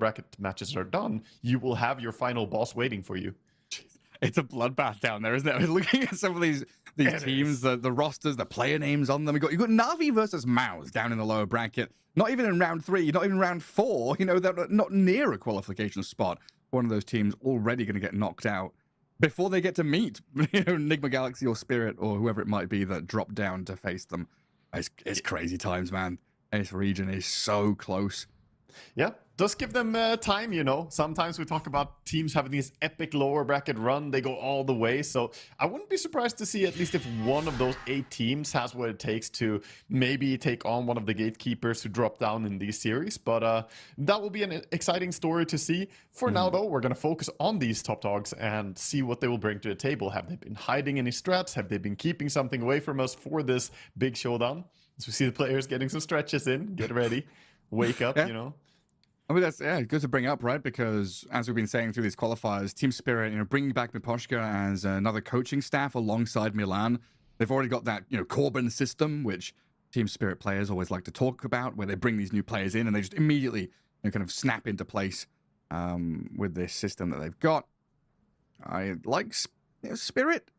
bracket matches are done, you will have your final boss waiting for you. It's a bloodbath down there, isn't it? I mean, looking at some of these teams, the rosters, the player names on them. You've got Na'Vi versus Mouse down in the lower bracket. Not even in round 3, not even round 4. You know, they're not near a qualification spot. One of those teams already going to get knocked out before they get to meet, you know, Enigma Galaxy or Spirit or whoever it might be that dropped down to face them. It's crazy times, man. This region is so close. Yeah, does give them time, you know. Sometimes we talk about teams having this epic lower bracket run. They go all the way. So I wouldn't be surprised to see at least if one of those 8 teams has what it takes to maybe take on one of the gatekeepers who drop down in these series. But that will be an exciting story to see. For now, though, we're going to focus on these top dogs and see what they will bring to the table. Have they been hiding any strats? Have they been keeping something away from us for this big showdown? As we see the players getting some stretches in. Get ready. Wake up, you know. I mean, that's good to bring up, right? Because as we've been saying through these qualifiers, Team Spirit, you know, bringing back Miposhka as another coaching staff alongside Milan. They've already got that, you know, Corbin system, which Team Spirit players always like to talk about, where they bring these new players in and they just immediately, you know, kind of snap into place with this system that they've got. I like Spirit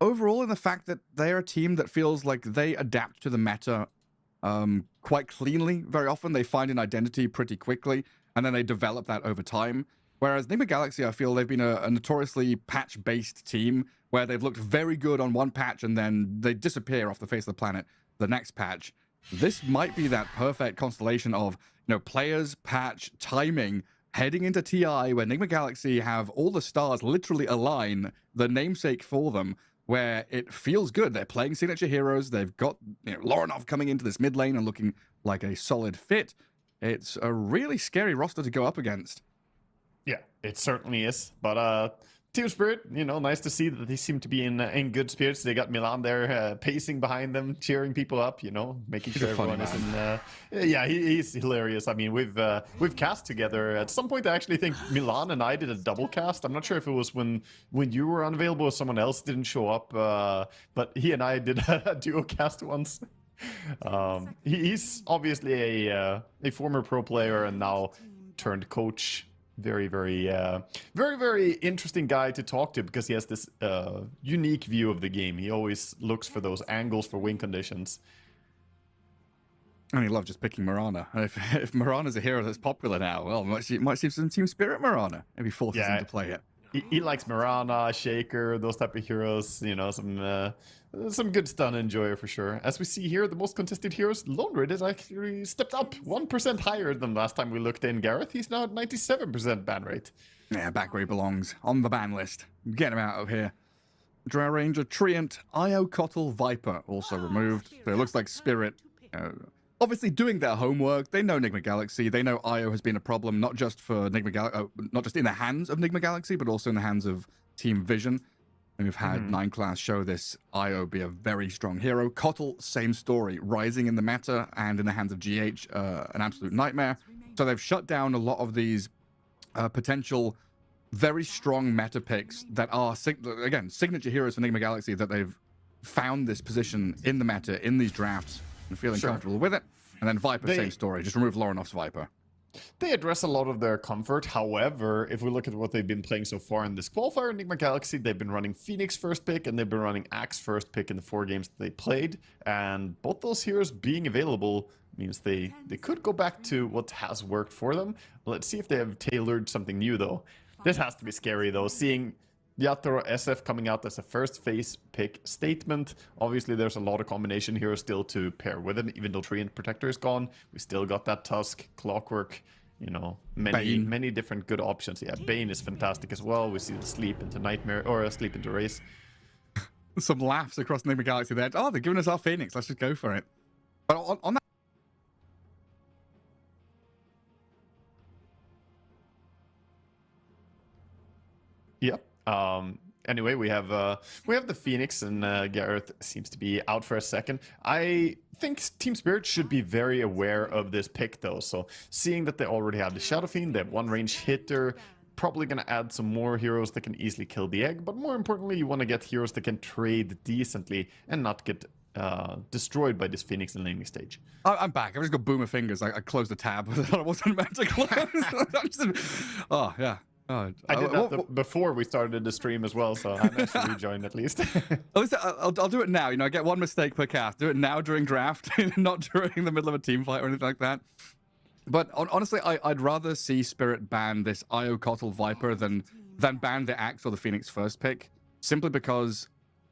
overall in the fact that they're a team that feels like they adapt to the meta quite cleanly. Very often they find an identity pretty quickly, and then they develop that over time. Whereas Enigma Galaxy, I feel they've been a notoriously patch-based team, where they've looked very good on one patch, and then they disappear off the face of the planet the next patch. This might be that perfect constellation of, you know, players, patch, timing, heading into TI, where Enigma Galaxy have all the stars literally align, the namesake for them, where it feels good. They're playing signature heroes. They've got, you know, Lorinov coming into this mid lane and looking like a solid fit. It's a really scary roster to go up against. Yeah, it certainly is. But Team Spirit, you know, nice to see that they seem to be in good spirits. They got Milan there pacing behind them, cheering people up, you know, making sure everyone is in... yeah, he's hilarious. I mean, we've cast together. At some point, I actually think Milan and I did a double cast. I'm not sure if it was when you were unavailable or someone else didn't show up, but he and I did a duo cast once. He's obviously a former pro player and now turned coach. Very, very interesting guy to talk to because he has this unique view of the game. He always looks for those angles for win conditions. And he loves just picking Mirana. If Mirana's a hero that's popular now, well, might see some Team Spirit Mirana. Maybe forces him to play it. He likes Mirana, Shaker, those type of heroes. You know, some good stun enjoyer for sure. As we see here, the most contested heroes, Lone Rid has actually stepped up 1% higher than last time we looked in. Gareth, he's now at 97% ban rate. Yeah, back where he belongs, on the ban list. Get him out of here. Drow Ranger, Treant, Io, Kotl, Viper also removed. So it looks like Spirit, obviously doing their homework. They know Enigma Galaxy. They know Io has been a problem, not just for Enigma Galaxy, not just in the hands of Enigma Galaxy, but also in the hands of Team Vision. And we've had 9 class show this Io be a very strong hero. Kotl, same story, rising in the meta and in the hands of GH, an absolute nightmare. So they've shut down a lot of these potential very strong meta picks that are, again, signature heroes for Enigma Galaxy that they've found this position in the meta, in these drafts, and feeling comfortable with it. And then Viper, same story. Just remove Lorinov's Viper. They address a lot of their comfort. However, if we look at what they've been playing so far in this qualifier, Enigma Galaxy, they've been running Phoenix first pick and they've been running Axe first pick in the 4 games that they played. And both those heroes being available means they could go back to what has worked for them. Let's see if they have tailored something new, though. This has to be scary, though, seeing Yatoro SF coming out as a first phase pick statement. Obviously, there's a lot of combination heroes still to pair with it. Even though Treant Protector is gone, we still got that Tusk, Clockwork, you know, many different good options. Yeah, Bane is fantastic as well. We see the Sleep into Nightmare, or a Sleep into Race. Some laughs across Enigma Galaxy there. Oh, they're giving us our Phoenix. Let's just go for it. But on that... Yep. Anyway, we have the Phoenix, and Gareth seems to be out for a second. I think Team Spirit should be very aware of this pick, though. So seeing that they already have the Shadow Fiend, they have one range hitter, probably going to add some more heroes that can easily kill the egg. But more importantly, you want to get heroes that can trade decently and not get destroyed by this Phoenix in laning stage. I'm back. I've just got boomer fingers. I closed the tab that I wasn't meant to close. Oh, yeah. I did that before we started the stream as well, so I managed to rejoin at least. At least I'll do it now. You know, I get one mistake per cast. Do it now during draft, not during the middle of a team fight or anything like that. But honestly, I'd rather see Spirit ban this Io Kotl Viper than ban the Axe or the Phoenix first pick, simply because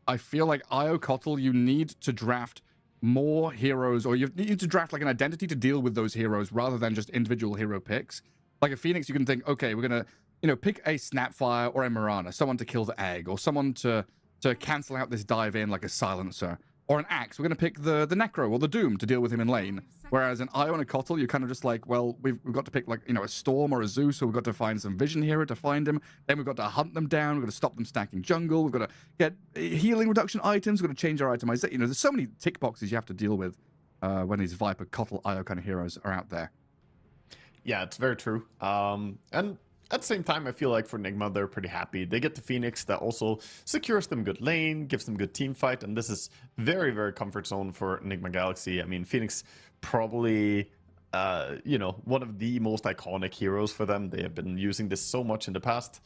I feel like Io Kotl, you need to draft more heroes, or you need to draft like an identity to deal with those heroes rather than just individual hero picks. Like a Phoenix, you can think, okay, we're gonna, you know, pick a Snapfire or a Mirana, someone to kill the egg, or someone to cancel out this dive in like a Silencer, or an Axe. We're gonna pick the Necro or the Doom to deal with him in lane. Whereas an Io and a Kotl, you're kind of just like, well, we've got to pick like, you know, a Storm or a Zeus, so we've got to find some Vision hero to find him. Then we've got to hunt them down. We've got to stop them stacking jungle. We've got to get healing reduction items. We've got to change our itemization. You know, there's so many tick boxes you have to deal with when these Viper, Kotl, Io kind of heroes are out there. Yeah, it's very true. And at the same time, I feel like for Nigma, they're pretty happy. They get the Phoenix that also secures them good lane, gives them good team fight, and this is very, very comfort zone for Enigma Galaxy. I mean, Phoenix probably, you know, one of the most iconic heroes for them. They have been using this so much in the past.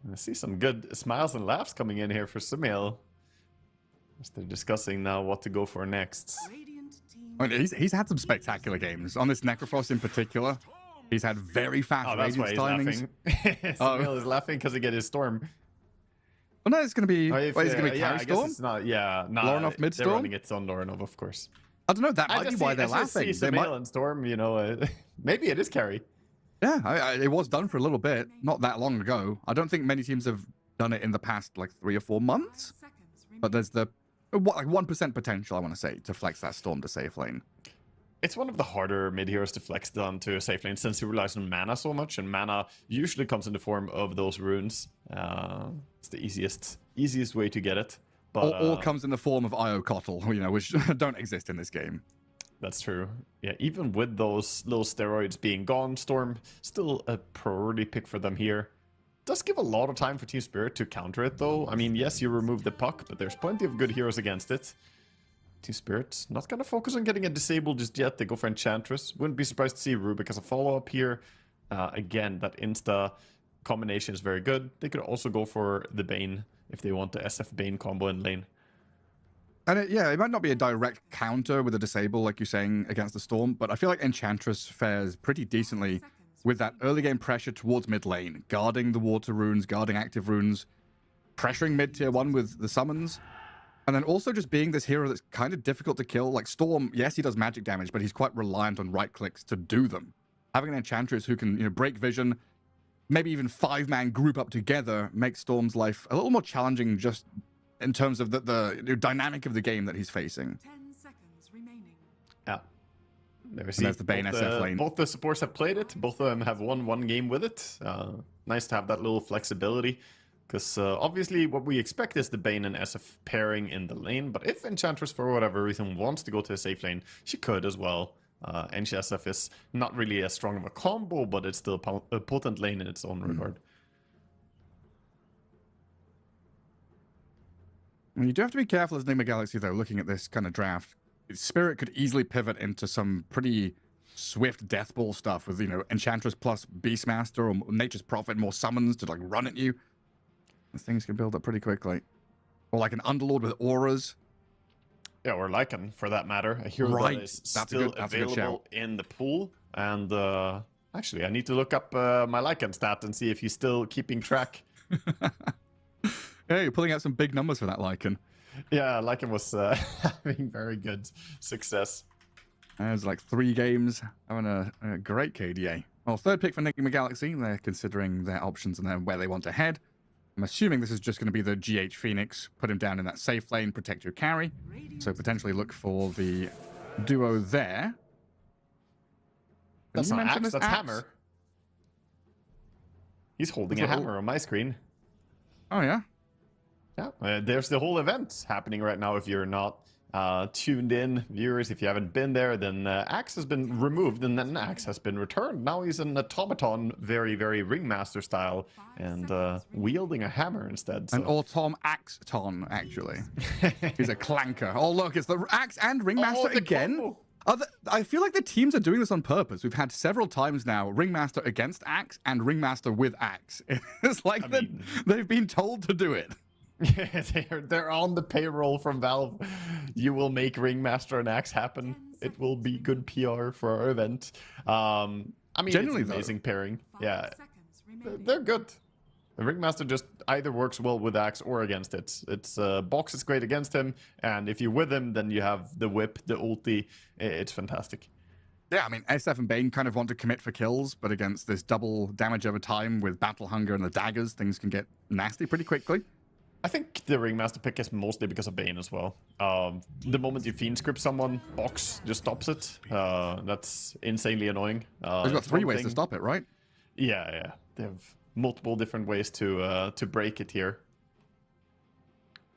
I see some good smiles and laughs coming in here for Sumail, as they're discussing now what to go for next. I mean, he's had some spectacular games. On this Necrophos in particular, he's had very fast radiance timings. Sumail is laughing because he get his Storm. Well, no, it's going to be... wait, is it going to be Carry Storm? It's not, yeah. Nah, Lorinov mid-storm? They're running it on Lorinov, of course. I don't know, that might be why they're laughing. I just see Sumail and Storm, you know, maybe it is Carry. Yeah, it was done for a little bit, not that long ago. I don't think many teams have done it in the past, like 3 or 4 months. But there's the, like 1% potential, I want to say, to flex that Storm to safe lane. It's one of the harder mid heroes to flex down to a safe lane since he relies on mana so much, and mana usually comes in the form of those runes. It's the easiest way to get it. But, or comes in the form of Io Kotl, you know, which don't exist in this game. That's true. Yeah, even with those little steroids being gone, Storm still a priority pick for them here. Does give a lot of time for Team Spirit to counter it though. I mean, yes, you remove the puck, but there's plenty of good heroes against it. Team Spirit not gonna focus on getting a disable just yet. They go for Enchantress. Wouldn't be surprised to see Rubik as a follow-up here. Again, that insta combination is very good. They could also go for the Bane if they want the SF Bane combo in lane. And it might not be a direct counter with a disable, like you're saying, against the Storm, but I feel like Enchantress fares pretty decently with that early game pressure towards mid lane, guarding the water runes, guarding active runes, pressuring mid tier 1 with the summons, and then also just being this hero that's kind of difficult to kill. Like Storm, yes, he does magic damage, but he's quite reliant on right clicks to do them. Having an Enchantress who can, you know, break vision, maybe even 5-man group up together, makes Storm's life a little more challenging just in terms of the dynamic of the game that he's facing. 10 seconds remaining. Yeah. There's the Bane SF lane. Both the supports have played it. Both of them have won one game with it. Nice to have that little flexibility. Because obviously what we expect is the Bane and SF pairing in the lane. But if Enchantress, for whatever reason, wants to go to a safe lane, she could as well. NCSF is not really as strong of a combo, but it's still a potent lane in its own regard. And you do have to be careful as Enigma Galaxy, though, looking at this kind of draft. Spirit could easily pivot into some pretty swift death ball stuff with, you know, Enchantress plus Beastmaster or Nature's Prophet, more summons to, like, run at you. Things can build up pretty quickly. Or like an Underlord with auras. Yeah, or Lycan, for that matter. A hero that is still available in the pool. And actually, I need to look up my Lycan stat and see if he's still keeping track. Yeah, you're pulling out some big numbers for that Lycan. Yeah, Lycan was having very good success. There's like 3 games, having a great KDA. Well, 3rd pick for Enigma Galaxy. They're considering their options and then where they want to head. I'm assuming this is just going to be the GH Phoenix. Put him down in that safe lane, protect your carry. So potentially look for the duo there. That's not Axe, that's Hammer. He's holding a hammer on my screen. Oh, yeah? Yeah, there's the whole event happening right now if you're not tuned in viewers, if you haven't been there, then Axe has been removed and then Axe has been returned. Now he's an automaton, very, very Ringmaster style, and wielding a hammer instead. So. An Autom Axe-ton, actually. He's a clanker. Oh, look, it's the Axe and Ringmaster again. I feel like the teams are doing this on purpose. We've had several times now, Ringmaster against Axe and Ringmaster with Axe. It's like they've been told to do it. Yeah, they're on the payroll from Valve. You will make Ringmaster and Axe happen. It will be good PR for our event. I mean, generally, it's an amazing pairing. Yeah, they're good. The Ringmaster just either works well with Axe or against it. It's Box is great against him, and if you're with him, then you have the whip, the ulti. It's fantastic. Yeah, I mean, SF and Bane kind of want to commit for kills, but against this double damage over time with Battle Hunger and the daggers, things can get nasty pretty quickly. I think the Ringmaster pick is mostly because of Bane as well. The moment you Fiend Script someone, Box just stops it. That's insanely annoying. There's got 3 ways to stop it, right? Yeah. They have multiple different ways to break it here.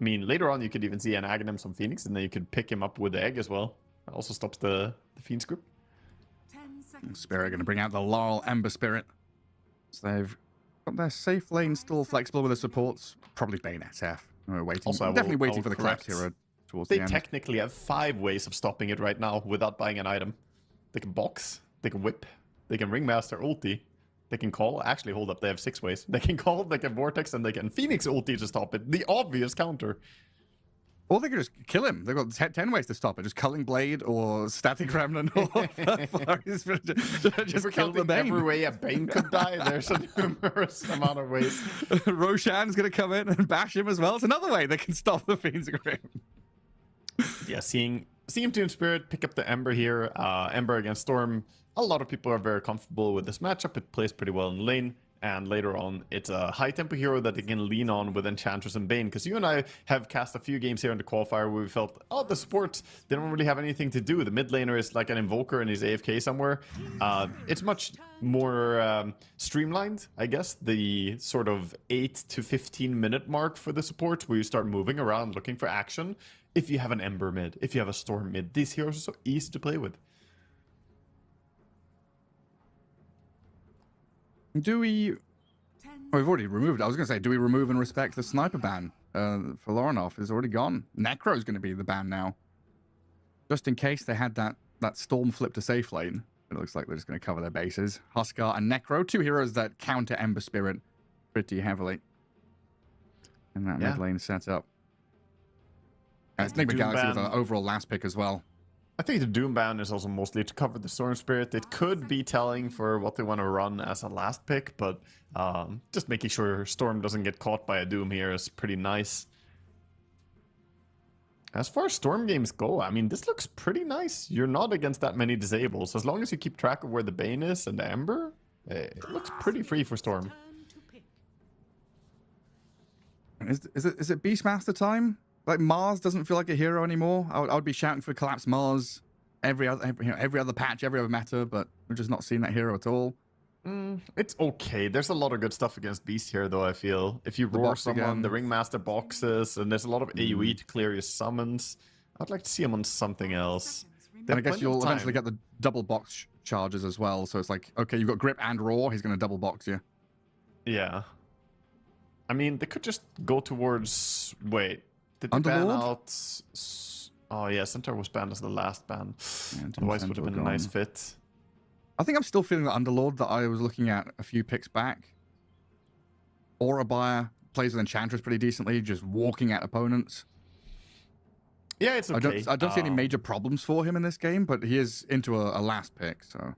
I mean, later on you could even see an Aghanim some Phoenix, and then you could pick him up with the egg as well. It also stops the Fiend Script. Spirit going to bring out the Laurel Ember Spirit. So they've got their safe lane still flexible with the supports. Probably Bane SF. We're waiting. Also, definitely waiting for the collapse hero towards the end. They technically have 5 ways of stopping it right now without buying an item. They can box, they can whip, they can Ringmaster ulti, they can call. Actually, hold up, they have 6 ways. They can call, they can vortex, and they can Phoenix ulti to stop it. The obvious counter. Or they could just kill him. They've got 10 ways to stop it. Just Culling Blade or Static Remnant or just kill the Bane. Every way a Bane could die, there's a numerous amount of ways. Roshan's going to come in and bash him as well. It's another way they can stop the Fiend's Grip. Yeah, seeing Team Spirit pick up the Ember here. Ember against Storm. A lot of people are very comfortable with this matchup. It plays pretty well in lane. And later on, it's a high-tempo hero that they can lean on with Enchantress and Bane. Because you and I have cast a few games here in the qualifier where we felt, oh, the supports, they don't really have anything to do. The mid laner is like an invoker and he's AFK somewhere. It's much more streamlined, I guess. The sort of 8 to 15 minute mark for the supports where you start moving around looking for action. If you have an Ember mid, if you have a Storm mid, these heroes are so easy to play with. Do we... Oh, we've already removed. I was going to say, do we remove and respect the sniper ban for Lorinov? It's already gone. Necro's going to be the ban now. Just in case they had that Storm flip to safe lane. It looks like they're just going to cover their bases. Huskar and Necro, 2 heroes that counter Ember Spirit pretty heavily. In that mid lane setup. Enigma Galaxy was our overall last pick as well. I think the Doom ban is also mostly to cover the Storm Spirit. It could be telling for what they want to run as a last pick, but just making sure Storm doesn't get caught by a Doom here is pretty nice. As far as Storm games go, I mean, this looks pretty nice. You're not against that many disables. As long as you keep track of where the Bane is and the Ember, it looks pretty free for Storm. Is it Beastmaster time? Like, Mars doesn't feel like a hero anymore. I would be shouting for Collapse Mars every other patch, every other meta, but we're just not seeing that hero at all. It's okay. There's a lot of good stuff against Beast here, though, I feel. If you roar someone, the Ringmaster boxes, and there's a lot of AoE to clear your summons. I'd like to see him on something else. And I guess you'll eventually get the double box charges as well. So it's like, okay, you've got grip and roar. He's going to double box you. Yeah. I mean, they could just go towards... Wait. Did they ban out... Oh, yeah, Centaur was banned as the last ban. Yeah, otherwise would have been a nice fit. I think I'm still feeling the Underlord that I was looking at a few picks back. Aura Buyer plays with Enchantress pretty decently, just walking at opponents. Yeah, it's okay. I don't see any major problems for him in this game, but he is into a last pick, so...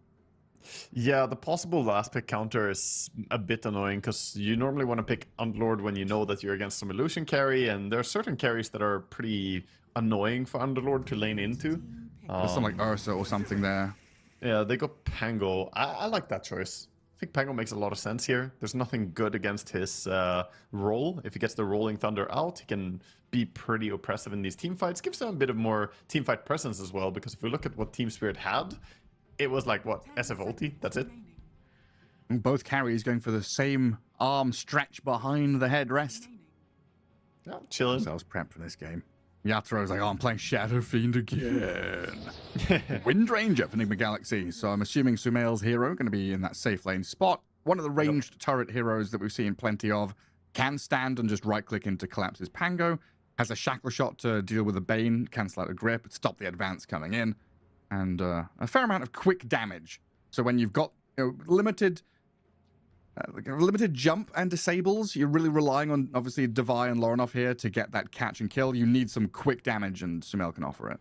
Yeah, the possible last pick counter is a bit annoying because you normally want to pick Underlord when you know that you're against some illusion carry, and there are certain carries that are pretty annoying for Underlord to lane into. There's something like Ursa or something there. Yeah, they got Pango. I like that choice. I think Pango makes a lot of sense here. There's nothing good against his roll. If he gets the Rolling Thunder out, he can be pretty oppressive in these team fights. Gives them a bit of more team fight presence as well, because if we look at what Team Spirit had, it was like, what, SF ulti? That's it? And both carries going for the same arm stretch behind the head rest. Yeah, chilling. I was prepped for this game. Yatro's like, oh, I'm playing Shadow Fiend again. Wind Ranger for Enigma Galaxy. So I'm assuming Sumail's hero going to be in that safe lane spot. One of the ranged turret heroes that we've seen plenty of. Can stand and just right-click into Collapse's Pango. Has a shackle shot to deal with the Bane, cancel out a grip, stop the advance coming in. And a fair amount of quick damage. So when you've got limited jump and disables, you're really relying on, obviously, Devi and Lorinov here to get that catch and kill. You need some quick damage, and Sumail can offer it.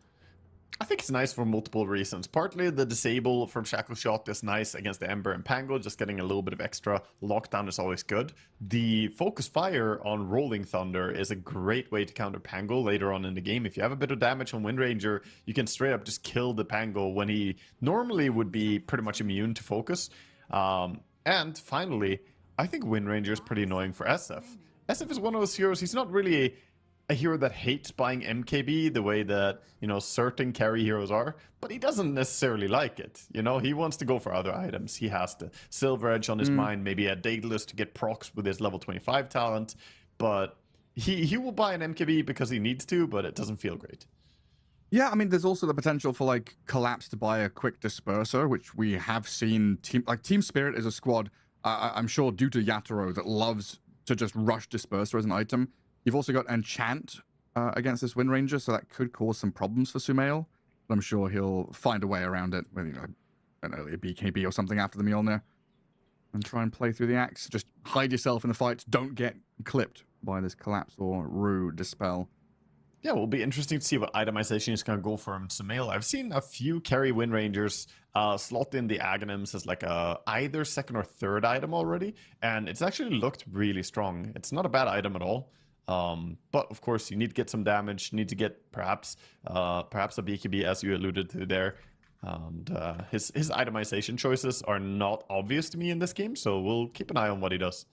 I think it's nice for multiple reasons. Partly the disable from Shackle Shot is nice against the Ember and Pango, just getting a little bit of extra lockdown is always good. The focus fire on Rolling Thunder is a great way to counter Pango later on in the game. If you have a bit of damage on Wind Ranger, you can straight up just kill the Pango when he normally would be pretty much immune to focus. And finally, I think Wind Ranger is pretty annoying for SF. SF is one of those heroes, he's not really a hero that hates buying MKB the way that, certain carry heroes are, but he doesn't necessarily like it. He wants to go for other items. He has the Silver Edge on his mind, maybe a Daedalus to get procs with his level 25 talent, but he will buy an MKB because he needs to, but it doesn't feel great. Yeah, I mean, there's also the potential for, Collapse to buy a quick Disperser, which we have seen. Team Spirit is a squad, I'm sure, due to Yatoro, that loves to just rush Disperser as an item. You've also got Enchant against this Wind Ranger, so that could cause some problems for Sumail. But I'm sure he'll find a way around it with, an earlier BKB or something after the Mjolnir. And try and play through the axe. Just hide yourself in the fight. Don't get clipped by this Collapse or Rue Dispel. Yeah, it will be interesting to see what itemization is going to go from Sumail. I've seen a few carry Wind Rangers slot in the Aghanims as either second or third item already, and it's actually looked really strong. It's not a bad item at all. But of course, you need to get some damage. You need to get perhaps a BKB, as you alluded to there. And his itemization choices are not obvious to me in this game, so we'll keep an eye on what he does.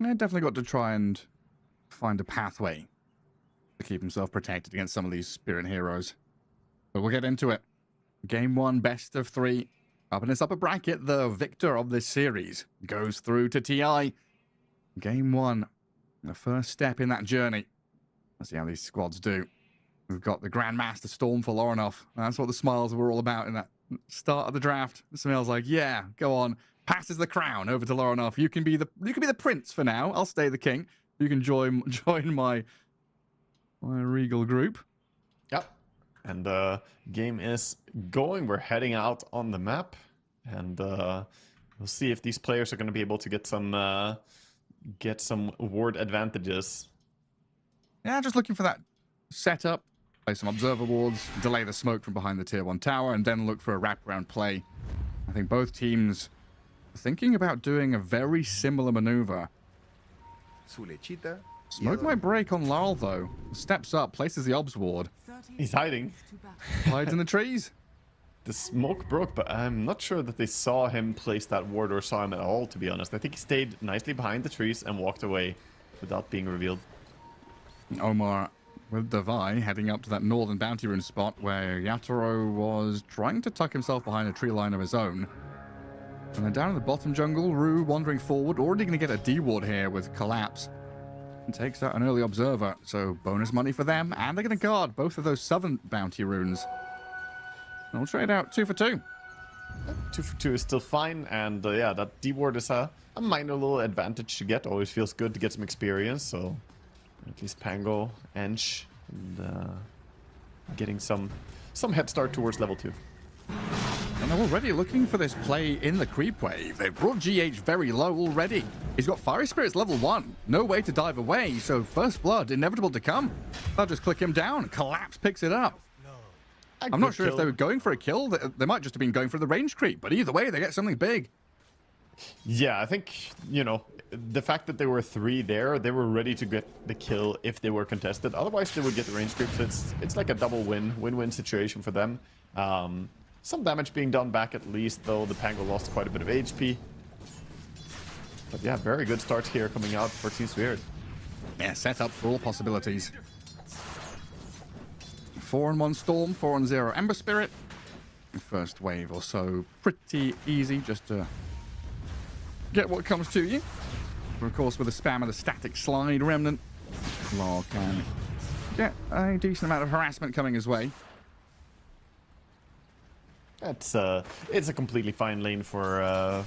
I definitely got to try and find a pathway to keep himself protected against some of these Spirit heroes. But we'll get into it. Game 1, best of 3. Up in this upper bracket, the victor of this series goes through to TI. Game 1. The first step in that journey. Let's see how these squads do. We've got the Grandmaster Storm for Lorinov. That's what the smiles were all about in that start of the draft. Sumail's like, yeah, go on. Passes the crown over to Lorinov. You can be the prince for now. I'll stay the king. You can join my regal group. Yep. And the game is going. We're heading out on the map. And we'll see if these players are going to be able to get some ward advantages. Yeah, just looking for that setup. Play some observer wards, delay the smoke from behind the tier 1 tower, and then look for a wraparound play. I think both teams are thinking about doing a very similar maneuver. Smoke might break on Larl, though. Steps up, places the obs ward. He's hiding. Hides in the trees. The smoke broke, but I'm not sure that they saw him place that ward or saw him at all, to be honest. I think he stayed nicely behind the trees and walked away without being revealed. Omar with Devi heading up to that northern bounty rune spot where Yatoro was trying to tuck himself behind a tree line of his own. And then down in the bottom jungle, Rue wandering forward, already going to get a D-ward here with Collapse. And takes out an early observer, so bonus money for them, and they're going to guard both of those southern bounty runes. We'll trade out 2 for 2. 2 for 2 is still fine, and yeah, that D-ward is a minor little advantage to get. Always feels good to get some experience, so at least Pango, Ench, and getting some head start towards level 2. And they're already looking for this play in the creep wave. They've brought GH very low already. He's got Fiery Spirits level 1. No way to dive away, so first blood inevitable to come. They'll just click him down. Collapse picks it up. I'm not sure if they were going for a kill. They might just have been going for the range creep, but either way, they get something big. Yeah, I think, the fact that there were 3 there, they were ready to get the kill if they were contested. Otherwise, they would get the range creep. So it's like a double win-win situation for them. Some damage being done back at least, though the Pango lost quite a bit of HP. But yeah, very good start here coming out for Team Spirit. Yeah, set up for all possibilities. 4-on-1 Storm, 4-on-0 Ember Spirit. First wave or so, pretty easy just to get what comes to you. But of course, with the spam of the static slide remnant, Law can get a decent amount of harassment coming his way. It's a completely fine lane for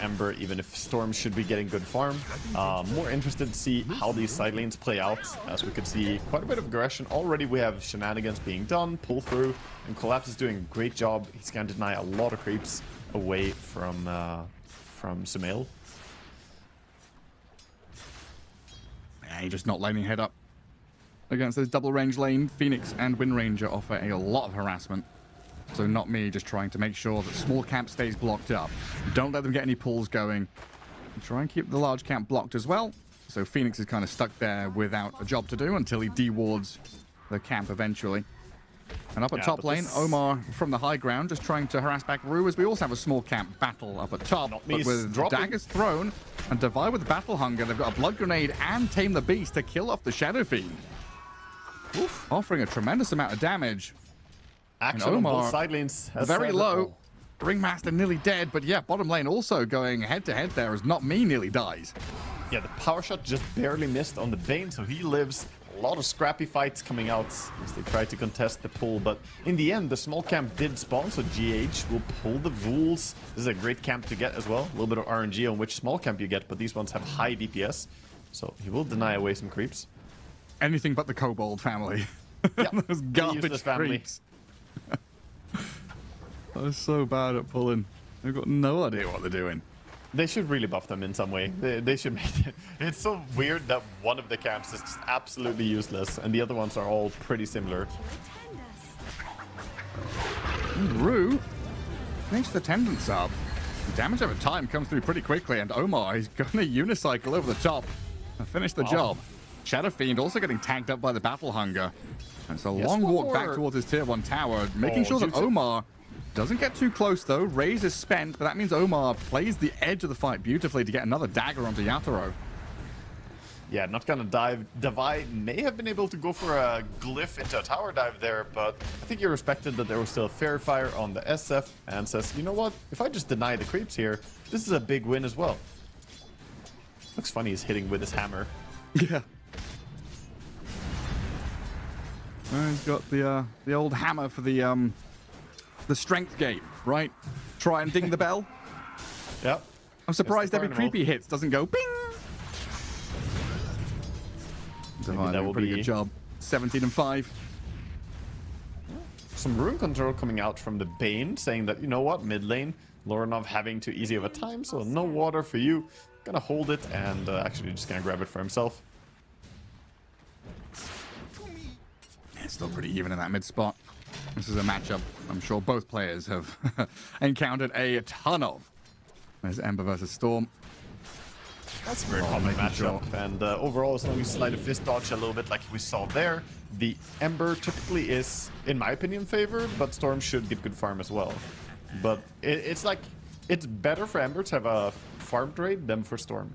Ember, even if Storm should be getting good farm. More interested to see how these side lanes play out, as we could see quite a bit of aggression. Already we have shenanigans being done, pull through, and Collapse is doing a great job. He's going to deny a lot of creeps away from Sumail. Yeah, he's just not laning head up. Against this double range lane, Phoenix and Wind Ranger offer a lot of harassment. So not me, just trying to make sure that small camp stays blocked up. Don't let them get any pulls going. Try and keep the large camp blocked as well. So Phoenix is kind of stuck there without a job to do until he dewards the camp eventually. And up at top lane, Omar from the high ground just trying to harass back Rue, as we also have a small camp battle up at top. But with daggers thrown and Divide with battle hunger, they've got a blood grenade and Tame the Beast to kill off the Shadow Fiend. Oof. Offering a tremendous amount of damage. Action on both side lanes. Very low. Ringmaster nearly dead, but yeah, bottom lane also going head-to-head there as Not Me nearly dies. Yeah, the power shot just barely missed on the Bane, so he lives. A lot of scrappy fights coming out as they try to contest the pull, but in the end, the small camp did spawn, so GH will pull the Vools. This is a great camp to get as well. A little bit of RNG on which small camp you get, but these ones have high DPS, so he will deny away some creeps. Anything but the Kobold family. Yeah, those garbage creeps. They're so bad at pulling. They've got no idea what they're doing. They should really buff them in some way. They should make it. It's so weird that one of the camps is just absolutely useless and the other ones are all pretty similar. Rue makes the tendons up. Damage over time comes through pretty quickly, and Omar is going to unicycle over the top and finish the job. Shadow Fiend also getting tagged up by the Battle Hunger. And it's a long walk back towards his tier 1 tower, making sure that Omar doesn't get too close though. Raze is spent, but that means Omar plays the edge of the fight beautifully to get another dagger onto Yatoro. Yeah, not gonna dive. Divide may have been able to go for a glyph into a tower dive there, but I think he respected that there was still a fair fire on the SF and says, you know what, if I just deny the creeps here, this is a big win as well. Looks funny he's hitting with his hammer. Yeah. He's got the old hammer for the strength game, right? Try and ding the bell. Yep. I'm surprised every creepy hits doesn't go bing. Divine, that will be a pretty good job. 17 and 5. Some rune control coming out from the Bane, saying that, you know what, mid lane, Loranov having too easy of a time, so no water for you. Gonna hold it and actually just gonna grab it for himself. It's still pretty even in that mid spot. This is a matchup I'm sure both players have encountered a ton of. There's Ember versus Storm. That's a very common matchup, and overall, as long as you slide a fist dodge a little bit like we saw there, the Ember typically is, in my opinion, favored, but Storm should get good farm as well. But it's like, it's better for Ember to have a farm trade than for Storm.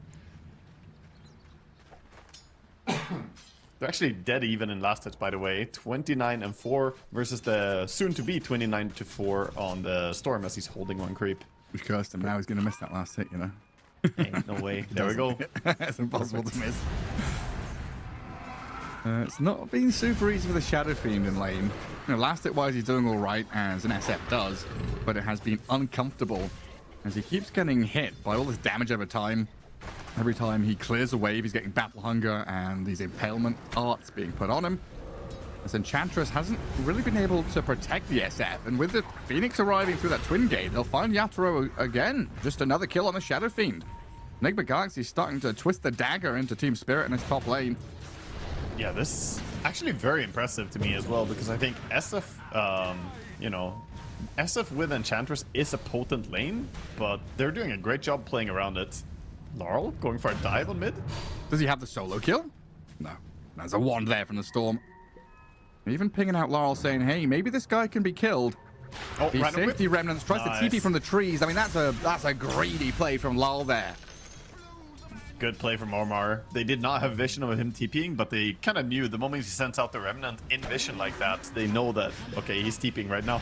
They're actually dead even in last hits, by the way. 29 and 4 versus the soon-to-be 29 to 4 on the Storm as he's holding one creep. We cursed him. Now he's going to miss that last hit, you know. Ain't no way. There we go. It's impossible to miss. It's not been super easy for the Shadow Fiend in lane. You know, last hit-wise, he's doing all right, as an SF does, but it has been uncomfortable as he keeps getting hit by all this damage over time. Every time he clears a wave, he's getting Battle Hunger and these Impalement arts being put on him. As Enchantress hasn't really been able to protect the SF, and with the Phoenix arriving through that Twin Gate, they'll find Yatoro again. Just another kill on the Shadow Fiend. Enigma Galaxy starting to twist the dagger into Team Spirit in his top lane. Yeah, this is actually very impressive to me as well, because I think SF, you know, SF with Enchantress is a potent lane, but they're doing a great job playing around it. Laurel going for a dive on mid. Does he have the solo kill? No. There's a wand there from the Storm. Even pinging out Laurel saying, hey, maybe this guy can be killed. Oh, the safety remnants tries to TP from the trees. I mean, that's a greedy play from Laurel there. Good play from Omar. They did not have vision of him TPing, but they kind of knew the moment he sends out the remnant in vision like that, they know that, okay, he's TPing right now.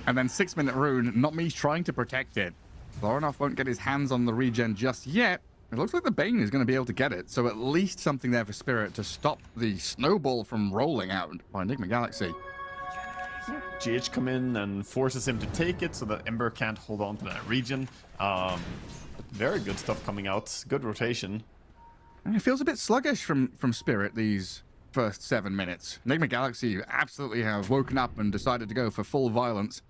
And then 6-minute rune, Not Me trying to protect it. Loranov won't get his hands on the regen just yet, It looks like the Bane is going to be able to get it, so at least something there for Spirit to stop the snowball from rolling out by Enigma Galaxy. GH come in and forces him to take it so that Ember can't hold on to that region. Very good stuff coming out. Good rotation. And it feels a bit sluggish from Spirit these first 7 minutes. Enigma Galaxy absolutely have woken up and decided to go for full violence.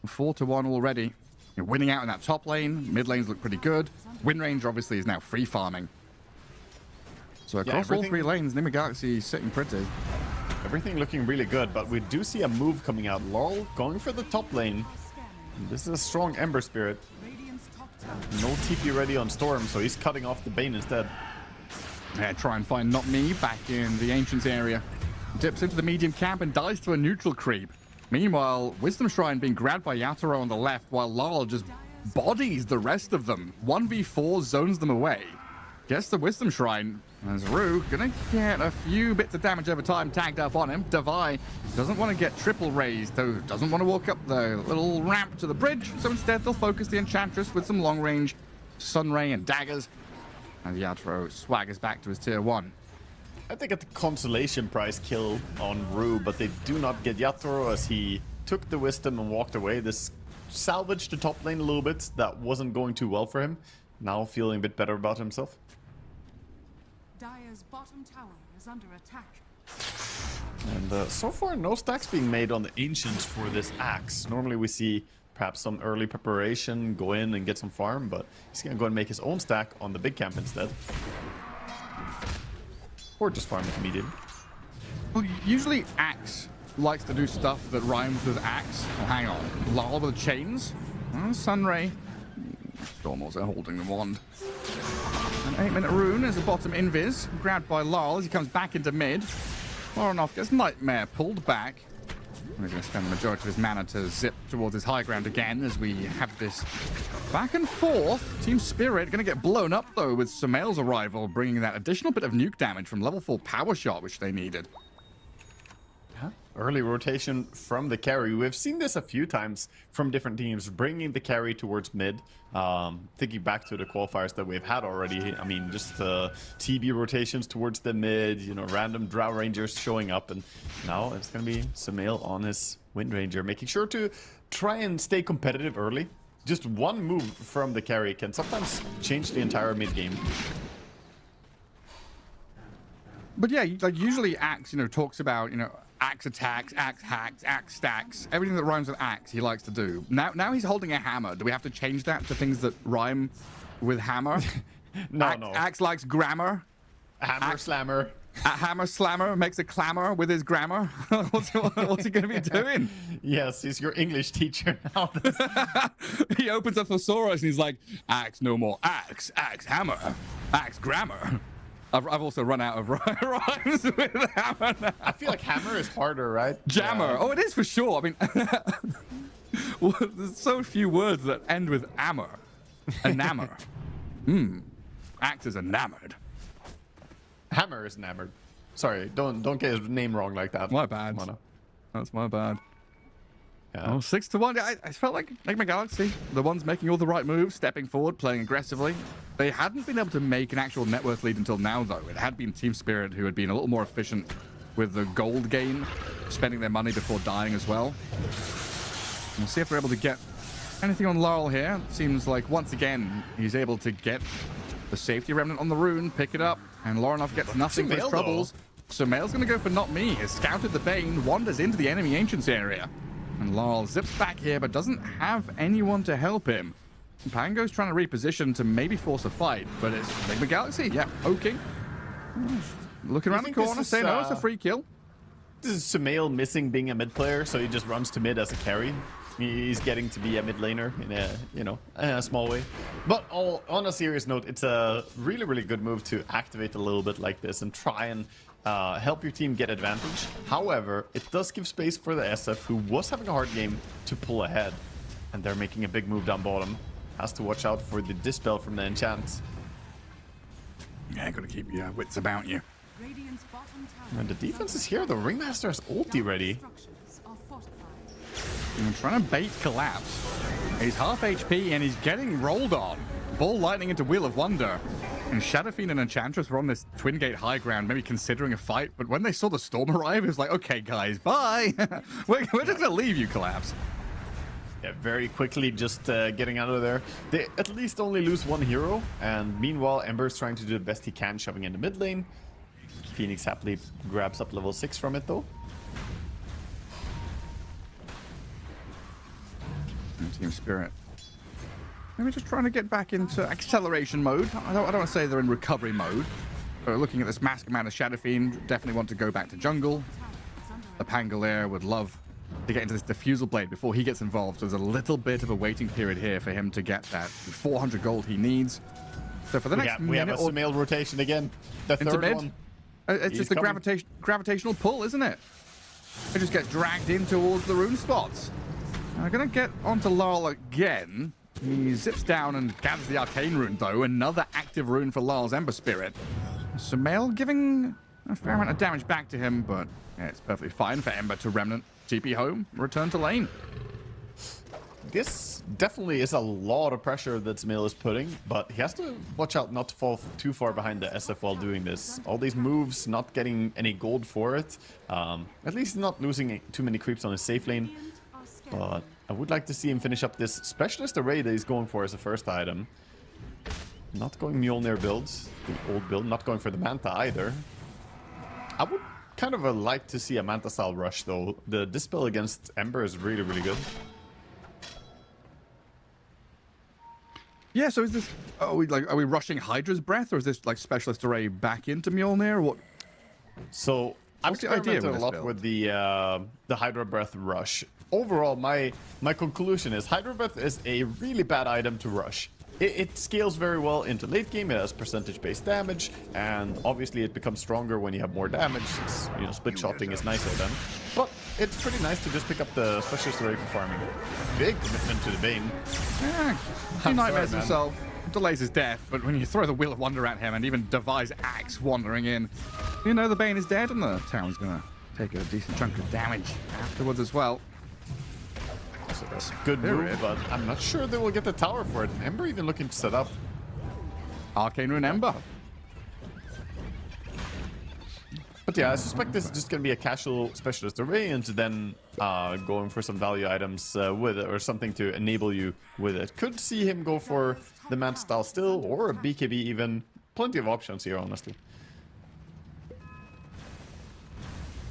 4-1 already. You're winning out in that top lane. Mid lanes look pretty good. Win range obviously is now free farming. So across all 3 lanes, Enigma Galaxy is sitting pretty. Everything looking really good, but we do see a move coming out. Laurel going for the top lane. This is a strong Ember Spirit. No TP ready on Storm, so he's cutting off the Bane instead. Yeah, try and find Not Me back in the Ancients area. Dips into the medium camp and dies to a neutral creep. Meanwhile, Wisdom Shrine being grabbed by Yatoro on the left, while Laurel just bodies the rest of them. 1v4 zones them away. Gets the Wisdom Shrine. As Rue gonna get a few bits of damage over time tagged up on him. Devi doesn't want to get triple raised, though doesn't want to walk up the little ramp to the bridge, so instead they'll focus the Enchantress with some long range Sunray and daggers. And Yatoro swaggers back to his tier 1. I think at the consolation prize kill on Rue, but they do not get Yatoro as he took the Wisdom and walked away. This salvaged the top lane a little bit. That wasn't going too well for him. Now feeling a bit better about himself. Dire's bottom tower is under attack. And so far, no stacks being made on the Ancients for this Axe. Normally we see perhaps some early preparation, go in and get some farm, but he's going to go and make his own stack on the big camp instead. Or just farm it immediately. Well, usually Axe likes to do stuff that rhymes with Axe. Oh, hang on. Laurel with chains. Sunray. Storm also holding the wand. An 8-minute rune is a bottom invis, grabbed by Laurel as he comes back into mid. Loronoff gets Nightmare pulled back. He's going to spend the majority of his mana to zip towards his high ground again as we have this back and forth. Team Spirit going to get blown up though with Sumail's arrival, bringing that additional bit of nuke damage from level 4 power shot which they needed. Early rotation from the carry. We've seen this a few times from different teams, bringing the carry towards mid. Thinking back to the qualifiers that we've had already. I mean, just TB rotations towards the mid, you know, random Drow Rangers showing up. And now it's going to be Sumail on his Wind Ranger, making sure to try and stay competitive early. Just one move from the carry can sometimes change the entire mid game. But yeah, like usually Axe, you know, talks about, you know, Axe attacks, Axe hacks, Axe stacks, everything that rhymes with Axe he likes to do. Now he's holding a hammer. Do we have to change that to things that rhyme with hammer? No. Axe likes grammar. Hammer Slammer. A hammer slammer makes a clamor with his grammar. What's he going to be doing? Yes, he's your English teacher now. He opens a thesaurus and he's like, Axe no more. Axe, Axe hammer, Axe grammar. I've also run out of rhymes with hammer now. I feel like hammer is harder, right? Jammer. Oh, it is for sure. I mean, well, there's so few words that end with ammer. Enamor. Axe is enamored. Hammer is enamored. Sorry, don't get his name wrong like that. My bad. That's my bad. Yeah. Oh, 6-1. I felt like Enigma Galaxy, the ones making all the right moves, stepping forward, playing aggressively. They hadn't been able to make an actual net worth lead until now, though. It had been Team Spirit who had been a little more efficient with the gold gain, spending their money before dying as well. We'll see if we're able to get anything on Laurel here. It seems like, once again, he's able to get the safety remnant on the rune, pick it up, and Loronoff gets nothing for his troubles. Sumail's going to go for Not Me. Has scouted the Bane, wanders into the enemy Ancients area. And Laurel zips back here, but doesn't have anyone to help him. Pango's trying to reposition to maybe force a fight, but it's Enigma Galaxy, yeah, poking. Looking around the corner, saying, no, it's a free kill. This is Sumail missing being a mid player, so he just runs to mid as a carry. He's getting to be a mid laner in a, you know, a small way. But on a serious note, it's a really, really good move to activate a little bit like this and try and help your team get advantage. However, it does give space for the SF, who was having a hard game, to pull ahead. And they're making a big move down bottom. Has to watch out for the Dispel from the enchant. Yeah, gotta keep your wits about you. And the defense is here. The Ringmaster has ulti ready. I'm trying to bait collapse. He's half HP and he's getting rolled on. Ball Lightning into Wheel of Wonder. And Shadow Fiend and Enchantress were on this Twin Gate high ground, maybe considering a fight. But when they saw the Storm arrive, it was like, okay, guys, bye. we're just going to leave you, Collapse. Yeah, very quickly just getting out of there. They at least only lose one hero. And meanwhile, Ember's trying to do the best he can, shoving in the mid lane. Phoenix happily grabs up level 6 from it, though. And Team Spirit. Maybe just trying to get back into acceleration mode. I don't want to say they're in recovery mode. But looking at this massive amount of Shadow Fiend, definitely want to go back to jungle. The Pangolier would love to get into this Diffusal Blade before he gets involved. So there's a little bit of a waiting period here for him to get that 400 gold he needs. So for the next we have minute a Sumail rotation again. The into third mid. one. It's He's just the coming. gravitational pull, isn't it? It just gets dragged in towards the rune spots. I'm going to get onto Larl again. He zips down and gathers the Arcane Rune, though. Another active rune for Larl's Ember Spirit. Sumail giving a fair amount of damage back to him, but yeah, it's perfectly fine for Ember to Remnant, TP home, return to lane. This definitely is a lot of pressure that Sumail is putting, but he has to watch out not to fall too far behind the SF while doing this. All these moves, not getting any gold for it. At least not losing too many creeps on his safe lane. But I would like to see him finish up this Specialist Array that he's going for as a first item. Not going Mjolnir build, the old build, not going for the Manta either. I would kind of like to see a Manta style rush though. The Dispel against Ember is really, really good. Yeah, so is this... are we rushing Hydra's Breath, or is this like Specialist Array back into Mjolnir, or what? So I've What's the idea experimented with a this lot build? with the Hydra Breath rush. Overall, my conclusion is Hydra Breath is a really bad item to rush. It scales very well into late game. It has percentage-based damage, and obviously it becomes stronger when you have more damage. It's, you know, split shotting is nicer then. But it's pretty nice to just pick up the Specialist Array for farming. Big commitment to the Bane. Yeah, he I'm nightmares sorry, man. himself, delays his death, but when you throw the Wheel of Wonder at him and even devise Axe wandering in, you know the Bane is dead and the tower's gonna take a decent chunk of damage afterwards as well. So that's a good There move, it is. but I'm not sure they will get the tower for it. Ember even looking to set up. Arcane Rune Ember. But yeah, I suspect this is just going to be a casual Specialist Array and then going for some value items with it or something to enable you with it. Could see him go for the Manta style still or a BKB even. Plenty of options here, honestly.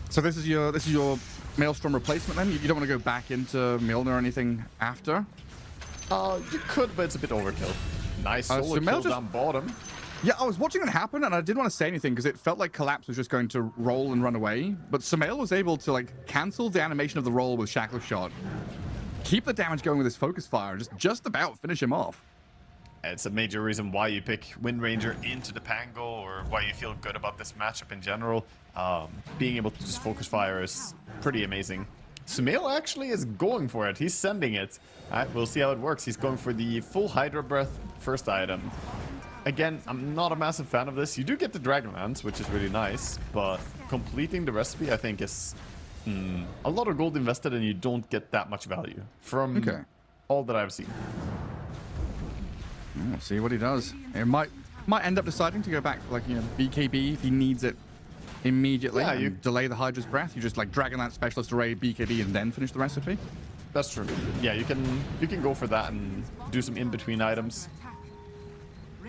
So this is your Maelstrom replacement then? You don't want to go back into Mjolnir or anything after? You could, but it's a bit overkill. Nice so solo Mel kill just- down bottom. Yeah, I was watching it happen, and I didn't want to say anything because it felt like Collapse was just going to roll and run away. But Sumail was able to like cancel the animation of the roll with Shackle Shot, keep the damage going with his Focus Fire, and just about finish him off. It's a major reason why you pick Wind Ranger into the Pango or why you feel good about this matchup in general. Being able to just focus fire is pretty amazing. Sumail actually is going for it. He's sending it. Alright, we'll see how it works. He's going for the full Hydra Breath first item. Again, I'm not a massive fan of this. You do get the Dragonlance, which is really nice, but completing the recipe, I think, is a lot of gold invested and you don't get that much value from all that I've seen. We'll see what he does. It might end up deciding to go back for like, you know, BKB if he needs it immediately. Yeah, and you delay the Hydra's Breath. You just like Dragonlance Specialist Array, BKB, and then finish the recipe. That's true. Yeah, you can go for that and do some in-between items.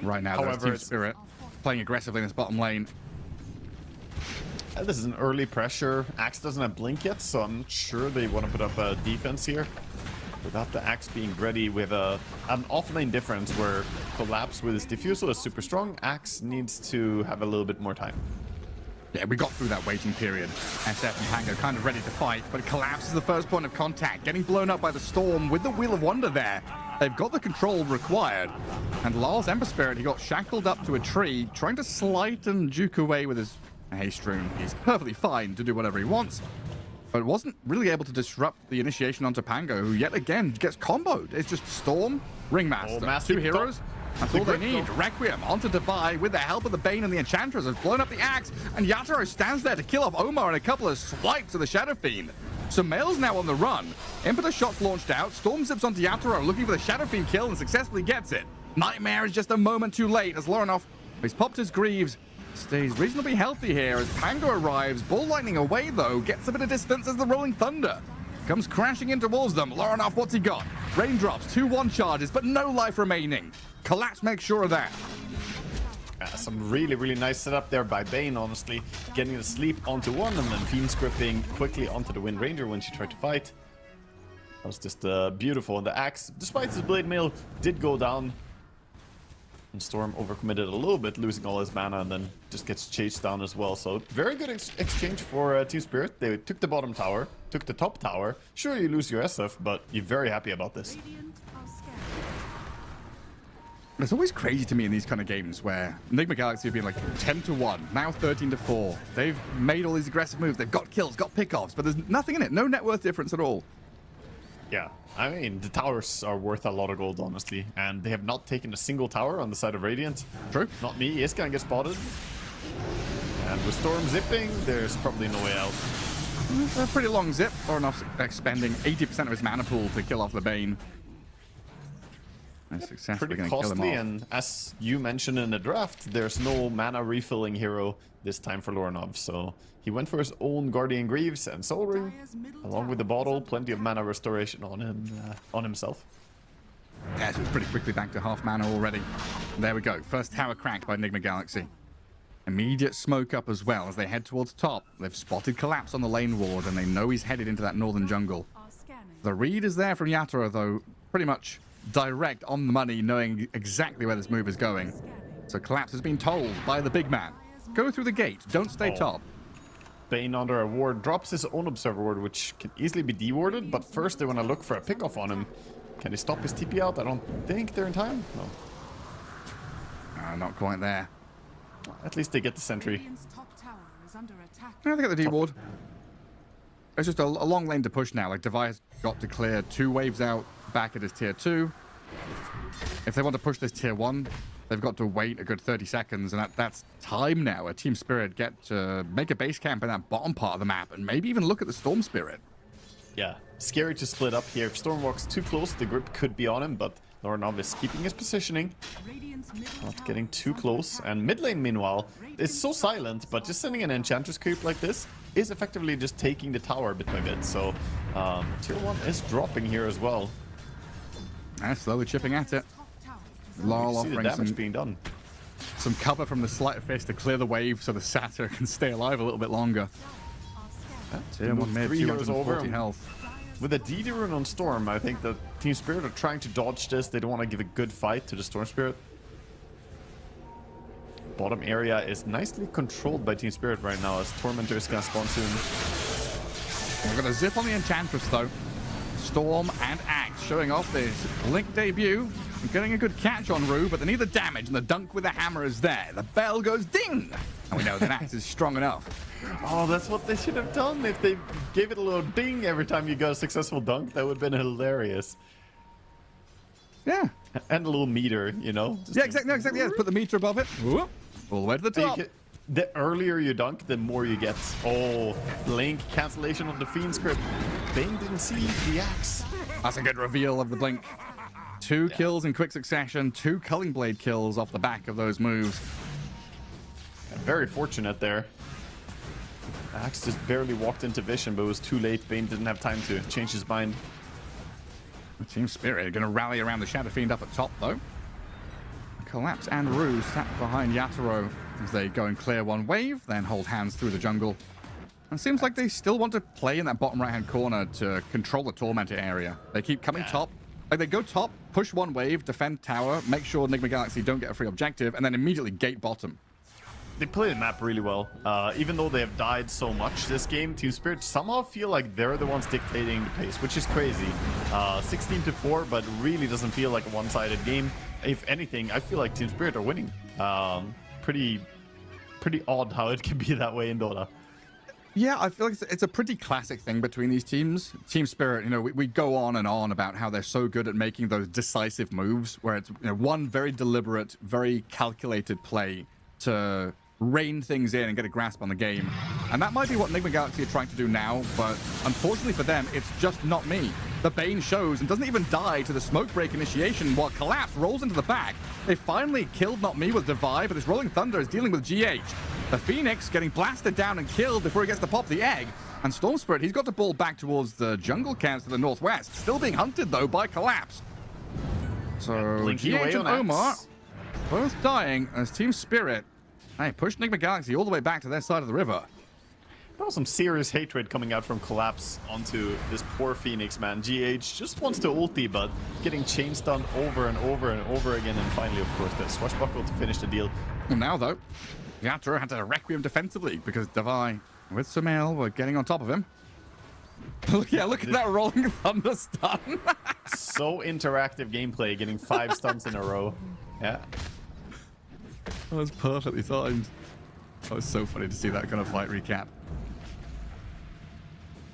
Right now, there's However, Team it's- Spirit playing aggressively in this bottom lane. This is an early pressure. Axe doesn't have blink yet, so I'm not sure they want to put up a defense here. Without the Axe being ready, we have an offlane difference where Collapse with his Diffusal is super strong. Axe needs to have a little bit more time. Yeah, we got through that waiting period. SF and Pango kind of ready to fight, but Collapse is the first point of contact, getting blown up by the Storm with the Wheel of Wonder there. They've got the control required. And Lar's Ember Spirit, he got shackled up to a tree, trying to slight and juke away with his haste rune. He's perfectly fine to do whatever he wants, but wasn't really able to disrupt the initiation onto Pango, who yet again gets comboed. It's just Storm, Ringmaster, Master two heroes. That's The all they grip, need. though. Requiem onto Divide with the help of the Bane and the Enchantress has blown up the Axe, and Yatoro stands there to kill off Omar and a couple of swipes of the Shadow Fiend. Sumail's now on the run. Impetus shots launched out. Storm zips onto Yatoro looking for the Shadow Fiend kill and successfully gets it. Nightmare is just a moment too late as Lorinov, he's popped his Greaves, stays reasonably healthy here as Pango arrives. Bull Lightning away though, gets a bit of distance as the Rolling Thunder comes crashing in towards them. Lorinov, what's he got? Raindrops, 2-1 charges, but no life remaining. Collapse makes sure of that. Some really, really nice setup there by Bane, honestly. Getting the sleep onto one and then Fiend scripting quickly onto the Wind Ranger when she tried to fight. That was just beautiful. And the axe, despite his blade mail, did go down. And Storm overcommitted a little bit, losing all his mana, and then just gets chased down as well. So very good exchange for Team Spirit. They took the bottom tower, took the top tower. Sure, you lose your SF, but you're very happy about this. It's always crazy to me in these kind of games where Enigma Galaxy have been like 10-1, now 13-4. They've made all these aggressive moves. They've got kills, got pickoffs, but there's nothing in it. No net worth difference at all. Yeah, I mean, the towers are worth a lot of gold, honestly. And they have not taken a single tower on the side of Radiant. True. Not me. He's gonna get spotted. And with Storm zipping, there's probably no way out. It's a pretty long zip. Lorinov expending 80% of his mana pool to kill off the Bane. Pretty costly, and as you mentioned in the draft, there's no mana refilling hero this time for Lorinov, so he went for his own Guardian Greaves and Soul Ring, along with the bottle, plenty of mana restoration on him, on himself. Yeah, so it's pretty quickly back to half mana already. There we go, first tower cracked by Enigma Galaxy. Immediate smoke up as well as they head towards top. They've spotted Collapse on the lane ward, and they know he's headed into that northern jungle. The read is there from Yatoro, though, pretty much direct on the money, knowing exactly where this move is going. So Collapse has been told by the big man, go through the gate, don't stay top. Bane under a ward drops his own observer ward, which can easily be dewarded, but first they want to look for a pickoff on him. Can they stop his TP out? I don't think they're in time. No. Not quite there. At least they get the sentry. Yeah, they get the D-ward. It's just a long lane to push now. Like, Devi has got to clear 2 waves out back at his tier 2. If they want to push this tier 1, they've got to wait a good 30 seconds, and that's time now. A Team Spirit get to make a base camp in that bottom part of the map, and maybe even look at the Storm Spirit. Yeah, scary to split up here. If Storm walks too close, the grip could be on him, but Lorinov is keeping his positioning. Not getting too close. And mid lane, meanwhile, is so silent, but just sending an Enchantress creep like this is effectively just taking the tower bit by bit. So tier 1 is dropping here as well. And slowly chipping at it. Laurel offering being done. Some cover from the Sleight of Fist to clear the wave so the Satyr can stay alive a little bit longer. Tier 1 mid, 240 health. With a DD rune on Storm, I think that Team Spirit are trying to dodge this. They don't want to give a good fight to the Storm Spirit. Bottom area is nicely controlled by Team Spirit right now as Tormentor is going to spawn soon. We're going to zip on the Enchantress though. Storm and Axe showing off this Blink debut. Getting a good catch on Rue, but they need the damage, and the dunk with the hammer is there. The bell goes ding! And we know that Axe is strong enough. Oh, that's what they should have done. If they gave it a little ding every time you got a successful dunk, that would have been hilarious. Yeah. And a little meter, you know? Yeah, exactly. No, exactly. Yeah, put the meter above it. Whoop, all the way to the top. The earlier you dunk, the more you get. Oh, Blink, cancellation of the Fiend script. Bane didn't see the Axe. That's a good reveal of the Blink. 2 kills in quick succession, 2 Culling Blade kills off the back of those moves. Very fortunate there. Axe just barely walked into vision, but it was too late. Bane didn't have time to change his mind. Team Spirit going to rally around the Shadow Fiend up at top, though. Collapse and Rue sat behind Yatoro as they go and clear 1 wave, then hold hands through the jungle. And it seems like they still want to play in that bottom right-hand corner to control the Tormentor area. They keep coming top. Like, they go top, push 1 wave, defend tower, make sure Enigma Galaxy don't get a free objective, and then immediately gate bottom. They play the map really well. Even though they have died so much this game, Team Spirit somehow feel like they're the ones dictating the pace, which is crazy. 16-4, but really doesn't feel like a one-sided game. If anything, I feel like Team Spirit are winning. Pretty odd how it can be that way in Dota. Yeah, I feel like it's a pretty classic thing between these teams. Team Spirit, you know, we go on and on about how they're so good at making those decisive moves, where it's, you know, one very deliberate, very calculated play to rein things in and get a grasp on the game. And that might be what Enigma Galaxy are trying to do now, but unfortunately for them, it's just not me. The Bane shows and doesn't even die to the smoke break initiation while Collapse rolls into the back. They finally killed Not Me with Divide, but this Rolling Thunder is dealing with GH. The Phoenix getting blasted down and killed before he gets to pop the egg. And Storm Spirit, he's got the ball back towards the jungle camps to the northwest. Still being hunted, though, by Collapse. So GH and Omar both dying as Team Spirit, hey, push Enigma Galaxy all the way back to their side of the river. That was some serious hatred coming out from Collapse onto this poor Phoenix, man. GH just wants to ulti, but getting chain stunned over and over and over again. And finally, of course, the swashbuckle to finish the deal. Well, now, though, Yatra had to Requiem defensively because Devi with Sumail were getting on top of him. Yeah, look at that Rolling Thunder stun. So interactive gameplay, getting 5 stuns in a row. Yeah. That was perfectly timed. That was so funny to see that kind of fight recap.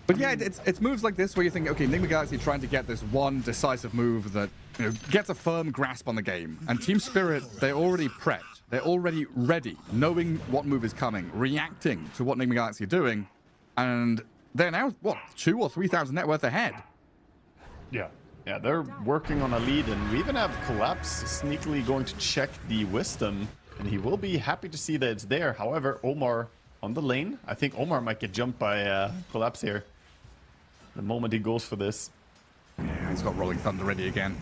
But yeah, it's moves like this where you think, okay, Enigma Galaxy trying to get this one decisive move that, you know, gets a firm grasp on the game. And Team Spirit, they're already prepped. They're already ready, knowing what move is coming, reacting to what Enigma Galaxy are doing. And they're now, what, 2,000 or 3,000 net worth ahead. Yeah. Yeah, they're working on a lead, and we even have Collapse sneakily going to check the Wisdom, and he will be happy to see that it's there. However, Omar on the lane. I think Omar might get jumped by Collapse here the moment he goes for this. Yeah, he's got Rolling Thunder ready again.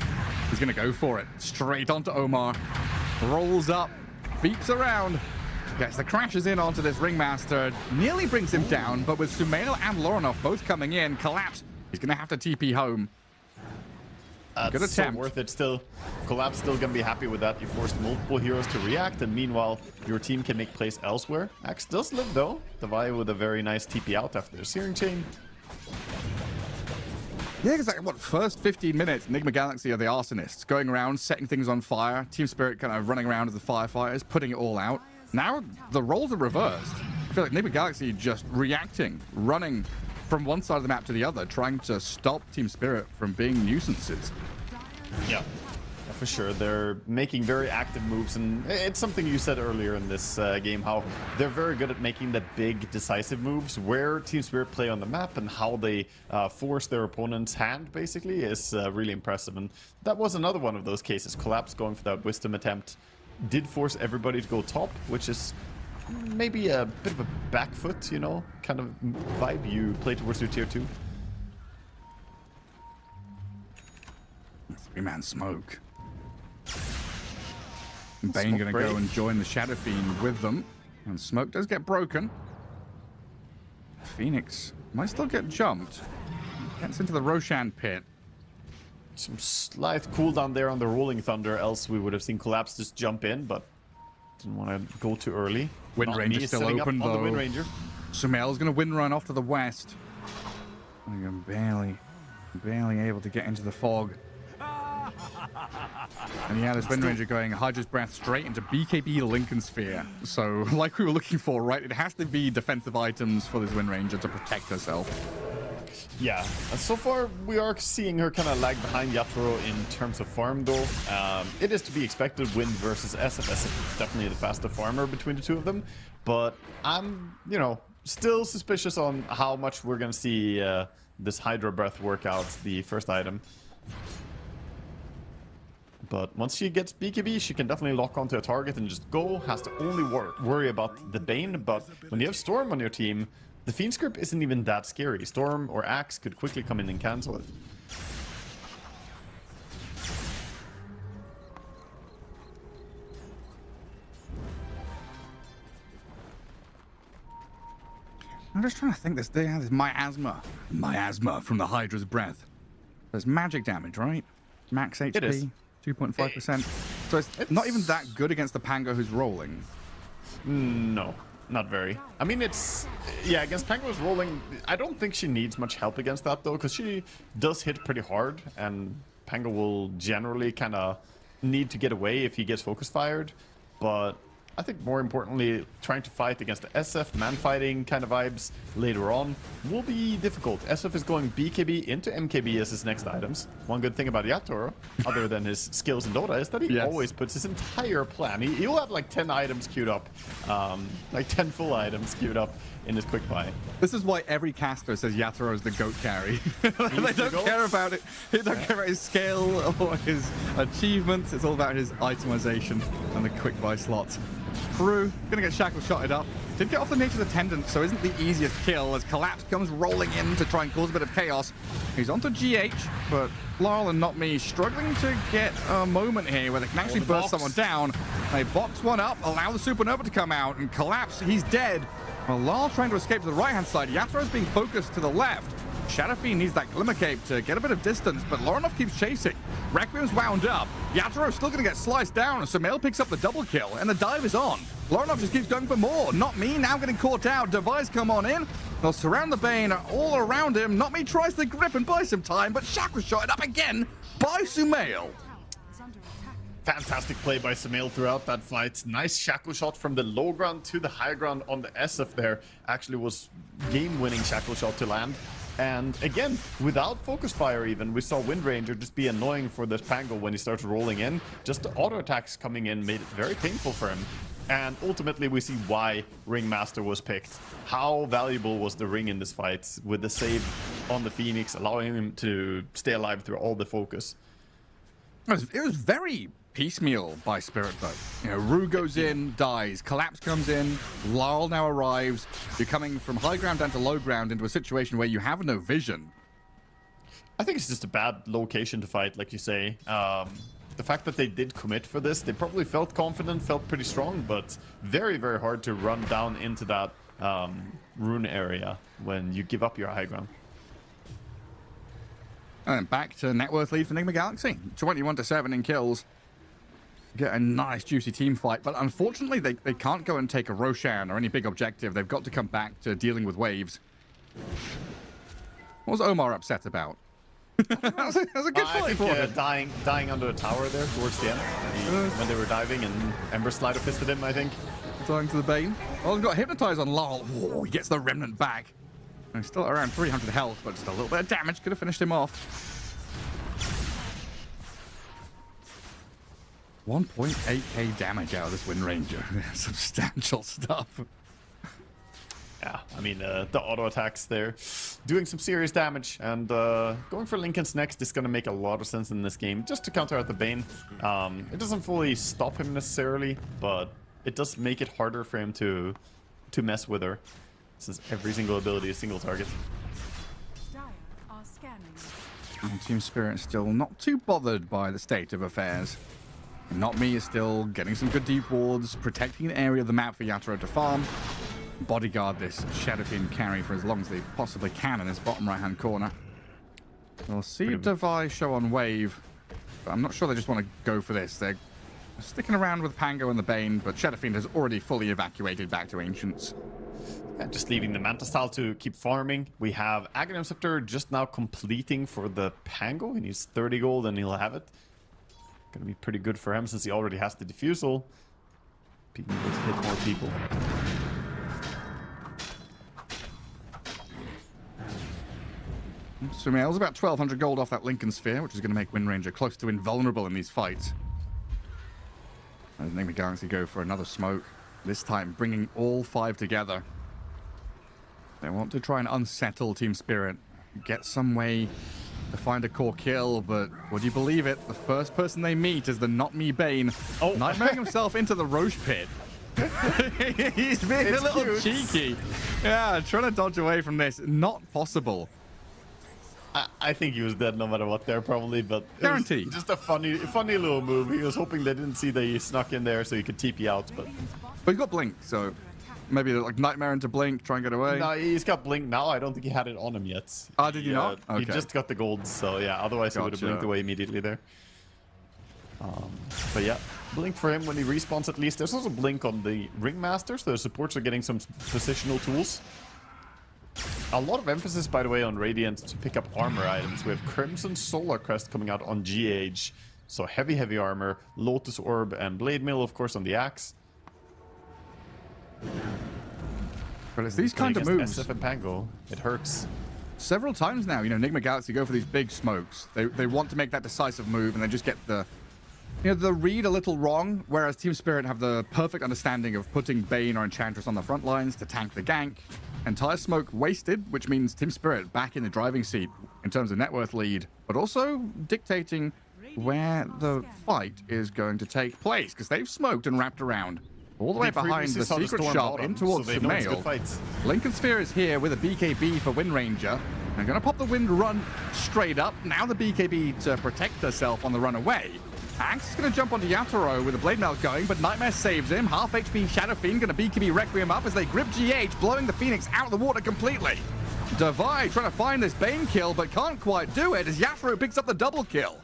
He's going to go for it. Straight onto Omar. Rolls up, beeps around, gets the crashes in onto this Ringmaster. Nearly brings him down, but with Sumail and Lorinov both coming in, Collapse, he's going to have to TP home. Good attempt. So worth it still. Collapse still gonna be happy with that. You forced multiple heroes to react, and meanwhile, your team can make plays elsewhere. Axe does live though. Devi with a very nice TP out after the Searing Chain. Yeah, because like, what, first 15 minutes, Enigma Galaxy are the arsonists, going around, setting things on fire. Team Spirit kind of running around as the firefighters, putting it all out. Now, the roles are reversed. I feel like Enigma Galaxy just reacting, running from one side of the map to the other, trying to stop Team Spirit from being nuisances. Yeah, for sure. They're making very active moves, and it's something you said earlier in this game, how they're very good at making the big decisive moves. Where Team Spirit play on the map and how they force their opponent's hand, basically, is really impressive. And that was another one of those cases. Collapse going for that Wisdom attempt did force everybody to go top, which is maybe a bit of a back foot, you know, kind of vibe you play towards your tier 2. 3-man smoke. Bane gonna go and join the Shadow Fiend with them. And smoke does get broken. Phoenix might still get jumped. Gets into the Roshan pit. Some slight cooldown there on the Rolling Thunder, else we would have seen Collapse just jump in, but didn't want to go too early. Wind Ranger still open though. On the Wind Ranger. Sumail's gonna wind run off to the west. Barely able to get into the fog. And yeah, this Wind Ranger going Hydra's Breath straight into BKB Lincoln Sphere. So, like we were looking for, right? It has to be defensive items for this Wind Ranger to protect herself. Yeah, so far we are seeing her kind of lag behind Yatoro in terms of farm though. It is to be expected, Wind versus SF. SF is definitely the faster farmer between the two of them. But I'm, you know, still suspicious on how much we're going to see this Hydra Breath work out, the first item. But once she gets BKB, she can definitely lock onto a target and just go. Has to only worry about the Bane. But when you have Storm on your team, the Fiend script isn't even that scary. Storm or Axe could quickly come in and cancel it. I'm just trying to think this. They have this miasma from the Hydra's Breath. There's magic damage, right? Max HP. It is. 2.5%. So it's not even that good against the Pango who's rolling. No, not very. I mean, it's... Yeah, against Pango's rolling, I don't think she needs much help against that, though, because she does hit pretty hard, and Pango will generally kind of need to get away if he gets focus fired. But I think more importantly, trying to fight against the SF, man-fighting kind of vibes later on will be difficult. SF is going BKB into MKB as his next items. One good thing about Yatoro, other than his skills in Dota, is that he always puts his entire plan. He'll have like 10 items queued up, like 10 full items queued up in his quick buy. This is why every caster says Yatoro is the GOAT carry. They don't care about it. They don't care about his scale or his achievements. It's all about his itemization and the quick buy slots. Brew, gonna get Shackle shotted up. Did get off the Nature's Attendant, so isn't the easiest kill as Collapse comes rolling in to try and cause a bit of chaos. He's onto GH, but Laurel and Not Me struggling to get a moment here where they can actually burst someone down. They box one up, allow the Supernova to come out, and Collapse, he's dead. While Laurel trying to escape to the right-hand side, Yatoro's being focused to the left. Shadowfiend needs that Glimmer Cape to get a bit of distance, but Lorinov keeps chasing. Requiem's wound up. Yatoro's still going to get sliced down, and Sumail picks up the double kill, and the dive is on. Lorinov just keeps going for more. Not Me now getting caught out. Device come on in. They'll surround the Bane all around him. Not Me tries to grip and buy some time, but Shackle's shot up again by Sumail. Fantastic play by Sumail throughout that fight. Nice shackle shot from the low ground to the high ground on the SF there. Actually was game-winning shackle shot to land. And again, without focus fire even, we saw Wind Ranger just be annoying for this Pango when he starts rolling in. Just the auto attacks coming in made it very painful for him. And ultimately we see why Ringmaster was picked. How valuable was the ring in this fight with the save on the Phoenix, allowing him to stay alive through all the focus. It was very piecemeal by Spirit, though. You know, Rue goes in, dies. Collapse comes in. Laurel now arrives. You're coming from high ground down to low ground into a situation where you have no vision. I think it's just a bad location to fight, like you say. The fact that they did commit for this, they probably felt confident, felt pretty strong, but very, very hard to run down into that rune area when you give up your high ground. And back to net worth lead for Enigma Galaxy. 21-7 in kills. Get a nice, juicy team fight. But unfortunately, they can't go and take a Roshan or any big objective. They've got to come back to dealing with waves. What was Omar upset about? that was a good fight for him. Dying under a tower there towards the end. When they were diving and Ember Slider fisted him, I think. Dying to the Bane. Oh, he's got Hypnotize on Laurel. Oh, he gets the Remnant back. He's still around 300 health, but just a little bit of damage. Could have finished him off. 1.8k damage out of this Wind Ranger. Substantial stuff. Yeah, I mean, the auto attacks there doing some serious damage, and going for Lincoln's next is going to make a lot of sense in this game, just to counter out the Bane. It doesn't fully stop him necessarily, but it does make it harder for him to mess with her, since every single ability is single target. Dire are scanning. And Team Spirit still not too bothered by the state of affairs. Not Me is still getting some good deep wards, protecting an area of the map for Yatoro to farm. Bodyguard this Shadowfiend carry for as long as they possibly can in this bottom right-hand corner. We'll see Device show on wave, but I'm not sure they just want to go for this. They're sticking around with Pango and the Bane, but Shadowfiend has already fully evacuated back to Ancients. And just leaving the Manta Style to keep farming. We have Aghanim Scepter just now completing for the Pango. He needs 30 gold and he'll have it. Gonna be pretty good for him since he already has the Diffusal. Being able to hit more people. Sumail's about 1,200 gold off that Lincoln Sphere, which is going to make Wind Ranger close to invulnerable in these fights. As Enigma Galaxy go for another smoke, this time bringing all 5 together. They want to try and unsettle Team Spirit, get some way to find a core kill, but would you believe it? The first person they meet is the Not Me Bane, nightmaring himself into the Roche pit. He's being a little cheeky. Yeah, trying to dodge away from this. Not possible. I think he was dead no matter what there, probably, but guaranteed. Just a funny little move. He was hoping they didn't see that he snuck in there so he could TP out, but he's got Blink, so maybe like Nightmare into Blink, try and get away. No, he's got Blink now. I don't think he had it on him yet. Ah, did you not? Okay. He just got the gold, so yeah, otherwise he would have blinked away immediately there. But yeah, Blink for him when he respawns at least. There's also Blink on the Ringmaster, so the supports are getting some positional tools. A lot of emphasis, by the way, on Radiant to pick up armor items. We have Crimson Solar Crest coming out on GH. So heavy armor, Lotus Orb, and Blade Mill, of course, on the Axe. But it's these kind of Playing moves. against SF and Pango, it hurts. Several times now, you know, Enigma Galaxy go for these big smokes. They want to make that decisive move, and they just get the, you know, the read a little wrong. Whereas Team Spirit have the perfect understanding of putting Bane or Enchantress on the front lines to tank the gank. Entire smoke wasted, which means Team Spirit back in the driving seat in terms of net worth lead, but also dictating where the fight is going to take place, because they've smoked and wrapped around all the way behind the secret shop in towards Sumail. Lincoln Sphere is here with a BKB for Wind Ranger. They're going to pop the Wind Run straight up. Now the BKB to protect herself on the run away. Axe is going to jump onto Yatoro with the Blade Mail going, but Nightmare saves him. Half HP Shadow Fiend going to BKB Requiem up as they grip GH, blowing the Phoenix out of the water completely. Divide trying to find this Bane kill, but can't quite do it as Yatoro picks up the double kill.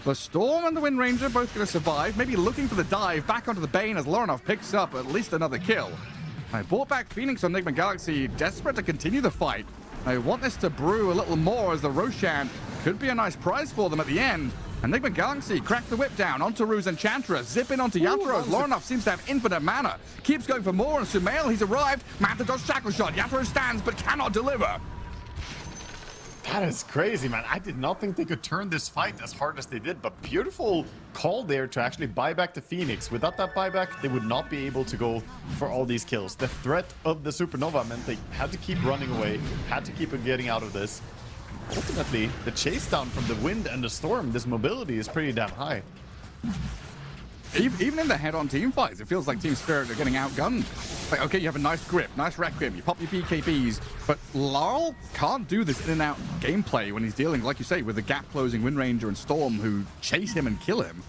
The Storm and the Wind Ranger both going to survive, maybe looking for the dive back onto the Bane as Lorinov picks up at least another kill. I brought back Phoenix on Enigma Galaxy, desperate to continue the fight. I want this to brew a little more as the Roshan could be a nice prize for them at the end. Enigma Galaxy crack the whip down onto Rue's Enchantress, zip in onto Yatoro. Lorinov seems to have infinite mana. Keeps going for more, and Sumail, he's arrived. Manta dodge Shackle Shot. Yatoro stands but cannot deliver. That is crazy, man. I did not think they could turn this fight as hard as they did, but beautiful call there to actually buy back the Phoenix. Without that buyback, they would not be able to go for all these kills. The threat of the Supernova meant they had to keep running away, had to keep getting out of this. Ultimately, the chase down from the Wind and the Storm, this mobility is pretty damn high. Even in the head-on team fights, it feels like Team Spirit are getting outgunned. Like, okay, you have a nice grip, nice Requiem, you pop your BKBs, but Larl can't do this in-and-out gameplay when he's dealing, like you say, with the gap-closing Wind Ranger and Storm who chase him and kill him.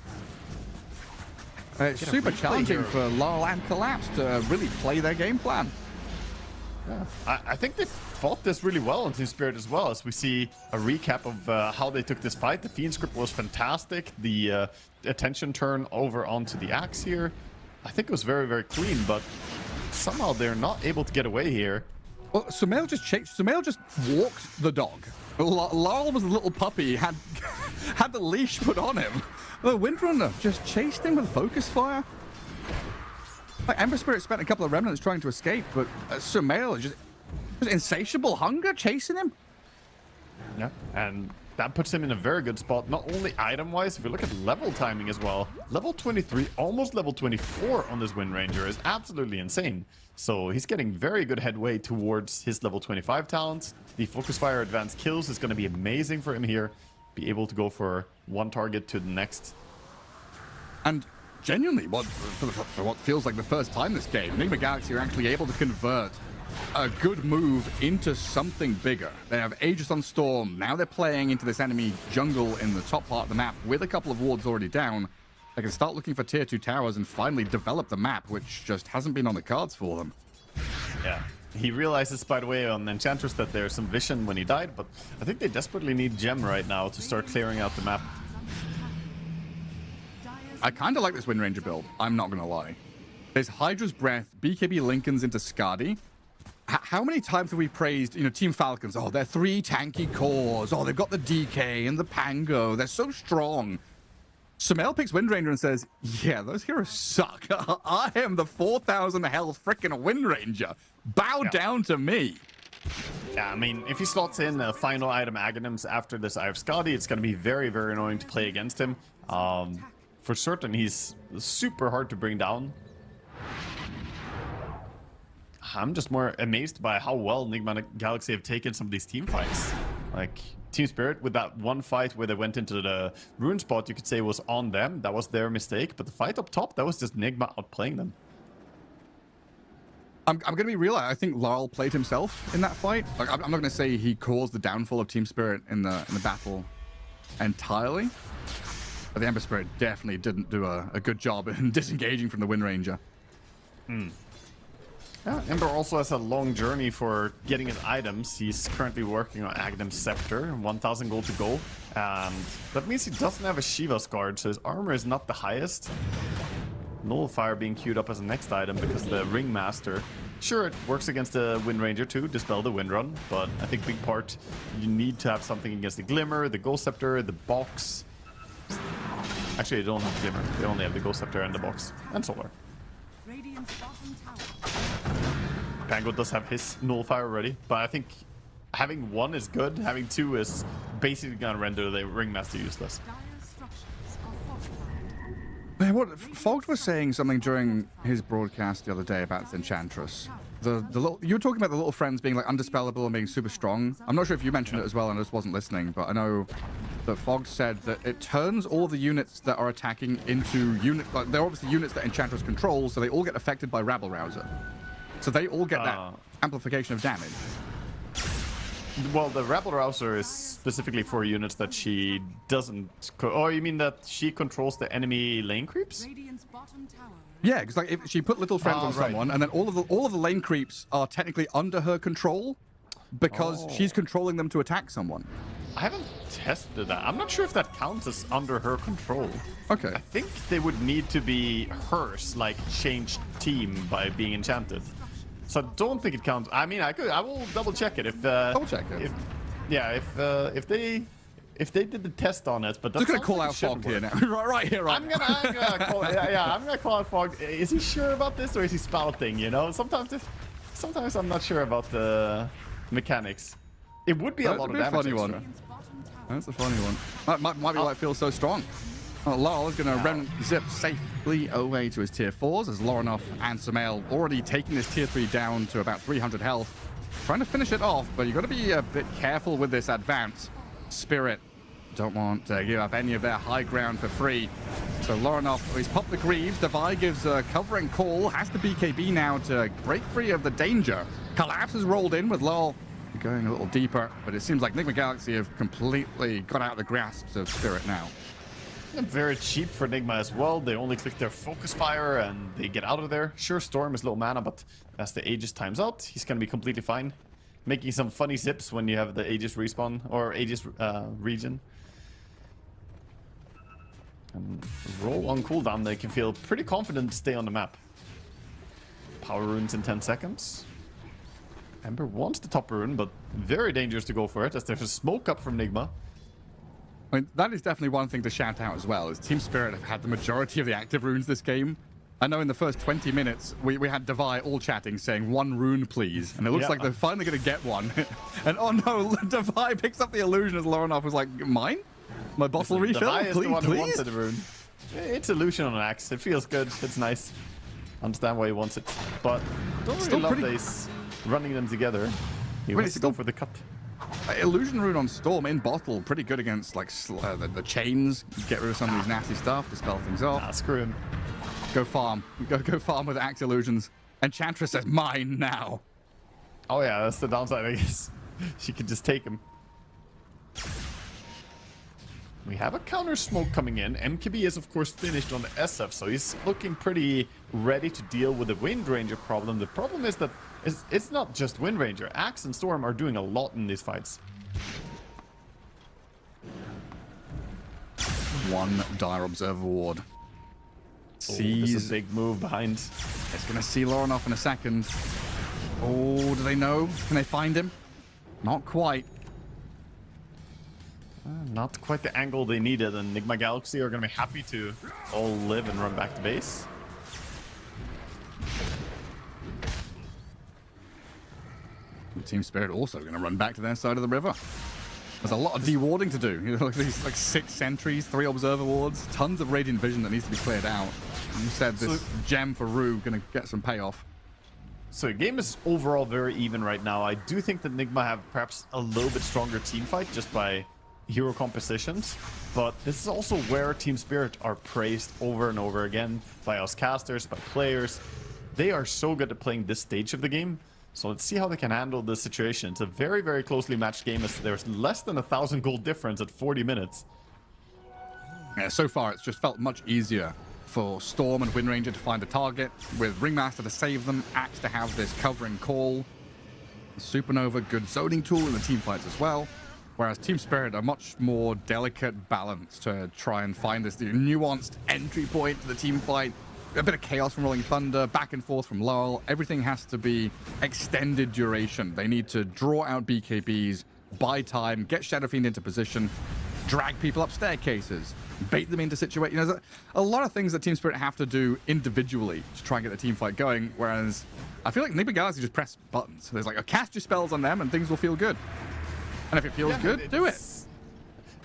It's super challenging for Larl and Collapse to really play their game plan. Yeah. I think they fought this really well on Team Spirit as well, as we see a recap of how they took this fight. The Fiend script was fantastic. The attention turn over onto the Axe here, I think it was very, very clean, but somehow they're not able to get away here. Well, Sumail just walked the dog. Larl was a little puppy, had the leash put on him. The Windrunner just chased him with focus fire. Like, Ember Spirit spent a couple of remnants trying to escape, but Sumail just insatiable hunger chasing him. Yeah, and that puts him in a very good spot, not only item-wise, if you look at level timing as well. Level 23, almost level 24 on this Wind Ranger is absolutely insane. So he's getting very good headway towards his level 25 talents. The Focus Fire advanced kills is going to be amazing for him here. Be able to go for one target to the next. And genuinely, for what feels like the first time this game, Enigma Galaxy are actually able to convert a good move into something bigger. They have Aegis on Storm. Now they're playing into this enemy jungle in the top part of the map with a couple of wards already down. They can start looking for tier 2 towers and finally develop the map, which just hasn't been on the cards for them. Yeah. He realizes, by the way, on Enchantress that there's some vision when he died, but I think they desperately need Gem right now to start clearing out the map. I kind of like this Wind Ranger build, I'm not going to lie. There's Hydra's Breath, BKB Lincolns into Skadi. How many times have we praised, you know, Team Falcons? Oh, they're 3 tanky cores. Oh, they've got the DK and the Pango. They're so strong. Sumail picks Wind Ranger and says, yeah, those heroes suck. I am the 4,000 health frickin' Wind Ranger. Bow down to me. Yeah, I mean, if he slots in final item Aghanims after this Eye of Skadi, it's going to be very, very annoying to play against him. For certain, he's super hard to bring down. I'm just more amazed by how well Enigma Galaxy have taken some of these team fights. Like, Team Spirit, with that one fight where they went into the rune spot, you could say was on them. That was their mistake. But the fight up top, that was just Enigma outplaying them. I'm going to be real. I think Larl played himself in that fight. Like, I'm not going to say he caused the downfall of Team Spirit in the battle entirely. But the Ember Spirit definitely didn't do a good job in disengaging from the Wind Ranger. Yeah, Ember also has a long journey for getting his items. He's currently working on Aghanim's Scepter, 1,000 gold to go. And that means he doesn't have a Shiva's Guard, so his armor is not the highest. Nullifier being queued up as a next item because the Ringmaster. Sure, it works against the Wind Ranger too, Dispel the Wind Run, but I think big part, you need to have something against the Glimmer, the Ghost Scepter, the Box. Actually, they don't have Glimmer. They only have the Ghost Scepter and the Box. And Solar. Pango does have his nullifier already, but I think having 1 is good. Having 2 is basically gonna render the Ringmaster useless. Dire's structures are fortified. Man, what Fogged was saying something during his broadcast the other day about Enchantress. The little, you were talking about the little friends being like undispellable and being super strong. I'm not sure if you mentioned it as well, and I just wasn't listening, but I know that Fogged said that it turns all the units that are attacking into like they're obviously units that Enchantress controls, so they all get affected by Rabble Rouser. So they all get that amplification of damage. Well, the Rabble Rouser is specifically for units that she doesn't... Oh, you mean that she controls the enemy lane creeps? Radiant's bottom tower. Yeah, because like if she put little friends on right. someone, and then all of the lane creeps are technically under her control because she's controlling them to attack someone. I haven't tested that. I'm not sure if that counts as under her control. Okay. I think they would need to be hers, like changed team by being enchanted. So I don't think it counts. I mean, I will double check it if. Double check it. If they did the test on it, but that's Just gonna call out Fog here now. right here. I'm gonna call. I'm gonna call out Fog. Is he sure about this, or is he spouting? You know, sometimes I'm not sure about the mechanics. It would be a lot of damage. Funny extra. one. That's a funny one. Might be why it feels so strong. Oh, Lol is going to run zip safely away to his tier 4s as Lorinoff and Sumail already taking this tier 3 down to about 300 health. Trying to finish it off, but you've got to be a bit careful with this advance. Spirit don't want to give up any of their high ground for free. So Lorinoff, he's popped the Greaves. Devi gives a covering call. Has the BKB now to break free of the danger. Collapse has rolled in with Lol going a little deeper, but it seems like Enigma Galaxy have completely got out of the grasp of Spirit now. And very cheap for Enigma as well. They only click their focus fire and they get out of there. Sure, Storm is low mana, but as the Aegis times out, he's gonna be completely fine. Making some funny zips when you have the Aegis respawn or Aegis region. And roll on cooldown, they can feel pretty confident to stay on the map. Power runes in 10 seconds. Ember wants the top rune, but very dangerous to go for it as there's a smoke up from Enigma. I mean, that is definitely one thing to shout out as well, is Team Spirit have had the majority of the active runes this game. I know in the first 20 minutes, we had Devi all chatting saying, 1 rune, please. And it looks like they're finally going to get one. And oh no, Devi picks up the illusion as Lorinoff was like, mine? My bottle refill? Devi is the one who please? wanted the rune. It's illusion on an axe. It feels good. It's nice. Understand why he wants it. But don't really Still love pretty... these running them together. He wants to go for the cut. Illusion rune on Storm in bottle, pretty good against like the chains. Get rid of some of these nasty stuff, dispel things off. Nah, screw him. Go farm. Go farm with axe illusions. Enchantress says, mine now. Oh yeah, that's the downside, I guess. She could just take him. We have a counter smoke coming in. MKB is of course finished on the SF, so he's looking pretty ready to deal with the Wind Ranger problem. The problem is that it's not just Wind Ranger. Axe and Storm are doing a lot in these fights. 1 Dire Observer Ward. Sees a big move behind. It's going to see Lorinoff in a second. Oh, do they know? Can they find him? Not quite. Not quite the angle they needed, and Enigma Galaxy are going to be happy to all live and run back to base. Team Spirit also going to run back to their side of the river. There's a lot of dewarding to do. You know, like these like 6 sentries, 3 observer wards, tons of radiant vision that needs to be cleared out. You said this gem for Rue going to get some payoff. So the game is overall very even right now. I do think that Enigma have perhaps a little bit stronger team fight just by hero compositions, but this is also where Team Spirit are praised over and over again by us casters, by players. They are so good at playing this stage of the game. So let's see how they can handle this situation. It's a very, very closely matched game as there's less than 1,000 gold difference at 40 minutes. Yeah, so far it's just felt much easier for Storm and Wind Ranger to find a target, with Ringmaster to save them, Axe to have this covering call, Supernova, good zoning tool in the team fights as well. Whereas Team Spirit a much more delicate balance to try and find this nuanced entry point to the team fight. A bit of chaos from Rolling Thunder, back and forth from Laurel. Everything has to be extended duration. They need to draw out BKBs, buy time, get Shadow Fiend into position, drag people up staircases, bait them into situations. There's a lot of things that Team Spirit have to do individually to try and get the team fight going, whereas I feel like Enigma Galaxy just press buttons. So there's like a cast your spells on them and things will feel good. And if it feels good, do it.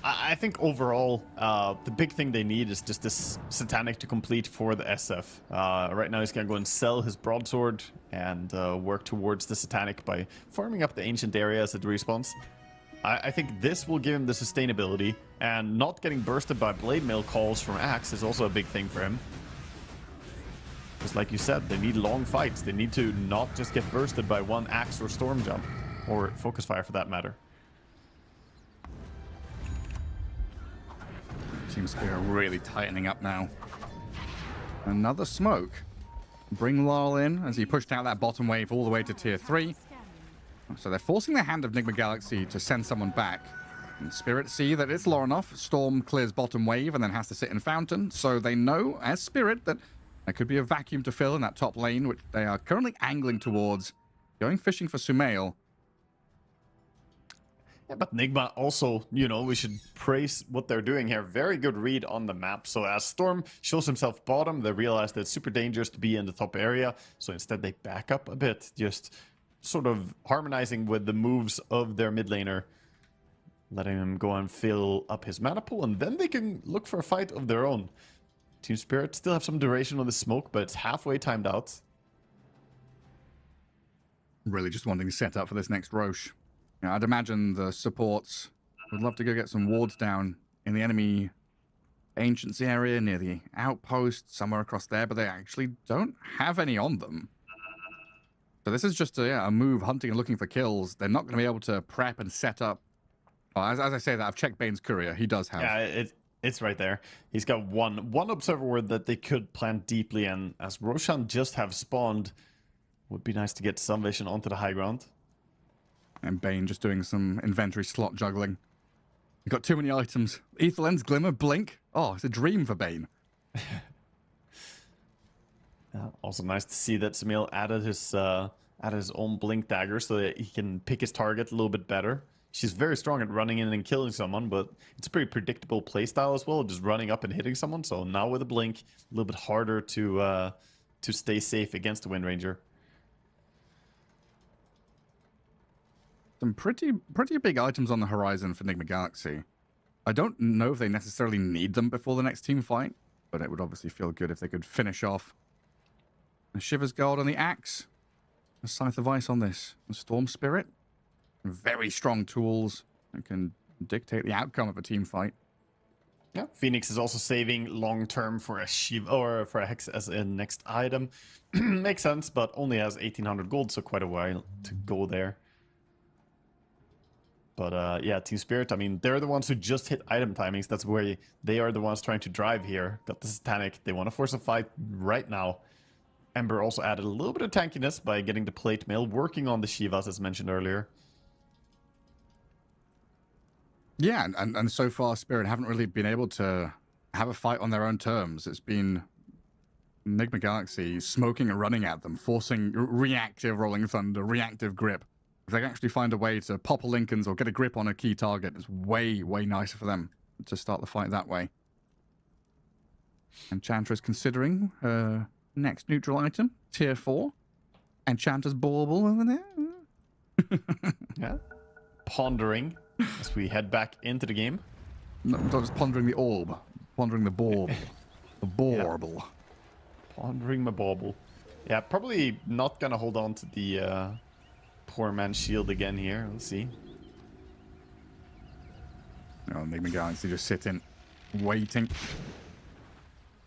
I think overall, the big thing they need is just this Satanic to complete for the SF. Right now he's going to go and sell his broadsword and work towards the Satanic by farming up the ancient areas it respawns. I think this will give him the sustainability, and not getting bursted by blade mail calls from Axe is also a big thing for him. Because like you said, they need long fights. They need to not just get bursted by one Axe or Storm Jump, or Focus Fire for that matter. Team Spirit really tightening up now. Another smoke. Bring Laurel in as he pushed out that bottom wave all the way to tier 3. So they're forcing the hand of Enigma Galaxy to send someone back. And Spirit see that it's low enough. Storm clears bottom wave and then has to sit in Fountain. So they know, as Spirit, that there could be a vacuum to fill in that top lane, which they are currently angling towards. Going fishing for Sumail. Yeah, but Nigma also, you know, we should praise what they're doing here. Very good read on the map. So as Storm shows himself bottom, they realize that it's super dangerous to be in the top area. So instead they back up a bit, just sort of harmonizing with the moves of their mid laner. Letting him go and fill up his mana pool, and then they can look for a fight of their own. Team Spirit still have some duration on the smoke, but it's halfway timed out. Really just wanting to set up for this next Roche. You know, I'd imagine the supports would love to go get some wards down in the enemy ancients area near the outpost, somewhere across there, but they actually don't have any on them. So this is just a move hunting and looking for kills. They're not going to be able to prep and set up. Well, as I say that, I've checked Bane's courier. He does have. Yeah, it's right there. He's got one observer ward that they could plant deeply, and as Roshan just have spawned, would be nice to get some vision onto the high ground. And Bane just doing some inventory slot juggling. You've got too many items. Ether Lens, Glimmer, Blink. Oh, it's a dream for Bane. Also nice to see that Sumail added his own Blink dagger so that he can pick his target a little bit better. She's very strong at running in and killing someone, but it's a pretty predictable playstyle as well, just running up and hitting someone. So now with a Blink, a little bit harder to stay safe against the Wind Ranger. Some pretty big items on the horizon for Enigma Galaxy. I don't know if they necessarily need them before the next team fight, but it would obviously feel good if they could finish off. A Shiver's Guard on the Axe. A Scythe of Ice on this. A Storm Spirit. Very strong tools that can dictate the outcome of a team fight. Yeah, Phoenix is also saving long term for a Shiva or for a Hex as a next item. Makes sense, but only has 1800 gold, so quite a while to go there. But yeah, Team Spirit, I mean, they're the ones who just hit item timings. That's where they are the ones trying to drive here. Got the Satanic. They want to force a fight right now. Ember also added a little bit of tankiness by getting the plate mail, working on the Shivas as mentioned earlier. Yeah, and so far Spirit haven't really been able to have a fight on their own terms. It's been Enigma Galaxy smoking and running at them, forcing reactive Rolling Thunder, reactive grip. If they can actually find a way to pop a Lincolns or get a grip on a key target, it's way nicer for them to start the fight that way. Enchantress considering her next neutral item, tier 4. Enchanter's Bauble over there. Yeah. Pondering as we head back into the game. No, not just pondering the orb, pondering the bauble. The bauble. Yeah. Pondering my bauble. Yeah, probably not gonna hold on to the poor man's shield again here. Let's see. No, Enigma Galaxy just sitting, waiting.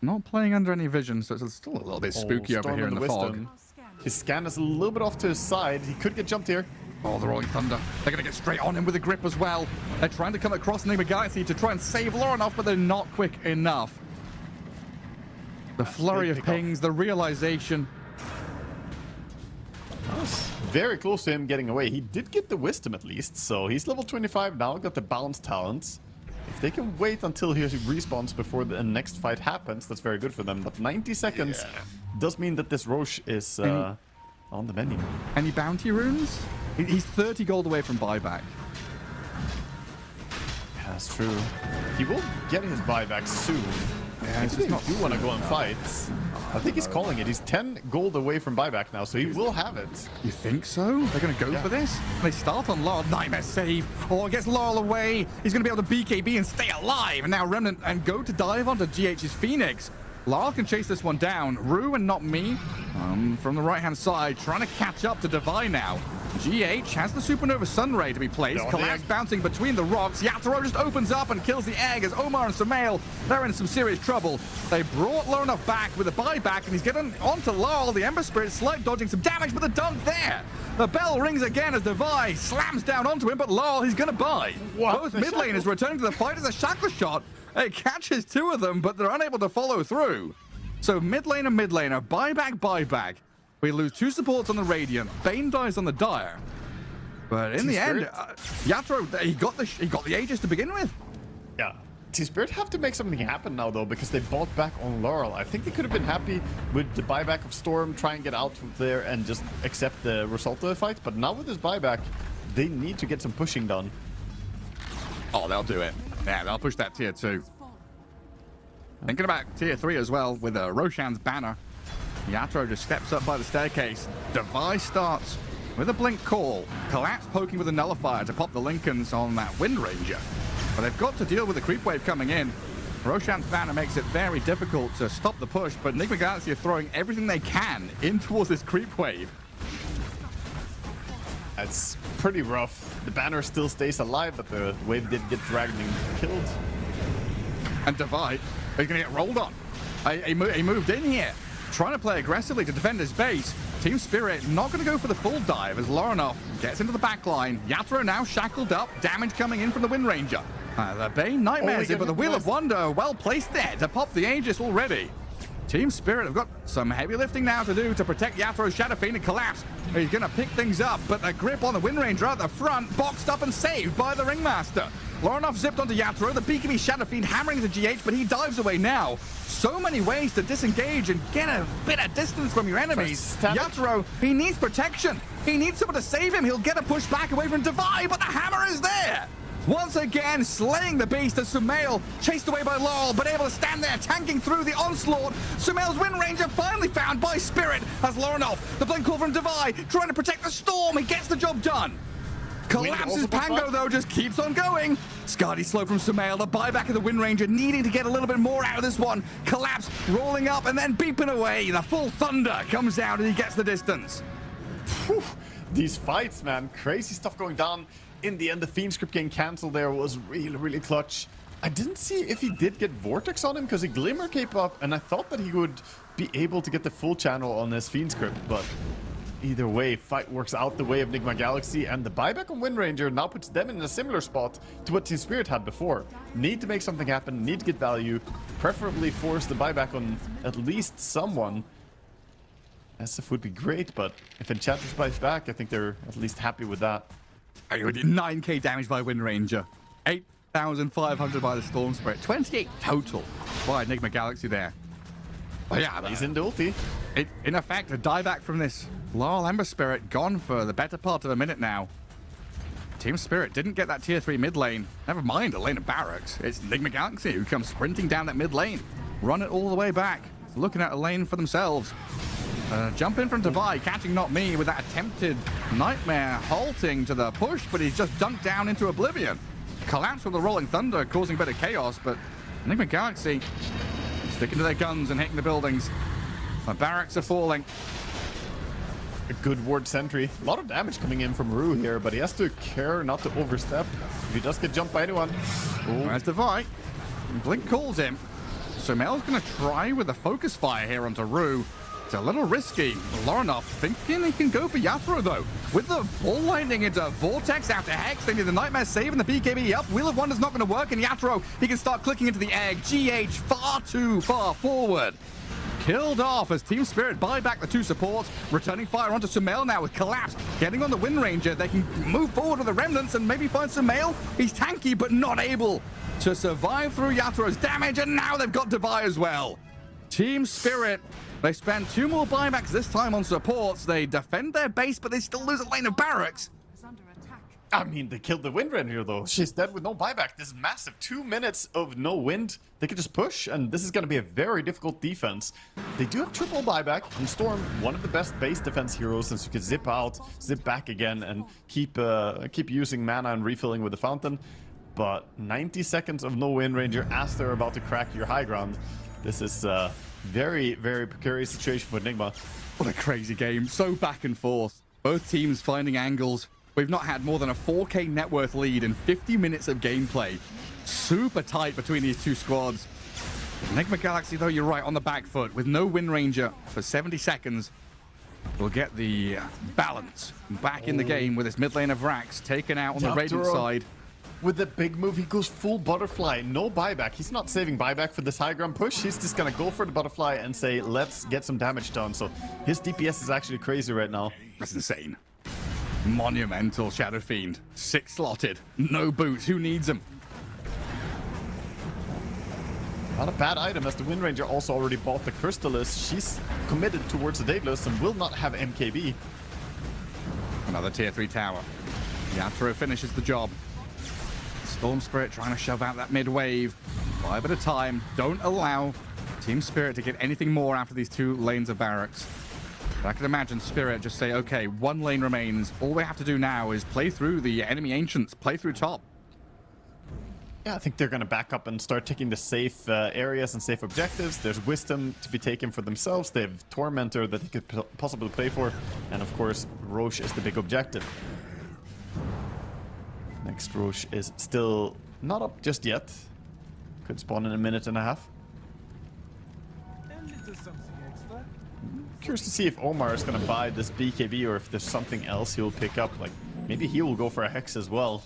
Not playing under any vision, so it's still a little bit spooky over here in the fog. His scan is a little bit off to his side. He could get jumped here. Oh, the Rolling Thunder. They're going to get straight on him with a grip as well. They're trying to come across Enigma Galaxy to try and save Lorenoff, but they're not quick enough. The flurry of pings, the realization. That was very close to him getting away. He did get the wisdom at least, so he's level 25 now, got the balance talents. If they can wait until he respawns before the next fight happens, that's very good for them. But 90 seconds does mean that this Roche is on the menu. Any bounty runes? He's 30 gold away from buyback. Yeah, that's true. He will get his buyback soon. Yeah, If they do want to go and fight. I think he's calling it. He's 10 gold away from buyback now, so he will have it. You think so? They're going to go for this? They start on Laurel. Nightmare save. Oh, gets Laurel away. He's going to be able to BKB and stay alive. And now Remnant and go to dive onto GH's Phoenix. Laurel can chase this one down. Rue and not me from the right-hand side, trying to catch up to Devi now. GH has the Supernova Sunray to be placed. Collapse bouncing between the rocks. Yatoro just opens up and kills the egg as Omar and Sumail, they're in some serious trouble. They brought Lorenov back with a buyback, and he's getting onto Laurel. The Ember Spirit slight dodging some damage, but the dunk there. The bell rings again as Devi slams down onto him, but Laurel, he's going to buy. Both mid lane is returning to the fight as a shackle shot. It catches two of them, but they're unable to follow through. So mid lane and mid laner, buyback. We lose two supports on the Radiant. Bane dies on the Dire. But in the end, Yatoro, he got the Aegis to begin with. Yeah. T-Spirit have to make something happen now, though, because they bought back on Laurel. I think they could have been happy with the buyback of Storm, try and get out from there and just accept the result of the fight. But now with this buyback, they need to get some pushing done. Oh, they'll do it. Yeah, they'll push that tier 2. Thinking about tier 3 as well with Roshan's banner. Yatoro just steps up by the staircase. Devi starts with a blink call. Collapse poking with a nullifier to pop the Lincolns on that Wind Ranger. But they've got to deal with the creep wave coming in. Roshan's banner makes it very difficult to stop the push, but Enigma Galaxy are throwing everything they can in towards this creep wave. It's pretty rough. The banner still stays alive, but the wave did get dragged and killed. And Devi, he's going to get rolled on. He moved in here, trying to play aggressively to defend his base. Team Spirit not going to go for the full dive as Lorenov gets into the back line. Yatoro now shackled up, damage coming in from the Wind Ranger. The Bane Nightmares in, but the Wheel of Wonder well placed there to pop the Aegis already. Team Spirit have got some heavy lifting now to do to protect Yatoro's Shadow Fiend and Collapse. He's going to pick things up, but the grip on the Wind Ranger at the front, boxed up and saved by the Ringmaster. Lorenov zipped onto Yatoro, the BKB Shadow Fiend hammering the GH, but he dives away now. So many ways to disengage and get a bit of distance from your enemies. Yatoro, he needs protection. He needs someone to save him. He'll get a push back away from Devi, but the hammer is there. Once again, slaying the beast as Sumail, chased away by Laurel, but able to stand there, tanking through the onslaught. Sumail's Wind Ranger finally found by Spirit as Lorenov, the blink call from Devi, trying to protect the storm. He gets the job done. Collapses Pango, though, just keeps on going. Scardy slow from Sumail, the buyback of the Wind Ranger, needing to get a little bit more out of this one. Collapse, rolling up and then beeping away. The full thunder comes down and he gets the distance. Whew. These fights, man, crazy stuff going down. In the end, the Fiend script getting cancelled there was really clutch. I didn't see if he did get Vortex on him because he Glimmer came up, and I thought that he would be able to get the full channel on his Fiend script, but either way, fight works out the way of Enigma Galaxy, and the buyback on Wind Ranger now puts them in a similar spot to what Team Spirit had before. Need to make something happen, need to get value, preferably force the buyback on at least someone. SF would be great, but if Enchantress buys back, I think they're at least happy with that. 9k damage by Wind Ranger, 8,500 by the Storm Spirit, 28 total by Enigma Galaxy there. Oh yeah, he's in the ulti. In effect, a dieback from this Laurel Ember Spirit gone for the better part of a minute now. Team Spirit didn't get that tier 3 mid lane. Never mind a lane of barracks. It's Enigma Galaxy who comes sprinting down that mid lane. Run it all the way back, looking at a lane for themselves. Jump in from Devi, catching Not Me with that attempted Nightmare halting to the push, but he's just dunked down into oblivion. Collapse with the Rolling Thunder, causing a bit of chaos, but Enigma Galaxy sticking to their guns and hitting the buildings. The barracks are falling. A good ward sentry. A lot of damage coming in from Rue here, but he has to care not to overstep. If he does get jumped by anyone. There's Devi. Blink calls him. So Mel's going to try with a focus fire here onto Rue. It's a little risky. Lorenov thinking he can go for Yatoro, though. With the ball lightning into Vortex after Hex, they need the Nightmare save and the BKB up. Wheel of Wonder's not going to work, and Yatoro, he can start clicking into the egg. GH far too far forward. Killed off as Team Spirit buy back the two supports. Returning fire onto Sumail now with Collapse. Getting on the Wind Ranger. They can move forward with the Remnants and maybe find Sumail. He's tanky, but not able to survive through Yatoro's damage, and now they've got Devi as well. Team Spirit, they spend two more buybacks this time on supports. They defend their base, but they still lose a lane of barracks. Is under attack. I mean, they killed the Wind Ranger though. She's dead with no buyback. This is massive. 2 minutes of no wind. They can just push, and this is going to be a very difficult defense. They do have triple buyback, and Storm, one of the best base defense heroes, since you can zip out, zip back again, and keep using mana and refilling with the fountain. But 90 seconds of no Wind Ranger as they're about to crack your high ground. This is a very, very precarious situation for Enigma. What a crazy game. So back and forth. Both teams finding angles. We've not had more than a 4K net worth lead in 50 minutes of gameplay. Super tight between these two squads. Enigma Galaxy, though, you're right, on the back foot. With no Wind Ranger for 70 seconds, we'll get the balance back in the game with this mid lane of Rax taken out on the Radiant side. With the big move, he goes full butterfly, no buyback. He's not saving buyback for this high ground push. He's just gonna go for the butterfly and say, let's get some damage done. So his DPS is actually crazy right now. That's insane. Monumental Shadow Fiend. 6 slotted. No boots. Who needs him? Not a bad item, as the Wind Ranger also already bought the Crystallis. She's committed towards the Daedalus and will not have MKB. Another tier 3 tower. Yatoro finishes the job. Storm Spirit trying to shove out that mid wave. 5 at a time. Don't allow Team Spirit to get anything more after these 2 lanes of barracks. But I can imagine Spirit just say, okay, 1 lane remains. All we have to do now is play through the enemy ancients, play through top. Yeah, I think they're going to back up and start taking the safe areas and safe objectives. There's Wisdom to be taken for themselves. They have Tormentor that they could possibly play for. And of course, Roche is the big objective. Next Roche is still not up just yet. Could spawn in a minute and a half. Curious to see if Omar is going to buy this BKB or if there's something else he will pick up. Like, maybe he will go for a Hex as well.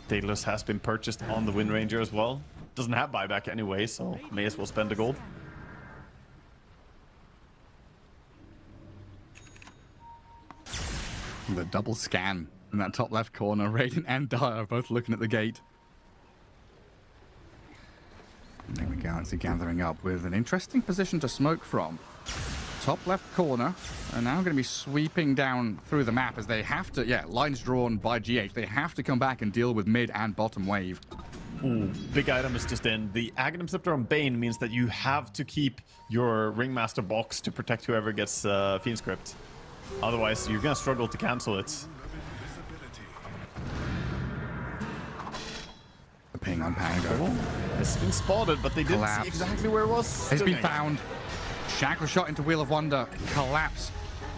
Daedalus has been purchased on the Wind Ranger as well. Doesn't have buyback anyway, so may as well spend the gold. The double scan in that top left corner. Radiant and Dire are both looking at the gate. Enigma Galaxy gathering up with an interesting position to smoke from. Top left corner are now going to be sweeping down through the map as they have to, yeah, lines drawn by GH. They have to come back and deal with mid and bottom wave. Ooh, big item is just in. The Aghanim Scepter on Bane means that you have to keep your Ringmaster box to protect whoever gets Fiend Script. Otherwise, you're going to struggle to cancel it. The ping on Pango. Oh, it's been spotted, but they didn't Collapse. see exactly where it was. Has been found. Shackle shot into Wheel of Wonder. Collapse.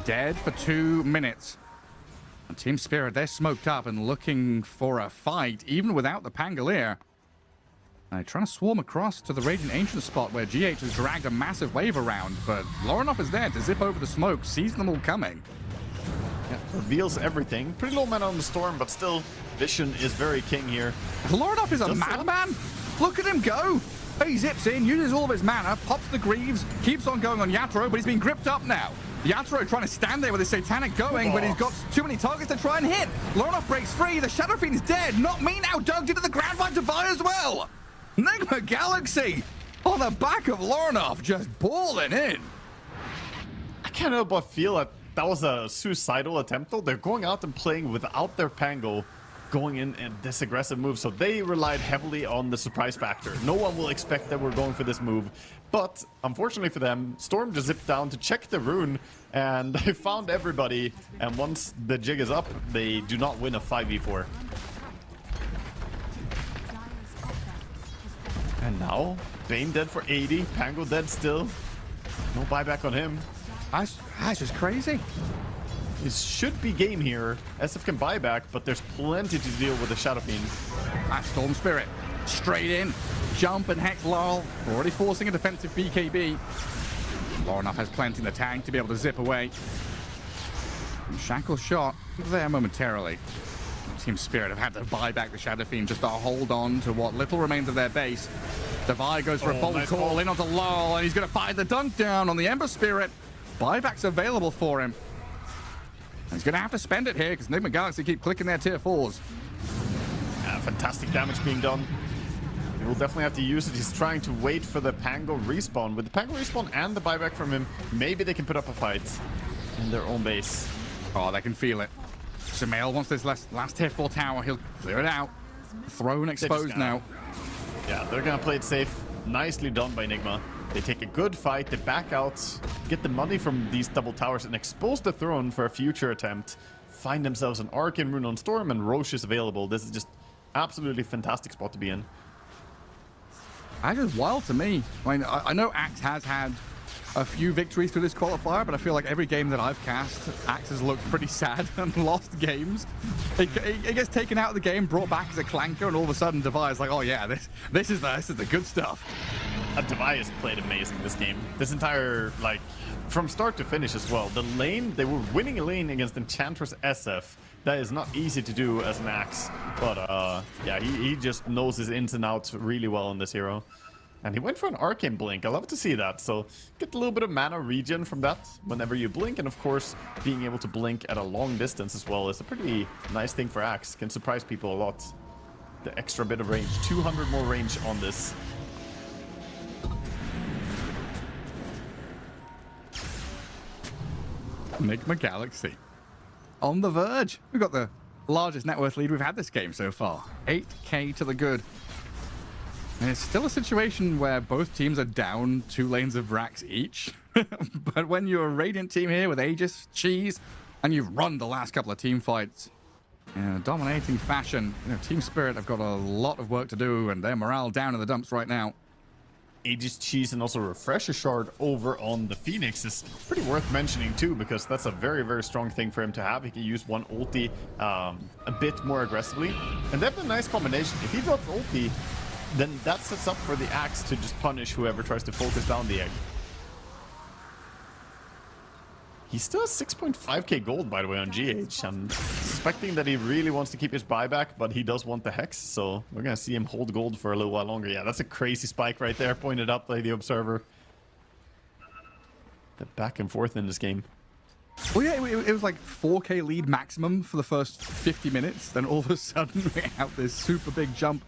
Dead for 2 minutes. And Team Spirit, they're smoked up and looking for a fight, even without the Pangolier. They're trying to swarm across to the Radiant Ancient spot where GH has dragged a massive wave around, but Lorinov is there to zip over the smoke, sees them all coming. Yeah, reveals everything. Pretty low mana on the Storm, but still, Vision is very king here. Lorinov is a madman. Look at him go. He zips in, uses all of his mana, pops the Greaves, keeps on going on Yatoro, but he's been gripped up now. Yatoro trying to stand there with his Satanic going, but he's got too many targets to try and hit. Lorinov breaks free. The Shadow Fiend is dead. Not me now. Dug into the ground by Divine as well. Enigma Galaxy on the back of Lorinov, just balling in. I can't help but feel that that was a suicidal attempt, though. They're going out and playing without their Pango, going in this aggressive move, so they relied heavily on the surprise factor. No one will expect that we're going for this move, but unfortunately for them, Storm just zipped down to check the rune, and they found everybody, and once the jig is up, they do not win a 5v4. And now, Bane dead for 80, Pango dead still. No buyback on him. That's just crazy. It should be game here. SF can buy back, but there's plenty to deal with the Shadow Fiend. That's Storm Spirit. Straight in. Jump and Hex Lol. Already forcing a defensive BKB. Lorinov has plenty in the tank to be able to zip away. And Shackle shot there momentarily. Team Spirit have had to buy back the Shadow Fiend just to hold on to what little remains of their base. Devi goes for a bold nice call ball. in onto Lol, and he's going to fire the dunk down on the Ember Spirit. Buyback's available for him. And he's going to have to spend it here because Enigma Galaxy keep clicking their tier 4s. Fantastic damage being done. He will definitely have to use it. He's trying to wait for the Pango respawn. With the Pango respawn and the buyback from him, maybe they can put up a fight. in their own base. Oh, they can feel it. Sumail wants this last tier 4 tower. He'll clear it out. Throne exposed now. Yeah, they're gonna play it safe. Nicely done by Enigma. They take a good fight, they back out, get the money from these double towers, and expose the throne for a future attempt. Find themselves an Arcane Rune on Storm, and Roche is available. This is just absolutely fantastic spot to be in. Axe is wild to me. I mean, I know Axe has had a few victories through this qualifier, but I feel like every game that I've cast, Axe has looked pretty sad and lost games. It gets taken out of the game, brought back as a clanker, and all of a sudden Devi's like, oh yeah, this is the good stuff. Devi has played amazing this game. This entire, like, from start to finish as well. The lane, they were winning a lane against Enchantress SF. That is not easy to do as an Axe. But, yeah, he just knows his ins and outs really well in this hero. And he went for an Arcane Blink. I love to see that. So, get a little bit of mana regen from that whenever you blink. And, of course, being able to blink at a long distance as well is a pretty nice thing for Axe. Can surprise people a lot. The extra bit of range. 200 more range on this. Enigma Galaxy on the verge. We've got the largest net worth lead we've had this game so far. 8k to the good. And it's still a situation where both teams are down 2 lanes of Rax each. But when you're a Radiant team here with Aegis, Cheese, and you've run the last couple of team fights in a dominating fashion, you know, Team Spirit have got a lot of work to do, and their morale down in the dumps right now. Aegis, Cheese, and also Refresher Shard over on the Phoenix is pretty worth mentioning too, because that's a very, very strong thing for him to have. He can use one ulti a bit more aggressively, and they have a nice combination. If he drops ulti, then that sets up for the Axe to just punish whoever tries to focus down the egg. He still has 6.5k gold, by the way, on GH. I'm suspecting that he really wants to keep his buyback, but he does want the Hex, so we're going to see him hold gold for a little while longer. Yeah, that's a crazy spike right there, pointed up by the Observer. The back and forth in this game. Well, yeah, it was like 4k lead maximum for the first 50 minutes. Then all of a sudden, we have this super big jump.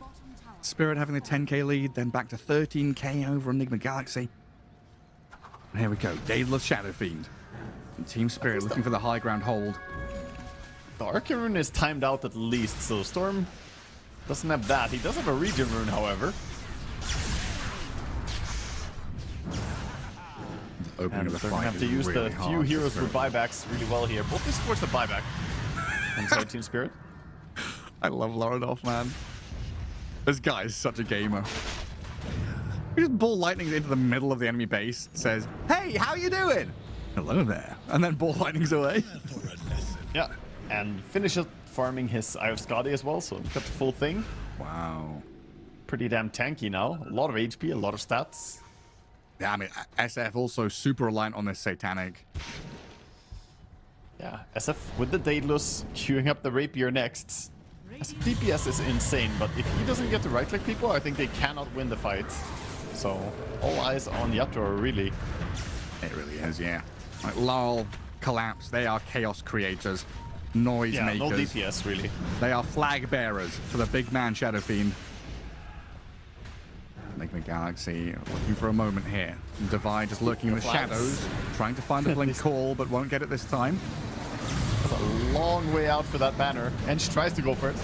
Spirit having the 10k lead, then back to 13k over Enigma Galaxy. And here we go, Daedalus Shadow Fiend. And Team Spirit looking for the high ground hold. The Arcane Rune is timed out at least, so Storm doesn't have that. He does have a Regen Rune, however. Opening of the they're fight going to have to use really the few heroes with buybacks really well here. Both supports the buyback inside Team Spirit. I love Loradov, man. This guy is such a gamer. He just ball lightnings into the middle of the enemy base, says, "Hey, how you doing?" "Hello there." And then ball lightnings away. Yeah, and finishes farming his Eye of Skadi as well, so got the full thing. Wow. Pretty damn tanky now. A lot of HP, a lot of stats. Yeah, I mean, SF also super reliant on this Satanic. Yeah, SF with the Daedalus, queuing up the Rapier next. SF DPS is insane, but if he doesn't get to right-click people, I think they cannot win the fight. So, all eyes on Yatoro, really. It really is, yeah. Like, Larl, Collapse, they are chaos creators, noise makers. No DPS, really. They are flag bearers for the big man Shadow Fiend. Enigma Galaxy looking for a moment here. Divide just lurking in the shadows, trying to find a blink call, but won't get it this time. That's a long way out for that banner, and she tries to go for it.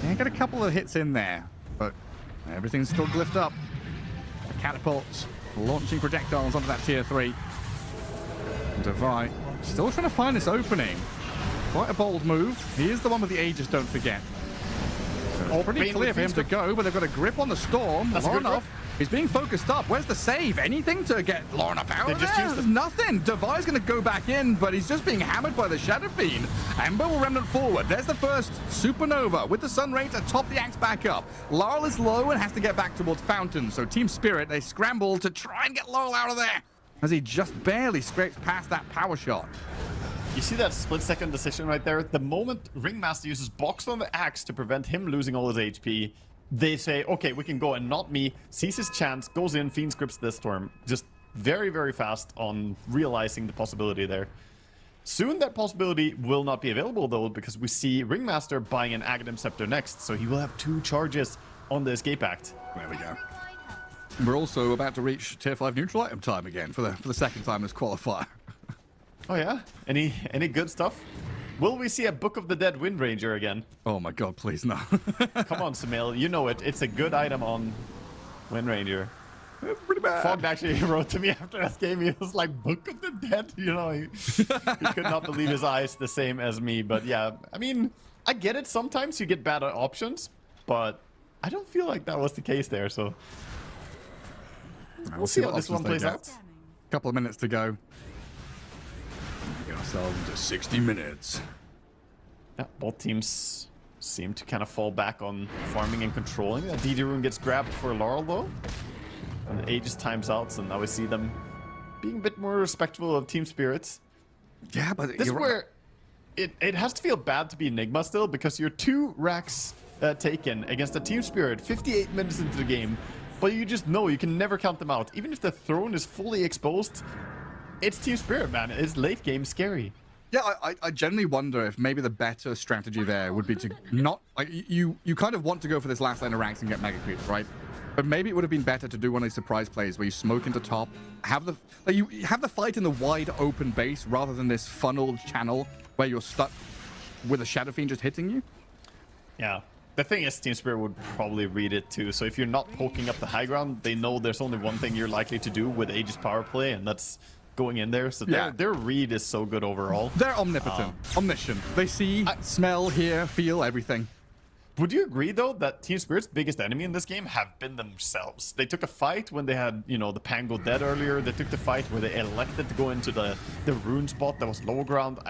Yeah, got a couple of hits in there, but everything's still glyphed up. The catapults launching projectiles onto that tier 3. Divide still trying to find this opening. Quite a bold move. He is the one with the Aegis, don't forget. So it's pretty clear for him to go, but they've got a grip on the storm. Loranov is being focused up. Where's the save? Anything to get Loranov out of there? There's nothing. Devi's going to go back in, but he's just being hammered by the Shadow Fiend. Ember will remnant forward. There's the first Supernova with the Sun Ray to top the axe back up. Laurel is low and has to get back towards Fountain. So Team Spirit, they scramble to try and get Laurel out of there as he just barely scrapes past that power shot. You see that split-second decision right there? The moment Ringmaster uses Box on the Axe to prevent him losing all his HP, they say, okay, we can go, and not me. Sees his chance, goes in, Fiend scripts this Storm. Just very, very fast on realizing the possibility there. Soon that possibility will not be available, though, because we see Ringmaster buying an Aghanim Scepter next, so he will have 2 charges on the Escape Act. There we go. We're also about to reach tier 5 neutral item time again for the second time this qualifier. Oh yeah? Any good stuff? Will we see a Book of the Dead Wind Ranger again? Oh my god, please no. Come on, Sumail, you know it. It's a good item on Wind Ranger. It's pretty bad. Fogg actually wrote to me after that game. He was like, Book of the Dead? You know, he could not believe his eyes, the same as me. But yeah, I mean, I get it. Sometimes you get bad options, but I don't feel like that was the case there. So we'll see how this one plays out. Couple of minutes to go. Get ourselves into 60 minutes. Yeah, both teams seem to kind of fall back on farming and controlling. DD Rune gets grabbed for Laurel though. And the Aegis times out, so now we see them being a bit more respectful of team spirits. Yeah, but This is where it has to feel bad to be Enigma still, because you're 2 racks taken against a team spirit 58 minutes into the game, but you just know you can never count them out. Even if the throne is fully exposed, it's team spirit, man. It's late game scary. Yeah, I genuinely wonder if maybe the better strategy there would be to not like you kind of want to go for this last line of ranks and get mega creeps, right? But maybe it would have been better to do one of these surprise plays where you smoke into top, have the you have the fight in the wide open base rather than this funneled channel where you're stuck with a Shadow Fiend just hitting you. Yeah. The thing is, Team Spirit would probably read it too. So if you're not poking up the high ground, they know there's only one thing you're likely to do with Aegis power play, and that's going in there. So their read is so good overall. They're omnipotent, omniscient. They see, smell, hear, feel everything. Would you agree, though, that Team Spirit's biggest enemy in this game have been themselves? They took a fight when they had, you know, the Pango dead earlier. They took the fight where they elected to go into the rune spot that was low ground.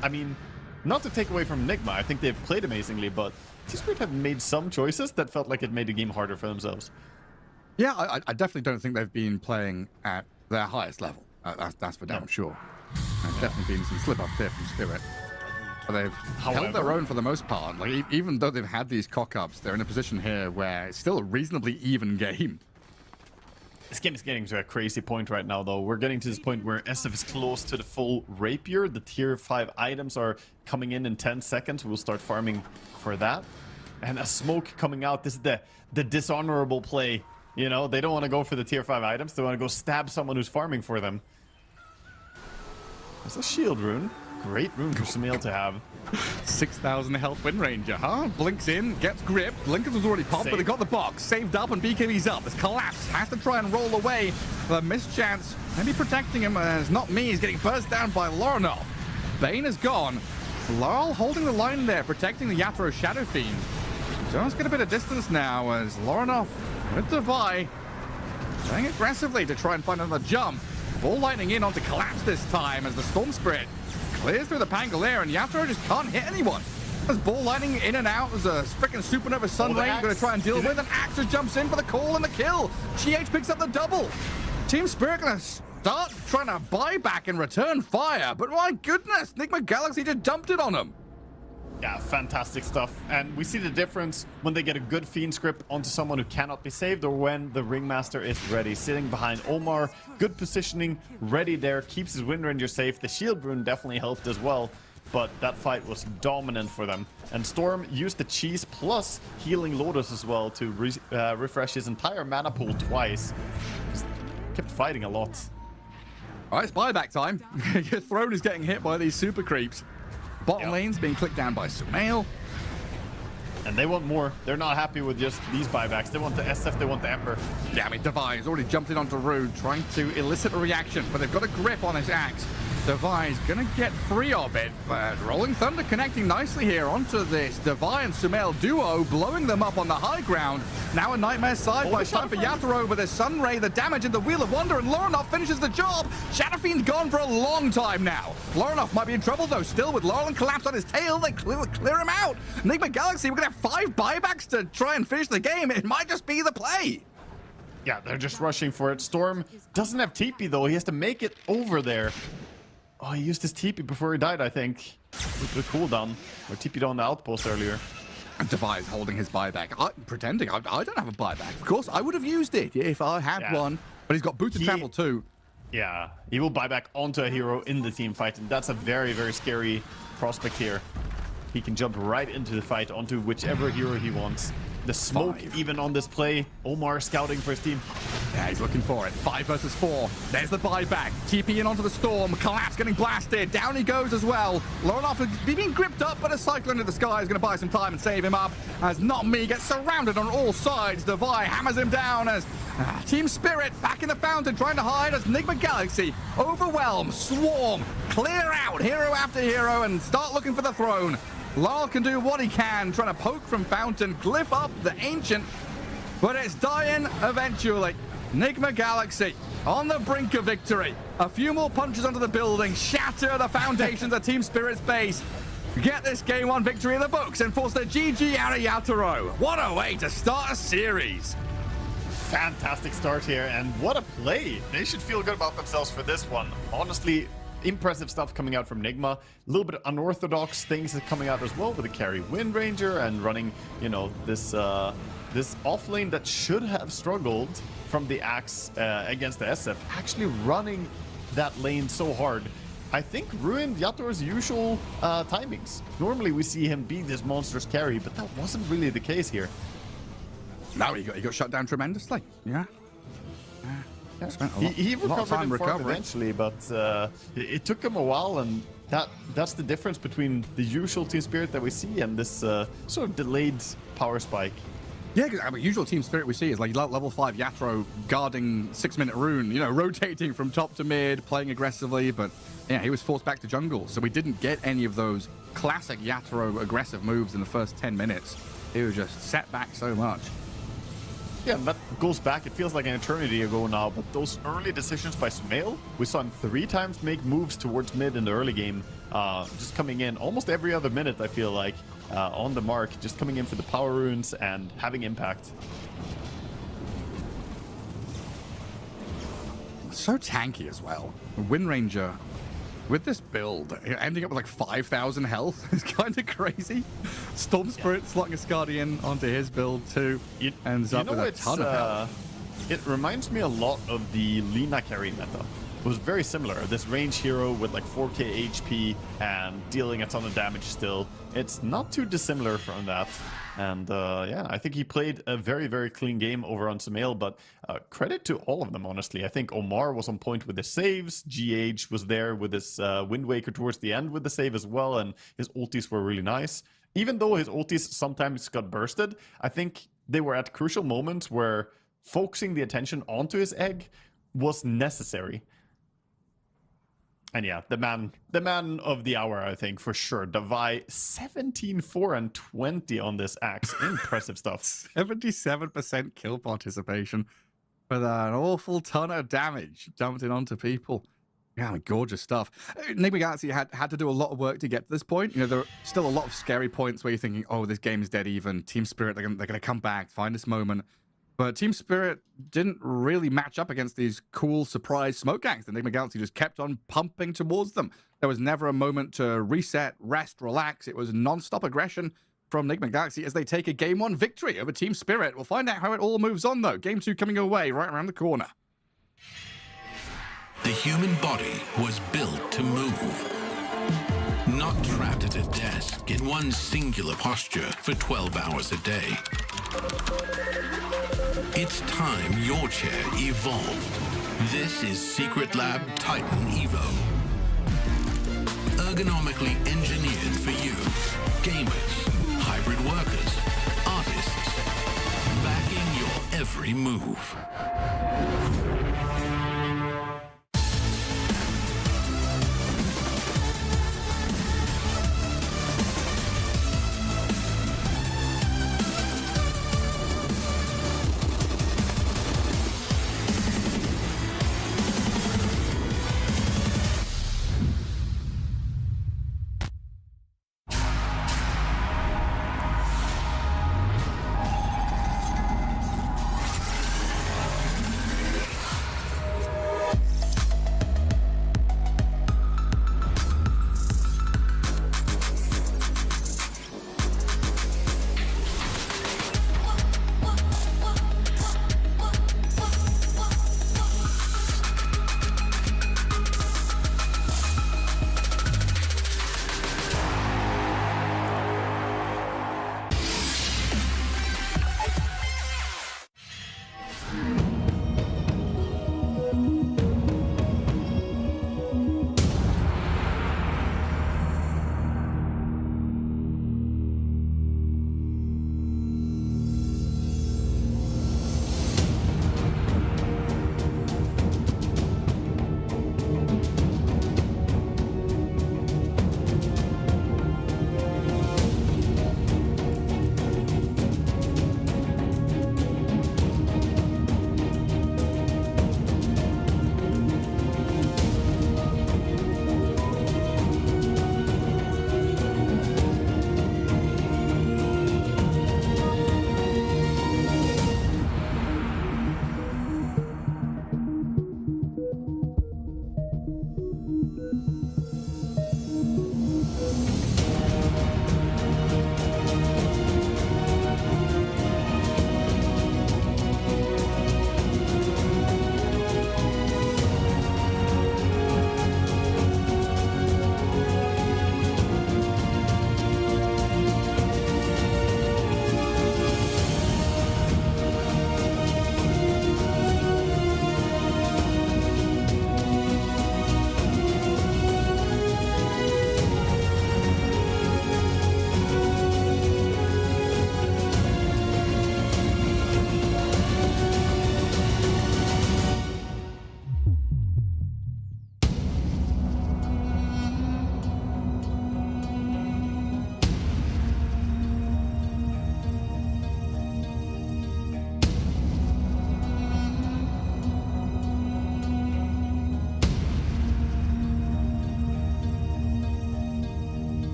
I mean, not to take away from Enigma, I think they've played amazingly, but Team Spirit have made some choices that felt like it made the game harder for themselves. Yeah, I definitely don't think they've been playing at their highest level. That's for damn sure. There's definitely been some slip-ups here from Spirit. But they've held their own for the most part. Like, even though they've had these cock-ups, they're in a position here where it's still a reasonably even game. This game is getting to a crazy point right now, though. We're getting to this point where SF is close to the full rapier. The tier 5 items are coming in 10 seconds. We'll start farming for that. And a smoke coming out. This is the dishonorable play. You know, they don't want to go for the tier 5 items. They want to go stab someone who's farming for them. There's a shield rune. Great rune for Sumail to have. 6,000 health Wind Ranger, huh? Blinks in, gets gripped. Lincoln was already popped, but they got the box. Saved up, and BKB's up. It's collapsed. Has to try and roll away. The missed chance. Maybe protecting him as not me. He's getting burst down by Lorinov. Bane is gone. Laurel holding the line there, protecting the Yatoro Shadow Fiend. Just get a bit of distance now as Lorinov with Devi playing aggressively to try and find another jump. Ball lightning in onto collapse this time as the Storm Spirit clears through the Pangolier, and Yatoro just can't hit anyone. There's ball lightning in and out. There's a freaking supernova sun ray going to try and deal with, and Axe just jumps in for the call and the kill. GH picks up the double. Team Spirit going to start trying to buy back and return fire, but my goodness, Enigma Galaxy just dumped it on them. Yeah, fantastic stuff. And we see the difference when they get a good Fiend script onto someone who cannot be saved, or when the Ringmaster is ready. Sitting behind Omar, good positioning, ready there, keeps his Wind Ranger safe. The shield rune definitely helped as well, but that fight was dominant for them. And Storm used the cheese plus healing Lotus as well to refresh his entire mana pool twice. Just kept fighting a lot. All right, it's buyback time. Your throne is getting hit by these super creeps. Bottom lane's being clicked down by Sumail. And they want more. They're not happy with just these buybacks. They want the SF, they want the Ember. Yeah, I mean, Devi's already jumped in onto Rude, trying to elicit a reaction, but they've got a grip on his axe. Devi's gonna get free of it, but Rolling Thunder connecting nicely here onto this Devi and Sumail duo, blowing them up on the high ground. Now a Nightmare side by time for Yatoro with a Sun Ray, the damage in the Wheel of Wonder, and Lorinov finishes the job. Shadow Fiend's gone for a long time now. Lorinov might be in trouble though, still with Laurel and Collapse on his tail. They clear him out. Enigma Galaxy, we're gonna have 5 buybacks to try and finish the game. It might just be the play. Yeah, they're just rushing for it. Storm doesn't have TP though. He has to make it over there. Oh, he used his TP before he died, I think. With the cooldown. Or TP'd on the outpost earlier. Devi's holding his buyback. Pretending I don't have a buyback. Of course, I would have used it if I had one. But he's got booted travel too. Yeah, he will buy back onto a hero in the team fight. And that's a very, very scary prospect here. He can jump right into the fight onto whichever hero he wants. The smoke 5. even on this play. Omar scouting for his team. Yeah, he's looking for it. 5 versus 4. There's the buyback. TP in onto the storm. Collapse getting blasted. Down he goes as well. Loronoff has been gripped up, but a cycle into the sky is going to buy some time and save him up. As Not Me gets surrounded on all sides. Devi hammers him down as Team Spirit back in the fountain trying to hide as Enigma Galaxy overwhelm, swarm, clear out hero after hero and start looking for the throne. Lyle can do what he can, trying to poke from fountain, glyph up the ancient, but it's dying eventually. Enigma Galaxy on the brink of victory. A few more punches onto the building, shatter the foundations of Team Spirit's base. Get this game 1 victory in the books and force the GG out of Yatoro. What a way to start a series. Fantastic start here, and what a play. They should feel good about themselves for this one. Honestly, impressive stuff coming out from Nigma. A little bit unorthodox things coming out as well with the carry Wind Ranger and running, you know, this off lane that should have struggled from the Axe against the SF. Actually running that lane so hard, I think ruined Yatoro's usual timings. Normally we see him be this monstrous carry, but that wasn't really the case here. No, he got shut down tremendously. Yeah. Yeah. He recovered in form eventually, but it took him a while, and that's the difference between the usual Team Spirit that we see and this sort of delayed power spike. Yeah, because I mean, usual Team Spirit we see is like level 5 Yatoro guarding 6-minute rune, you know, rotating from top to mid, playing aggressively, but yeah, he was forced back to jungle, so we didn't get any of those classic Yatoro aggressive moves in the first 10 minutes. He was just set back so much. Yeah, that goes back, it feels like an eternity ago now, but those early decisions by Sumail, we saw him 3 times make moves towards mid in the early game, just coming in almost every other minute, I feel like, on the mark, just coming in for the power runes and having impact. So tanky as well. Wind Ranger, with this build, ending up with like 5,000 health is kind of crazy. Storm Spirit slotting a Guardian onto his build too. Ends up with a ton of health. It reminds me a lot of the Lina carry meta. It was very similar. This range hero with like 4k HP and dealing a ton of damage still. It's not too dissimilar from that. And yeah, I think he played a very, very clean game over on Sumail, but credit to all of them, honestly. I think Omar was on point with the saves. GH was there with his Wind Waker towards the end with the save as well, and his ultis were really nice. Even though his ultis sometimes got bursted, I think they were at crucial moments where focusing the attention onto his egg was necessary. And yeah, the man of the hour, I think, for sure. Devi, 17, 4, and 20 on this Axe. Impressive stuff. 77% kill participation with an awful ton of damage dumped in onto people. Yeah, gorgeous stuff. Enigma Galaxy had to do a lot of work to get to this point. You know, there are still a lot of scary points where you're thinking, oh, this game is dead even. Team Spirit, they're gonna come back, find this moment. But Team Spirit didn't really match up against these cool surprise smoke gangs. The Enigma Galaxy just kept on pumping towards them. There was never a moment to reset, rest, relax. It was non-stop aggression from Enigma Galaxy as they take a Game 1 victory over Team Spirit. We'll find out how it all moves on, though. Game 2 coming away right around the corner. The human body was built to move. Not trapped at a desk in one singular posture for 12 hours a day. It's time your chair evolved. This is Secret Lab Titan Evo. Ergonomically engineered for you. Gamers, hybrid workers, artists. Backing your every move.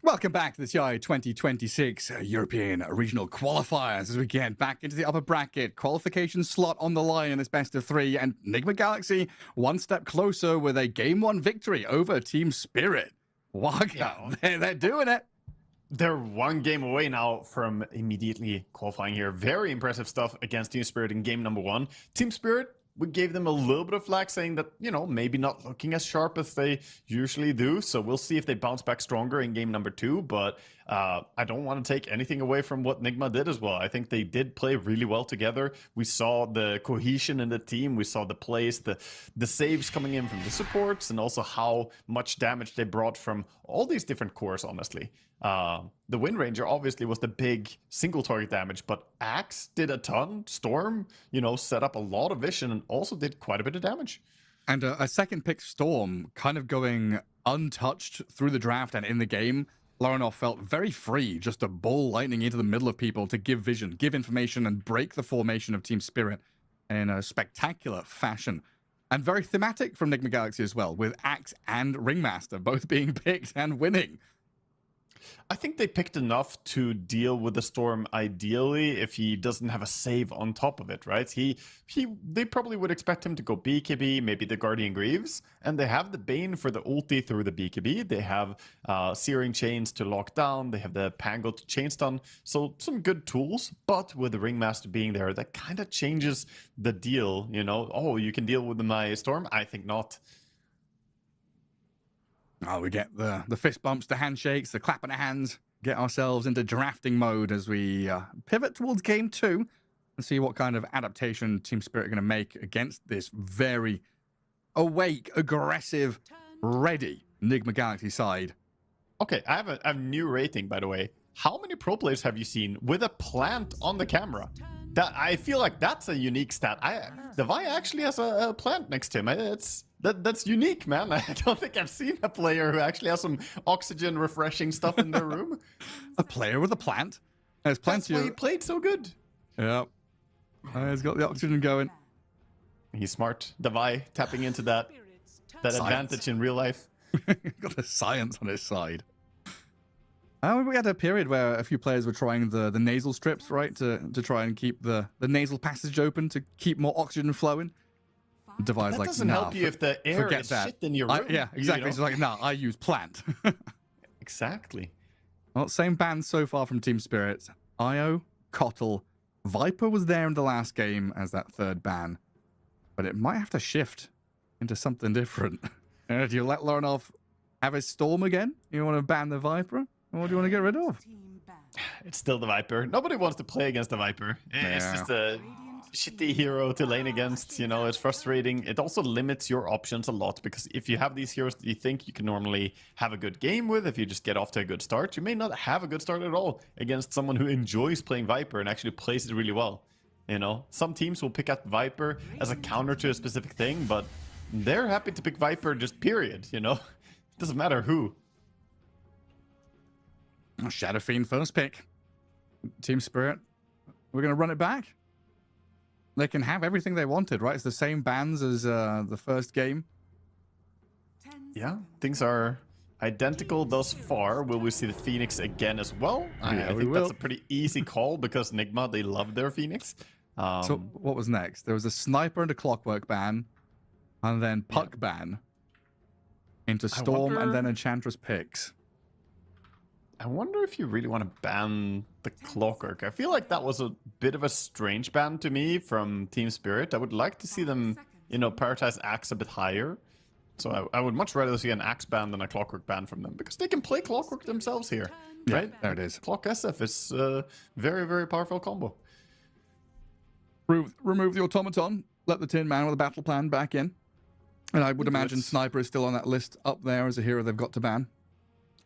Welcome back to the TI 2026 European Regional Qualifiers as we get back into the upper bracket. Qualification slot on the line in this best of 3, and Enigma Galaxy one step closer with a Game 1 victory over Team Spirit. Wow, they're doing it. They're one game away now from immediately qualifying here. Very impressive stuff against Team Spirit in game number 1. Team Spirit, we gave them a little bit of flack saying that, you know, maybe not looking as sharp as they usually do. So we'll see if they bounce back stronger in game number 2. But I don't want to take anything away from what Nigma did as well. I think they did play really well together. We saw the cohesion in the team. We saw the plays, the saves coming in from the supports, and also how much damage they brought from all these different cores, honestly. The Wind Ranger obviously was the big single target damage, but Axe did a ton. Storm, you know, set up a lot of vision and also did quite a bit of damage. And a second pick Storm kind of going untouched through the draft and in the game. Laronov felt very free just to bowl lightning into the middle of people to give vision, give information, and break the formation of Team Spirit in a spectacular fashion. And very thematic from Enigma Galaxy as well, with Axe and Ringmaster both being picked and winning. I think they picked enough to deal with the Storm ideally if he doesn't have a save on top of it, right? They probably would expect him to go BKB, maybe the Guardian Greaves, and they have the Bane for the ulti through the BKB. They have Searing Chains to lock down. They have the Pango to chain stun. So some good tools, but with the Ringmaster being there, that kind of changes the deal, you know? Oh, you can deal with my Storm? I think not. Oh, we get the fist bumps, the handshakes, the clapping of hands, get ourselves into drafting mode as we pivot towards game 2 and see what kind of adaptation Team Spirit are going to make against this very awake, aggressive, ready Enigma Galaxy side. Okay, I have a new rating, by the way. How many pro players have you seen with a plant on the camera? That I feel like that's a unique stat. Devi actually has a plant next to him. That's unique, man. I don't think I've seen a player who actually has some oxygen refreshing stuff in their room. A player with a plant? There's plenty. That's why he played so good. Yeah. He's got the oxygen going. He's smart. Devi tapping into that advantage in real life. Got the science on his side. We had a period where a few players were trying the nasal strips, right, to try and keep the nasal passage open to keep more oxygen flowing. Devi's that like, doesn't help you if the air is shit in your room. Yeah, exactly. He's like, no, I use plant. Exactly. Well, same bans so far from Team Spirit. Io, Kotl, Viper was there in the last game as that third ban, but it might have to shift into something different. Do you let Laronov have his Storm again? You want to ban the Viper? Or what do you want to get rid of? It's still the Viper. Nobody wants to play against the Viper. It's just a shitty hero to lane against. You know, it's frustrating. It also limits your options a lot, because if you have these heroes that you think you can normally have a good game with, if you just get off to a good start, you may not have a good start at all against someone who enjoys playing Viper and actually plays it really well. You know, some teams will pick up Viper as a counter to a specific thing, but they're happy to pick Viper just period, you know? It doesn't matter who. Shadow Fiend first pick. Team Spirit. We're going to run it back. They can have everything they wanted, right? It's the same bans as the first game. Yeah, things are identical thus far. Will we see the Phoenix again as well? I think that's a pretty easy call because Nigma, they love their Phoenix. So what was next? There was a Sniper and a Clockwork ban, and then Puck ban into Storm, and then Enchantress picks. I wonder if you really want to ban the Clockwork. I feel like that was a bit of a strange ban to me from Team Spirit. I would like to see them, you know, prioritize Axe a bit higher. So I would much rather see an Axe ban than a Clockwork ban from them, because they can play Clockwork themselves here, right? Yeah, there it is. Clock SF is a very, very powerful combo. Remove the Automaton, let the Tin Man with a battle plan back in. And I would imagine Sniper is still on that list up there as a hero they've got to ban.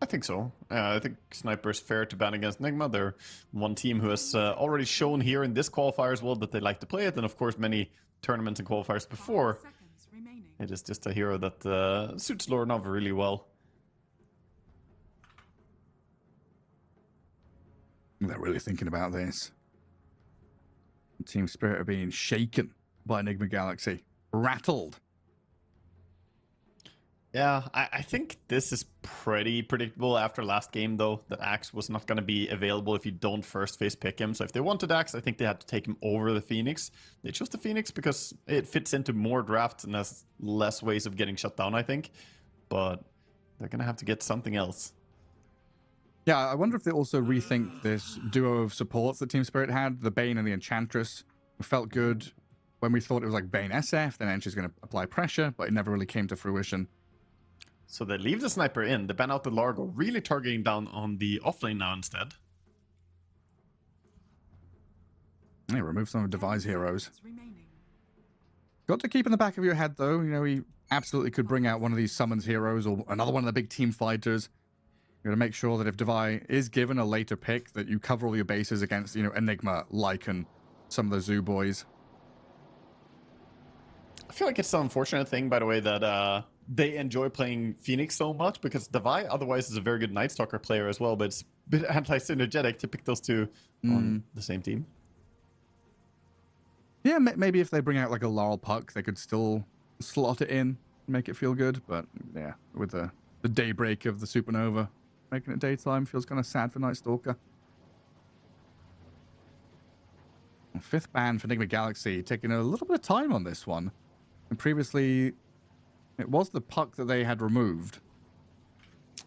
I think so. I think Sniper is fair to ban against Nigma. They're one team who has already shown here in this qualifier as well that they like to play it, and of course many tournaments and qualifiers before. It is just a hero that suits Laronov really well. They're really thinking about this. Team Spirit are being shaken by Enigma Galaxy. Rattled. Yeah, I think this is pretty predictable after last game, though, that Axe was not going to be available if you don't first phase pick him. So if they wanted Axe, I think they had to take him over the Phoenix. They chose the Phoenix because it fits into more drafts and has less ways of getting shut down, I think. But they're going to have to get something else. Yeah, I wonder if they also rethink this duo of supports that Team Spirit had, the Bane and the Enchantress. It felt good when we thought it was like Bane SF, then Ench is going to apply pressure, but it never really came to fruition. So they leave the Sniper in, they ban out the Largo, really targeting down on the offlane now instead. They remove some of Devi's heroes. Remaining. Got to keep in the back of your head, though, you know, he absolutely could bring out one of these summons heroes or another one of the big team fighters. You got to make sure that if Devi is given a later pick, that you cover all your bases against, you know, Enigma, Lycan, some of the Zoo boys. I feel like it's an unfortunate thing, by the way, that they enjoy playing Phoenix so much, because Devi otherwise is a very good Night Stalker player as well, but it's a bit anti-synergetic to pick those two on the same team. Yeah, maybe if they bring out like a Laurel Puck, they could still slot it in, make it feel good. But yeah, with the daybreak of the Supernova, making it daytime feels kind of sad for Night Stalker. Fifth ban for Enigma Galaxy, taking a little bit of time on this one. And previously, it was the Puck that they had removed. I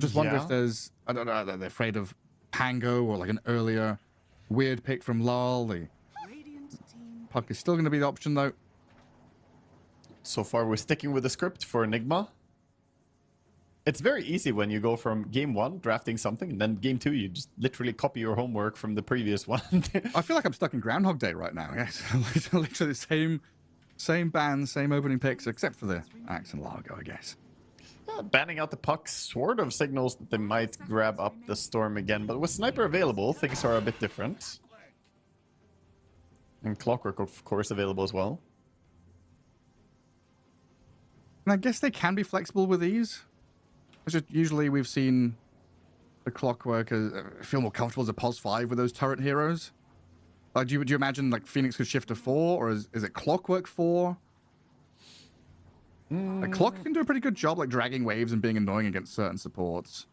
just wonder if there's, I don't know, they're afraid of Pango or like an earlier weird pick from Lal. The Puck is still going to be the option, though. So far, we're sticking with the script for Enigma. It's very easy when you go from game 1, drafting something, and then game 2, you just literally copy your homework from the previous one. I feel like I'm stuck in Groundhog Day right now. Yes, literally the same band, same opening picks, except for the Axe and Largo, I guess. Banning out the Puck sort of signals that they might grab up the Storm again, but with Sniper available, things are a bit different. And Clockwork, of course, available as well. And I guess they can be flexible with these. It's just usually we've seen the Clockwork feel more comfortable as a pos 5 with those turret heroes. Do you imagine like Phoenix could shift to 4, or is it Clockwork 4? Like, Clock can do a pretty good job like dragging waves and being annoying against certain supports.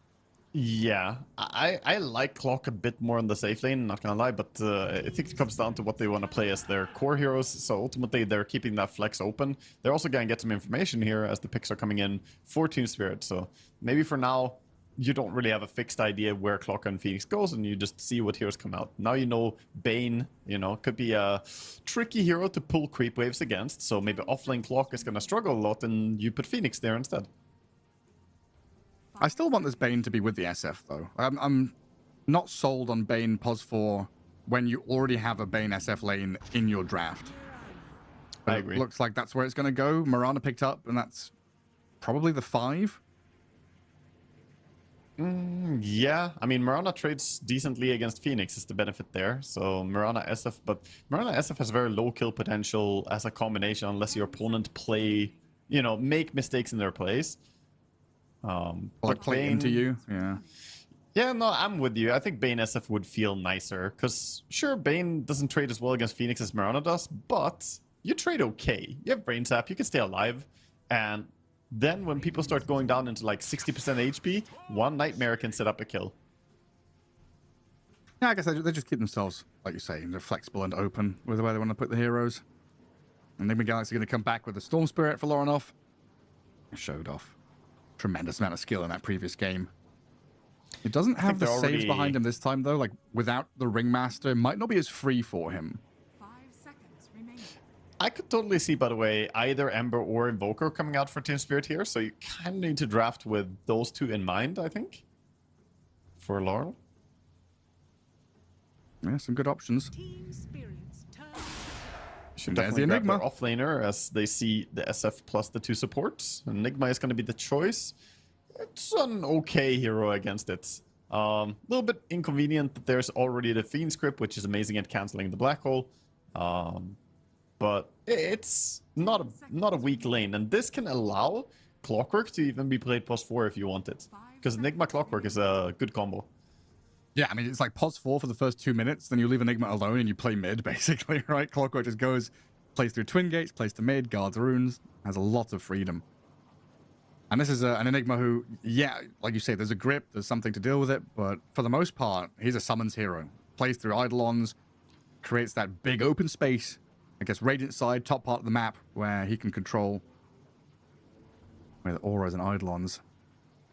Yeah, I like Clock a bit more in the safe lane, not gonna lie, but I think it comes down to what they want to play as their core heroes, so ultimately they're keeping that flex open. They're also gonna get some information here as the picks are coming in for Team Spirit, so maybe for now, you don't really have a fixed idea where Clock and Phoenix goes, and you just see what heroes come out. Now you know Bane, you know, could be a tricky hero to pull creep waves against, so maybe offlane Clock is gonna struggle a lot, and you put Phoenix there instead. I still want this Bane to be with the SF, though. I'm not sold on Bane pos 4 when you already have a Bane SF lane in your draft. I agree. It looks like that's where it's going to go. Mirana picked up, and that's probably the 5. Yeah, I mean, Mirana trades decently against Phoenix is the benefit there. So Mirana SF, but Mirana SF has very low kill potential as a combination unless your opponent make mistakes in their plays. Like play into you, yeah. Yeah, no, I'm with you. I think Bane SF would feel nicer, because sure, Bane doesn't trade as well against Phoenix as Mirana does, but you trade okay. You have Brain Sap, you can stay alive, and then when people start going down into like 60% HP, one Nightmare can set up a kill. Yeah, I guess they just keep themselves, like you say, they're flexible and open with the way they want to put the heroes. And Enigma Galaxy are going to come back with the Storm Spirit for Lorinov. Showed off tremendous amount of skill in that previous game. It doesn't have the saves behind him this time, though. Like, without the Ringmaster, it might not be as free for him. 5 seconds remaining. I could totally see, by the way, either Ember or Invoker coming out for Team Spirit here, so you kind of need to draft with those two in mind, I think, for Laurel. Yeah, some good options. Team Spirit's turn. Should There's definitely the grab their Enigma. offlaner as they see the SF plus the 2 supports. Enigma is going to be the choice. It's an okay hero against it. A little bit inconvenient that there's already the Fiend script, which is amazing at canceling the black hole. But it's not a weak lane, and this can allow Clockwork to even be played pos 4 if you want it, because Enigma Clockwork is a good combo. Yeah, I mean, it's like pos 4 for the first 2 minutes, then you leave Enigma alone and you play mid, basically, right? Clockwork just goes, plays through Twin Gates, plays to mid, guards runes, has a lot of freedom. And this is an Enigma who, yeah, like you say, there's a grip, there's something to deal with it, but for the most part, he's a summons hero. Plays through Eidolons, creates that big open space, I guess Radiant side, top part of the map, where he can control with auras and Eidolons.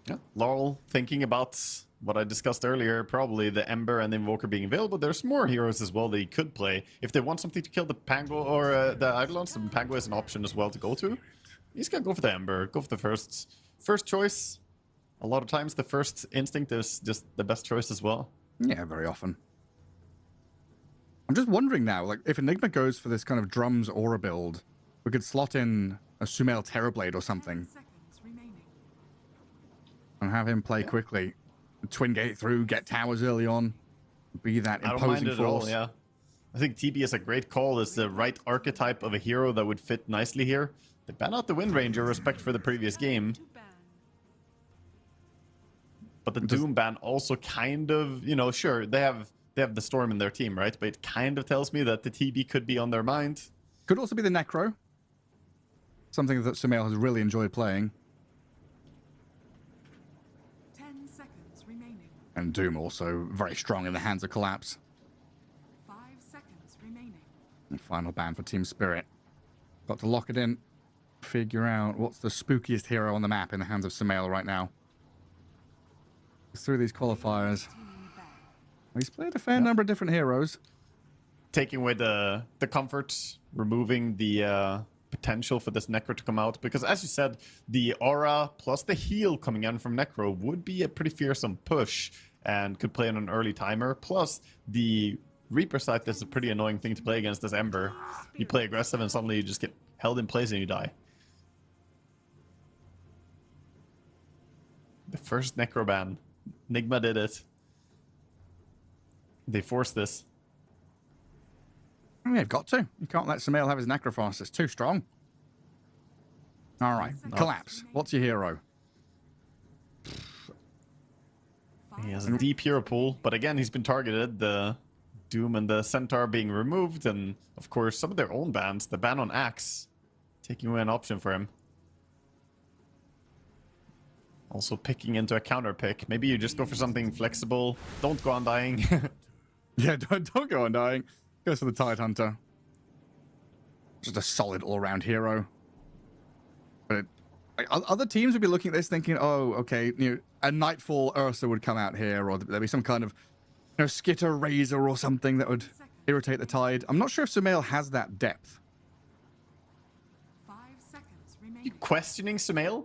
Yeah, Laurel thinking about what I discussed earlier, probably the Ember and the Invoker being available. There's more heroes as well that he could play. If they want something to kill the Pango or the Eidolons, the Pango is an option as well to go to. He's gonna go for the Ember, go for the first choice. A lot of times the first instinct is just the best choice as well. Yeah, very often. I'm just wondering now, like, if Enigma goes for this kind of drums aura build, we could slot in a Sumail Terrorblade or something. And have him play quickly. Twin gate through, get towers early on. Be that imposing I don't mind it force. at all, yeah. I think TB is a great call. It's the right archetype of a hero that would fit nicely here. They ban out the Wind Ranger, respect for the previous game. But the Doom ban also kind of, you know, sure, they have the Storm in their team, right? But it kind of tells me that the TB could be on their mind. Could also be the Necro. Something that Sumail has really enjoyed playing. And Doom also very strong in the hands of Collapse. 5 seconds remaining. And final ban for Team Spirit. Got to lock it in. Figure out what's the spookiest hero on the map in the hands of Sumail right now. Through these qualifiers. He's played a fair number of different heroes. Taking away the comfort, removing the potential for this Necro to come out. Because as you said, the aura plus the heal coming in from Necro would be a pretty fearsome push and could play on an early timer. Plus, the Reaper Scythe is a pretty annoying thing to play against this Ember. You play aggressive and suddenly you just get held in place and you die. The first Necro ban. Enigma did it. They forced this. They've got to. You can't let Sumail have his Necrophos. It's too strong. All right. Collapse. What's your hero? He has a deep hero pool, but again, he's been targeted. The Doom and the Centaur being removed, and of course, some of their own bans. The ban on Axe taking away an option for him. Also picking into a counter pick. Maybe you just go for something flexible. Don't go Undying. Yeah, don't go Undying. Goes for the Tide Hunter. Just a solid all-round hero. But other teams would be looking at this thinking, oh, okay, you know, a Nightfall Ursa would come out here, or there'd be some kind of, you know, Skitter Razor or something that would irritate the Tide. I'm not sure if Sumail has that depth. 5 seconds remaining. You questioning Sumail?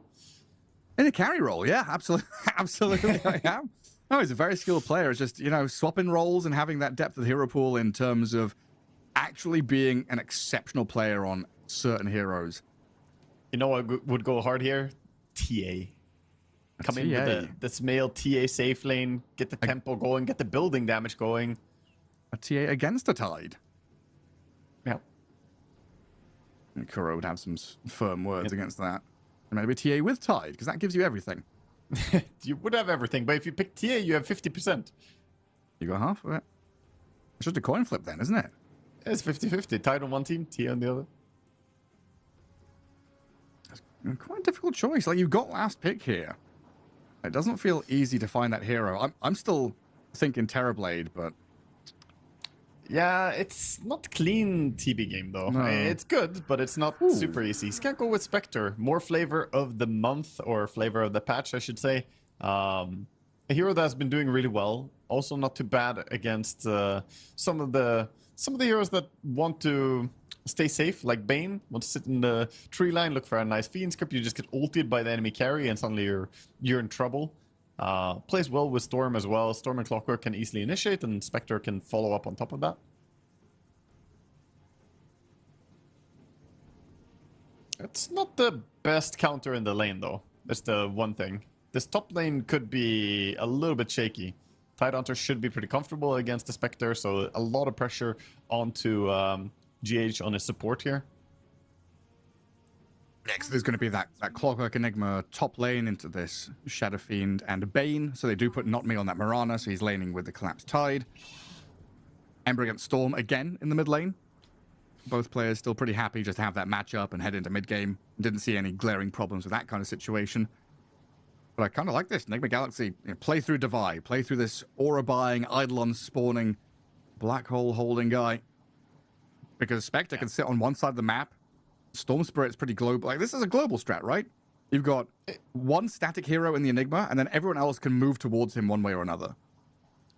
In a carry role, yeah, absolutely, absolutely, I am. No, he's a very skilled player. It's just, you know, swapping roles and having that depth of the hero pool in terms of actually being an exceptional player on certain heroes. You know what would go hard here? TA. Come in with the Sumail TA safe lane, get the tempo going, get the building damage going. A TA against a Tide. Yeah. And Kuro would have some firm words against that. And maybe TA with Tide, because that gives you everything. You would have everything, but if you pick TA, you have 50%. You got half of it. It's just a coin flip then, isn't it? It's 50-50. Tide on one team, TA on the other. It's quite a difficult choice. Like, you've got last pick here. It doesn't feel easy to find that hero. I'm still thinking Terrorblade, but... Yeah, it's not clean TB game, though. No. It's good, but it's not super easy. You can't go with Spectre. More flavor of the month, or flavor of the patch, I should say. A hero that's been doing really well. Also not too bad against some of the heroes that want to stay safe, like Bane. Want to sit in the tree line, look for a nice Fiend script. You just get ulted by the enemy carry, and suddenly you're in trouble. Plays well with Storm as well. Storm and Clockwork can easily initiate, and Spectre can follow up on top of that. It's not the best counter in the lane, though. That's the one thing. This top lane could be a little bit shaky. Tidehunter should be pretty comfortable against the Spectre, so a lot of pressure onto GH on his support here. Next, there's going to be that Clockwork Enigma top lane into this Shadow Fiend and Bane. So they do put Not Me on that Mirana, so he's laning with the Collapsed Tide. Ember against Storm again in the mid lane. Both players still pretty happy just to have that matchup and head into mid game. Didn't see any glaring problems with that kind of situation. But I kind of like this. Enigma Galaxy, play through Divide, play through this aura buying, Eidolon spawning, black hole holding guy. Because Spectre can sit on one side of the map. Storm Spirit's pretty global. Like, this is a global strat, right? You've got one static hero in the Enigma, and then everyone else can move towards him one way or another.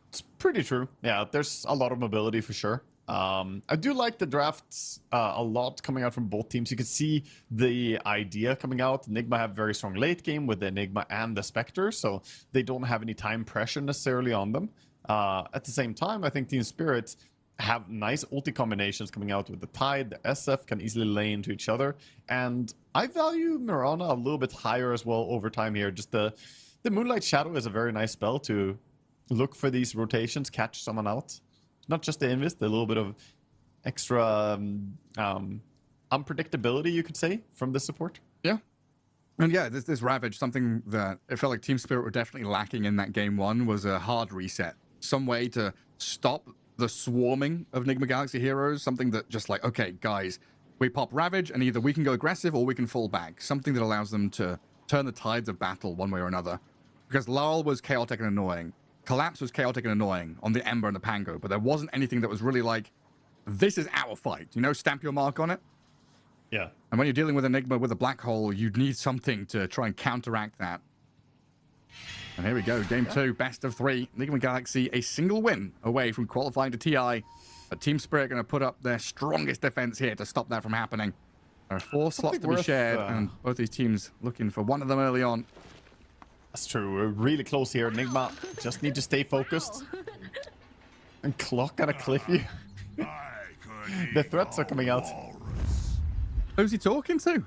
It's pretty true. Yeah, there's a lot of mobility for sure. I do like the drafts a lot coming out from both teams. You can see the idea coming out. Enigma have very strong late game with the Enigma and the Spectre, so they don't have any time pressure necessarily on them. At the same time, I think Team Spirit have nice ulti combinations coming out with the Tide. The SF can easily lay into each other, and I value Mirana a little bit higher as well over time here. Just the Moonlight Shadow is a very nice spell to look for these rotations, catch someone out. Not just the Invist, a little bit of extra unpredictability, you could say, from the support. Yeah. And yeah, this Ravage, something that it felt like Team Spirit were definitely lacking in that game one was a hard reset. Some way to stop the swarming of Enigma Galaxy heroes. Something that just like, okay, guys, we pop Ravage and either we can go aggressive or we can fall back. Something that allows them to turn the tides of battle one way or another. Because Larl was chaotic and annoying. Collapse was chaotic and annoying on the Ember and the Pango, but there wasn't anything that was really like, this is our fight, you know, stamp your mark on it. Yeah. And when you're dealing with Enigma with a black hole, you need something to try and counteract that. And here we go, game 2, best of 3. Enigma Galaxy, a single win away from qualifying to TI. But Team Spirit going to put up their strongest defense here to stop that from happening. There are 4 slots to be shared, and both these teams looking for one of them early on. That's true. We're really close here. Enigma just need to stay focused. And clock at a cliff here. The threats are coming out. Who's he talking to?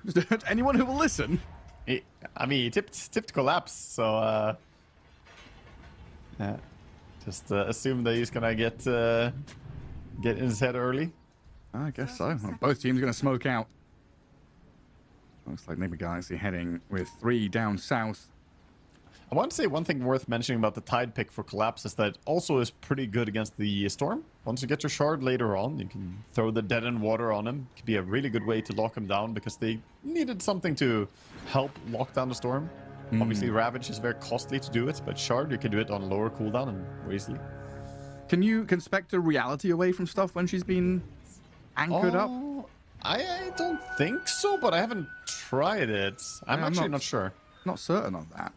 Anyone who will listen? I mean, he tipped Collapse, so yeah. Just assume that he's gonna get in his head early. I guess so. Well, both teams are gonna smoke out. Looks like Enigma Galaxy heading with 3 down south. I want to say one thing worth mentioning about the Tide pick for Collapse is that it also is pretty good against the Storm. Once you get your shard later on, you can throw the Dead End Water on him. It could be a really good way to lock him down because they needed something to help lock down the Storm. Obviously, Ravage is very costly to do it, but Shard, you can do it on lower cooldown and more easily. Can Spectre reality away from stuff when she's been anchored up? I don't think so, but I haven't tried it. I'm actually not sure. Not certain of that.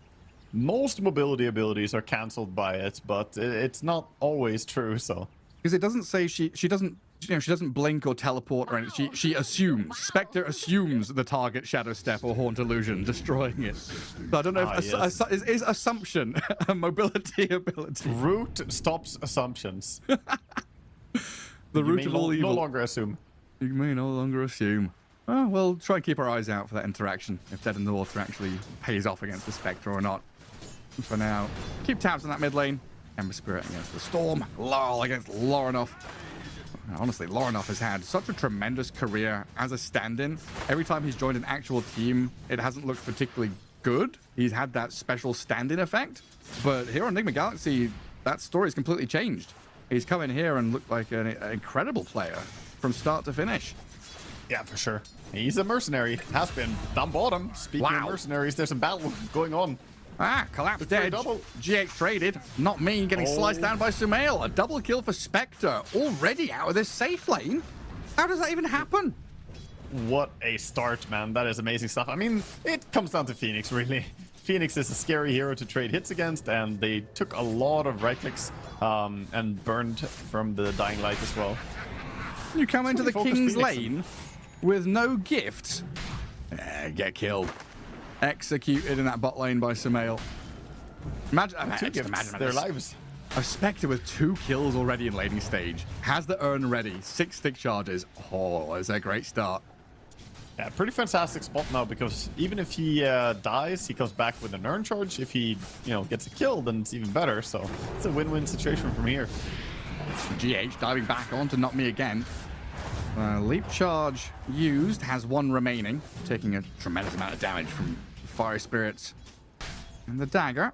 Most mobility abilities are cancelled by it, but it's not always true, so. Because it doesn't say she doesn't, you know, she doesn't blink or teleport or anything. She assumes. Spectre assumes the target Shadow Step or Haunt Illusion, destroying it. So I don't know if is assumption a mobility ability. Root stops assumptions. The root of all evil. No longer assume. You may no longer assume. Oh, we'll try and keep our eyes out for that interaction, if Dead in the Water actually pays off against the Spectre or not. For now, keep tabs on that mid lane. Ember Spirit against the Storm. Larl against Lorinoff. Honestly, Lorinoff has had such a tremendous career as a stand-in. Every time he's joined an actual team, it hasn't looked particularly good. He's had that special stand-in effect. But here on Enigma Galaxy, that story's completely changed. He's come in here and looked like an incredible player from start to finish. Yeah, for sure. He's a mercenary. Has been. Down bottom. Speaking of mercenaries, there's a battle going on. Ah, collapsed edge. GX traded. Not me getting sliced down by Sumail. A double kill for Spectre. Already out of this safe lane. How does that even happen? What a start, man. That is amazing stuff. I mean, it comes down to Phoenix, really. Phoenix is a scary hero to trade hits against, and they took a lot of right clicks and burned from the Dying Light as well. You come into the King's lane with no gifts. Get killed. Executed in that bot lane by Sumail. Imagine their lives. A Spectre with 2 kills already in laning stage. Has the urn ready. 6 stick charges. Oh, it's a great start. Yeah, pretty fantastic spot now because even if he dies, he comes back with an urn charge. If he, gets a kill, then it's even better. So it's a win-win situation from here. GH diving back on to not me again. Leap charge used, has 1 remaining, taking a tremendous amount of damage from Fire Spirits. And the dagger.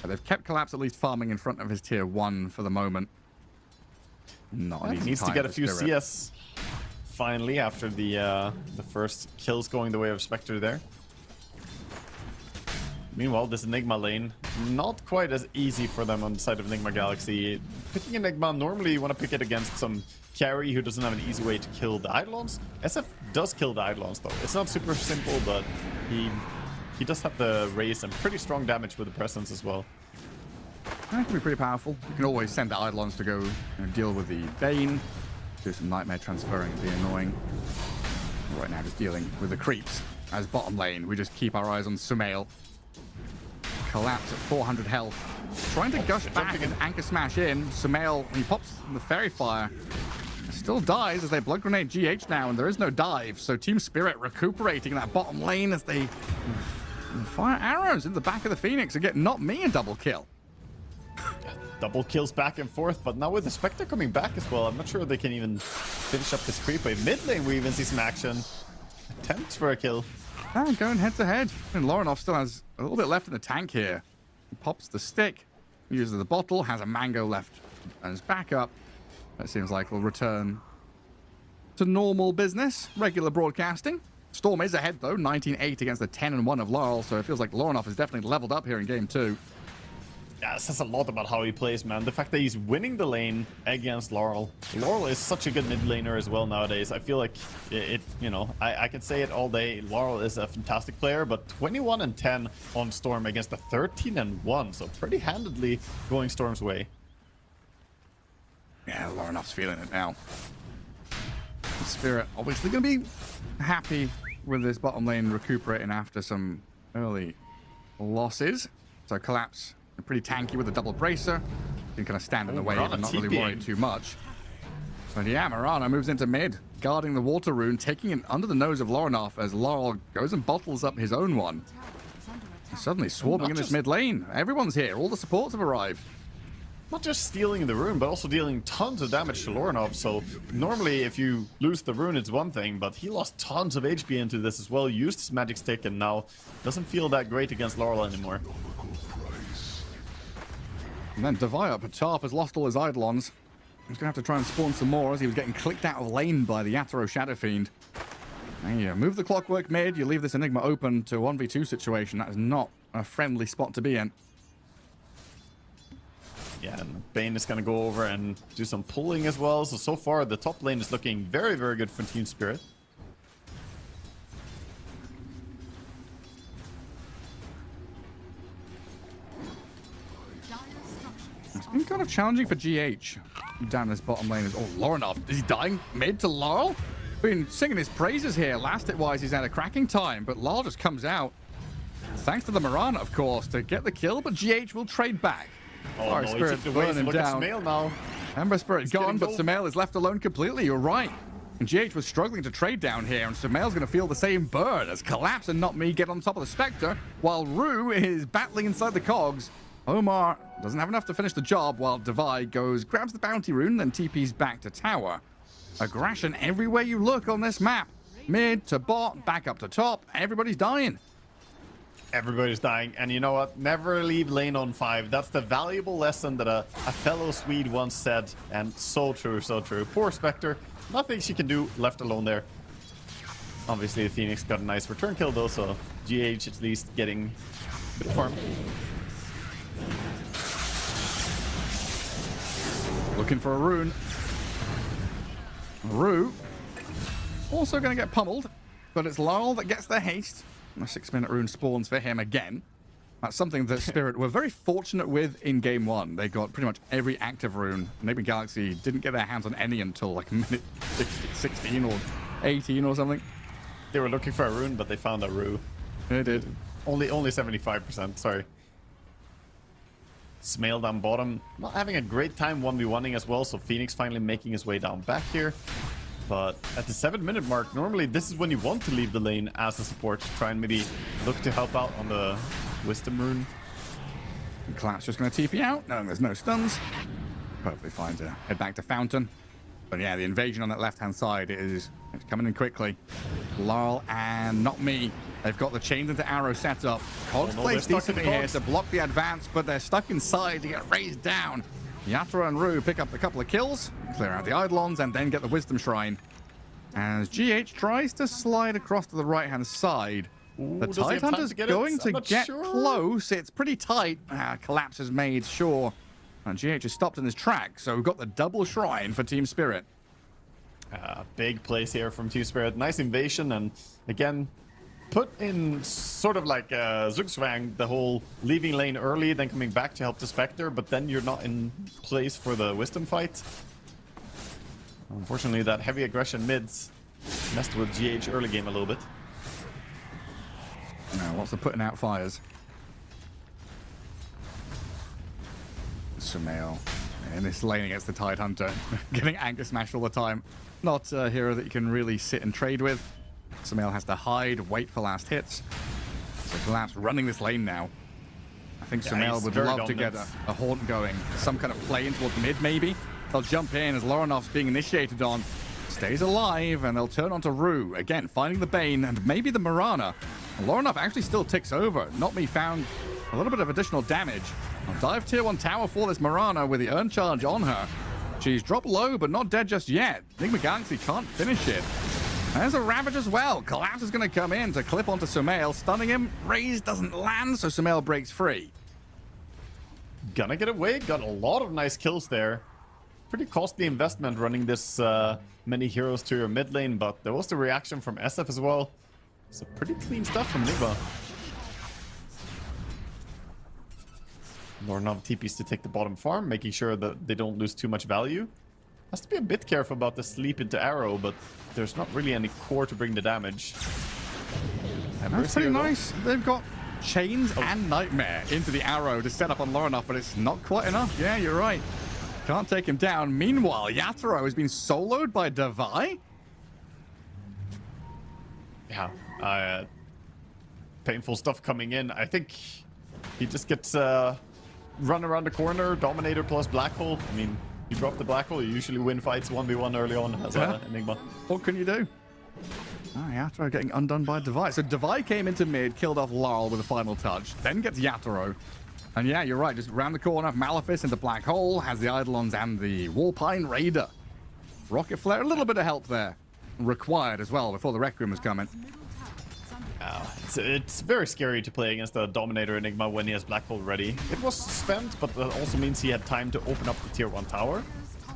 They've kept Collapse at least farming in front of his tier 1 for the moment. Not an easy needs time to get a for few Spirit. CS finally after the first kills going the way of Spectre there. Meanwhile, this Enigma lane, not quite as easy for them on the side of Enigma Galaxy. Picking Enigma, normally you want to pick it against some carry who doesn't have an easy way to kill the Eidolons. SF does kill the Eidolons though. It's not super simple, but he does have the raise and pretty strong damage with the presence as well. That can be pretty powerful. You can always send the Eidolons to go deal with the Bane. Do some Nightmare transferring and be annoying. Right now, just dealing with the creeps. As bottom lane, we just keep our eyes on Sumail. Collapse at 400 health. Trying to gush back and anchor smash in. Sumail, he pops the Fairy Fire. Still dies as they blood grenade GH now, and there is no dive. So Team Spirit recuperating that bottom lane as they fire arrows in the back of the Phoenix and get not me a double kill. Double kills back and forth, but now with the Spectre coming back as well, I'm not sure they can even finish up this creep wave. Mid lane, we even see some action. Attempts for a kill. Going head to head. And Lorinov still has a little bit left in the tank here. He pops the stick, uses the bottle, has a mango left as backup. That seems like we'll return to normal business, regular broadcasting. Storm is ahead though, 19-8 against the 10-1 of Laurel, so it feels like Lorinov has definitely leveled up here in game 2. Yeah, it says a lot about how he plays, man. The fact that he's winning the lane against Laurel. Laurel is such a good mid laner as well nowadays. I feel like you know, I can say it all day. Laurel is a fantastic player, but 21-10 on Storm against the 13-1, so pretty handedly going Storm's way. Yeah, Lorinov's feeling it now. Spirit obviously going to be happy with this bottom lane recuperating after some early losses. So Collapse pretty tanky with a double bracer. Can kind of stand in the wave and not really worry too much. But yeah, Mirana moves into mid, guarding the water rune, taking it under the nose of Lorinov as Laurel goes and bottles up his own one. Suddenly swarming in this mid lane. Everyone's here. All the supports have arrived. Not just stealing the rune, but also dealing tons of damage to Lorinov. So normally if you lose the rune, it's one thing, but he lost tons of HP into this as well, used his magic stick, and now doesn't feel that great against Laurel anymore. And then Devi up at top has lost all his Eidolons. He's going to have to try and spawn some more as he was getting clicked out of lane by the Yatoro Shadow Fiend. And you move the clockwork mid, you leave this Enigma open to a 1v2 situation. That is not a friendly spot to be in. Yeah, and Bane is going to go over and do some pulling as well. So far, the top lane is looking very, very good for Team Spirit. It's been kind of challenging for GH down this bottom lane. Oh, Lorinov, is he dying mid to Laurel? Been singing his praises here. Last hit-wise, he's had a cracking time, but Laurel just comes out. Thanks to the Mirana, of course, to get the kill, but GH will trade back. Oh, Fire no, Spirit burn him down. now. Ember Spirit gone, but Sumail is left alone completely. You're right. And GH was struggling to trade down here, and Sumail's going to feel the same burn as Collapse and Not Me get on top of the Spectre, while Rue is battling inside the cogs. Omar doesn't have enough to finish the job, while Devi grabs the bounty rune, then TP's back to tower. Aggression everywhere you look on this map. Mid to bot, back up to top. Everybody's dying. Everybody's dying, and you know what? Never leave lane on 5. That's the valuable lesson that a fellow Swede once said, and so true, so true. Poor Spectre, nothing she can do, left alone there. Obviously, the Phoenix got a nice return kill though, so GH at least getting a bit of farm. Looking for a rune. Rue also going to get pummeled, but it's Laurel that gets the haste. A 6-minute rune spawns for him again. That's something that Spirit were very fortunate with in game 1. They got pretty much every active rune. Enigma Galaxy didn't get their hands on any until like minute 16 or 18 or something. They were looking for a rune, but they found a Rue. They did. Only 75%, sorry. Sumail down bottom, not having a great time 1v1ing as well, so Phoenix finally making his way down back here. But at the 7-minute mark, normally this is when you want to leave the lane as a support to try and maybe look to help out on the Wisdom rune. And Collapse just going to TP out, knowing there's no stuns. Perfectly fine to head back to Fountain. But yeah, the invasion on that left-hand side it's coming in quickly. Laurel and Not Me. They've got the chains into arrow set up. Cogs plays decently here to block the advance, but they're stuck inside to get raised down. Yatoro and Rue pick up a couple of kills, clear out the Eidolons, and then get the Wisdom Shrine. As GH tries to slide across to the right-hand side, Ooh, The does he have time Tidehunter's to get it? going I'm to not get sure. close. It's pretty tight. Collapse is made, sure. And GH is stopped in his track, so we've got the double shrine for Team Spirit. Big plays here from Team Spirit. Nice invasion, and again, put in sort of like Zugzwang, the whole leaving lane early, then coming back to help the Spectre, but then you're not in place for the Wisdom fight. Unfortunately, that heavy aggression mids messed with GH early game a little bit. Now, lots of putting out fires. Sumail in this lane against the Tidehunter, getting anchor smashed all the time. Not a hero that you can really sit and trade with. Sumail has to hide, wait for last hits. So Collapse running this lane now. I think Sumail he's would very love to get dominant. a haunt going. Some kind of play in towards mid, maybe. They'll jump in as Loronov's being initiated on. Stays alive, and they'll turn onto Rue. Again, finding the Bane and maybe the Mirana. And Loronov actually still ticks over. Not Me found a little bit of additional damage. I'll dive tier 1 tower for this Mirana with the Urn Charge on her. She's dropped low, but not dead just yet. Enigma Galaxy can't finish it. There's a Ravage as well. Collapse is going to come in to clip onto Sumail, stunning him. Raise doesn't land, so Sumail breaks free. Gonna get away. Got a lot of nice kills there. Pretty costly investment running this many heroes to your mid lane, but there was the reaction from SF as well. So pretty clean stuff from Enigma. Loronov TPs to take the bottom farm, making sure that they don't lose too much value. Has to be a bit careful about the sleep into arrow, but there's not really any core to bring the damage. That's pretty nice. They've got Chains and Nightmare into the arrow to set up on Loronov, but it's not quite enough. Yeah, you're right. Can't take him down. Meanwhile, Yatoro has been soloed by Davai. Yeah, painful stuff coming in. I think he just gets run around the corner, Dominator plus Black Hole. I mean, you drop the Black Hole, you usually win fights 1v1 early on as an Enigma. What can you do? Yatoro getting undone by Davai. So Davai came into mid, killed off Laurel with a final touch, then gets Yatoro. And yeah, you're right, just round the corner, Malefice into Black Hole, has the Eidolons and the Warpine Raider. Rocket Flare, a little bit of help there. Required as well before the Requiem was coming. It's very scary to play against a Dominator Enigma when he has Black Hole ready. It was spent, but that also means he had time to open up the tier 1 tower.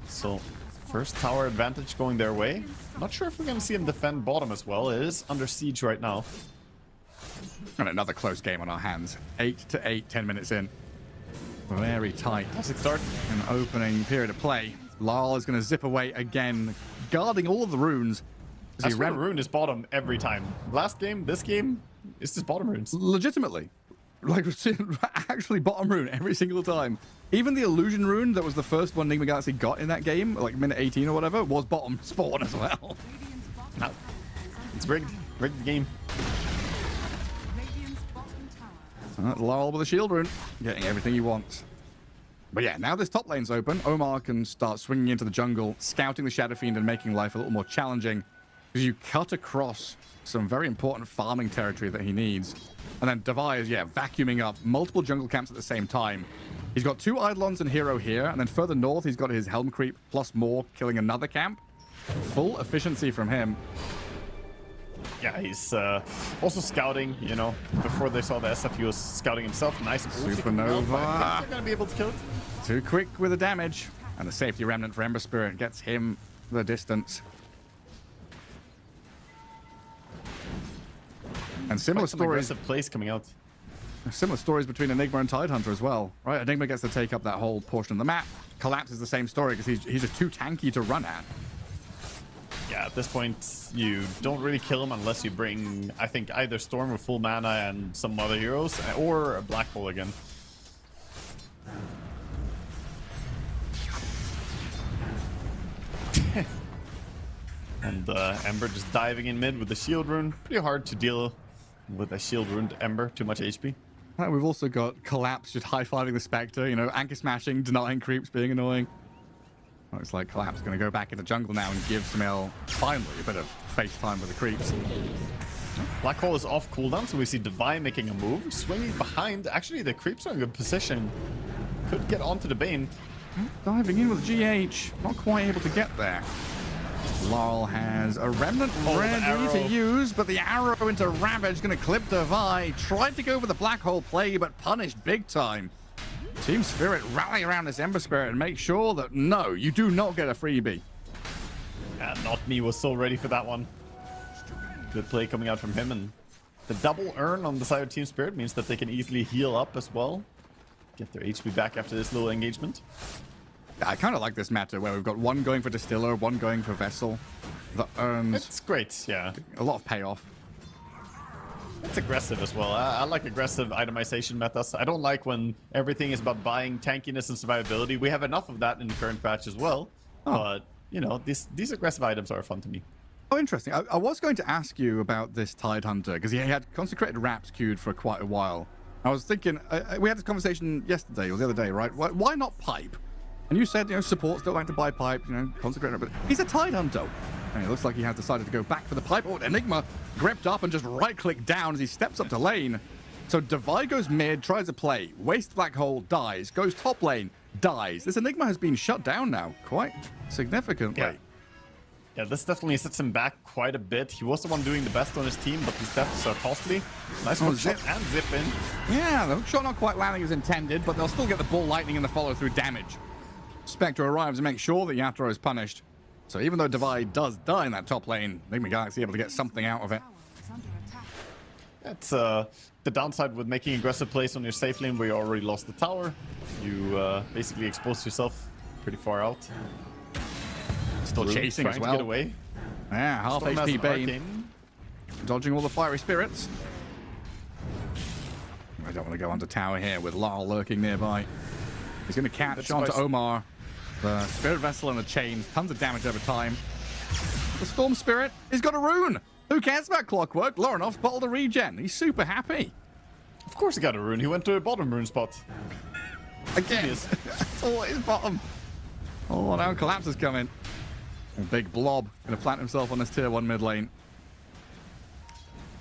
So, first tower advantage going their way. Not sure if we're going to see him defend bottom as well. It is under siege right now. And another close game on our hands. 8-8, 10 minutes in. Very tight. Classic start. An opening period of play. Lal is going to zip away again, guarding all of the runes. I swear rune is bottom every time. Last game, this game, it's just bottom runes. Legitimately. Like, actually bottom rune every single time. Even the illusion rune that was the first one Enigma Galaxy got in that game, like minute 18 or whatever, was bottom spawn as well. No. It's rigged. Rigged the game. Laurel with a shield rune, getting everything he wants. But yeah, now this top lane's open. Omar can start swinging into the jungle, scouting the Shadow Fiend and making life a little more challenging. Because you cut across some very important farming territory that he needs. And then Davai is, vacuuming up multiple jungle camps at the same time. He's got 2 Eidolons and Hero here, and then further north he's got his Helm Creep plus more, killing another camp. Full efficiency from him. Yeah, he's also scouting, you know, before they saw the SF, he was scouting himself. Nice Supernova. They're gonna be able to kill it. Too quick with the damage. And the safety remnant for Ember Spirit gets him the distance. And similar stories. Aggressive plays coming out. Similar stories between Enigma and Tidehunter as well, right? Enigma gets to take up that whole portion of the map. Collapse is the same story because he's just too tanky to run at. Yeah, at this point, you don't really kill him unless you bring, I think, either Storm with full mana and some other heroes, or a Black Hole again. And Ember just diving in mid with the shield rune. Pretty hard to deal with a shield runed Ember, too much HP. We've also got Collapse just high-fiving the Spectre, you know, anchor smashing, denying creeps, being annoying. Looks like Collapse is going to go back into jungle now and give Sumail finally a bit of face time with the creeps. Black Hole is off cooldown, so we see Divine making a move. Swinging behind. Actually, the creeps are in good position. Could get onto the Bane. Diving in with GH. Not quite able to get there. Laurel has a remnant Oh, the ready arrow. to use, but the arrow into Ravage going to clip Devi. Tried to go for the black hole play, but punished big time. Team Spirit rally around this Ember Spirit and make sure that, no, you do not get a freebie. Not me was so ready for that one. Good play coming out from him, and the double earn on the side of Team Spirit means that they can easily heal up as well. Get their HP back after this little engagement. I kind of like this meta where we've got one going for Distiller, one going for Vessel. That earns It's great, yeah. a lot of payoff. It's aggressive as well. I like aggressive itemization metas. I don't like when everything is about buying tankiness and survivability. We have enough of that in the current patch as well. Oh. But, you know, these aggressive items are fun to me. Oh, interesting. I was going to ask you about this Tide Hunter because he had Consecrated Wraps queued for quite a while. I was thinking, we had this conversation yesterday or the other day, right? Why not Pipe? And you said, you know, supports don't like to buy Pipe, you know, Consecrated, but he's a Tide Hunter. And it looks like he has decided to go back for the Pipe. Oh, Enigma gripped up and just right-click down as he steps up to lane. So Devi goes mid, tries to play. Waste Black Hole, dies. Goes top lane, dies. This Enigma has been shut down now quite significantly. Yeah, this definitely sets him back quite a bit. He was the one doing the best on his team, but his deaths are costly. Nice hook shot and zip in. Yeah, the hook shot not quite landing as intended, but they'll still get the ball lightning and the follow-through damage. Spectre arrives and makes sure that Yatoro is punished. So even though Devi does die in that top lane, Enigma Galaxy able to get something out of it. It's the downside with making aggressive plays on your safe lane where you already lost the tower. You basically expose yourself pretty far out. Still chasing trying as well. to get away. Yeah, half Storm has HP an Bane. arcane. Dodging all the fiery spirits. I don't want to go onto tower here with Laurel lurking nearby. He's going to catch That's onto nice. Omar. The Spirit Vessel and the chains. Tons of damage over time. The Storm Spirit, he's got a rune. Who cares about Clockwork? Loronov's bottled a regen. He's super happy. Of course he got a rune. He went to a bottom rune spot. Again. Genius. Oh, his bottom. Oh, now Collapse is coming. A big blob. Going to plant himself on this tier 1 mid lane.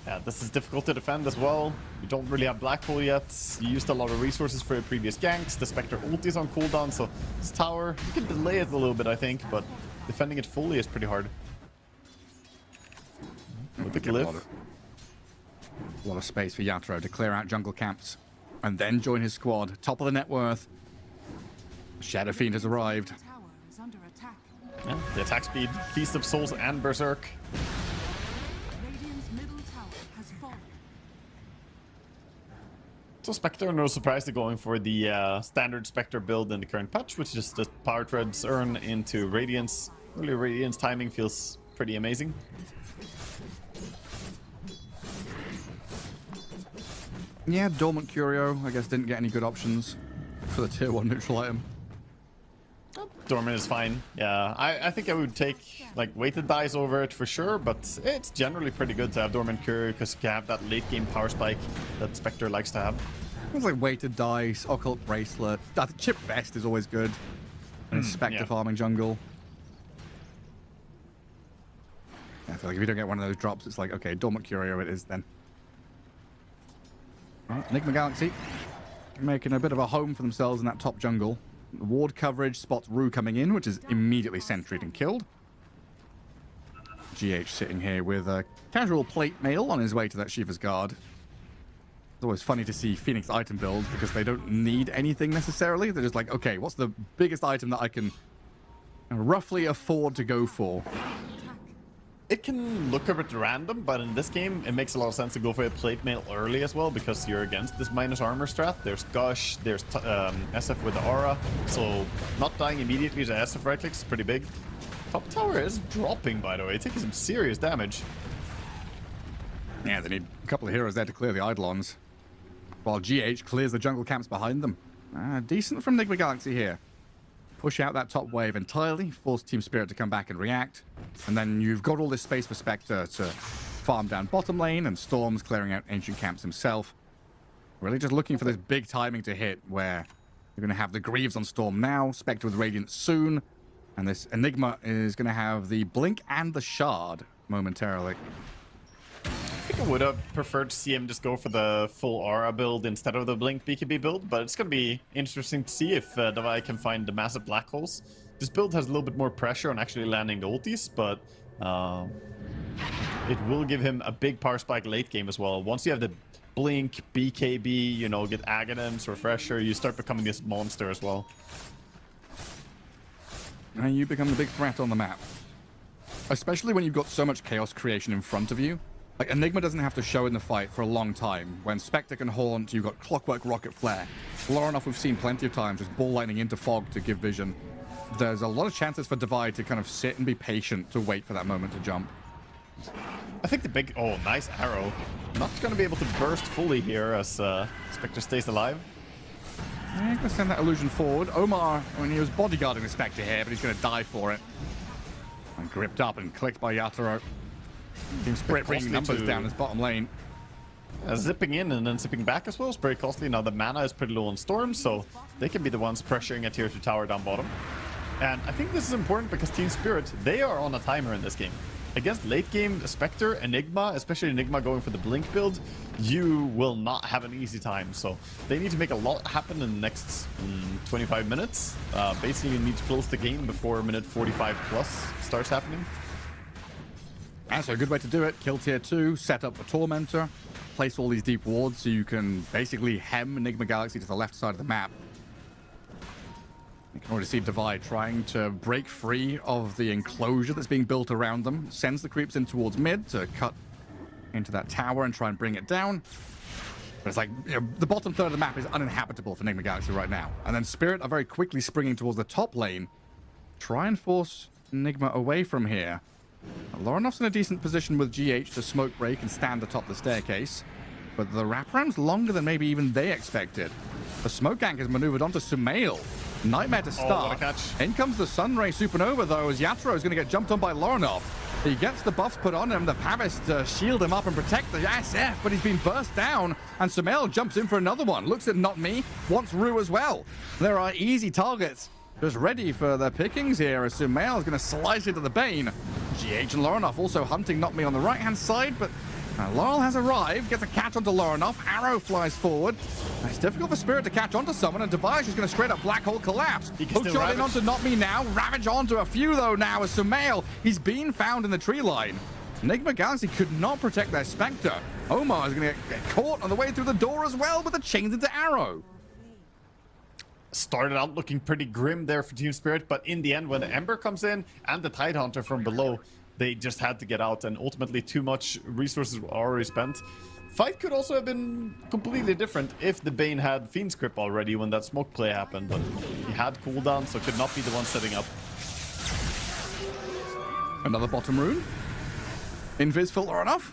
Yeah, this is difficult to defend as well. You don't really have Black Hole yet. You used a lot of resources for your previous ganks. The Spectre ult is on cooldown, so this tower, you can delay it a little bit, I think, but defending it fully is pretty hard. With the glyph. A lot of space for Yatoro to clear out jungle camps and then join his squad. Top of the net worth. Shadow Fiend has arrived. Tower is under attack. Yeah, the attack speed, Feast of Souls, and Berserk. Radiant's middle tower has fallen. So Spectre, no surprise, they're going for the standard Spectre build in the current patch, which is the Power Treads earn into Radiance. Early Radiance timing feels pretty amazing. Yeah, Dormant Curio, I guess, didn't get any good options for the tier 1 neutral item. Dormant is fine. Yeah, I think I would take like weighted dice over it for sure, but it's generally pretty good to have Dormant Curio because you can have that late game power spike that Spectre likes to have. It's like weighted dice, occult bracelet. Chip vest is always good. And Spectre yeah. farming jungle. I feel like if you don't get one of those drops, it's like, okay, Dormant Curio it is then. Right, Enigma Galaxy making a bit of a home for themselves in that top jungle. Ward coverage spots Rue coming in, which is immediately sentried and killed. GH sitting here with a casual plate mail on his way to that Shiva's Guard. It's always funny to see Phoenix item builds because they don't need anything necessarily. They're just like, okay, what's the biggest item that I can roughly afford to go for? It can look a bit random, but in this game, it makes a lot of sense to go for a plate mail early as well because you're against this minus armor strat. There's Gush, there's SF with the aura, so not dying immediately to SF right clicks is pretty big. Top tower is dropping, by the way, taking some serious damage. Yeah, they need a couple of heroes there to clear the Eidolons, while GH clears the jungle camps behind them. Decent from Enigma Galaxy here. Push out that top wave entirely, force Team Spirit to come back and react, and then you've got all this space for Spectre to farm down bottom lane, and Storm's clearing out ancient camps himself. Really just looking for this big timing to hit, where you're going to have the Greaves on Storm now, Spectre with Radiance soon, and this Enigma is going to have the Blink and the Shard momentarily. I think I would have preferred to see him just go for the full aura build instead of the Blink BKB build, but it's going to be interesting to see if Devi can find the massive black holes. This build has a little bit more pressure on actually landing the ultis, but it will give him a big power spike late game as well. Once you have the blink, BKB, you know, get Aghanims, Refresher, you start becoming this monster as well. And you become the big threat on the map. Especially when you've got so much chaos creation in front of you. Like, Enigma doesn't have to show in the fight for a long time. When Spectre can haunt, you've got Clockwork Rocket Flare. Lorinoff we've seen plenty of times, just ball lightning into fog to give vision. There's a lot of chances for Divide to kind of sit and be patient to wait for that moment to jump. I think the big... Oh, nice arrow. Not going to be able to burst fully here as Spectre stays alive. Yeah, gonna send that illusion forward. Omar, I mean, he was bodyguarding the Spectre here, but he's going to die for it. And gripped up and clicked by Yatoro. Team Spirit bringing numbers down his bottom lane. Zipping in and then zipping back as well is pretty costly. Now the mana is pretty low on Storm, so they can be the ones pressuring a tier 2 tower down bottom. And I think this is important because Team Spirit, they are on a timer in this game. Against late game Spectre, Enigma, especially Enigma going for the Blink build, you will not have an easy time. So they need to make a lot happen in the next 25 minutes. Basically, you need to close the game before minute 45 plus starts happening. That's a good way to do it. Kill tier 2, set up a Tormentor, place all these deep wards so you can basically hem Enigma Galaxy to the left side of the map. You can already see Divide trying to break free of the enclosure that's being built around them. Sends the creeps in towards mid to cut into that tower and try and bring it down. But it's like, you know, the bottom third of the map is uninhabitable for Enigma Galaxy right now. And then Spirit are very quickly springing towards the top lane. Try and force Enigma away from here. Lorinoff's in a decent position with GH to smoke break and stand atop the staircase. But the wraparound's longer than maybe even they expected. The smoke gank has maneuvered onto Sumail. Nightmare to start. Oh, what a catch. In comes the Sunray Supernova, though, as Yatoro is going to get jumped on by Lorinoff. He gets the buffs put on him, the Pavis to shield him up and protect the SF, but he's been burst down, and Sumail jumps in for another one. Looks at Not Me, wants Rue as well. There are easy targets just ready for their pickings here, as Sumail is going to slice into the Bane. GH and Lorinoff also hunting Not Me on the right-hand side, but Laurel has arrived, gets a catch onto Lorinoff, arrow flies forward. It's difficult for Spirit to catch onto someone, and Device is going to straight up black hole collapse. Hook shot in onto Not Me now, Ravage onto a few though now as Sumail, he's been found in the tree line. Enigma Galaxy could not protect their Spectre. Omar is going to get caught on the way through the door as well with the chains into arrow. Started out looking pretty grim there for Team Spirit, but in the end, when the Ember comes in and the Tidehunter from below, they just had to get out, and ultimately too much resources were already spent. Fight could also have been completely different if the Bane had Fiend's Grip already when that smoke play happened, but he had cooldown, so could not be the one setting up. Another bottom rune. Invis for Lorinoff.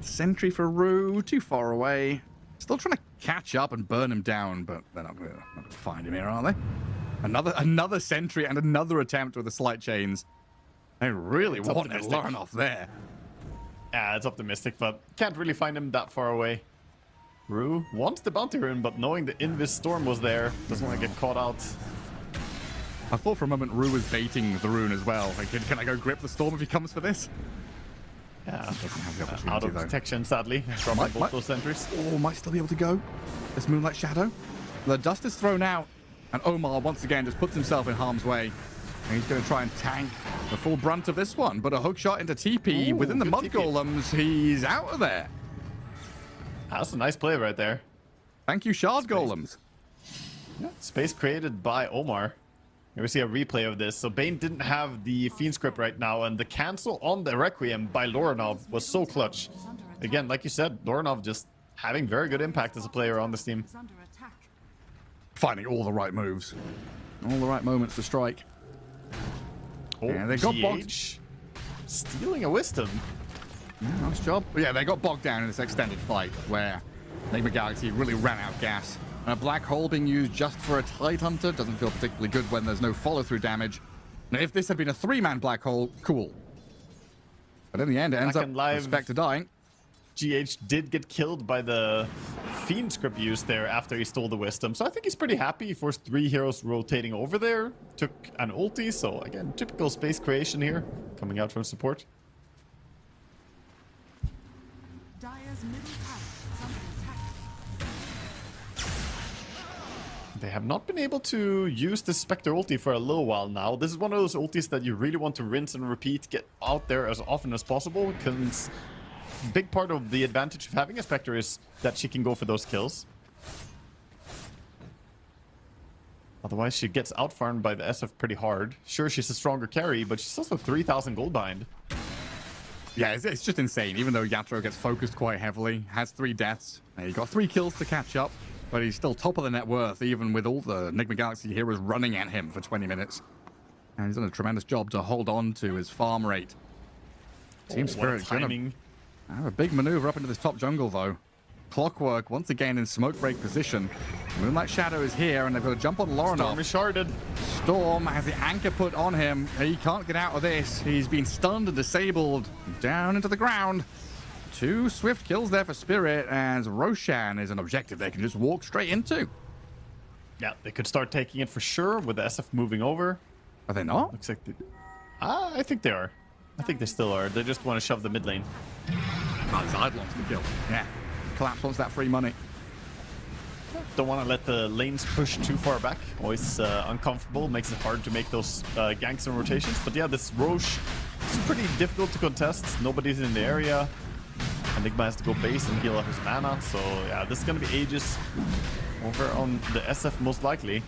Sentry for Rue, too far away. Still trying to catch up and burn him down, but they're not going to find him here, are they? Another sentry and another attempt with the slight chains. They really wanted Lorinoff there. Yeah, it's optimistic, but can't really find him that far away. Rue wants the bounty rune, but knowing the Invis Storm was there, doesn't want to get caught out. I thought for a moment Rue was baiting the rune as well. Like, can I go grip the Storm if he comes for this? Yeah, doesn't have the opportunity, out of though. Detection, sadly, from both those sentries. Oh, might still be able to go. This Moonlight Shadow. The dust is thrown out, and Omar once again just puts himself in harm's way. And he's going to try and tank the full brunt of this one, but a hook shot into TP within the Mud Golems. He's out of there. That's a nice play right there. Thank you, Shard Golems. Yeah, space created by Omar. Here we see a replay of this. So Bane didn't have the Fiend Script right now, and the cancel on the Requiem by Lorinoff was so clutch. Again, like you said, Lorinoff just having very good impact as a player on this team. Finding all the right moves. All the right moments to strike. Oh, yeah, they got bogged. Stealing a Wisdom. Yeah, nice job. But yeah, they got bogged down in this extended fight where Enigma Galaxy really ran out of gas. And a black hole being used just for a Tidehunter doesn't feel particularly good when there's no follow-through damage. Now, if this had been a 3-man black hole, cool. But in the end, it ends up with Spectre dying. GH did get killed by the Fiend Script used there after he stole the Wisdom. So I think he's pretty happy. He forced 3 heroes rotating over there. Took an ulti. So again, typical space creation here. Coming out from support. Dire's middle tower is under attack. They have not been able to use the Spectre ulti for a little while now. This is one of those ultis that you really want to rinse and repeat, get out there as often as possible, because a big part of the advantage of having a Spectre is that she can go for those kills. Otherwise, she gets outfarmed by the SF pretty hard. Sure, she's a stronger carry, but she's also 3,000 gold behind. Yeah, it's just insane. Even though Yatoro gets focused quite heavily, has 3 deaths, he got 3 kills to catch up, but he's still top of the net worth, even with all the Enigma Galaxy heroes running at him for 20 minutes. And he's done a tremendous job to hold on to his farm rate. Team Spirit gonna have a big maneuver up into this top jungle, though. Clockwork once again in smoke break position. Moonlight Shadow is here, and they've got to jump on Lorinov. Storm is sharded. Storm has the anchor put on him. He can't get out of this. He's been stunned and disabled. Down into the ground. 2 swift kills there for Spirit, as Roshan is an objective they can just walk straight into. Yeah, they could start taking it for sure with the SF moving over. Are they not? Looks like they... I think they are. I think they still are. They just want to shove the mid lane. Oh, Zard wants to kill. Yeah. Collapse wants that free money. Don't want to let the lanes push too far back. Always uncomfortable. Makes it hard to make those ganks and rotations. But yeah, this Roche is pretty difficult to contest. Nobody's in the area. Enigma has to go base and heal up his mana. So yeah, this is going to be Aegis over on the SF most likely.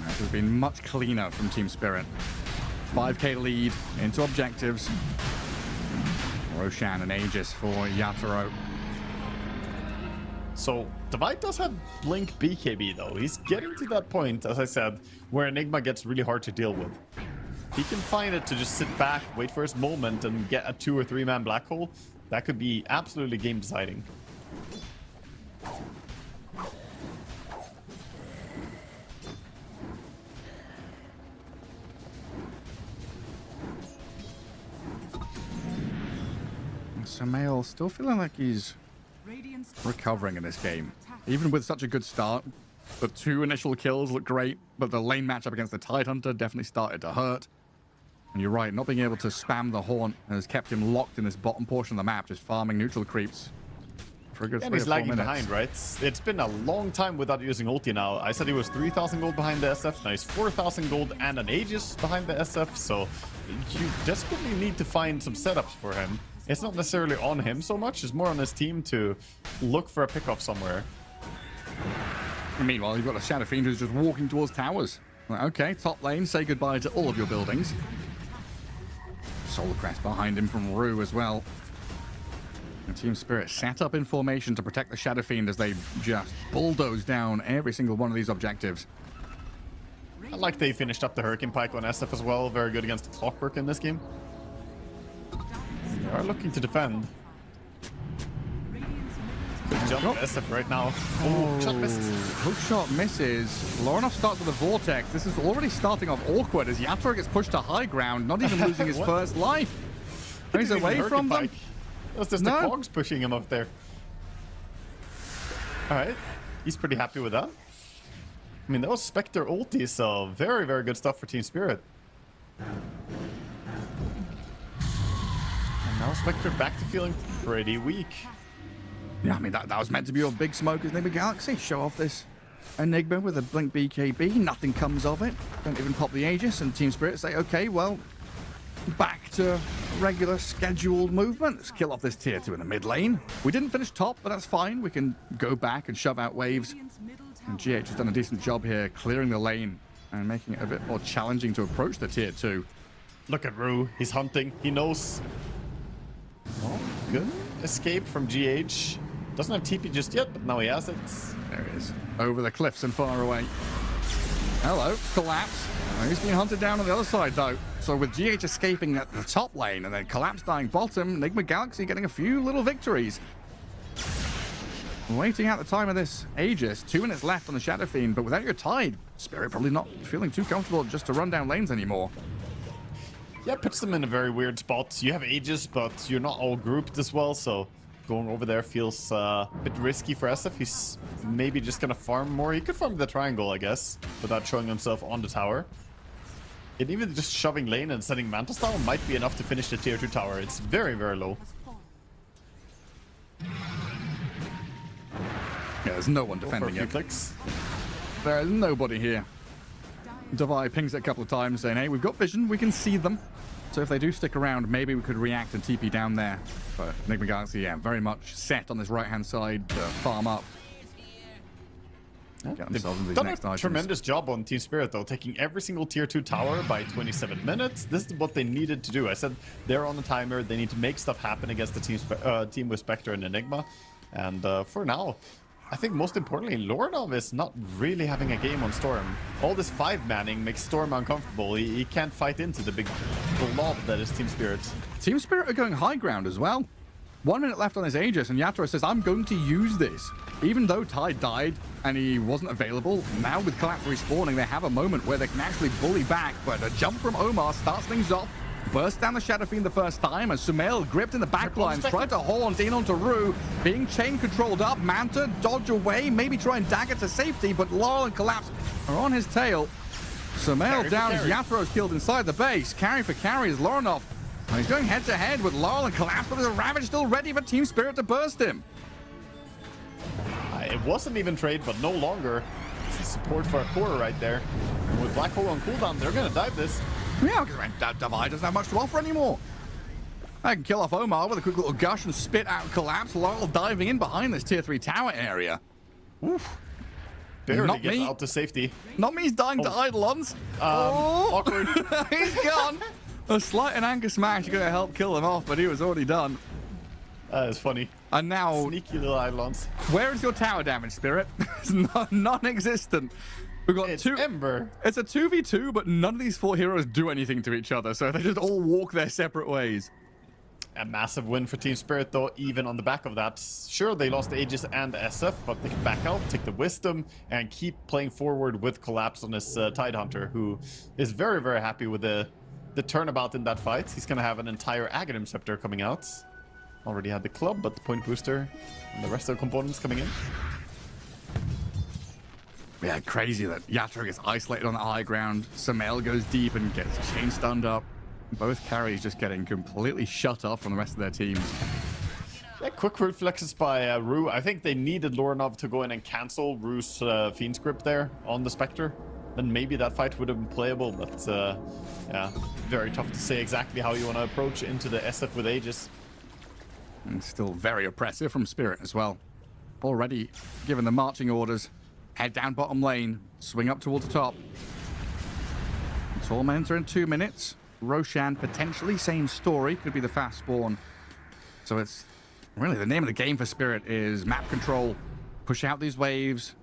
This has been much cleaner from Team Spirit. 5k lead into objectives. Roshan and Aegis for Yatoro. So, Divide does have Blink BKB though. He's getting to that point, as I said, where Enigma gets really hard to deal with. He can find it to just sit back, wait for his moment, and get a 2 or 3 man black hole. That could be absolutely game deciding. Samael still feeling like he's recovering in this game. Even with such a good start, the 2 initial kills look great, but the lane matchup against the Tidehunter definitely started to hurt. And you're right, not being able to spam the Haunt has kept him locked in this bottom portion of the map, just farming neutral creeps for a good 3 or 4 minutes. And he's lagging behind, right? It's been a long time without using ulti now. I said he was 3,000 gold behind the SF, now he's 4,000 gold and an Aegis behind the SF, so you desperately need to find some setups for him. It's not necessarily on him so much, it's more on his team to look for a pickoff somewhere. And meanwhile, you've got a Shadow Fiend who's just walking towards towers. Like, okay, top lane, say goodbye to all of your buildings. Solar Crest behind him from Rue as well. And Team Spirit sat up in formation to protect the Shadow Fiend as they just bulldoze down every single one of these objectives. I like they finished up the Hurricane Pike on SF as well. Very good against the Clockwork in this game. They are looking to defend. Good jump SF right now. Oh, shot missed. Hook shot misses. Lorinov starts with a vortex. This is already starting off awkward as Yatoro gets pushed to high ground, not even losing his first life. He's away from them. That's just the cogs pushing him up there. Alright. He's pretty happy with that. I mean, that was Spectre ulti, so very, very good stuff for Team Spirit. And now Spectre back to feeling pretty weak. Yeah, I mean, that was meant to be your big smoke as Enigma Galaxy. Show off this Enigma with a Blink BKB. Nothing comes of it. Don't even pop the Aegis, and Team Spirit say, okay, well, back to regular scheduled movement. Let's kill off this tier 2 in the mid lane. We didn't finish top, but that's fine. We can go back and shove out waves. And GH has done a decent job here, clearing the lane and making it a bit more challenging to approach the tier 2. Look at Rue. He's hunting. He knows. Oh, good escape from GH. Doesn't have TP just yet, but now he has it. There he is. Over the cliffs and far away. Hello. Collapse. He's being hunted down on the other side, though. So with GH escaping at the top lane and then Collapse dying bottom, Enigma Galaxy getting a few little victories. Waiting out the time of this Aegis. 2 minutes left on the Shadow Fiend, but without your Tide, Spirit probably not feeling too comfortable just to run down lanes anymore. Yeah, it puts them in a very weird spot. You have Aegis, but you're not all grouped as well, so going over there feels a bit risky for SF. He's maybe just gonna farm more. He could farm the triangle, I guess, without showing himself on the tower. And even just shoving lane and setting Mantis down might be enough to finish the tier 2 tower. It's very, very low. Yeah, there's no one defending it. Clicks. There's nobody here. Devi pings it a couple of times saying, hey, we've got vision, we can see them. So if they do stick around, maybe we could react and TP down there. But Enigma Galaxy, yeah, very much set on this right-hand side to farm up. Get themselves into these Done next a items. tremendous job on Team Spirit, though, taking every single tier 2 tower by 27 minutes. This is what they needed to do. I said they're on the timer. They need to make stuff happen against the team with Spectre and Enigma. And for now, I think most importantly, Lorinov is not really having a game on Storm. All this 5-manning makes Storm uncomfortable. He can't fight into the big blob that is Team Spirit. Team Spirit are going high ground as well. 1 minute left on his Aegis, and Yatoro says, I'm going to use this. Even though Ty died and he wasn't available, now with Collapse respawning, they have a moment where they can actually bully back. But a jump from Omar starts things off. Bursts down the Shadow Fiend the first time, as Sumail, gripped in the backlines, tried to haunt in onto Rue, being chain controlled up. Manta dodge away, maybe try and dagger to safety, but Laurel and Collapse are on his tail. Sumail down as Yatoro's killed inside the base. Carry for carry is Lorinov. And he's going head to head with Laurel and Collapse, but there's a Ravage still ready for Team Spirit to burst him. It wasn't even trade, but no longer. This is support for a core right there. And with Black Hole on cooldown, they're going to dive this. Yeah, because Devi doesn't have much to offer anymore. I can kill off Omar with a quick little gush and spit out Collapse. Laurel diving in behind this tier 3 tower area. Oof. Barely Not gets me. out to safety. Not me, he's dying to Eidolons. Awkward. He's gone. A slight and anchor smash going to help kill him off, but he was already done. That is funny. And now, Sneaky little Eidolons. where is your tower damage, Spirit? It's non-existent. We've got It's two. Ember. It's a 2v2, but none of these 4 heroes do anything to each other, so they just all walk their separate ways. A massive win for Team Spirit, though, even on the back of that. Sure, they lost Aegis and SF, but they can back out, take the Wisdom, and keep playing forward with Collapse on this Tidehunter, who is very, very happy with the turnabout in that fight. He's going to have an entire Aghanim Scepter coming out. Already had the club, but the point booster and the rest of the components coming in. Yeah, crazy that Yatoro gets isolated on the high ground. Sumail goes deep and gets chain stunned up. Both carries just getting completely shut off from the rest of their teams. Yeah, quick reflexes by Rue. I think they needed Lorinov to go in and cancel Rue's Fiend script there on the Spectre. Then maybe that fight would have been playable, but yeah, very tough to say exactly how you want to approach into the SF with Aegis. And still very oppressive from Spirit as well. Already given the marching orders. Head down bottom lane, swing up towards the top. Tormentor in 2 minutes. Roshan potentially same story, could be the fast spawn. So it's really the name of the game for Spirit is map control. Push out these waves.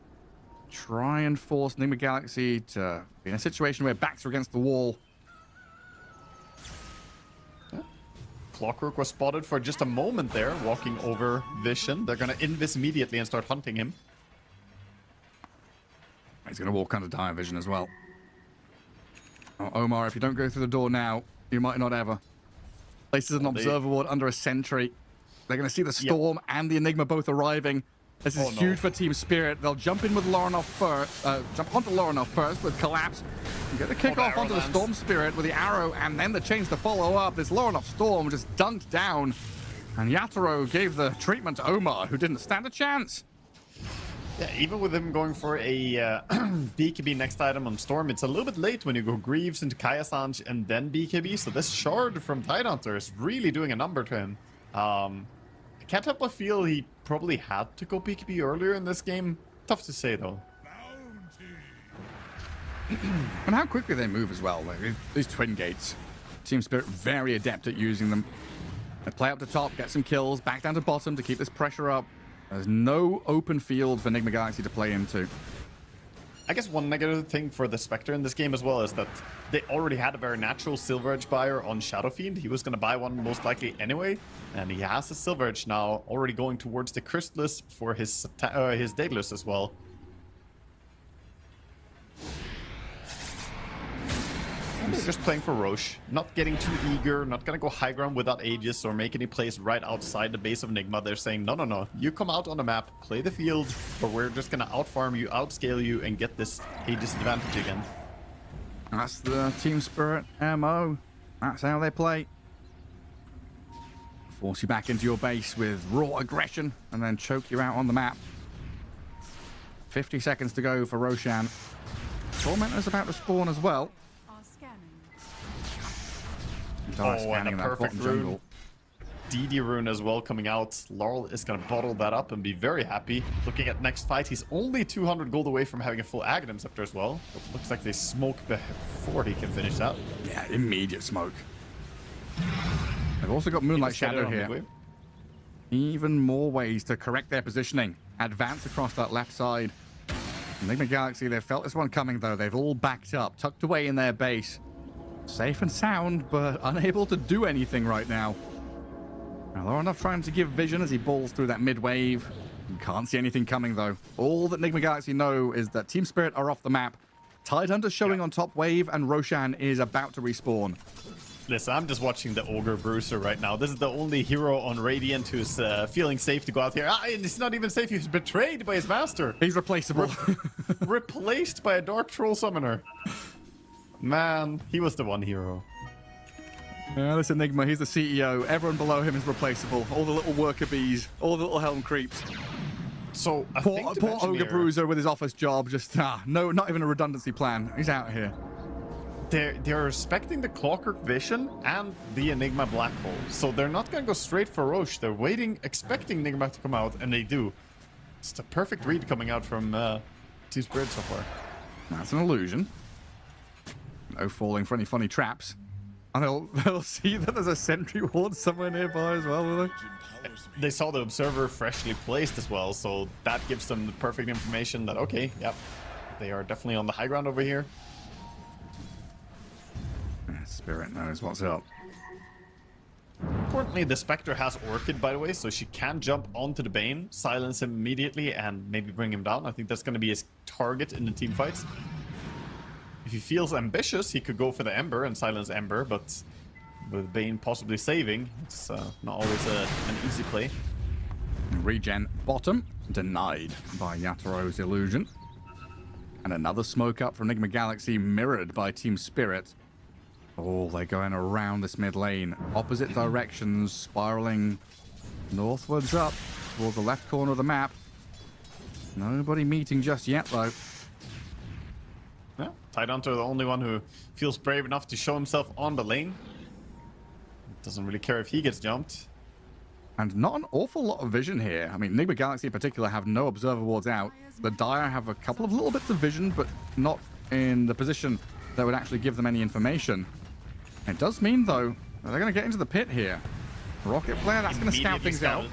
Try and force Enigma Galaxy to be in a situation where backs are against the wall. Clockwork was spotted for just a moment there, walking over Vision. They're going to invis immediately and start hunting him. He's going to walk under Dire Vision as well. Oh, Omar, if you don't go through the door now, you might not ever. Places an observer ward under a sentry. They're going to see the Storm and the Enigma both arriving. This is huge for Team Spirit. They'll jump in with Lorinov first. Jump onto Lorinov first with Collapse. And get the kickoff onto the Storm Spirit with the arrow, and then the chains to follow up. This Lorinov Storm just dunked down. And Yatoro gave the treatment to Omar, who didn't stand a chance. Yeah, even with him going for a BKB next item on Storm, it's a little bit late when you go Greaves into Kayasanj and then BKB. So this shard from Tidehunter is really doing a number to him. I can't help but feel he probably had to go BKB earlier in this game. Tough to say, though. And how quickly they move as well. Like, these twin gates. Team Spirit very adept at using them. They play up to top, get some kills, back down to bottom to keep this pressure up. There's no open field for Enigma Galaxy to play into. I guess one negative thing for the Spectre in this game as well is that they already had a very natural Silver Edge buyer on Shadow Fiend. He was going to buy one most likely anyway, and he has a Silver Edge now already going towards the Crystallis for his Daedalus as well. They're just playing for Roche, not getting too eager, not gonna go high ground without Aegis or make any plays right outside the base of Enigma. They're saying, no, no, no, you come out on the map, play the field, or we're just gonna outfarm you, outscale you, and get this Aegis advantage again. That's the Team Spirit MO. That's how they play. Force you back into your base with raw aggression and then choke you out on the map. 50 seconds to go for Roshan. Tormentor's about to spawn as well. Are scanning. Dire Oh, scanning and a that perfect bottom jungle. rune. DD rune as well coming out. Laurel is going to bottle that up and be very happy. Looking at next fight, he's only 200 gold away from having a full Aghanim Scepter as well. It looks like they smoke before he can finish that. Yeah, immediate smoke. They've also got Moonlight Shadow here. Even more ways to correct their positioning. Advance across that left side. Enigma Galaxy, they felt this one coming though. They've all backed up, tucked away in their base. Safe and sound, but unable to do anything right now. Now, Laurel trying to give vision as he balls through that mid wave. Can't see anything coming though. All that Enigma Galaxy know is that Team Spirit are off the map. Tidehunter showing on top wave, and Roshan is about to respawn. Listen, I'm just watching the Ogre Bruiser right now. This is the only hero on Radiant who's feeling safe to go out here. And he's not even safe. He's betrayed by his master. He's replaceable. Replaced by a Dark Troll Summoner. Man, he was the one hero. Yeah, this Enigma, he's the CEO. Everyone below him is replaceable. All the little worker bees, all the little helm creeps. So, Poor Ogre Bruiser with his office job, just, no, not even a redundancy plan. He's out here. They're respecting the Clockwork Vision and the Enigma Black Hole. So they're not going to go straight for Roche. They're waiting, expecting Enigma to come out, and they do. It's the perfect read coming out from Team Spirit so far. That's an illusion. No falling for any funny traps. And they'll see that there's a sentry ward somewhere nearby as well, will they? They saw the Observer freshly placed as well, so that gives them the perfect information that, okay, yep, they are definitely on the high ground over here. Spirit knows what's up. Importantly, the Spectre has Orchid, by the way, so she can jump onto the Bane, silence him immediately, and maybe bring him down. I think that's going to be his target in the team fights. If he feels ambitious, he could go for the Ember and silence Ember, but with Bane possibly saving, it's not always an easy play. Regen bottom, denied by Yataro's illusion. And another smoke up from Enigma Galaxy, mirrored by Team Spirit. Oh, they're going around this mid lane. Opposite directions, spiraling northwards up towards the left corner of the map. Nobody meeting just yet, though. Yeah, Tidehunter, the only one who feels brave enough to show himself on the lane. Doesn't really care if he gets jumped. And not an awful lot of vision here. I mean, Enigma Galaxy in particular have no observer wards out. The Dire have a couple of little bits of vision, but not in the position that would actually give them any information. It does mean, though, that they're going to get into the pit here. Rocket Flare, that's going to scout things out.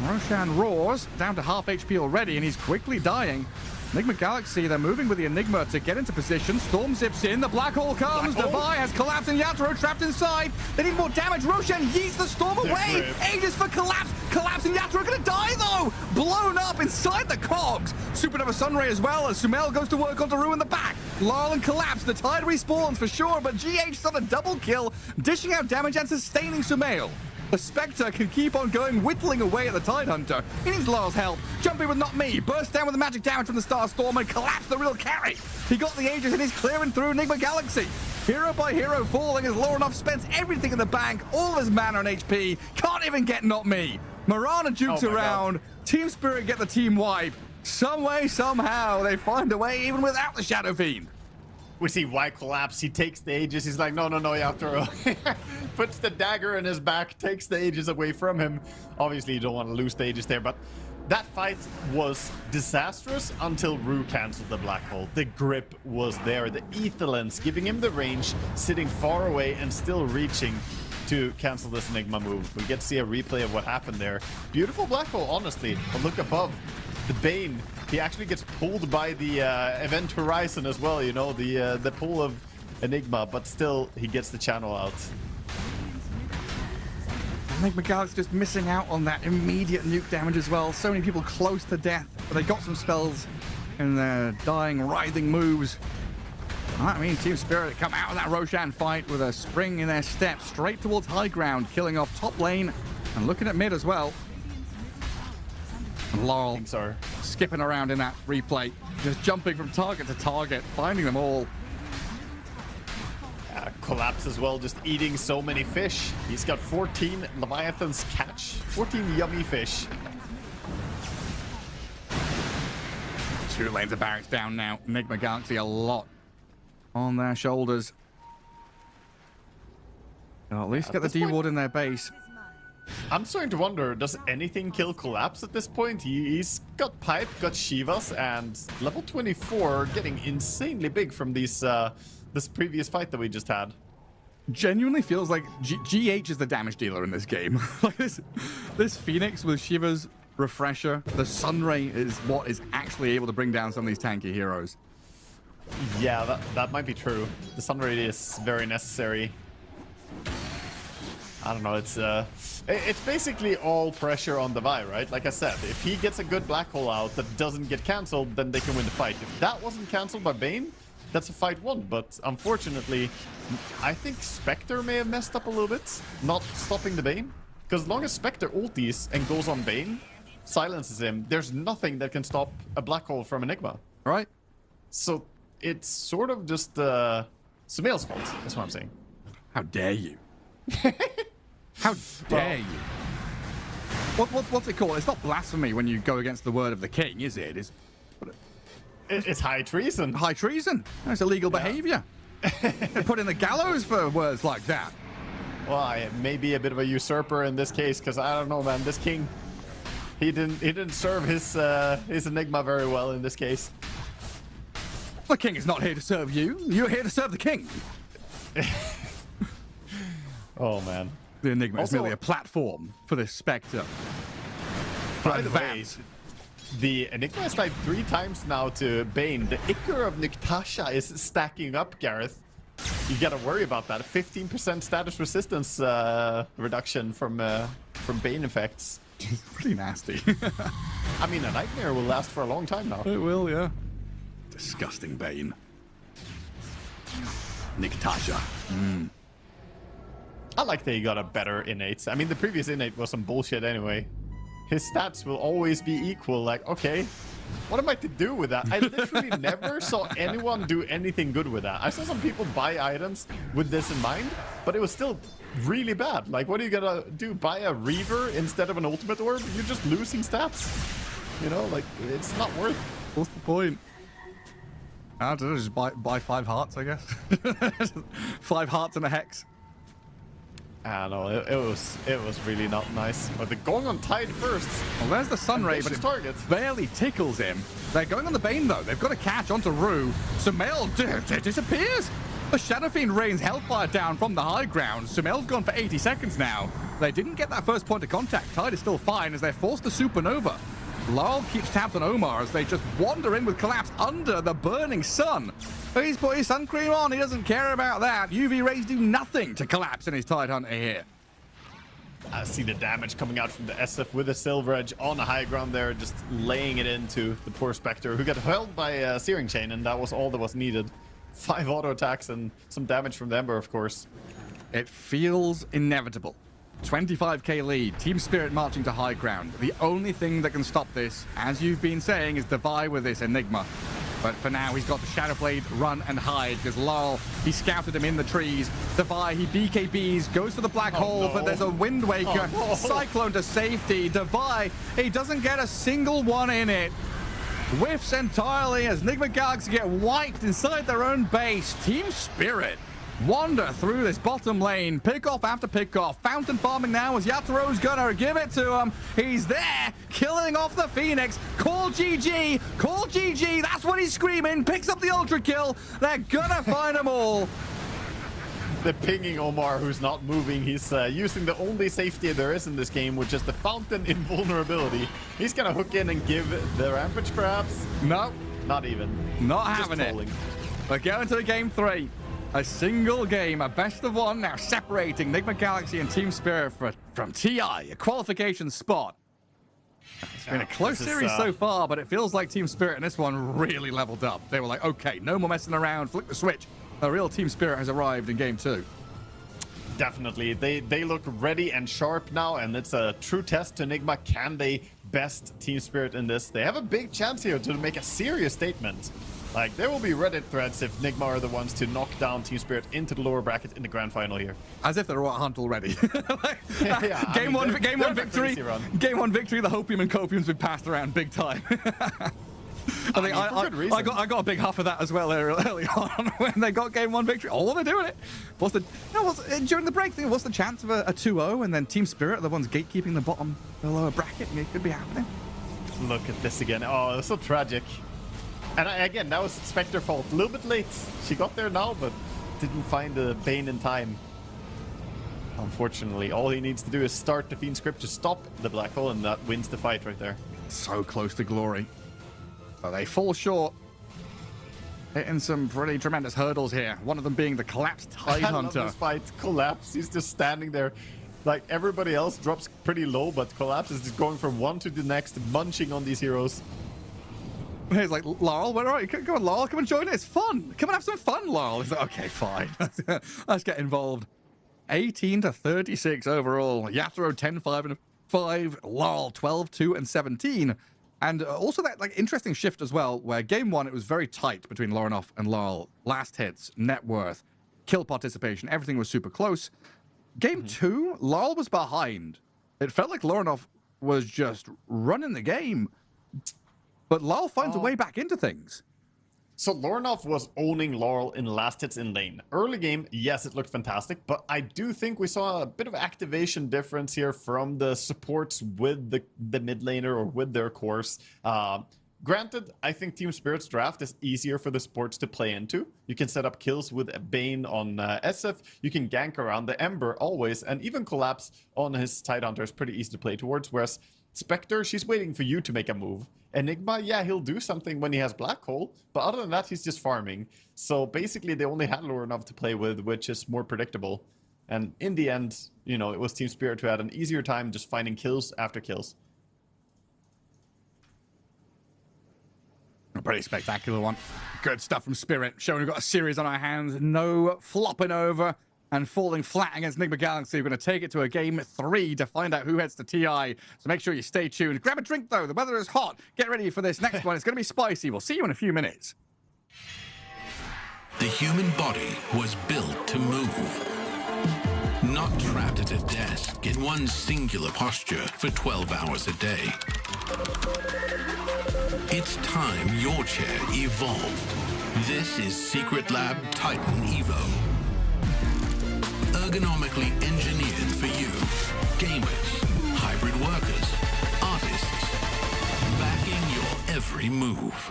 Roshan roars, down to half HP already, and he's quickly dying. Enigma Galaxy, they're moving with the Enigma to get into position. Storm zips in, the Black Hole comes, Devi has collapsed and Yatoro trapped inside. They need more damage, Roshan yeets the Storm away. Aegis for collapse, collapse and Yatoro gonna die though. Blown up inside the cogs. Supernova Sunray as well as Sumail goes to work on Daru in the back. Laurel and collapse, the Tide respawns for sure, but GH's on a double kill, dishing out damage and sustaining Sumail. The Spectre can keep on going, whittling away at the Tidehunter. He needs Laurel's help. Jumping with not me. Burst down with the magic damage from the Starstorm and collapse the real carry. He got the Aegis and he's clearing through Enigma Galaxy. Hero by hero falling as Laurel spends everything in the bank, all of his mana and HP. Can't even get not me. Marana jukes around. Team Spirit get the team wipe. Some way, somehow, they find a way even without the Shadow Fiend. We see Y collapse. He takes the Aegis. He's like, no, Yatoro. Puts the dagger in his back, takes the Aegis away from him. Obviously, you don't want to lose the Aegis there, but that fight was disastrous until Rue canceled the Black Hole. The grip was there. The Ether Lens giving him the range, sitting far away and still reaching to cancel this Enigma move. We get to see a replay of what happened there. Beautiful Black Hole, honestly. But look above. The Bane, he actually gets pulled by the Event Horizon as well, you know, the pull of Enigma, but still, he gets the channel out. Enigma Galaxy just missing out on that immediate nuke damage as well. So many people close to death, but they got some spells in their dying, writhing moves. That means Team Spirit come out of that Roshan fight with a spring in their step, straight towards high ground, killing off top lane and looking at mid as well. And Laurel skipping around in that replay, just jumping from target to target, finding them all. Collapse as well, just eating so many fish. He's got 14 Leviathans catch, 14 yummy fish. 2 lanes of barracks down now. Enigma Galaxy a lot on their shoulders. They'll at least get the D-Ward in their base. I'm starting to wonder, does anything kill Collapse at this point? He's got Pipe, got Shivas, and level 24 getting insanely big from these this previous fight that we just had. Genuinely feels like GH is the damage dealer in this game. Like this Phoenix with Shiva's refresher, the Sunray is what is actually able to bring down some of these tanky heroes. Yeah, that might be true. The Sunray is very necessary. I don't know, it's basically all pressure on the Vi, right? Like I said, if he gets a good black hole out that doesn't get cancelled, then they can win the fight. If that wasn't cancelled by Bane, that's a fight won. But unfortunately, I think Spectre may have messed up a little bit, not stopping the Bane. Because as long as Spectre ulties and goes on Bane, silences him, there's nothing that can stop a black hole from Enigma. All right. So it's sort of just Sumail's fault, that's what I'm saying. How dare you? How dare you? What's it called? It's not blasphemy when you go against the word of the king, is it? It's high treason. High treason. That's illegal behavior. They put in the gallows for words like that. Well, I may be a bit of a usurper in this case, because I don't know, man. This king, he didn't serve his Enigma very well in this case. The king is not here to serve you. You're here to serve the king. Oh, man. The Enigma Also, is merely a platform for this Spectre. By the way, the Enigma has died 3 times now to Bane. The Icar of Niktasha is stacking up, Gareth. You gotta worry about that. 15% status resistance reduction from Bane effects. It's pretty nasty. I mean, a Nightmare will last for a long time now. It will, yeah. Disgusting Bane. Niktasha. I like that he got a better innate. I mean, the previous innate was some bullshit anyway. His stats will always be equal. Like, okay, what am I to do with that? I literally never saw anyone do anything good with that. I saw some people buy items with this in mind, but it was still really bad. Like, what are you gonna do? Buy a Reaver instead of an Ultimate Orb? You're just losing stats. You know, like, it's not worth. What's the point? I don't know, just buy 5 hearts, I guess. 5 hearts and a hex. I don't know, it was really not nice. But they're going on Tide first. Well, there's the Sunray, but it target. barely tickles him. They're going on the Bane, though. They've got to catch onto Rue. Sumail disappears. The Shadow Fiend rains Hellfire down from the high ground. Sumail's gone for 80 seconds now. They didn't get that first point of contact. Tide is still fine as they're forced to supernova. Lyle keeps tabs on Omar as they just wander in with Collapse under the burning sun. But he's put his sun cream on. He doesn't care about that. UV rays do nothing to Collapse in his Tide Hunter here. I see the damage coming out from the SF with the Silver Edge on the high ground there, just laying it into the poor Spectre, who got held by a Searing Chain, and that was all that was needed. 5 auto attacks and some damage from the Ember, of course. It feels inevitable. 25k lead, Team Spirit marching to high ground. The only thing that can stop this, as you've been saying, is the Vi with this Enigma. But for now, he's got the Shadowblade run and hide, because Lyle, he scouted him in the trees. The Vi, he BKBs, goes for the black hole, no. but there's a Wind Waker. Oh, no. Cyclone to safety. The Vi, he doesn't get a single one in it. Whiffs entirely as Enigma Galaxy get wiped inside their own base. Team Spirit wander through this bottom lane, pick off after pick off. Fountain farming now as Yataro's gonna give it to him. He's there, killing off the Phoenix. Call GG, call GG. That's what he's screaming. Picks up the ultra kill. They're gonna find them all. They're pinging Omar, who's not moving. He's using the only safety there is in this game, which is the Fountain Invulnerability. He's gonna hook in and give the Rampage, perhaps? No, Not even. not Just having it. trolling. We're going to the game 3. A single game, a best of 1 now separating Enigma Galaxy and Team Spirit from TI, a qualification spot. It's been a close series so far, but it feels like Team Spirit in this one really leveled up. They were like, okay, no more messing around, flick the switch. The real Team Spirit has arrived in game 2. Definitely. They look ready and sharp now, and it's a true test to Enigma. Can they best Team Spirit in this? They have a big chance here to make a serious statement. Like, there will be Reddit threads if Enigma are the ones to knock down Team Spirit into the lower bracket in the grand final here. As if they're at Hunt already. Yeah, game one victory. run. Game 1 victory. The hopium and copium's been passed around big time. I think mean, for good reason. I got a big huff of that as well early on when they got game 1 victory. Oh, they're doing it. During the break thing, what's the chance of a 2-0 and then Team Spirit are the ones gatekeeping the lower bracket? It could be happening. Look at this again. Oh, it's so tragic. And again, that was Spectre fault. A little bit late. She got there now, but didn't find the Bane in time. Unfortunately, all he needs to do is start the Fiend script to stop the Black Hole, and that wins the fight right there. So close to glory. But they fall short. Hitting some pretty tremendous hurdles here. One of them being the collapsed Tide I Hunter. love this fight. Collapse. He's just standing there. Like, everybody else drops pretty low, but Collapse is just going from one to the next, munching on these heroes. He's like, Laurel, where are you? Come on, Laurel, come and join it. It's fun. Come and have some fun, Laurel. He's like, okay, fine. Let's get involved. 18 to 36 overall. Yatoro 10-5 and 5. Laurel 12-2 and 17. And also that like interesting shift as well, where game 1 it was very tight between Lorinov and Laurel. Last hits, net worth, kill participation, everything was super close. Game 2, Laurel was behind. It felt like Lorinov was just running the game. But Laurel finds a way back into things. So Lorinov was owning Laurel in last hits in lane. Early game, yes, it looked fantastic, but I do think we saw a bit of activation difference here from the supports with the mid laner or with their cores. Granted, I think Team Spirit's draft is easier for the supports to play into. You can set up kills with Bane on SF, you can gank around the Ember always, and even Collapse on his Tidehunter is pretty easy to play towards, whereas Spectre, she's waiting for you to make a move. Enigma, yeah, he'll do something when he has Black Hole, but other than that, he's just farming. So basically, they only had Lorinov to play with, which is more predictable. And in the end, you know, it was Team Spirit who had an easier time just finding kills after kills. A pretty spectacular one. Good stuff from Spirit, showing we've got a series on our hands. No flopping over and falling flat against Enigma Galaxy. We're going to take it to a game 3 to find out who heads to TI. So make sure you stay tuned. Grab a drink, though. The weather is hot. Get ready for this next one. It's going to be spicy. We'll see you in a few minutes. The human body was built to move. Not trapped at a desk in one singular posture for 12 hours a day. It's time your chair evolved. This is Secret Lab Titan Evo. Ergonomically engineered for you. Gamers, hybrid workers, artists. Backing your every move.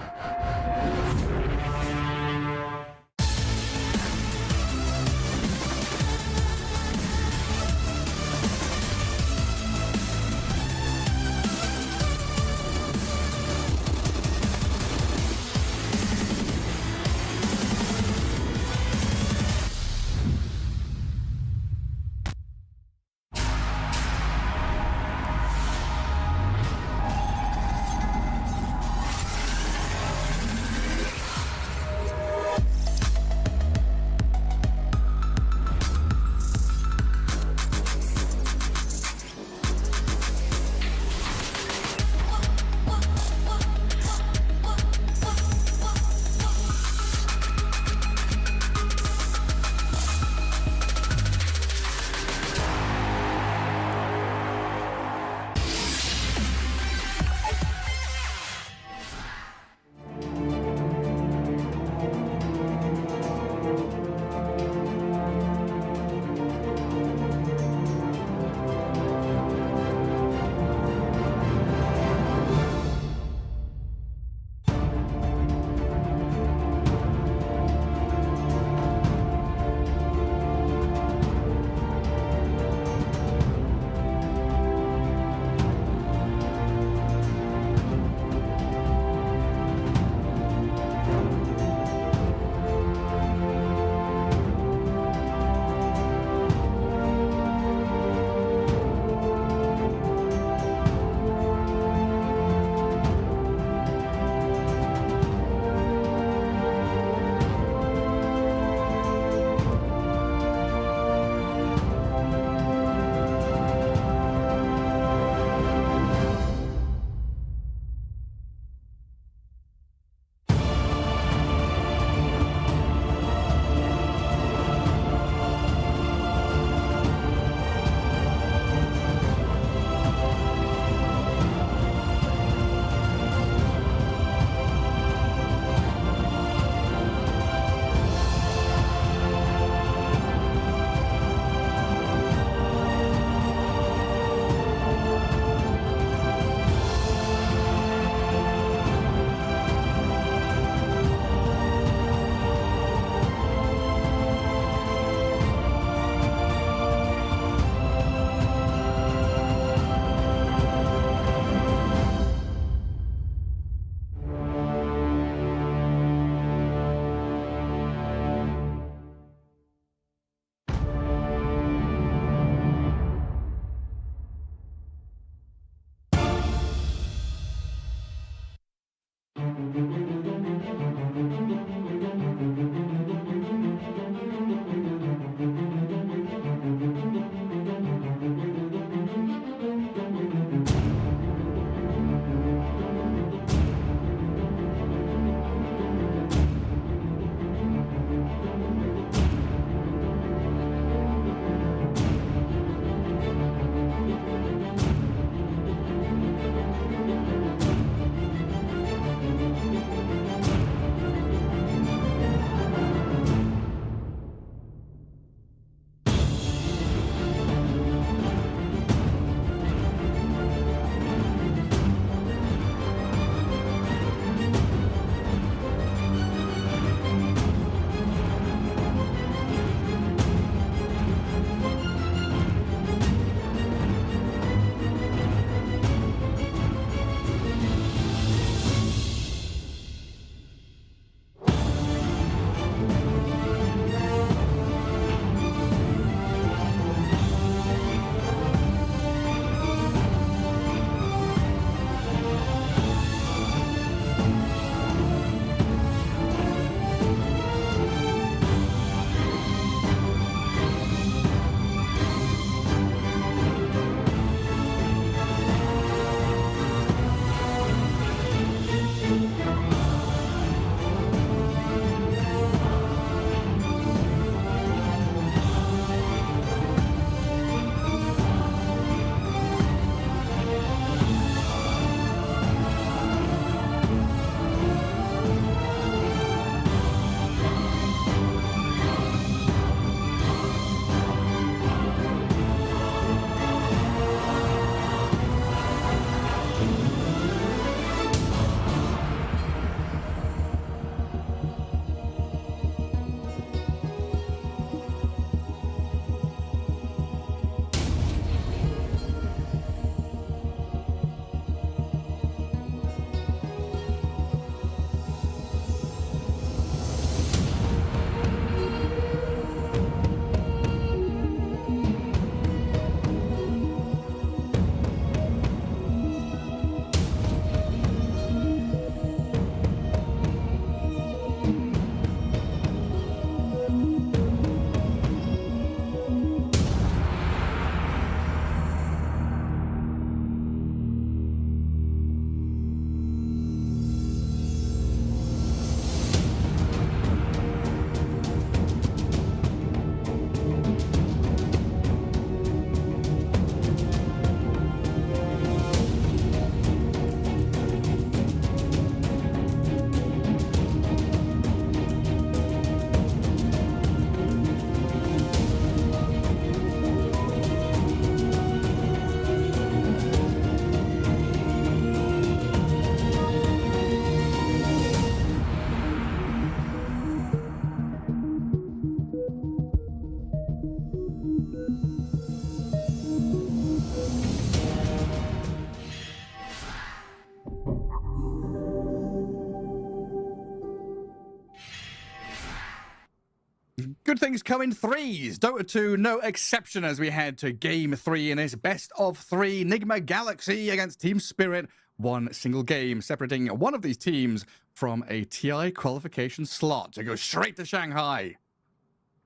Good things come in threes. Dota 2, no exception as we head to Game 3 in this best of 3 Nigma Galaxy against Team Spirit. One single game separating one of these teams from a TI qualification slot to go straight to Shanghai.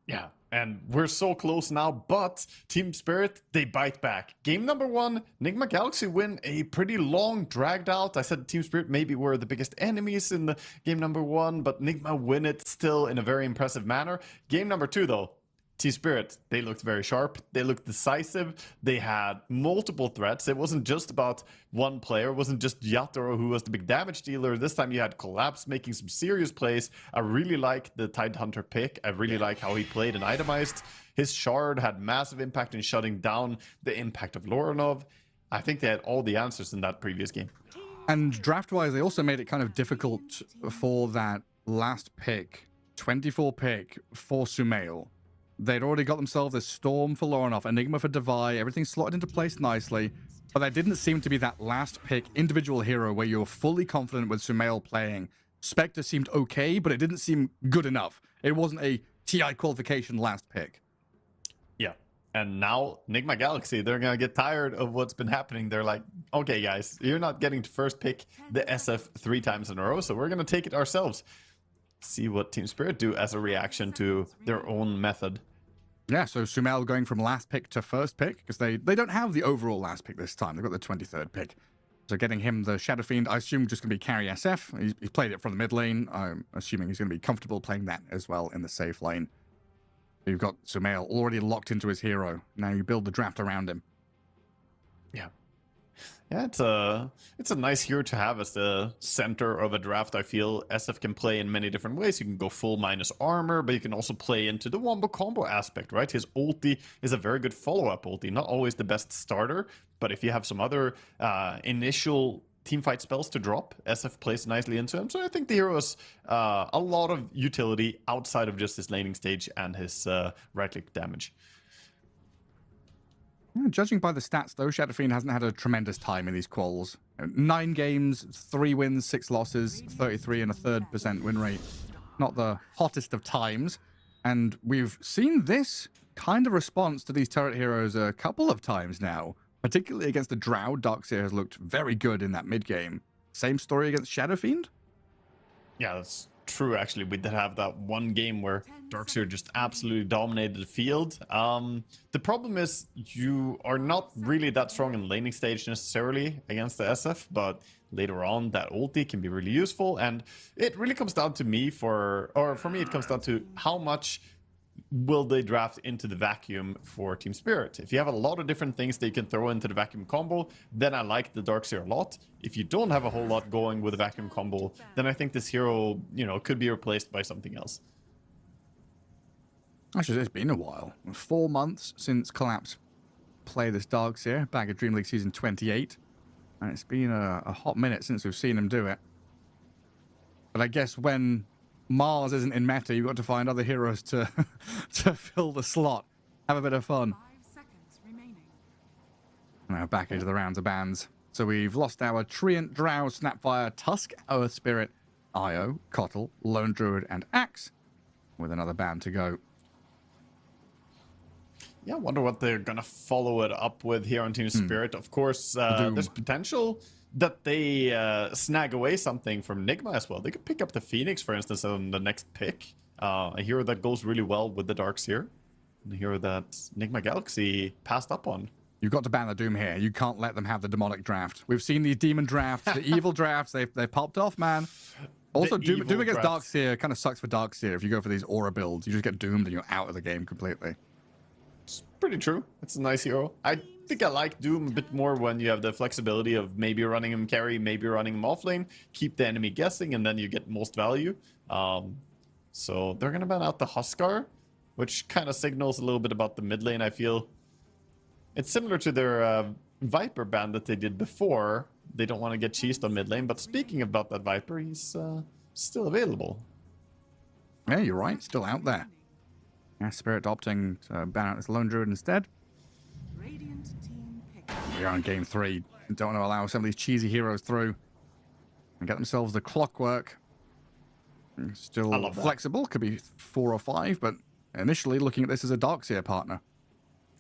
Yeah, and we're so close now, but Team Spirit, they bite back. Game number 1, Nigma Galaxy win a pretty long, dragged out. I said Team Spirit maybe were the biggest enemies in the game number 1, but Nigma win it still in a very impressive manner. Game number 2, though, Team Spirit, they looked very sharp. They looked decisive. They had multiple threats. It wasn't just about one player. It wasn't just Yatoro who was the big damage dealer. This time you had Collapse making some serious plays. I really like the Tidehunter pick. I really like how he played and itemized. His shard had massive impact in shutting down the impact of Loranov. I think they had all the answers in that previous game. And draft-wise, they also made it kind of difficult for that last pick, 24 pick for Sumail. They'd already got themselves a Storm for Loranov, Enigma for Devi, everything slotted into place nicely, but there didn't seem to be that last pick individual hero where you were fully confident with Sumail playing. Spectre seemed okay, but it didn't seem good enough. It wasn't a TI qualification last pick. Yeah. And now, Nigma Galaxy, they're going to get tired of what's been happening. They're like, okay, guys, you're not getting to first pick the SF 3 times in a row, so we're going to take it ourselves. See what Team Spirit do as a reaction to their own method. Yeah, so Sumail going from last pick to first pick, because they don't have the overall last pick this time. They've got the 23rd pick. So getting him the Shadow Fiend, I assume just going to be carry SF. He's played it from the mid lane. I'm assuming he's going to be comfortable playing that as well in the safe lane. You've got Sumail already locked into his hero. Now you build the draft around him. Yeah. Yeah, it's a nice hero to have as the center of a draft. I feel SF can play in many different ways. You can go full minus armor, but you can also play into the wombo combo aspect, right? His ulti is a very good follow-up ulti. Not always the best starter, but if you have some other initial teamfight spells to drop, SF plays nicely into him. So I think the hero has a lot of utility outside of just his laning stage and his right-click damage. Judging by the stats, though, Shadow Fiend hasn't had a tremendous time in these quals. 9 games, 3 wins, 6 losses, 33.33% win rate. Not the hottest of times. And we've seen this kind of response to these turret heroes a couple of times now. Particularly against the Drow, Darkseer has looked very good in that mid game. Same story against Shadow Fiend? Yeah, that's true, actually. We did have that one game where Darkseer just absolutely dominated the field. The problem is you are not really that strong in laning stage necessarily against the SF, but later on that ulti can be really useful, and it really comes down to me for me it comes down to how much will they draft into the vacuum for Team Spirit. If you have a lot of different things that you can throw into the vacuum combo, then I like the Darkseer a lot. If you don't have a whole lot going with the vacuum combo, then I think this hero, could be replaced by something else. Actually, it's been a while. 4 months since Collapse played this Darkseer back at Dream League Season 28. And it's been a hot minute since we've seen him do it. But I guess when Mars isn't in meta, you've got to find other heroes to fill the slot. Have a bit of fun. 5 seconds remaining. Now back into the rounds of bans. So we've lost our Treant, Drow, Snapfire, Tusk, Earth Spirit, Io, Kotl, Lone Druid, and Axe, with another ban to go. Yeah, I wonder what they're gonna follow it up with here on Team Spirit. Of course, there's potential that they snag away something from Nigma as well. They could pick up the Phoenix, for instance, on the next pick. A hero that goes really well with the Darkseer. A hero that Nigma Galaxy passed up on. You've got to ban the Doom here. You can't let them have the demonic draft. We've seen these demon drafts, the evil drafts. They popped off, man. Also, Doom against Darkseer kind of sucks for Darkseer. If you go for these aura builds, you just get doomed and you're out of the game completely. It's pretty true. It's a nice hero. I think I like Doom a bit more when you have the flexibility of maybe running him carry, maybe running him offlane, keep the enemy guessing, and then you get most value. So they're going to ban out the Huskar, which kind of signals a little bit about the mid lane, I feel. It's similar to their Viper ban that they did before. They don't want to get cheesed on mid lane, but speaking about that Viper, he's still available. Yeah, you're right. Still out there. Yeah, Spirit opting to ban out this Lone Druid instead. Radiant team pick. We are on game 3. Don't want to allow some of these cheesy heroes through. And get themselves the clockwork. Still flexible. Could be 4 or 5, but initially looking at this as a Darkseer partner.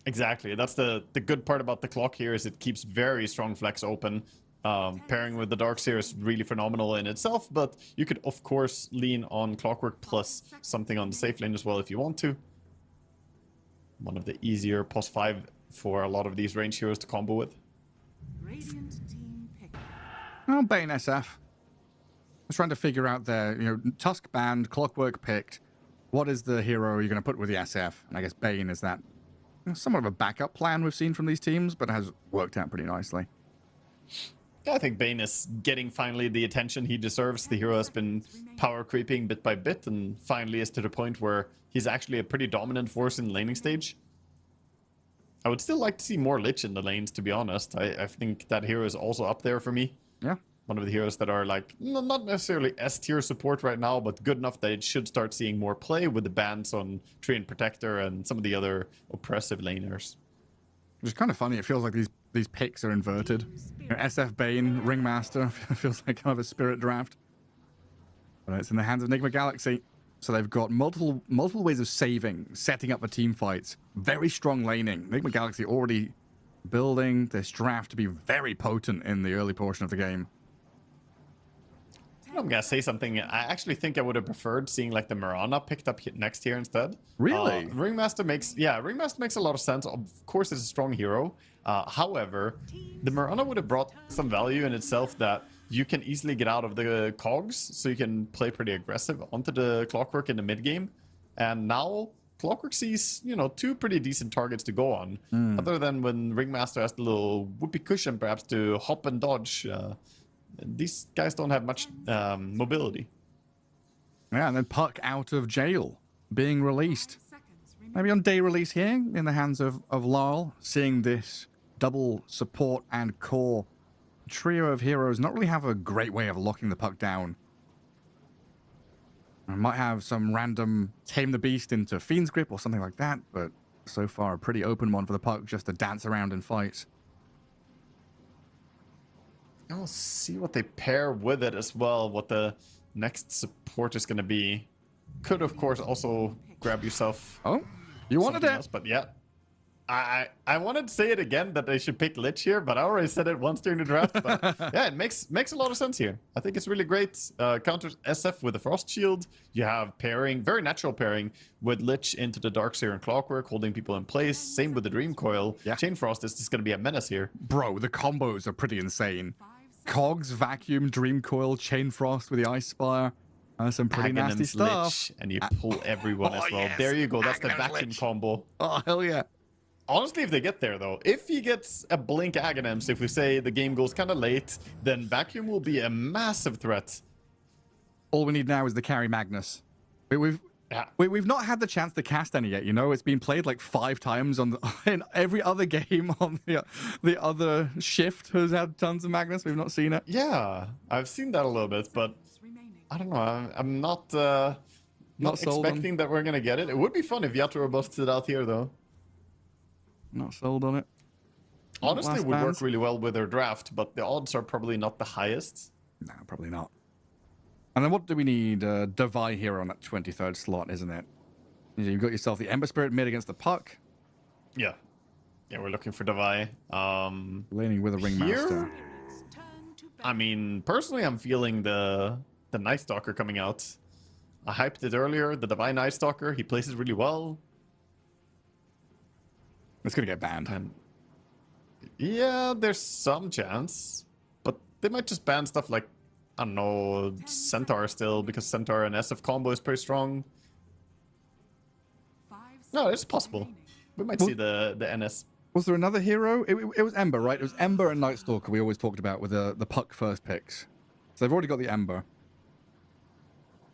Exactly. That's the good part about the clock here is it keeps very strong flex open. Pairing with the Darkseer is really phenomenal in itself, but you could, of course, lean on Clockwork plus something on the safe lane as well if you want to. One of the easier pos 5 for a lot of these range heroes to combo with. Radiant team pick. Oh, Bane SF. I was trying to figure out their, Tusk banned, Clockwork picked. What is the hero you're going to put with the SF? And I guess Bane is that somewhat of a backup plan we've seen from these teams, but has worked out pretty nicely. Yeah, I think Bane is getting finally the attention he deserves. The hero has been power creeping bit by bit and finally is to the point where he's actually a pretty dominant force in the laning stage. I would still like to see more Lich in the lanes, to be honest. I think that hero is also up there for me. Yeah. One of the heroes that are like, not necessarily S-tier support right now, but good enough that it should start seeing more play with the bans on Tree and Protector and some of the other oppressive laners. Which is kind of funny. It feels like these picks are inverted. SF Bane, Ringmaster, feels like kind of a spirit draft. But it's in the hands of Enigma Galaxy. So they've got multiple ways of saving, setting up for team fights. Very strong laning. Enigma Galaxy already building this draft to be very potent in the early portion of the game. I'm gonna say something. I actually think I would have preferred seeing like the Mirana picked up next here instead. Really? Ringmaster makes a lot of sense. Of course, it's a strong hero. However, the Mirana would have brought some value in itself that you can easily get out of the cogs, so you can play pretty aggressive onto the Clockwork in the mid game. And now Clockwork sees, two pretty decent targets to go on. Other than when Ringmaster has the little whoopee cushion perhaps to hop and dodge. These guys don't have much mobility. Yeah, and then Puck out of jail, being released. Maybe on day release here, in the hands of Larl, seeing this double support and core trio of heroes not really have a great way of locking the Puck down. I might have some random Tame the Beast into Fiend's Grip or something like that, but so far a pretty open one for the Puck just to dance around in fights. I'll see what they pair with it as well, what the next support is going to be. Could, of course, also grab yourself... Oh, you wanted it. Else, but yeah. I wanted to say it again that they should pick Lich here, but I already said it once during the draft. But yeah, it makes a lot of sense here. I think it's really great. Counters SF with the Frost Shield. You have pairing, very natural pairing, with Lich into the Darkseer and Clockwork, holding people in place. Same with the Dream Coil. Yeah. Chain Frost is just going to be a menace here. Bro, the combos are pretty insane. Cogs, Vacuum, Dream Coil, Chain Frost with the Ice Spire. Some pretty nasty stuff. Lich, and you pull everyone as well. Yes. There you go. That's the Aghanim vacuum Lich. combo. Oh, hell yeah. Honestly, if they get there, though, if he gets a Blink Aghanims, if we say the game goes kind of late, then Vacuum will be a massive threat. All we need now is the carry Magnus. We've not had the chance to cast any yet, It's been played like 5 times in every other game on the other shift has had tons of Magnus. We've not seen it. Yeah, I've seen that a little bit, but I don't know. I'm not expecting that we're going to get it. It would be fun if Yatoro busted it out here, though. Not sold on it. Honestly, it would work really well with their draft, but the odds are probably not the highest. No, probably not. And then what do we need? Devi here on that 23rd slot, isn't it? You've got yourself the Ember Spirit mid against the Puck. Yeah. Yeah, we're looking for Devi. Laning with a Ringmaster. I mean, personally, I'm feeling the Night Stalker coming out. I hyped it earlier, the Devi Night Stalker. He plays it really well. It's going to get banned. And yeah, there's some chance. But they might just ban stuff like, I don't know, Centaur still, because Centaur and SF combo is pretty strong. No, it's possible. We might see the NS. Was there another hero? It was Ember, right? It was Ember and Night Stalker we always talked about with the Puck first picks. So they've already got the Ember.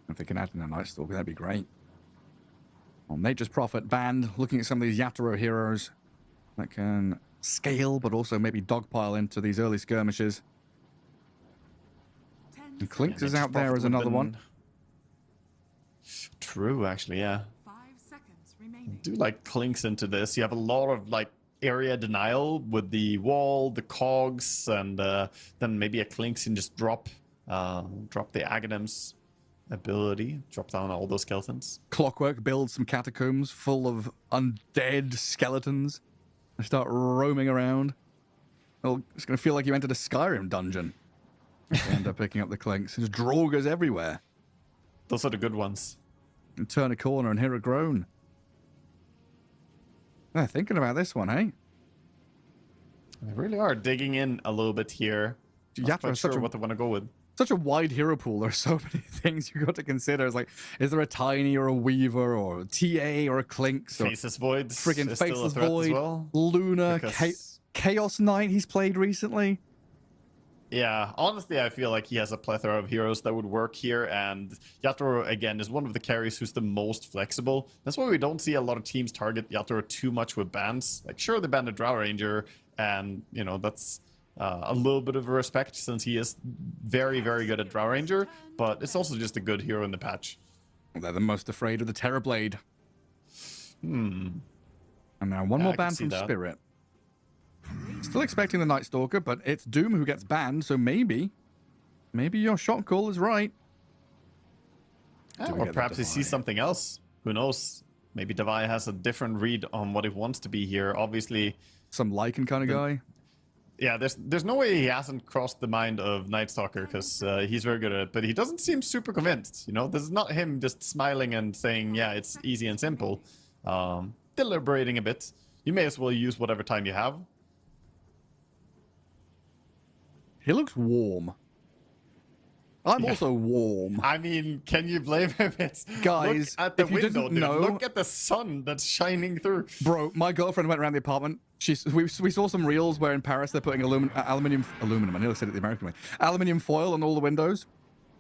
If they can add in a Night Stalker, that'd be great. Well, Nature's Prophet banned. Looking at some of these Yatoro heroes that can scale, but also maybe dogpile into these early skirmishes. And Clinks is out there as another one. True, actually, yeah. 5 seconds remaining. I do like Clinks into this. You have a lot of like area denial with the wall, the cogs, and then maybe a Clinks can just drop the Aghanims. ability. Drop down all those skeletons. Clockwork builds some catacombs full of undead skeletons. They start roaming around. Well, it's going to feel like you entered a Skyrim dungeon. You end up picking up the clinks. There's Draugrs everywhere. Those are the good ones. And turn a corner and hear a groan. Yeah, thinking about this one, hey? They really are digging in a little bit here. Not quite sure what they want to go with. Such a wide hero pool. There's so many things you got to consider. It's like, is there a Tiny or a Weaver or a TA or a Clinks? Or Faceless Voids. Friggin' Faceless Void. Well, Luna. Chaos Knight he's played recently. Yeah, honestly, I feel like he has a plethora of heroes that would work here, and Yatoro, again, is one of the carries who's the most flexible. That's why we don't see a lot of teams target Yatoro too much with bans. Like, sure, they banned the Drow Ranger, and, you know, that's a little bit of a respect since he is very, very good at Drow Ranger, but it's also just a good hero in the patch. They're the most afraid of the Terrorblade. And now one more ban from Spirit. Still expecting the Night Stalker, but it's Doom who gets banned, so maybe your shot call is right. Or perhaps he sees something else. Who knows? Maybe Devi has a different read on what he wants to be here. Obviously, some Lycan kind of guy. Yeah, there's no way he hasn't crossed the mind of Night Stalker, because he's very good at it, but he doesn't seem super convinced. You know, this is not him just smiling and saying, yeah, it's easy and simple. Deliberating a bit. You may as well use whatever time you have. He looks warm. I'm also warm. I mean, can you blame him? Guys, look at the if you window, didn't dude. know, Look at the sun that's shining through. Bro, my girlfriend went around the apartment. We saw some reels where in Paris they're putting aluminum, I nearly said it the American way, aluminium foil on all the windows.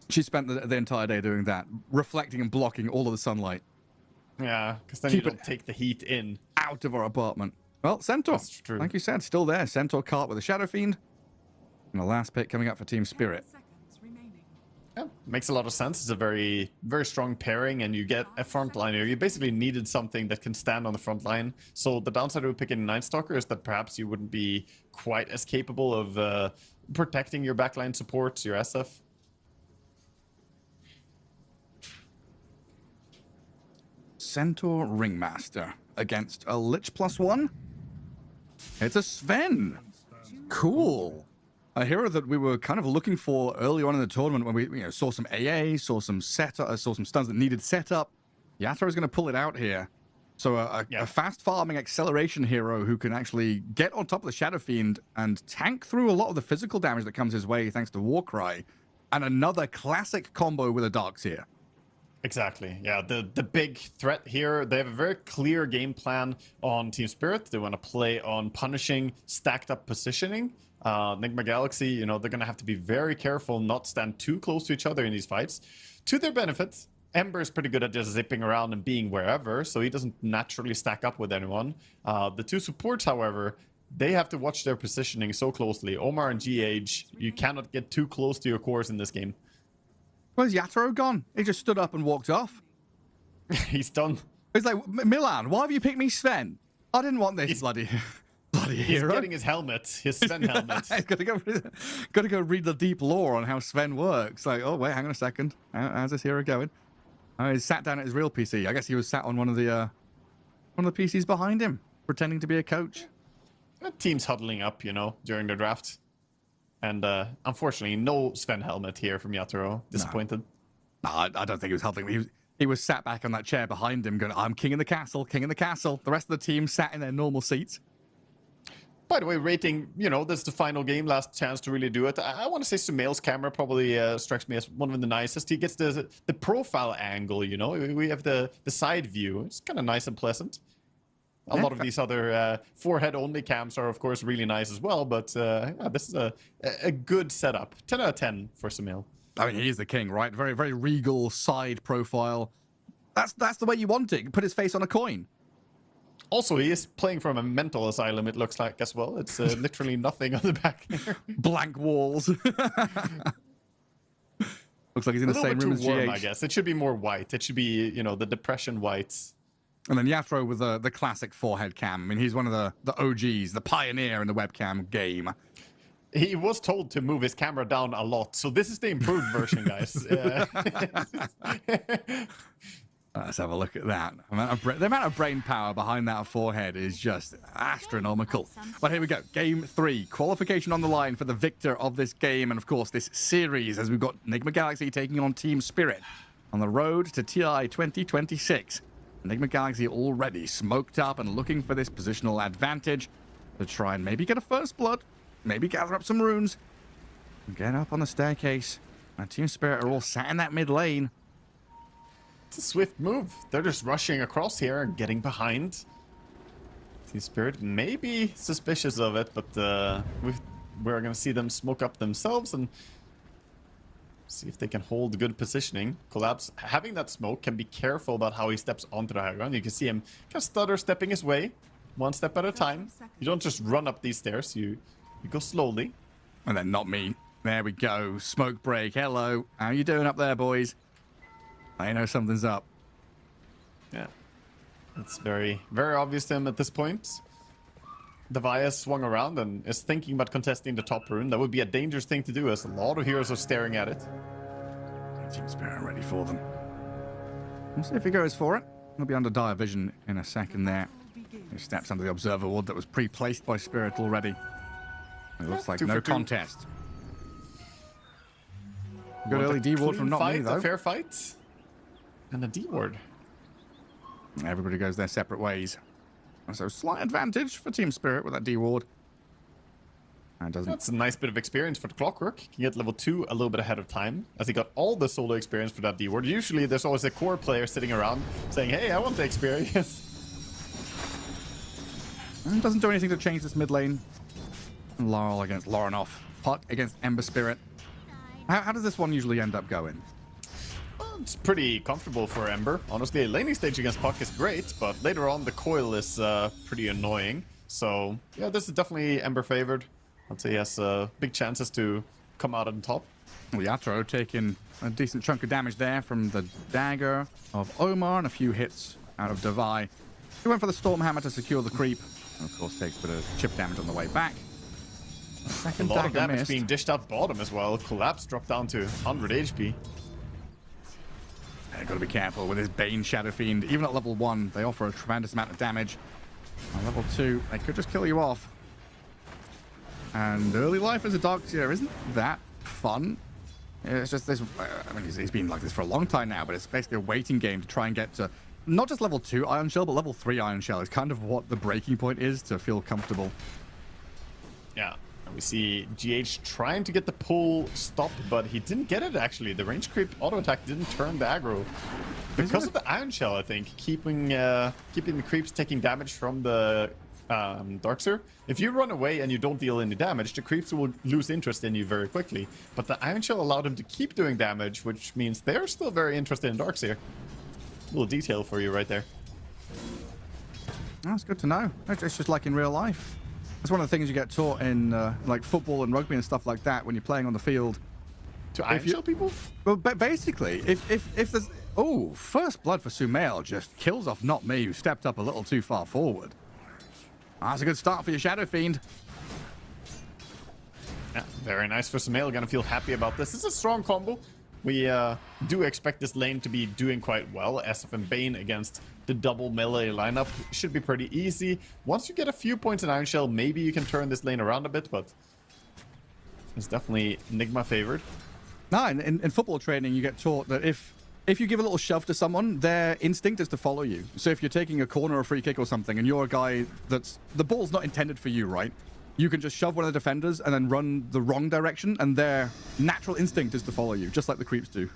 She spent the entire day doing that, reflecting and blocking all of the sunlight. Yeah, because then you don't take the heat in. Out of our apartment. Well, Centaur, that's true. like you said, still there. Centaur cart with a Shadow Fiend. And the last pick coming up for Team Spirit. Yeah, makes a lot of sense. It's a very, very strong pairing, and you get a frontliner. You basically needed something that can stand on the front line. So the downside of picking Night Stalker is that perhaps you wouldn't be quite as capable of protecting your backline supports, your SF. Centaur Ringmaster against a Lich +1. It's a Sven. Cool. A hero that we were kind of looking for early on in the tournament when we saw some AA, saw some setup, saw some stuns that needed setup. Yatoro is going to pull it out here. So a fast farming acceleration hero who can actually get on top of the Shadow Fiend and tank through a lot of the physical damage that comes his way thanks to Warcry. And another classic combo with a Darkseer. Exactly. Yeah, the big threat here, they have a very clear game plan on Team Spirit. They want to play on punishing stacked up positioning. Enigma Galaxy, you know, they're going to have to be very careful not stand too close to each other in these fights. To their benefit, Ember is pretty good at just zipping around and being wherever, so he doesn't naturally stack up with anyone. The two supports, however, they have to watch their positioning so closely. Omar and GH, you cannot get too close to your cores in this game. Where's Yatoro gone? He just stood up and walked off. He's done. He's like, Milan, why have you picked me Sven? I didn't want this bloody hero. He's getting his helmet, his Sven helmet. He's got to go read the deep lore on how Sven works. Like, oh wait, hang on a second. How's this hero going? Oh, he's sat down at his real PC. I guess he was sat on one of the PCs behind him, pretending to be a coach. Teams huddling up, you know, during the draft. And unfortunately, no Sven helmet here from Yatoro. Disappointed. No, I don't think he was huddling. He was sat back on that chair behind him going, I'm king in the castle, king in the castle. The rest of the team sat in their normal seats. By the way, rating, you know, this is the final game, last chance to really do it. I want to say Sumail's camera probably strikes me as one of the nicest. He gets the profile angle, you know. We have the side view. It's kind of nice and pleasant. A lot of these other forehead-only cams are, of course, really nice as well. But yeah, this is a good setup. 10 out of 10 for Sumail. I mean, he is the king, right? Very, very regal side profile. That's the way you want it. Put his face on a coin. Also, he is playing from a mental asylum, it looks like, as well. It's literally nothing on the back there. Blank walls. Looks like he's in the same room as warm, GH. I guess. It should be more white. It should be, you know, the depression whites. And then Yatoro with the classic forehead cam. I mean, he's one of the OGs, the pioneer in the webcam game. He was told to move his camera down a lot, so this is the improved version, guys. Let's have a look at that. The amount of brain power behind that forehead is just astronomical. But here we go. Game 3. Qualification on the line for the victor of this game. And, of course, this series, as we've got Enigma Galaxy taking on Team Spirit on the road to TI 2026. Enigma Galaxy already smoked up and looking for this positional advantage to try and maybe get a first blood, maybe gather up some runes, and get up on the staircase. And Team Spirit are all sat in that mid lane. It's a swift move. They're just rushing across here and getting behind. Team Spirit may be suspicious of it, but we're going to see them smoke up themselves and see if they can hold good positioning. Collapse, having that smoke, can be careful about how he steps onto the high ground. You can see him kind of stutter stepping his way, one step at a time. You don't just run up these stairs, you go slowly. And then not me. There we go. Smoke break. Hello. How you doing up there, boys? I know something's up. Yeah. It's very, very obvious to him at this point. Devias swung around and is thinking about contesting the top rune. That would be a dangerous thing to do, as a lot of heroes are staring at it. Team Spirit ready for them. We'll see if he goes for it. He'll be under dire vision in a second there. He steps under the observer ward that was pre-placed by Spirit already. It looks like no contest. Good early D ward from not me, though. A fair fight. And a D ward. Everybody goes their separate ways. So slight advantage for Team Spirit with that D ward. That's a nice bit of experience for the Clockwork. He can get level 2 a little bit ahead of time, as he got all the solo experience for that D ward. Usually there's always a core player sitting around saying, hey, I want the experience. And doesn't do anything to change this mid lane. Laurel against Lorenoff. Puck against Ember Spirit. How does this one usually end up going? Well, it's pretty comfortable for Ember. Honestly, a laning stage against Puck is great, but later on the coil is pretty annoying. So, yeah, this is definitely Ember favored. I'd say he has big chances to come out on top. Yatro taking a decent chunk of damage there from the dagger of Omar and a few hits out of Devi. He went for the Stormhammer to secure the creep. And of course, takes a bit of chip damage on the way back. A lot of damage being dished out bottom as well. Collapse dropped down to 100 HP. Got to be careful with his Bane Shadow Fiend. Even at level 1, they offer a tremendous amount of damage. On level 2, they could just kill you off. And early life as a Darkseer isn't that fun. It's just this. I mean, he's been like this for a long time now, but it's basically a waiting game to try and get to not just level 2 Iron Shell, but level 3 Iron Shell is kind of what the breaking point is to feel comfortable. Yeah. We see GH trying to get the pull stopped, but he didn't get it, actually. The range creep auto attack didn't turn the aggro. Because of the Iron Shell, I think, keeping the creeps taking damage from the Darkseer. If you run away and you don't deal any damage, the creeps will lose interest in you very quickly. But the Iron Shell allowed him to keep doing damage, which means they're still very interested in Darkseer. Little detail for you right there. That's good to know. It's just like in real life. That's one of the things you get taught in like football and rugby and stuff like that when you're playing on the field. To Iron Shell people? Well, basically, if there's... Oh, first blood for Sumail just kills off not me, who stepped up a little too far forward. That's a good start for your Shadow Fiend. Yeah, very nice for Sumail. Gonna feel happy about this. This is a strong combo. We do expect this lane to be doing quite well. SF and Bane against the double melee lineup should be pretty easy. Once you get a few points in Iron Shell, maybe you can turn this lane around a bit, but it's definitely Enigma favored. No, in football training, you get taught that if you give a little shove to someone, their instinct is to follow you. So if you're taking a corner or a free kick or something, and you're a guy that's... The ball's not intended for you, right? You can just shove one of the defenders and then run the wrong direction, and their natural instinct is to follow you, just like the creeps do.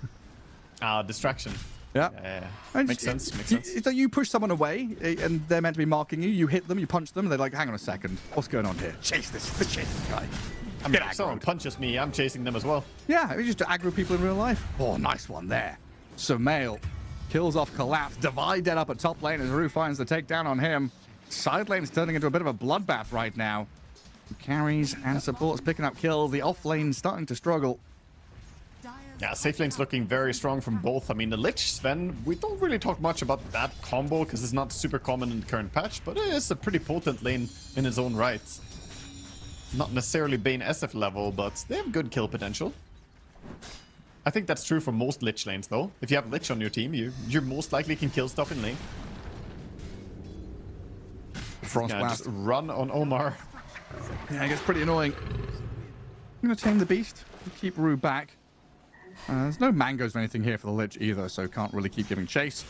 Distraction. Yeah. Makes sense. So you push someone away, and they're meant to be marking you. You hit them, you punch them, and they're like, hang on a second. What's going on here? Chase this guy. I mean, if someone punches me, I'm chasing them as well. Yeah, we just aggro people in real life. Oh, nice one there. Sumail kills off Collapse. Devi dead up at top lane as Rue finds the takedown on him. Side lane's turning into a bit of a bloodbath right now. Carries and supports picking up kills. The off lane starting to struggle. Yeah, safe lane's looking very strong from both. I mean, the Lich Sven, we don't really talk much about that combo because it's not super common in the current patch, but it is a pretty potent lane in its own right. Not necessarily Bane SF level, but they have good kill potential. I think that's true for most Lich lanes, though. If you have Lich on your team, you most likely can kill stuff in lane. Frost Just Blast. run on Omar. Yeah, it gets pretty annoying. I'm going to tame the beast. Keep Rue back. There's no mangoes or anything here for the Lich either, so can't really keep giving chase.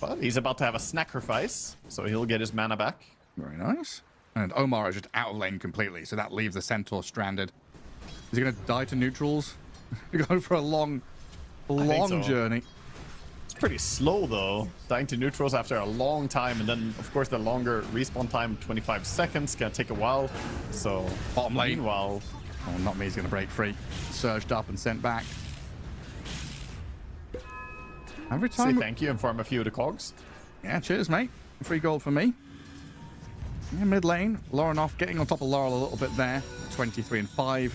But he's about to have a sacrifice, so he'll get his mana back. Very nice. And Omar is just out of lane completely, so that leaves the Centaur stranded. Is he going to die to neutrals? We're going for a long so. journey. It's pretty slow, though. Dying to neutrals after a long time, and then, of course, the longer respawn time, 25 seconds, gonna take a while. So, Bottom lane. meanwhile... Oh, not me. He's going to break free. Surged up and sent back. Every Say time... thank you and farm a few of the cogs. Yeah, cheers, mate. Free gold for me. Yeah, mid lane. Lorenoff getting on top of Laurel a little bit there. 23 and 5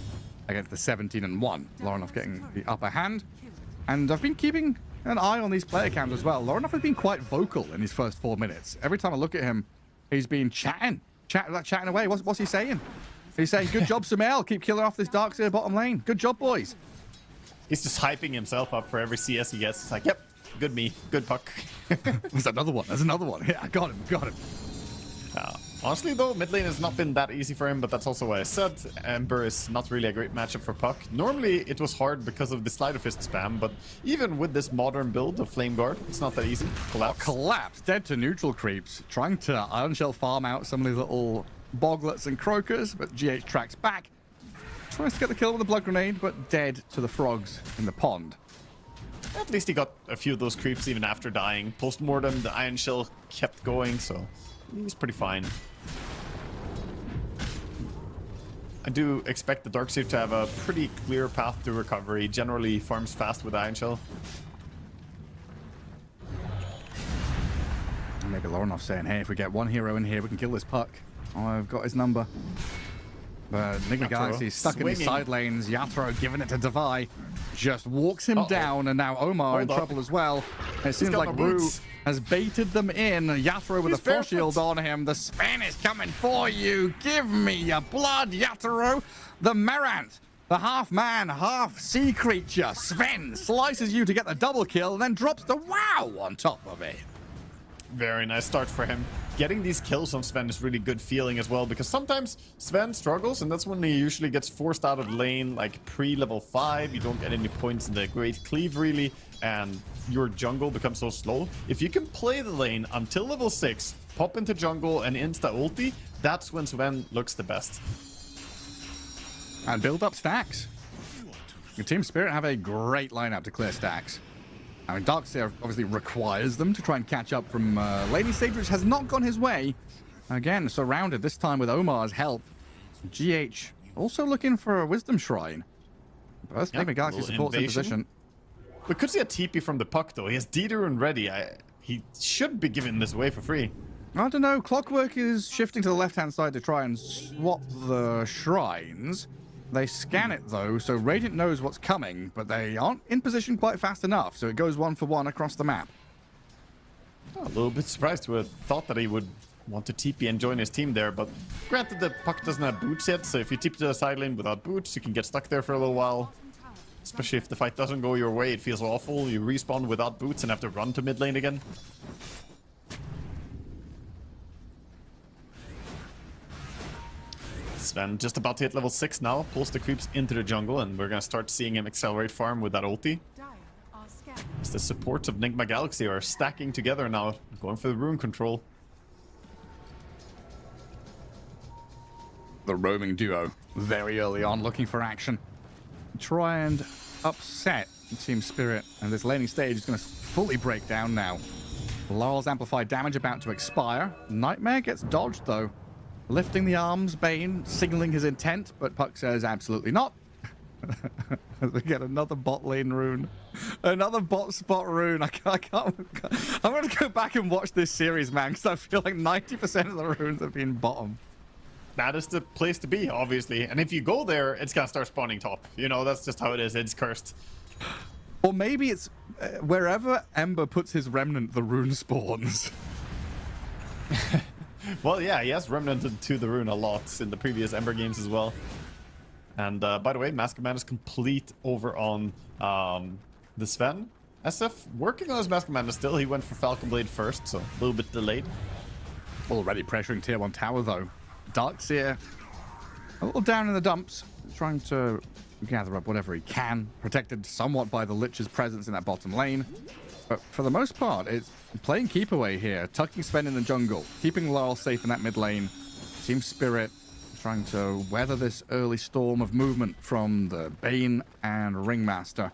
against the 17 and 1. Lorenoff getting the upper hand. And I've been keeping an eye on these player cams as well. Lorenoff has been quite vocal in his first 4 minutes. Every time I look at him, he's been chatting away. What's he saying? He's saying, good job, Sumail. Keep killing off this Darkseer bottom lane. Good job, boys. He's just hyping himself up for every CS he gets. It's like, yep, good me, good puck. There's another one. Yeah, I got him. Honestly, though, mid lane has not been that easy for him, but that's also why I said Ember is not really a great matchup for Puck. Normally, it was hard because of the Slider Fist spam, but even with this modern build of Flame Guard, it's not that easy. Collapse. Dead to neutral creeps. Trying to Iron Shell farm out some of these little boglets and croakers, but GH tracks back. Tries to get the kill with a blood grenade, but dead to the frogs in the pond. At least he got a few of those creeps even after dying. Post-mortem, the Iron Shell kept going, so he's pretty fine. I do expect the Darkseer to have a pretty clear path to recovery. Generally farms fast with Iron Shell. Maybe Lorenoff saying, hey, if we get one hero in here, we can kill this Puck. Oh, I've got his number. But Enigma Galaxy is stuck in these side lanes. Yatoro giving it to Devi. Just walks him down, and now Omar in trouble as well. It seems like Rue has baited them in. Yatoro with a frost shield on him. The Sven is coming for you. Give me your blood, Yatoro. The Meranth, the half-man, half-sea creature. Sven slices you to get the double kill, and then drops the wow on top of it. Very nice start for him. Getting these kills on Sven is really good feeling as well, because sometimes Sven struggles, and that's when he usually gets forced out of lane, like pre-level 5. You don't get any points in the Great Cleave, really, and your jungle becomes so slow. If you can play the lane until level 6, pop into jungle and insta-ulti, that's when Sven looks the best. And build up stacks. Your Team Spirit have a great lineup to clear stacks. I mean, Darkseer obviously requires them to try and catch up from laning stage, which has not gone his way. Again, surrounded this time with Omar's help. GH also looking for a Wisdom Shrine. Both Enigma Galaxy supports in position. We could see a TP from the Puck, though. He has Dieter ready. He should be giving this away for free. I don't know. Clockwork is shifting to the left-hand side to try and swap the shrines. They scan it, though, so Radiant knows what's coming, but they aren't in position quite fast enough, so it goes 1-for-1 across the map. A little bit surprised to have thought that he would want to TP and join his team there, but granted the Puck doesn't have boots yet, so if you TP to the side lane without boots, you can get stuck there for a little while. Especially if the fight doesn't go your way, it feels awful. You respawn without boots and have to run to mid lane again. Sven just about to hit level 6 now, pulls the creeps into the jungle, and we're gonna start seeing him accelerate farm with that ulti. As the supports of Enigma Galaxy are stacking together now, going for the rune control. The roaming duo, very early on, looking for action. Try and upset Team Spirit, and this laning stage is going to fully break down now. Laurel's amplified damage about to expire. Nightmare gets dodged, though. Lifting the arms, Bane signaling his intent, but Puck says absolutely not. We get another bot lane rune. Another bot spot rune. I can't. I'm going to go back and watch this series, man, because I feel like 90% of the runes have been bottom. That is the place to be, obviously. And if you go there, it's going to start spawning top. You know, that's just how it is. It's cursed. Or maybe it's wherever Ember puts his remnant, the rune spawns. Well, yeah, he has remnanted to the rune a lot in the previous Ember games as well. And by the way, Mask Command is complete over on the Sven. SF working on his Mask Commander still. He went for Falcon Blade first, so a little bit delayed. Already pressuring tier 1 tower, though. Darkseer a little down in the dumps, trying to gather up whatever he can, protected somewhat by the Lich's presence in that bottom lane. But for the most part, it's playing keep away here, tucking Sven in the jungle, keeping Laurel safe in that mid lane. Team Spirit trying to weather this early storm of movement from the Bane and Ringmaster.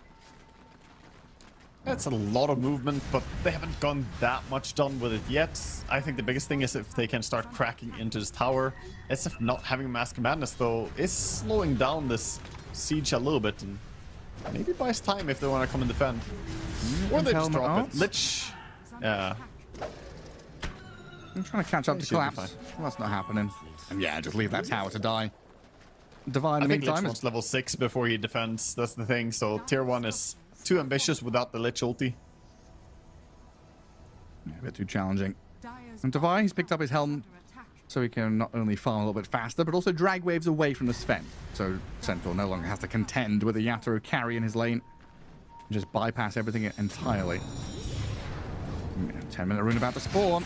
It's a lot of movement, but they haven't gone that much done with it yet. I think the biggest thing is if they can start cracking into this tower. SF not having Mask of Madness, though, is slowing down this siege a little bit. And maybe buys time if they want to come and defend. Or they just drop it. Lich. Yeah. I'm trying to catch up to Collapse. Well, that's not happening. And yeah, just leave that tower to die. Divine, in the meantime, Lich wants level 6 before he defends. That's the thing. So tier 1 is too ambitious without the Lich ulti. Yeah, a bit too challenging. And Divine, he's picked up his helm so he can not only farm a little bit faster, but also drag waves away from the Sven. So Centaur no longer has to contend with a Yatoro carry in his lane. Just bypass everything entirely. 10-minute rune about to spawn.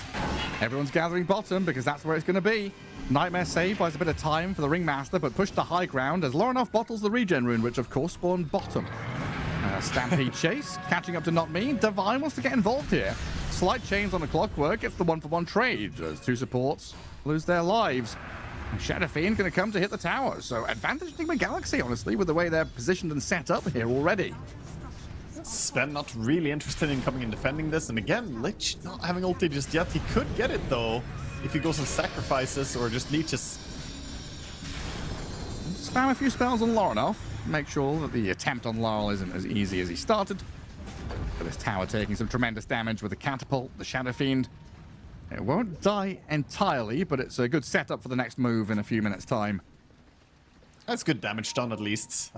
Everyone's gathering bottom because that's where it's going to be. Nightmare save buys a bit of time for the Ringmaster, but pushed to high ground as Lorenoff bottles the regen rune, which of course spawned bottom. Stampede chase, catching up to Not Me. Divine wants to get involved here. Slight change on the clockwork, gets the 1-for-1 trade as two supports lose their lives. And Shadow Fiend going to come to hit the tower. So advantage Enigma Galaxy, honestly, with the way they're positioned and set up here already. Sven not really interested in coming and defending this. And again, Lich not having ulti just yet. He could get it though if he goes and sacrifices or just leeches. Spam a few spells on Lorenoff. Make sure that the attempt on Laurel isn't as easy as he started. But this tower taking some tremendous damage with the catapult, the Shadow Fiend. It won't die entirely, but it's a good setup for the next move in a few minutes' time. That's good damage done at least.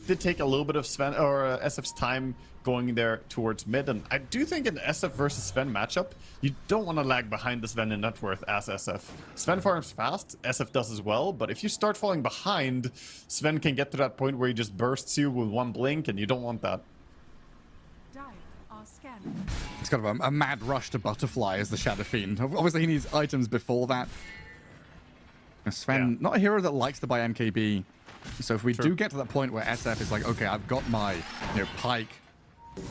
Did take a little bit of Sven or SF's time going there towards mid, and I do think in the SF versus Sven matchup, you don't want to lag behind the Sven in net worth as SF. Sven farms fast, SF does as well, but if you start falling behind, Sven can get to that point where he just bursts you with one blink, and you don't want that. It's kind of a mad rush to Butterfly as the Shadow Fiend. Obviously, he needs items before that. Sven, not a hero that likes to buy MKB. So if we do get to that point where SF is like, okay, I've got my Pike,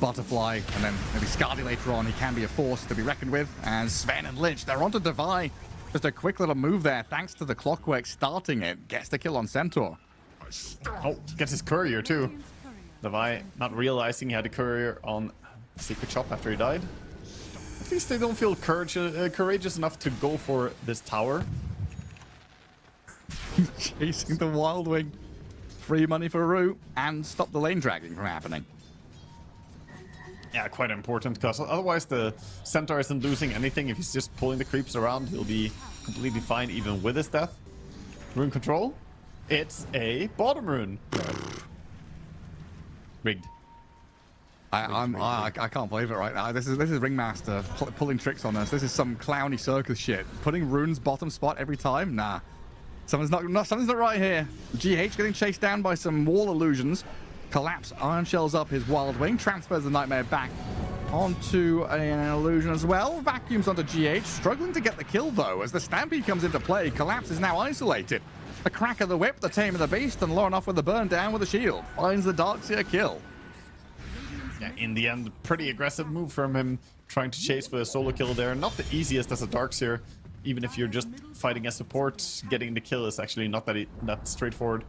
Butterfly, and then maybe Scardy later on, he can be a force to be reckoned with. And Sven and Lich, they're onto Divine. Just a quick little move there, thanks to the clockwork starting it. Gets the kill on Centaur. Oh, gets his courier too. Divine not realizing he had a courier on Secret Shop after he died. At least they don't feel courageous enough to go for this tower. Chasing the Wild Wing. Free money for Rue and stop the lane dragging from happening. Yeah, quite important, because otherwise the Centaur isn't losing anything. If he's just pulling the creeps around, he'll be completely fine even with his death. Rune control. It's a bottom rune. Rigged. I can't believe it right now. This is Ringmaster pulling tricks on us. This is some clowny circus shit. Putting runes bottom spot every time? Nah. Something's not right here. GH getting chased down by some wall illusions. Collapse iron shells up his Wild Wing. Transfers the Nightmare back onto an illusion as well. Vacuums onto GH. Struggling to get the kill though as the Stampede comes into play. Collapse is now isolated. A crack of the whip, the Tame of the Beast, and Lorenoff with the burn down with a shield. Finds the Darkseer kill. Yeah, in the end, pretty aggressive move from him, trying to chase for a solo kill there. Not the easiest as a Darkseer. Even if you're just fighting as support, getting the kill is actually not that straightforward.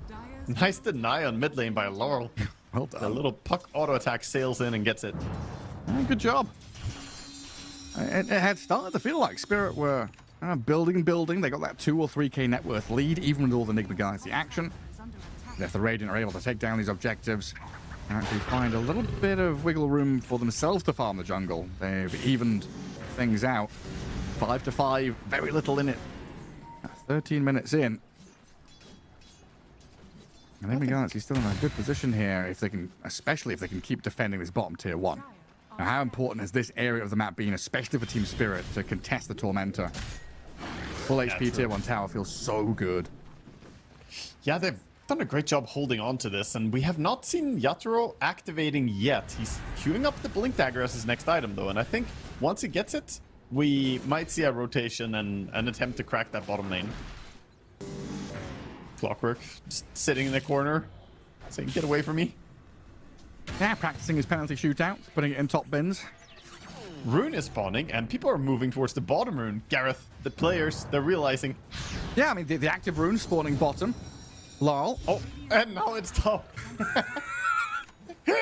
Nice deny on mid lane by Laurel. Well done. The little puck auto attack sails in and gets it. Good job. It had started to feel like Spirit were building. They got that 2 or 3k net worth lead, even with all the Enigma Galaxy action. If the Radiant are able to take down these objectives and actually find a little bit of wiggle room for themselves to farm the jungle, they've evened things out. 5 to 5, very little in it. 13 minutes in. And Enigma Galaxy still in a good position here, if they can, especially if they can keep defending this bottom tier 1. Now, how important has this area of the map been, especially for Team Spirit, to contest the Tormentor? Full Yeah, HP true. tier 1 tower feels so good. Yeah, they've done a great job holding on to this, and we have not seen Yatoro activating yet. He's queuing up the Blink Dagger as his next item, though, and I think once he gets it, we might see a rotation and an attempt to crack that bottom lane. Clockwork just sitting in the corner, saying, "Get away from me." Yeah, practicing his penalty shootouts, putting it in top bins. Rune is spawning, and people are moving towards the bottom rune. Gareth, the players, they're realizing, Yeah, I mean, the active rune spawning bottom. Laurel. oh, and now it's top. No,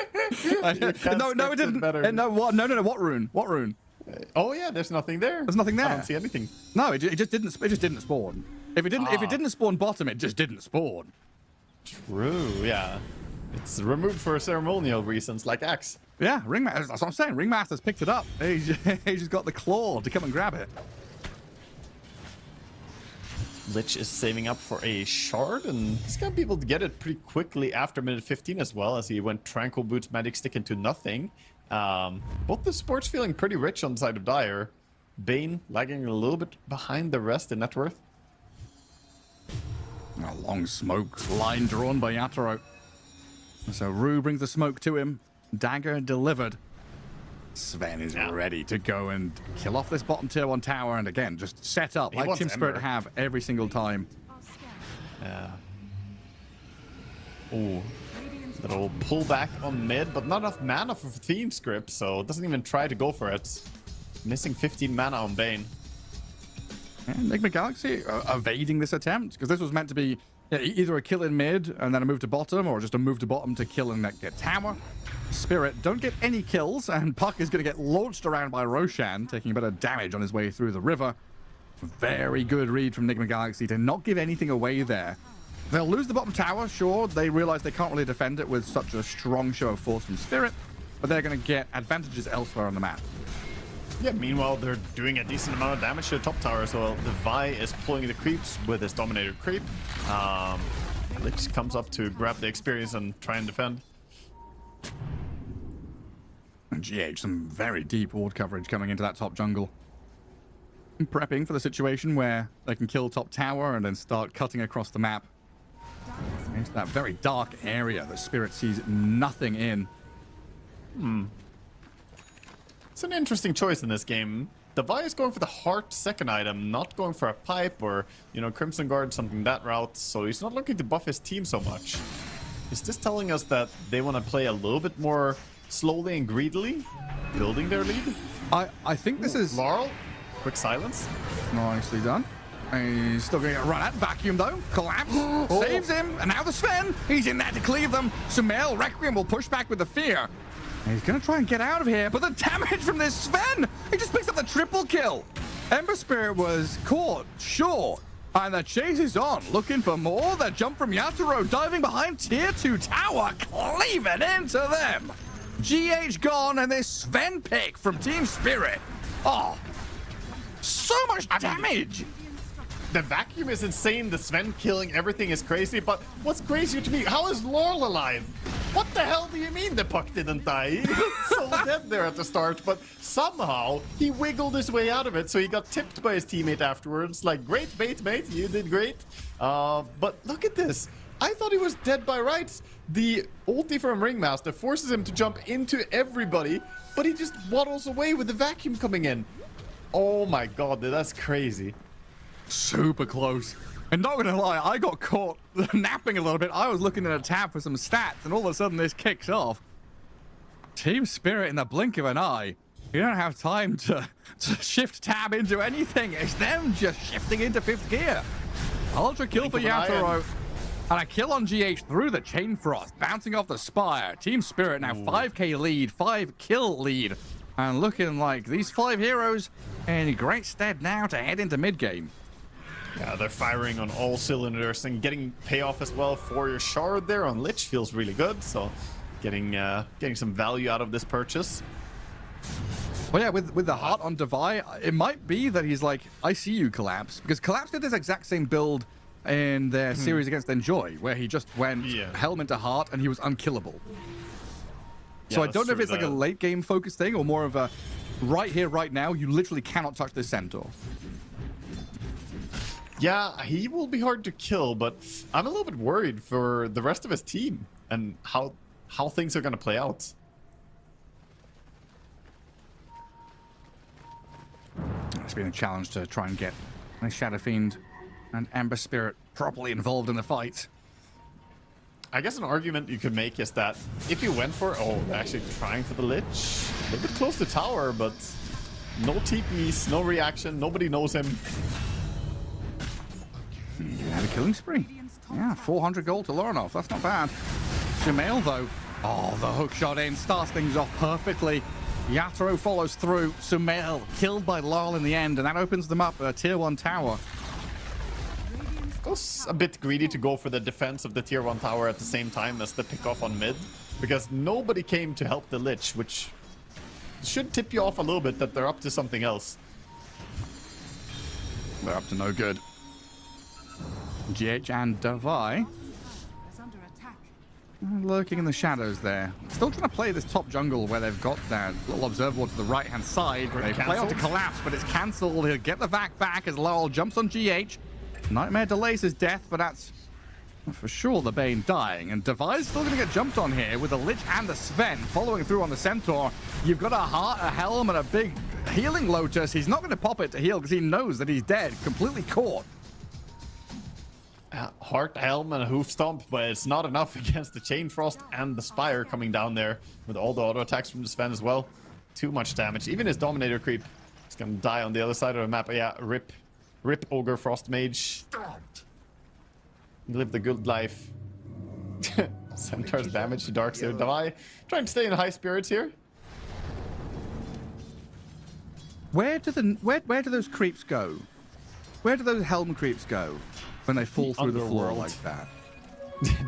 it didn't. No, what? No, what rune? What rune? Oh yeah, there's nothing there. There's nothing there. I don't see anything. No, it just didn't. It just didn't spawn. If it didn't spawn bottom, it just didn't spawn. True, yeah. It's removed for ceremonial reasons, like Axe. Yeah, Ringmaster. That's what I'm saying. Ringmaster's picked it up. He's just got the claw to come and grab it. Lich is saving up for a shard, and he's gonna be able to get it pretty quickly after minute 15 as well, as he went Tranquil Boots, Magic Stick into nothing. Both the supports feeling pretty rich on the side of Dire. Bane lagging a little bit behind the rest in net worth. A long smoke line drawn by Yatoro. So Rue brings the smoke to him. Dagger delivered. Sven is ready to go and kill off this bottom tier 1 tower, and again, just set up He like wants Team Spirit Ember. have every single time. Yeah. Ooh. Little pull back on mid, but not enough mana for Theme Script, so doesn't even try to go for it. Missing 15 mana on Bane. And Enigma Galaxy evading this attempt, because this was meant to be either a kill in mid and then a move to bottom, or just a move to bottom to kill and get tower. Spirit don't get any kills, and Puck is going to get launched around by Roshan, taking a bit of damage on his way through the river. Very good read from Enigma Galaxy to not give anything away there. They'll lose the bottom tower, sure. They realize they can't really defend it with such a strong show of force from Spirit, but they're going to get advantages elsewhere on the map. Yeah, meanwhile, they're doing a decent amount of damage to the top tower, so the Vi is pulling the creeps with his Dominator creep. Lich comes up to grab the experience and try and defend. And GH, some very deep ward coverage coming into that top jungle. Prepping for the situation where they can kill top tower and then start cutting across the map into that very dark area that Spirit sees nothing in. It's an interesting choice in this game. The Vi is going for the heart second item, not going for a pipe or, you know, Crimson Guard, something that route, so he's not looking to buff his team so much. Is this telling us that they want to play a little bit more slowly and greedily, building their lead? I think this is Laurel, quick silence. nicely done. He's still going to get run at. Vacuum, though. Collapse. Saves him. And now the Sven. He's in there to cleave them. Sumail, Requiem will push back with the fear. And he's going to try and get out of here. But the damage from this Sven. He just picks up the triple kill. Ember Spirit was caught short. And the chase is on. Looking for more. The jump from Yatoro. Diving behind tier 2 tower. Cleaving into them. GH gone. And this Sven pick from Team Spirit. Oh. So much damage. The vacuum is insane, the Sven killing everything is crazy, but what's crazier to me, how is Laurel alive? What the hell do you mean the Puck didn't die? He was so dead there at the start, but somehow he wiggled his way out of it, so he got tipped by his teammate afterwards, like, great bait, mate, you did great. But look at this. I thought he was dead by rights. The ulti from Ringmaster forces him to jump into everybody, but he just waddles away with the vacuum coming in. Oh my god, that's crazy. Super close. And not gonna lie, I got caught napping a little bit. I was looking at a tab for some stats, and all of a sudden this kicks off. Team Spirit in the blink of an eye. You don't have time to shift tab into anything. It's them just shifting into 5th gear. Ultra kill for Yatoro. And a kill on GH through the Chain Frost, bouncing off the Spire. Team Spirit now 5k lead, 5 kill lead. And looking like these 5 heroes in great stead now to head into mid-game. Yeah, they're firing on all cylinders and getting payoff as well for your shard there on Lich feels really good. So getting some value out of this purchase. Well, yeah, with the heart on Devi, it might be that he's like, I see you, Collapse. Because Collapse did this exact same build in their series against Enjoy, where he just went Helm into Heart and he was unkillable. So I don't know if it's like a late game focus thing or more of a right here, right now, you literally cannot touch this Centaur. Yeah, he will be hard to kill, but I'm a little bit worried for the rest of his team and how things are going to play out. It's been a challenge to try and get Shadow Fiend and Ember Spirit properly involved in the fight. I guess an argument you could make is that if you went for... Oh, they're actually trying for the Lich. A little bit close to tower, but no TPs, no reaction, nobody knows him. You had a killing spree. Yeah, 400 gold to Lorinov. That's not bad. Sumail, though. Oh, the hook shot in. Starts things off perfectly. Yatoro follows through. Sumail killed by Larl in the end, and that opens them up a tier 1 tower. I was a bit greedy to go for the defense of the tier 1 tower at the same time as the pick-off on mid, because nobody came to help the Lich, which should tip you off a little bit that they're up to something else. They're up to no good. GH and Davai lurking in the shadows there. Still trying to play this top jungle where they've got that little observable to the right-hand side. They play on to collapse, but it's cancelled. He'll get the vac back as Laurel jumps on GH. Nightmare delays his death, but that's for sure the Bane dying. And Davai's still going to get jumped on here with the Lich and the Sven following through on the Centaur. You've got a heart, a helm, and a big healing Lotus. He's not going to pop it to heal because he knows that he's dead, completely caught. Heart, helm, and a hoof stomp, but it's not enough against the Chain Frost and the Spire coming down there with all the auto attacks from the Sven as well. Too much damage. Even his Dominator creep is going to die on the other side of the map. But yeah, rip Ogre Frost Mage. Live the good life. Centaur's damage to Darkseer. Davai trying to stay in high spirits here. Where do those creeps go? Where do those helm creeps go when they fall through the floor like that?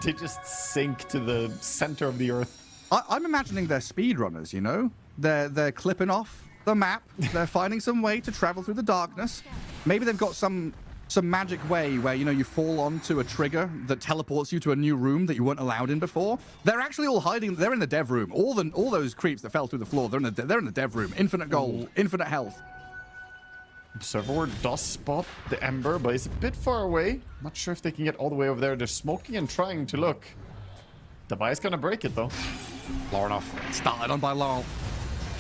They just sink to the center of the earth. I'm imagining they're speedrunners, you know? They're clipping off the map. They're finding some way to travel through the darkness. Maybe they've got some magic way where, you know, you fall onto a trigger that teleports you to a new room that you weren't allowed in before. They're actually all hiding. They're in the dev room. All those creeps that fell through the floor, they're in the dev room. Infinite gold, infinite health. Observer does spot the Ember, but he's a bit far away. Not sure if they can get all the way over there. They're smoking and trying to look. Davai's gonna break it, though. Lorinov started on by Laurel.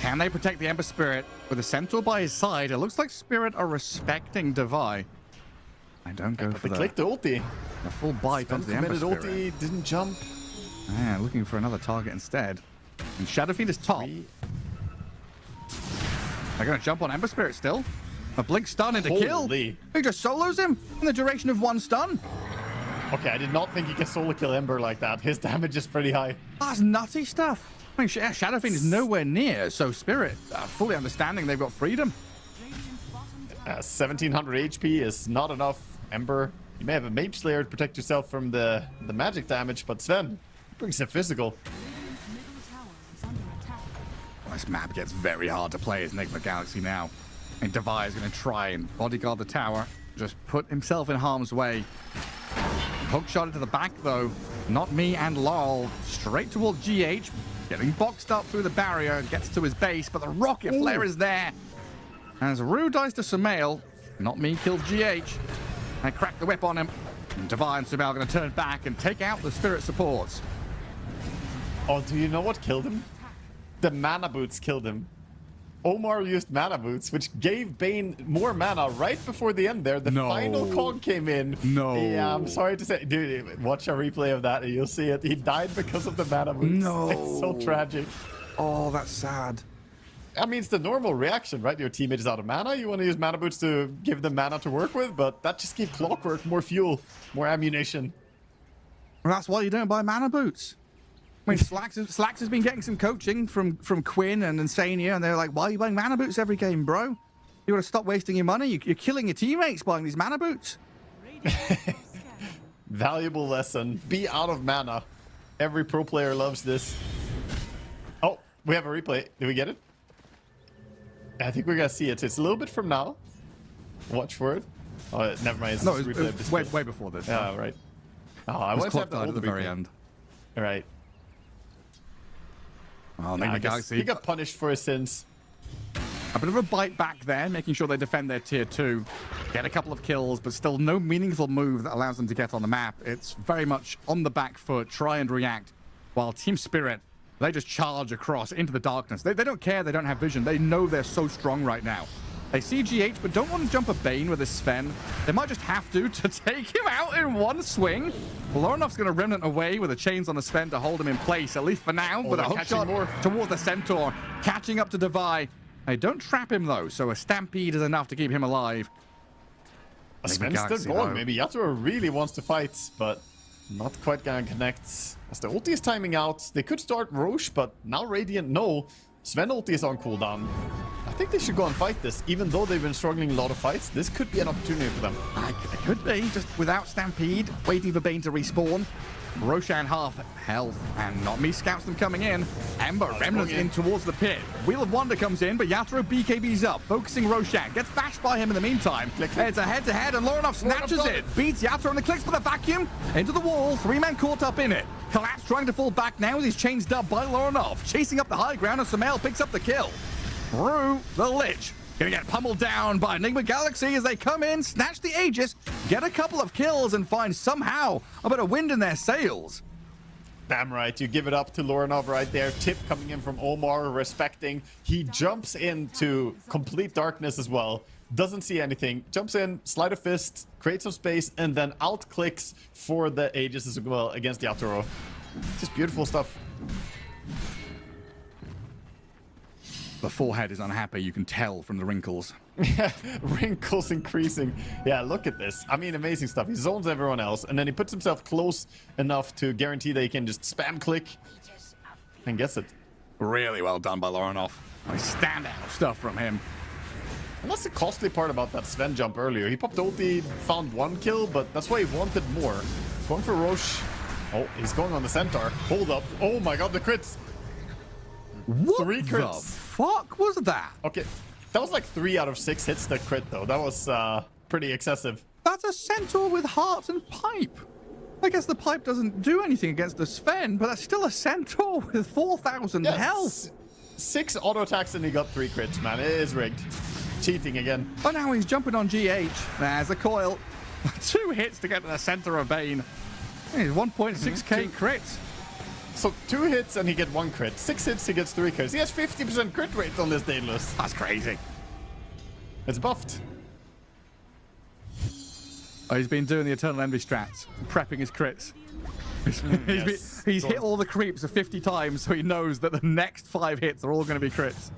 Can they protect the Ember Spirit? With a Centaur by his side, it looks like Spirit are respecting Davai. I don't go for they clicked the ulti. The full bite onto the Ember Spirit. Ulti, didn't jump. Yeah, looking for another target instead. And Shadow Fiend is top. They're gonna jump on Ember Spirit still. A blink stun into kill. He just solos him in the duration of 1 stun. Okay, I did not think he could solo kill Ember like that. His damage is pretty high. That's nutty stuff. I mean, Shadow Fiend is nowhere near, so Spirit, fully understanding they've got freedom. 1700 HP is not enough. Ember, you may have a Mage Slayer to protect yourself from the magic damage, but Sven brings it physical. Well, this map gets very hard to play as Enigma Galaxy now. And Davai is going to try and bodyguard the tower. Just put himself in harm's way. Hook shot into the back, though. Not me and Laurel. Straight towards GH. Getting boxed up through the barrier. Gets to his base, but the rocket flare is there. As Rue dies to Sumail. Not me kills GH. I crack the whip on him. And Davai and Sumail are going to turn back and take out the Spirit supports. Oh, do you know what killed him? The mana boots killed him. Omar used mana boots, which gave Bane more mana right before the end there. The final cog came in. Yeah, I'm sorry to say. Dude, watch a replay of that and you'll see it. He died because of the mana boots. It's so tragic. Oh, that's sad. I mean, it's the normal reaction, right? Your teammate is out of mana. You want to use mana boots to give them mana to work with, but that just gave Clockwork more fuel, more ammunition. Well, that's why you don't buy mana boots. I mean, Slacks has been getting some coaching from Quinn and Insania, and they're like, why are you buying mana boots every game, bro? You got to stop wasting your money. You're killing your teammates buying these mana boots. Valuable lesson. Be out of mana. Every pro player loves this. Oh, we have a replay. Did we get it? I think we're going to see it. It's a little bit from now. Watch for it. Oh, never mind. No, it was way before this. Yeah, right. Oh, I want to have at the very end. All right. Oh, Enigma Galaxy. He got punished for his sins. A bit of a bite back there, making sure they defend their tier 2. Get a couple of kills, but still no meaningful move that allows them to get on the map. It's very much on the back foot, try and react, while Team Spirit, they just charge across into the darkness. They don't care, they don't have vision. They know they're so strong right now. They see GH, but don't want to jump a Bane with a Sven. They might just have to take him out in one swing. Lorenov's going to Remnant away with the chains on the Sven to hold him in place, at least for now. But a hook shot towards the Centaur, catching up to Devi. They don't trap him, though, so a Stampede is enough to keep him alive. Sven's still going. Maybe Yatoro really wants to fight, but not quite going to connect. As the ulti is timing out, they could start Roche, but now Radiant, no. Sven ulti is on cooldown. I think they should go and fight this, even though they've been struggling a lot of fights. This could be an opportunity for them. It could be, just without Stampede, waiting for Bane to respawn. Roshan half health, and not me scouts them coming in. Ember Remnants in towards the pit. Wheel of Wonder comes in, but Yatoro BKB's up, focusing Roshan. Gets bashed by him in the meantime. It's a head-to-head, and Lorenov snatches it. Beats Yatoro, and the clicks for the vacuum. Into the wall, 3 men caught up in it. Collapse trying to fall back now as he's chained dubbed by Lorenov. Chasing up the high ground, and Sumail picks up the kill. Through the Lich. Gonna get pummeled down by Enigma Galaxy as they come in, snatch the Aegis, get a couple of kills, and find somehow a bit of wind in their sails. Damn right, you give it up to Lorenov right there. Tip coming in from Omar, respecting. He jumps into complete darkness as well. Doesn't see anything. Jumps in, slide a fist, creates some space, and then out clicks for the Aegis as well against Yatoro. Just beautiful stuff. The forehead is unhappy, you can tell from the wrinkles. Wrinkles increasing. Yeah, look at this. I mean, amazing stuff. He zones everyone else, and then he puts himself close enough to guarantee that he can just spam click and gets it. Really well done by Lorenov. Nice standout stuff from him. And that's the costly part about that Sven jump earlier. He popped ulti, found 1 kill, but that's why he wanted more. Going for Roche. Oh, he's going on the Centaur. Hold up. Oh my god, the crits. What 3 crits. The fuck was that? Okay, that was like 3 out of 6 hits that crit, though. That was pretty excessive. That's a Centaur with heart and pipe. I guess the pipe doesn't do anything against the Sven, but that's still a Centaur with 4,000 health. 6 auto attacks and he got 3 crits, man. It is rigged. Cheating again. Oh, now he's jumping on GH. There's a coil. 2 hits to get to the center of Bane. He's 1.6k crits. So 2 hits and he gets 1 crit. 6 hits, he gets 3 crits. He has 50% crit rate on this Daedalus. That's crazy. It's buffed. Oh, he's been doing the Eternal Envy strats, prepping his crits. He's hit all the creeps 50 times, so he knows that the next 5 hits are all going to be crits.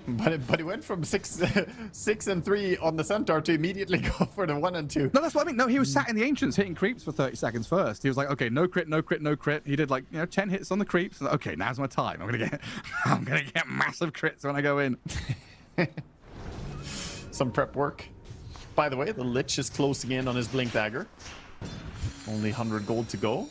But he went from 6 and 3 on the Centaur to immediately go for the 1 and 2. No, that's what I mean. No, he was sat in the Ancients hitting creeps for 30 seconds first. He was like, okay, no crit, no crit, no crit. He did like, 10 hits on the creeps. Like, okay, now's my time. I'm gonna get massive crits when I go in. Some prep work. By the way, the Lich is closing in on his Blink Dagger. Only 100 gold to go.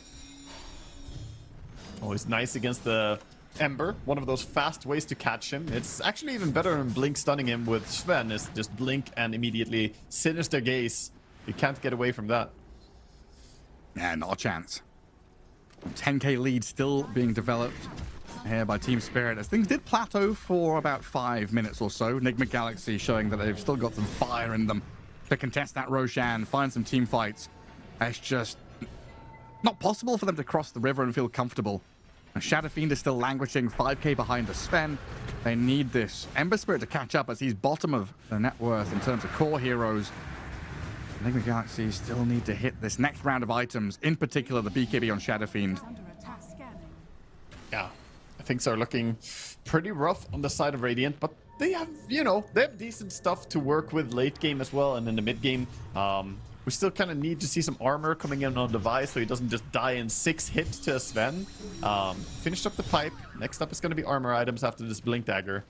Always nice against the Ember. One of those fast ways to catch him. It's actually even better than Blink stunning him with Sven. Is just Blink and immediately Sinister Gaze. You can't get away from that. Yeah, not a chance. 10k lead still being developed here by Team Spirit, as things did plateau for about 5 minutes or so. Enigma Galaxy showing that they've still got some fire in them to contest that Roshan, find some team fights. It's just not possible for them to cross the river and feel comfortable. Shadow Fiend is still languishing 5k behind the Sven. They need this Ember Spirit to catch up, as he's bottom of their net worth in terms of core heroes. Enigma Galaxy still need to hit this next round of items, in particular the BKB on Shadow Fiend. Yeah, things are looking pretty rough on the side of Radiant, but they have, they have decent stuff to work with late game as well, and in the mid game. We still kind of need to see some armor coming in on Device so he doesn't just die in 6 hits to a Sven. Finished up the pipe. Next up is going to be armor items after this Blink Dagger.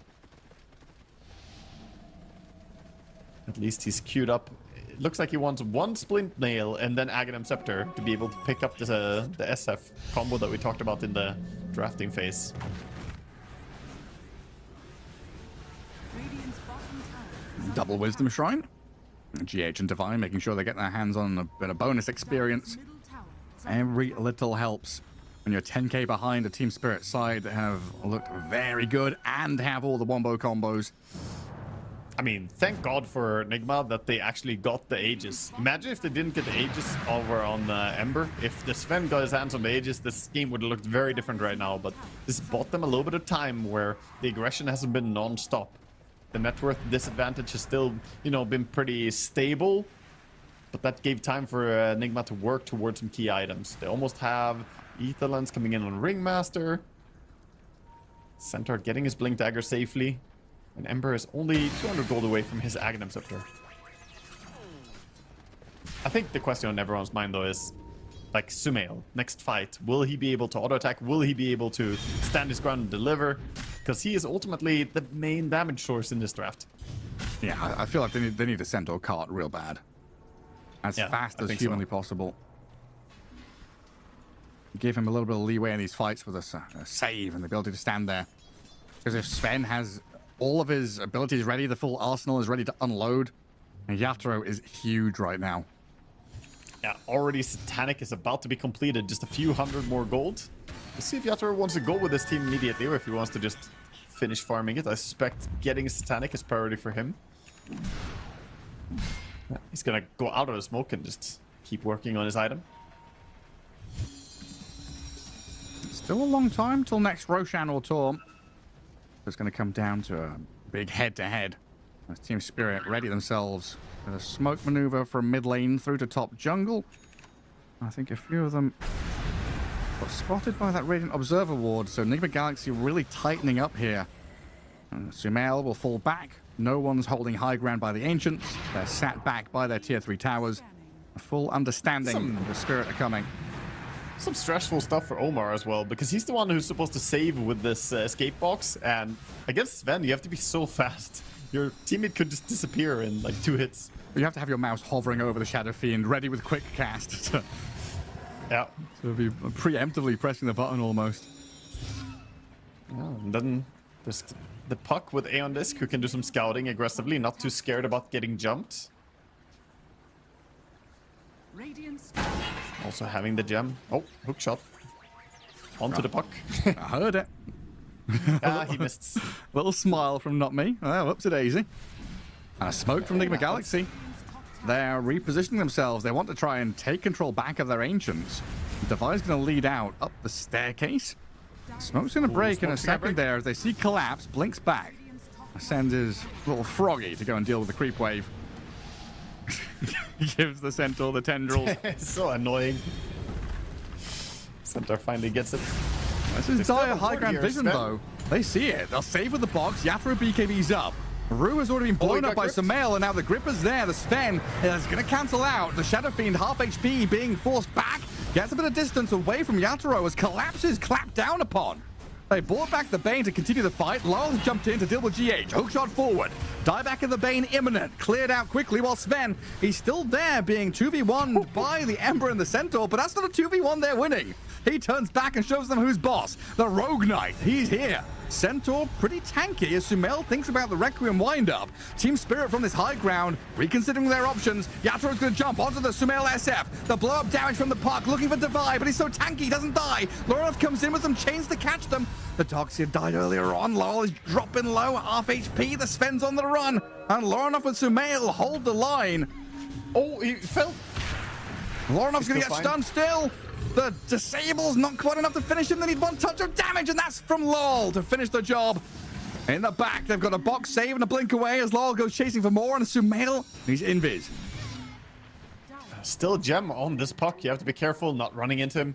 At least he's queued up. It looks like he wants 1 Splint Nail and then Aghanim Scepter to be able to pick up the SF combo that we talked about in the drafting phase. Double Wisdom Shrine. GH and Divine making sure they get their hands on a bit of bonus experience. Every little helps when you're 10k behind a Team Spirit side that have looked very good and have all the wombo combos. I mean, thank God for Enigma that they actually got the Aegis. Imagine if they didn't get the Aegis over on Ember. If the Sven got his hands on the Aegis, this game would have looked very different right now. But this bought them a little bit of time where the aggression hasn't been non-stop. The net worth disadvantage has still, you know, been pretty stable. But that gave time for Enigma to work towards some key items. They almost have Etherlands coming in on Ringmaster. Centaur getting his Blink Dagger safely. And Ember is only 200 gold away from his Aghanim Scepter. I think the question on everyone's mind, though, is, like, Sumail, next fight. Will he be able to auto-attack? Will he be able to stand his ground and deliver? Because he is ultimately the main damage source in this draft. Yeah, I feel like they need a Centaur cart real bad. As fast as humanly possible. Give him a little bit of leeway in these fights with a save and the ability to stand there. Because if Sven has all of his abilities ready, the full arsenal is ready to unload, and Yatoro is huge right now. Yeah, already Satanic is about to be completed. Just a few hundred more gold. Let's see if Yatoro wants to go with this team immediately, or if he wants to just finish farming it. I suspect getting Satanic is priority for him. He's gonna go out of the smoke and just keep working on his item. Still a long time till next Roshan or Torm. It's going to come down to a big head-to-head. As Team Spirit ready themselves with a smoke maneuver from mid lane through to top jungle. I think a few of them got spotted by that Radiant Observer ward, so Enigma Galaxy really tightening up here. And Sumail will fall back. No one's holding high ground by the Ancients. They're sat back by their tier 3 towers. A full understanding of the Spirit are coming. Some stressful stuff for Omar as well, because he's the one who's supposed to save with this escape box, and against Sven you have to be so fast. Your teammate could just disappear in like 2 hits. You have to have your mouse hovering over the Shadow Fiend, ready with quick cast Yeah. to be preemptively pressing the button almost. Yeah, and then there's the Puck with Aeon Disc, who can do some scouting aggressively, not too scared about getting jumped. Also having the gem. Oh, hook shot. Onto the Puck. I heard it. Ah, he missed. Little smile from not me. Oh, up to daisy. And a smoke from Enigma Galaxy. They're repositioning themselves. They want to try and take control back of their Ancients. Devi's going to lead out up the staircase. Smoke's going to break in a second there as they see collapse. Blinks back. Sends his little froggy to go and deal with the creep wave. Gives the Centaur the tendrils. So annoying. Centaur finally gets it. This is dire high ground vision, though. They see it. They'll save with the box. Yatoro BKB's up. Rue has already been blown up by Sumail, and now the Gripper's there. The Sven is going to cancel out. The Shadow Fiend, half HP, being forced back. Gets a bit of distance away from Yatoro as collapses clapped down upon. They brought back the Bane to continue the fight. Lyle jumped in to deal with GH. Hookshot forward. Dieback of the Bane imminent. Cleared out quickly while Sven, he's still there being 2v1'd by the Ember and the Centaur, but that's not a 2v1 they're winning. He turns back and shows them who's boss. The Rogue Knight, he's here. Centaur pretty tanky as Sumail thinks about the Requiem windup. Team Spirit from this high ground, reconsidering their options. Yatoro's going to jump onto the Sumail SF. The blow-up damage from the Puck, looking for Divide, but he's so tanky he doesn't die. Lorinov comes in with some chains to catch them. The Doxia died earlier on. Laurel is dropping low, half HP. The Sven's on the run. And Lorinov with Sumail hold the line. Oh, he fell. Lorinov's going to get stunned still. The Disable's not quite enough to finish him. They need one touch of damage, and that's from Lol to finish the job. In the back, they've got a box save and a blink away as Lol goes chasing for more, and Sumail, he's invis. Still gem on this Puck. You have to be careful not running into him.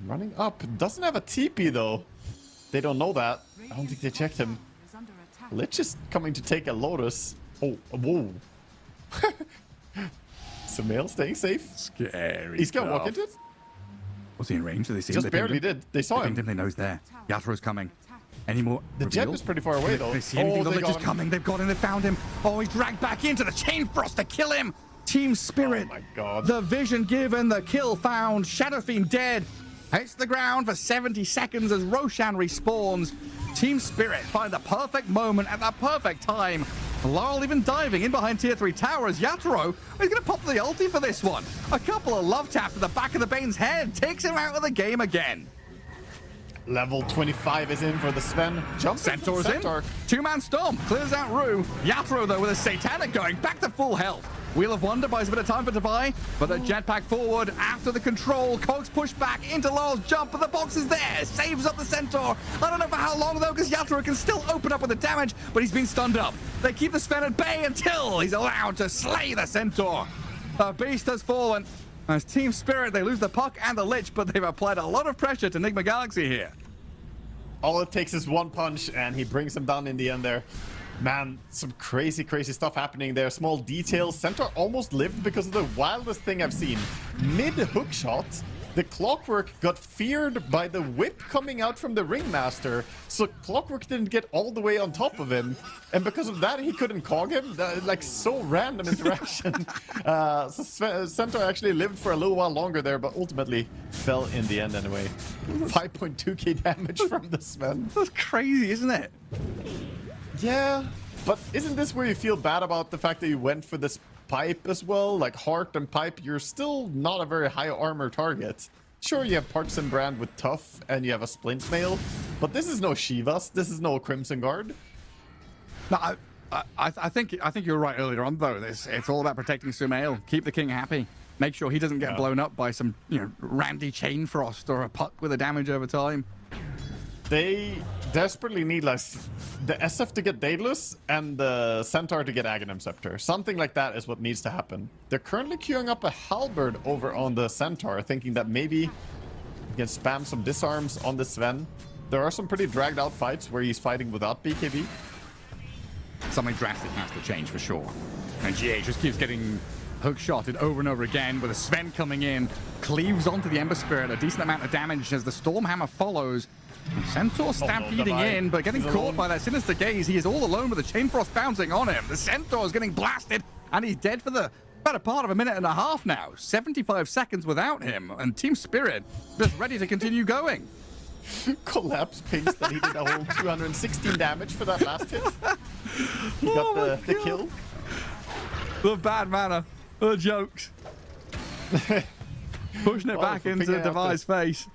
Running up. Doesn't have a TP, though. They don't know that. I don't think they checked him. Lich is coming to take a Lotus. Oh, whoa. Sumail staying safe. Scary. He's gonna walk into it. Was he in range? Did they see him? Just barely did. They saw him. They know he's there. Yatoro's coming. Any more? The reveal? gem is pretty far away, though. They see anything. The they Lich is coming. They've got him. They found him. Oh, he's dragged back into the Chain Frost to kill him. Team Spirit. Oh my god. The vision given. The kill found. Shadow Fiend dead. Hits the ground for 70 seconds as Roshan respawns. Team Spirit find the perfect moment at the perfect time. Laurel even diving in behind tier 3 towers. Yatoro is going to pop the ulti for this one. A couple of love taps to the back of the Bane's head takes him out of the game again. Level 25 is in for the Sven. Jump Centaur's in. Two-man storm. Clears out Rue. Yatoro, though, with a satanic going back to full health. Wheel of Wonder buys a bit of time for Devi, but the jetpack forward after the control. Cogs push back into Laurel's jump, but the box is there. Saves up the Centaur. I don't know for how long, though, because Yatoro can still open up with the damage, but he's been stunned up. They keep the Sven at bay until he's allowed to slay the Centaur. The beast has fallen. As Team Spirit, they lose the puck and the Lich, but they've applied a lot of pressure to Enigma Galaxy here. All it takes is one punch, and he brings him down in the end there. Man, some crazy, crazy stuff happening there. Small details. Centaur almost lived because of the wildest thing I've seen. Mid-hook shot, the Clockwork got feared by the whip coming out from the Ringmaster, so Clockwork didn't get all the way on top of him, and because of that, he couldn't cog him. Like, so random interaction. So Centaur actually lived for a little while longer there, but ultimately fell in the end anyway. 5.2k damage from the Sven. That's crazy, isn't it? Yeah, but isn't this where you feel bad about the fact that you went for this pipe as well? Like Heart and Pipe, you're still not a very high armor target. Sure, you have Parts and Brand with Tough, and you have a Splint Mail, but this is no Shivas, this is no Crimson Guard. No, I think you're right earlier on, though. It's all about protecting Sumail. Keep the king happy. Make sure he doesn't get blown up by some, Randy Chain Frost or a puck with a damage over time. They desperately need like the SF to get Daedalus and the Centaur to get Aghanim Scepter. Something like that is what needs to happen. They're currently queuing up a Halberd over on the Centaur, thinking that maybe you can spam some disarms on the Sven. There are some pretty dragged out fights where he's fighting without BKB. Something drastic has to change for sure. And GA just keeps getting hook shotted over and over again with a Sven coming in, cleaves onto the Ember Spirit, a decent amount of damage as the Stormhammer follows. Centaur stampeding in, but getting caught by that sinister gaze. He is all alone with the Chain Frost bouncing on him. The Centaur is getting blasted, and he's dead for the better part of a minute and a half now. 75 seconds without him, and Team Spirit just ready to continue going. Collapse pings that he did a whole 216 damage for that last hit. He got the kill. The bad manner, the jokes. Pushing it back into Devi's face.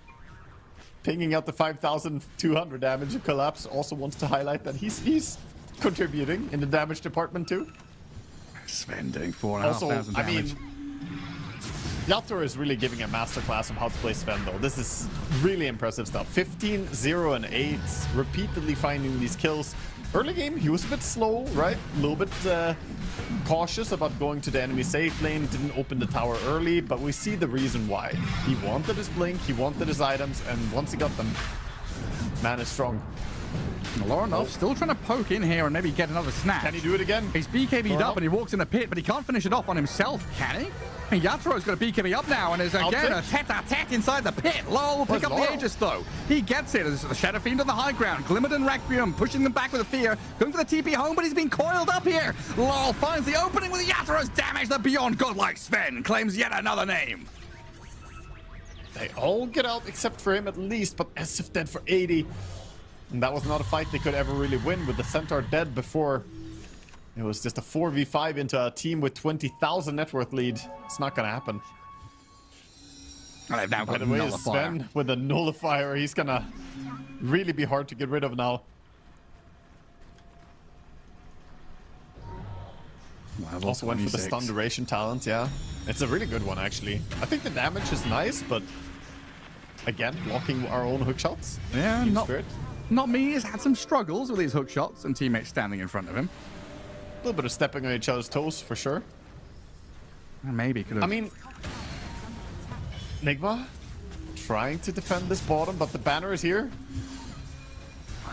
Pinging out the 5,200 damage. Collapse also wants to highlight that he's contributing in the damage department too. Sven doing 4,500 damage. I mean, Yatoro is really giving a masterclass of how to play Sven though. This is really impressive stuff. 15, 0, and 8, repeatedly finding these kills. Early game, he was a bit slow, right? A little bit cautious about going to the enemy safe lane, didn't open the tower early, but we see the reason why. He wanted his blink, he wanted his items, and once he got them, man is strong. Lorinov still trying to poke in here and maybe get another snap. Can he do it again? He's BKB'd up and he walks in the pit, but he can't finish it off on himself, can he? And Yatoro's got a BKB up now, and there's again a tete-a-tete inside the pit. Laurel will pick up the Aegis, though. He gets it. There's the Shadow Fiend on the high ground. Glimmered and Requiem pushing them back with a fear. Going for the TP home, but he's been coiled up here. Laurel finds the opening with Yatoro's damage. The beyond godlike Sven claims yet another name. They all get out except for him at least, but SF dead for 80. And that was not a fight they could ever really win with the Centaur dead before. It was just a 4v5 into a team with 20,000 net worth lead. It's not going to happen. And they've now got a nullifier. Sven with a nullifier, he's going to really be hard to get rid of now. Also went for the stun duration talent, yeah. It's a really good one, actually. I think the damage is nice, but again, blocking our own hook shots. Yeah, not me. He's had some struggles with his hook shots and teammates standing in front of him. A little bit of stepping on each other's toes, for sure. Maybe could have. I mean, Nigma trying to defend this bottom, but the banner is here.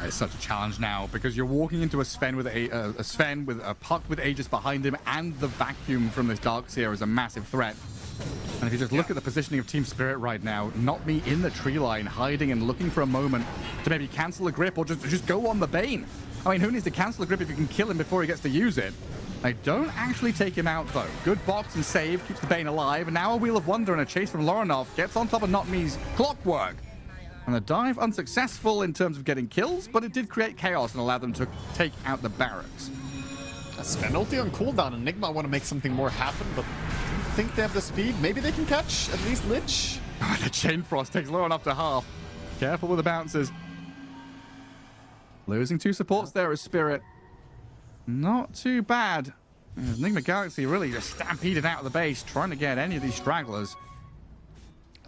It's such a challenge now because you're walking into a Sven with a puck with Aegis behind him, and the vacuum from this Dark Seer is a massive threat. And if you just look at the positioning of Team Spirit right now, not me in the tree line, hiding and looking for a moment to maybe cancel a grip or just go on the Bane. I mean, who needs to cancel a grip if you can kill him before he gets to use it? They don't actually take him out, though. Good box and save keeps the Bane alive, and now a Wheel of Wonder and a chase from Lorinov gets on top of Not Me's Clockwork. And the dive unsuccessful in terms of getting kills, but it did create chaos and allow them to take out the barracks. Sven ulti on cooldown, and Nigma want to make something more happen, but I don't think they have the speed. Maybe they can catch at least Lich. The Chain Frost takes Lorinov to half. Careful with the bounces. Losing 2 supports there as Spirit. Not too bad. As Enigma Galaxy really just stampeded out of the base, trying to get any of these stragglers.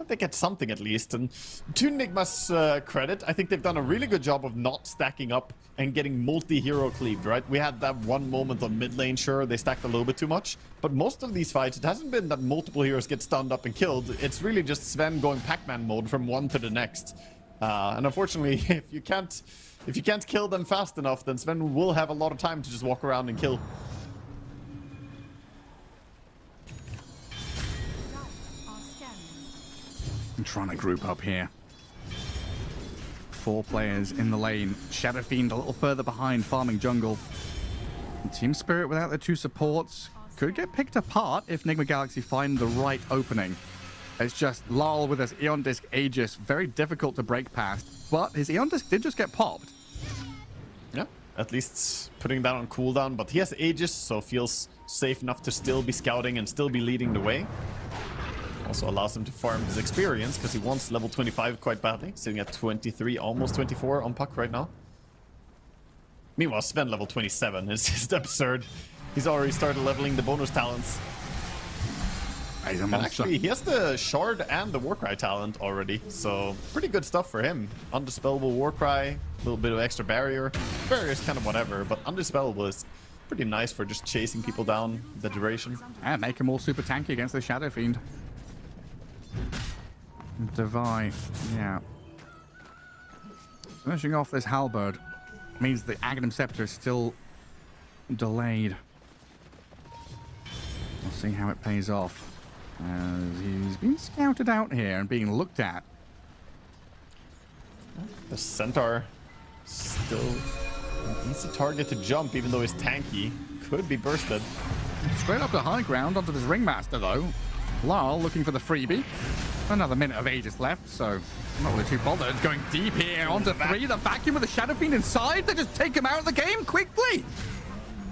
They get something at least, and to Enigma's credit, I think they've done a really good job of not stacking up and getting multi-hero cleaved, right? We had that one moment on mid lane, sure, they stacked a little bit too much, but most of these fights, it hasn't been that multiple heroes get stunned up and killed. It's really just Sven going Pac-Man mode from one to the next. And unfortunately, if you can't kill them fast enough, then Sven will have a lot of time to just walk around and kill. I'm trying to group up here. 4 players in the lane. Shadow Fiend a little further behind, farming jungle. And Team Spirit without their 2 supports could get picked apart if Enigma Galaxy find the right opening. It's just Lal with his Eon Disc Aegis, very difficult to break past. But his Eon Disc did just get popped. Yeah, at least putting that on cooldown. But he has Aegis, so feels safe enough to still be scouting and still be leading the way. Also allows him to farm his experience because he wants level 25 quite badly. Sitting at 23, almost 24 on Puck right now. Meanwhile, Sven level 27 is just absurd. He's already started leveling the bonus talents. He's a And monster. actually, he has the Shard and the Warcry talent already. So, pretty good stuff for him. Undispellable Warcry, a little bit of extra barrier. Barrier is kind of whatever, but Undispellable is pretty nice for just chasing people down the duration. And make him all super tanky against the Shadow Fiend. Divide, yeah. Finishing off this halberd means the Aghanim Scepter is still delayed. We'll see how it pays off. As he's been scouted out here and being looked at. The Centaur still an easy target to jump, even though he's tanky. Could be bursted. Straight up to high ground onto this Ringmaster, though. Lal looking for the freebie. Another minute of Aegis left, so not really too bothered. Going deep here onto 3. The vacuum with the Shadow Fiend inside. They just take him out of the game quickly.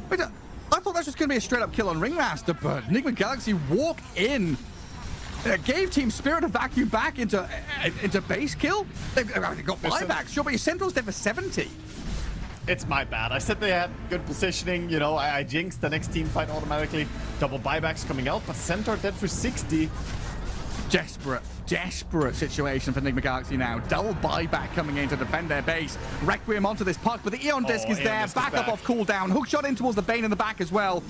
Wait, I thought that's just going to be a straight-up kill on Ringmaster, but Enigma Galaxy walk in. Gave Team Spirit a vacuum back into base kill. They've got buybacks, sure, but your Sentinel's dead for 70. It's my bad. I said they had good positioning. You know, I jinxed the next team fight automatically. Double buybacks coming out, but Centaur dead for 60. Desperate situation for Enigma Galaxy now. Double buyback coming in to defend their base. Requiem onto this Puck, but the Eon Disc is there. Back up off cooldown. Hookshot in towards the Bane in the back as well.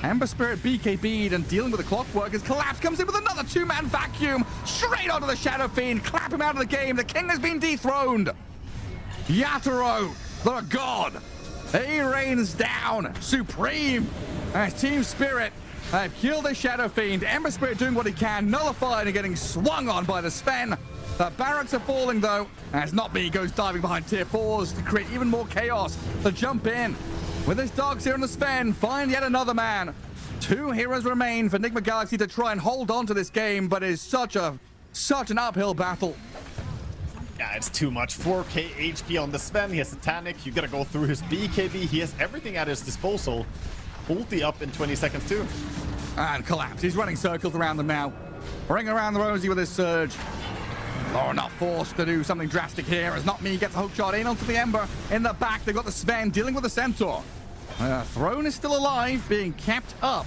Ember Spirit BKB'd and dealing with the Clockwork as Collapse comes in with another 2-man vacuum. Straight onto the Shadow Fiend. Clap him out of the game. The king has been dethroned. Yatoro, the god. He reigns down. Supreme. As Team Spirit have killed the Shadow Fiend. Ember Spirit doing what he can. Nullified and getting swung on by the Sven. The barracks are falling, though, as Not Me goes diving behind tier 4s to create even more chaos. The jump in. With his dogs here on the Sven, find yet another man. 2 heroes remain for Enigma Galaxy to try and hold on to this game, but it's such an uphill battle. Yeah, it's too much. 4k HP on the Sven. He has a Tanic. You gotta go through his BKB. He has everything at his disposal. Ulti up in 20 seconds, too. And Collapse. He's running circles around them now. Ring around the rosy with his Surge. Oh, not forced to do something drastic here as Not Me gets a hookshot in onto the Ember. In the back, they've got the Sven dealing with the Centaur. Throne is still alive, being kept up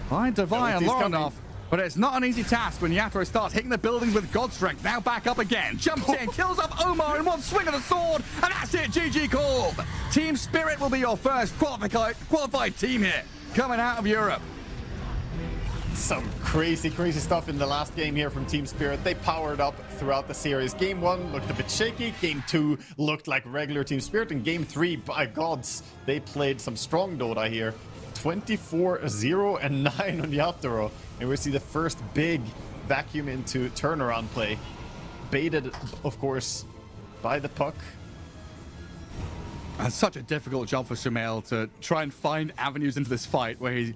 by Devi and Lorinov. But it's not an easy task when Yatoro starts hitting the buildings with God Strength. Now back up again. Jumps in, kills off Omar in one swing of the sword. And that's it, GG called. Team Spirit will be your first qualified team here, coming out of Europe. Some crazy stuff in the last game here from Team Spirit. They powered up throughout the series. Game 1 looked a bit shaky. Game 2 looked like regular Team Spirit. And Game 3, by gods, they played some strong Dota here. 24-0 and 9 on Yatoro. And we see the first big vacuum into turnaround play. Baited, of course, by the Puck. It's such a difficult job for Sumail to try and find avenues into this fight where he's,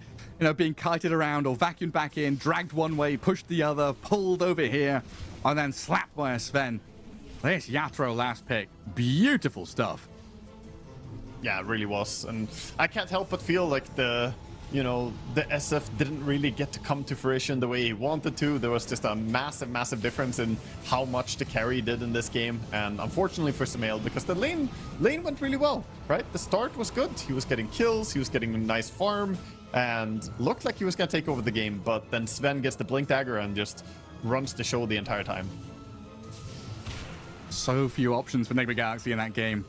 being kited around or vacuumed back in, dragged one way, pushed the other, pulled over here, and then slapped by a Sven. This Yatoro last pick, beautiful stuff. Yeah, it really was. And I can't help but feel like the you know, the SF didn't really get to come to fruition the way he wanted to. There was just a massive difference in how much the carry did in this game. And unfortunately for Sumail, because the lane went really well, right? The start was good. He was getting kills. He was getting a nice farm and looked like he was going to take over the game. But then Sven gets the Blink Dagger and just runs the show the entire time. So few options for Enigma Galaxy in that game.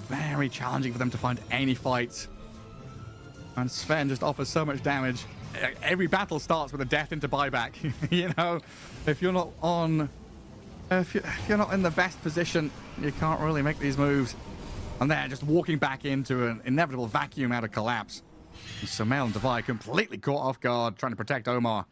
Very challenging for them to find any fights. And Sven just offers so much damage. Every battle starts with a death into buyback. You know, if you're not on, if you're not in the best position, you can't really make these moves. And they're just walking back into an inevitable vacuum out of collapse. And Sumail and Devi completely caught off guard, trying to protect Omar.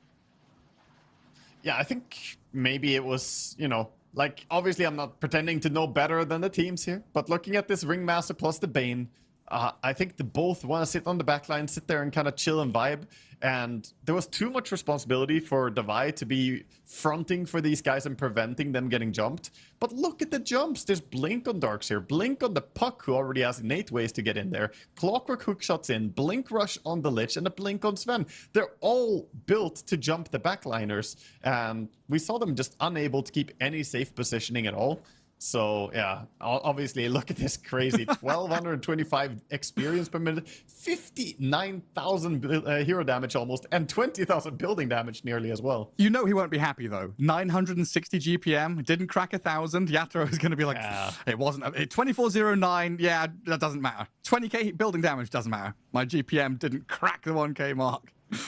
Yeah, I think maybe it was, you know, like, obviously I'm not pretending to know better than the teams here, but looking at this Ringmaster plus the Bane, I think they both want to sit on the backline, sit there and kind of chill and vibe. And there was too much responsibility for Devi to be fronting for these guys and preventing them getting jumped. But look at the jumps. There's Blink on Darks here, Blink on the Puck, who already has innate ways to get in there, Clockwork hook shots in, Blink Rush on the Lich, and a Blink on Sven. They're all built to jump the backliners. And we saw them just unable to keep any safe positioning at all. So, yeah, obviously, look at this crazy 1,225 experience per minute, 59,000 hero damage almost, and 20,000 building damage nearly as well. You know he won't be happy, though. 960 GPM, didn't crack 1,000. Yatoro is going to be like, it wasn't. 2409, yeah, that doesn't matter. 20k building damage doesn't matter. My GPM didn't crack the 1k mark. He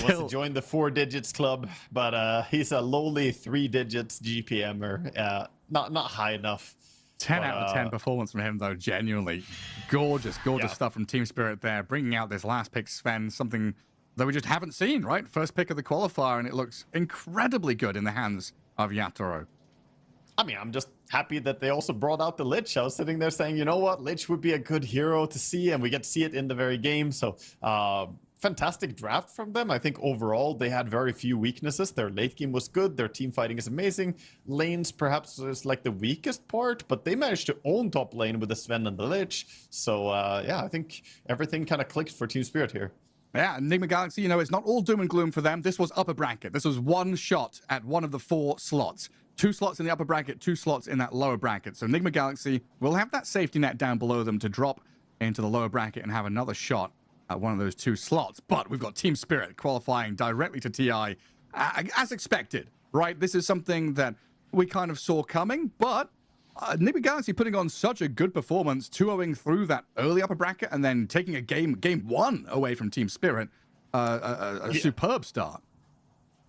wants to join the 4 digits club, but he's a lowly 3 digits GPMer. Not high enough. 10 out of 10 performance from him, though. Genuinely gorgeous stuff from Team Spirit there, bringing out this last pick, Sven, something that we just haven't seen, right? First pick of the qualifier, and it looks incredibly good in the hands of Yatoro. I mean, I'm just happy that they also brought out the Lich. I was sitting there saying, you know what, Lich would be a good hero to see, and we get to see it in the very game. So, fantastic draft from them. I think overall they had very few weaknesses. Their late game was good. Their team fighting is amazing. Lanes perhaps is like the weakest part, but they managed to own top lane with the Sven and the Lich. So, yeah, I think everything kind of clicked for Team Spirit here. Yeah, Enigma Galaxy, you know, it's not all doom and gloom for them. This was upper bracket. This was one shot at one of the 4 slots. 2 slots in the upper bracket, 2 slots in that lower bracket. So Enigma Galaxy will have that safety net down below them to drop into the lower bracket and have another shot at one of those 2 slots. But we've got Team Spirit qualifying directly to TI as expected, right? This is something that we kind of saw coming, but Enigma Galaxy putting on such a good performance, 2-0ing through that early upper bracket and then taking a game 1 away from Team Spirit. Superb start.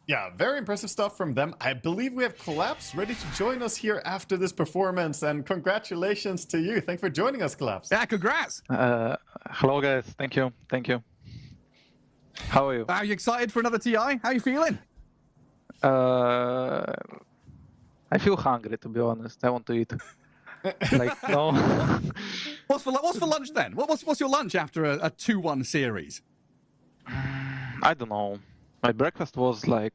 Yeah, very impressive stuff from them. I believe we have Collapse ready to join us here after this performance, and congratulations to you. Thanks for joining us, Collapse. Yeah, congrats. Hello, guys. Thank you. How are you? Are you excited for another TI? How are you feeling? I feel hungry, to be honest. I want to eat. Like, no. What's for lunch then? What's your lunch after a 2-1 series? I don't know. My breakfast was like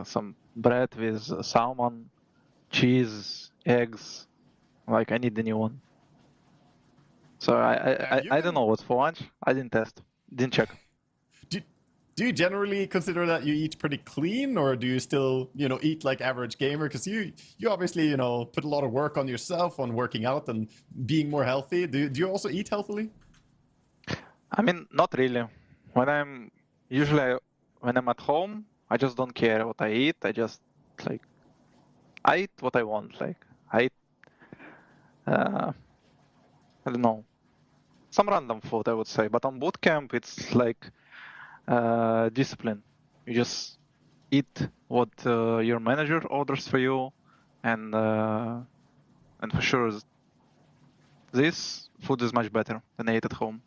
some bread with salmon, cheese, eggs. Like, I need a new one. So I don't know what's for lunch. I didn't test. Didn't check. Do you generally consider that you eat pretty clean, or do you still, you know, eat like average gamer? Because you obviously, you know, put a lot of work on yourself, on working out and being more healthy. Do you also eat healthily? I mean, not really. When I'm at home, I just don't care what I eat. I just like I eat what I want. Like I eat, I don't know, some random food, I would say. But on bootcamp, it's like discipline. You just eat what your manager orders for you, and for sure, this food is much better than I eat at home.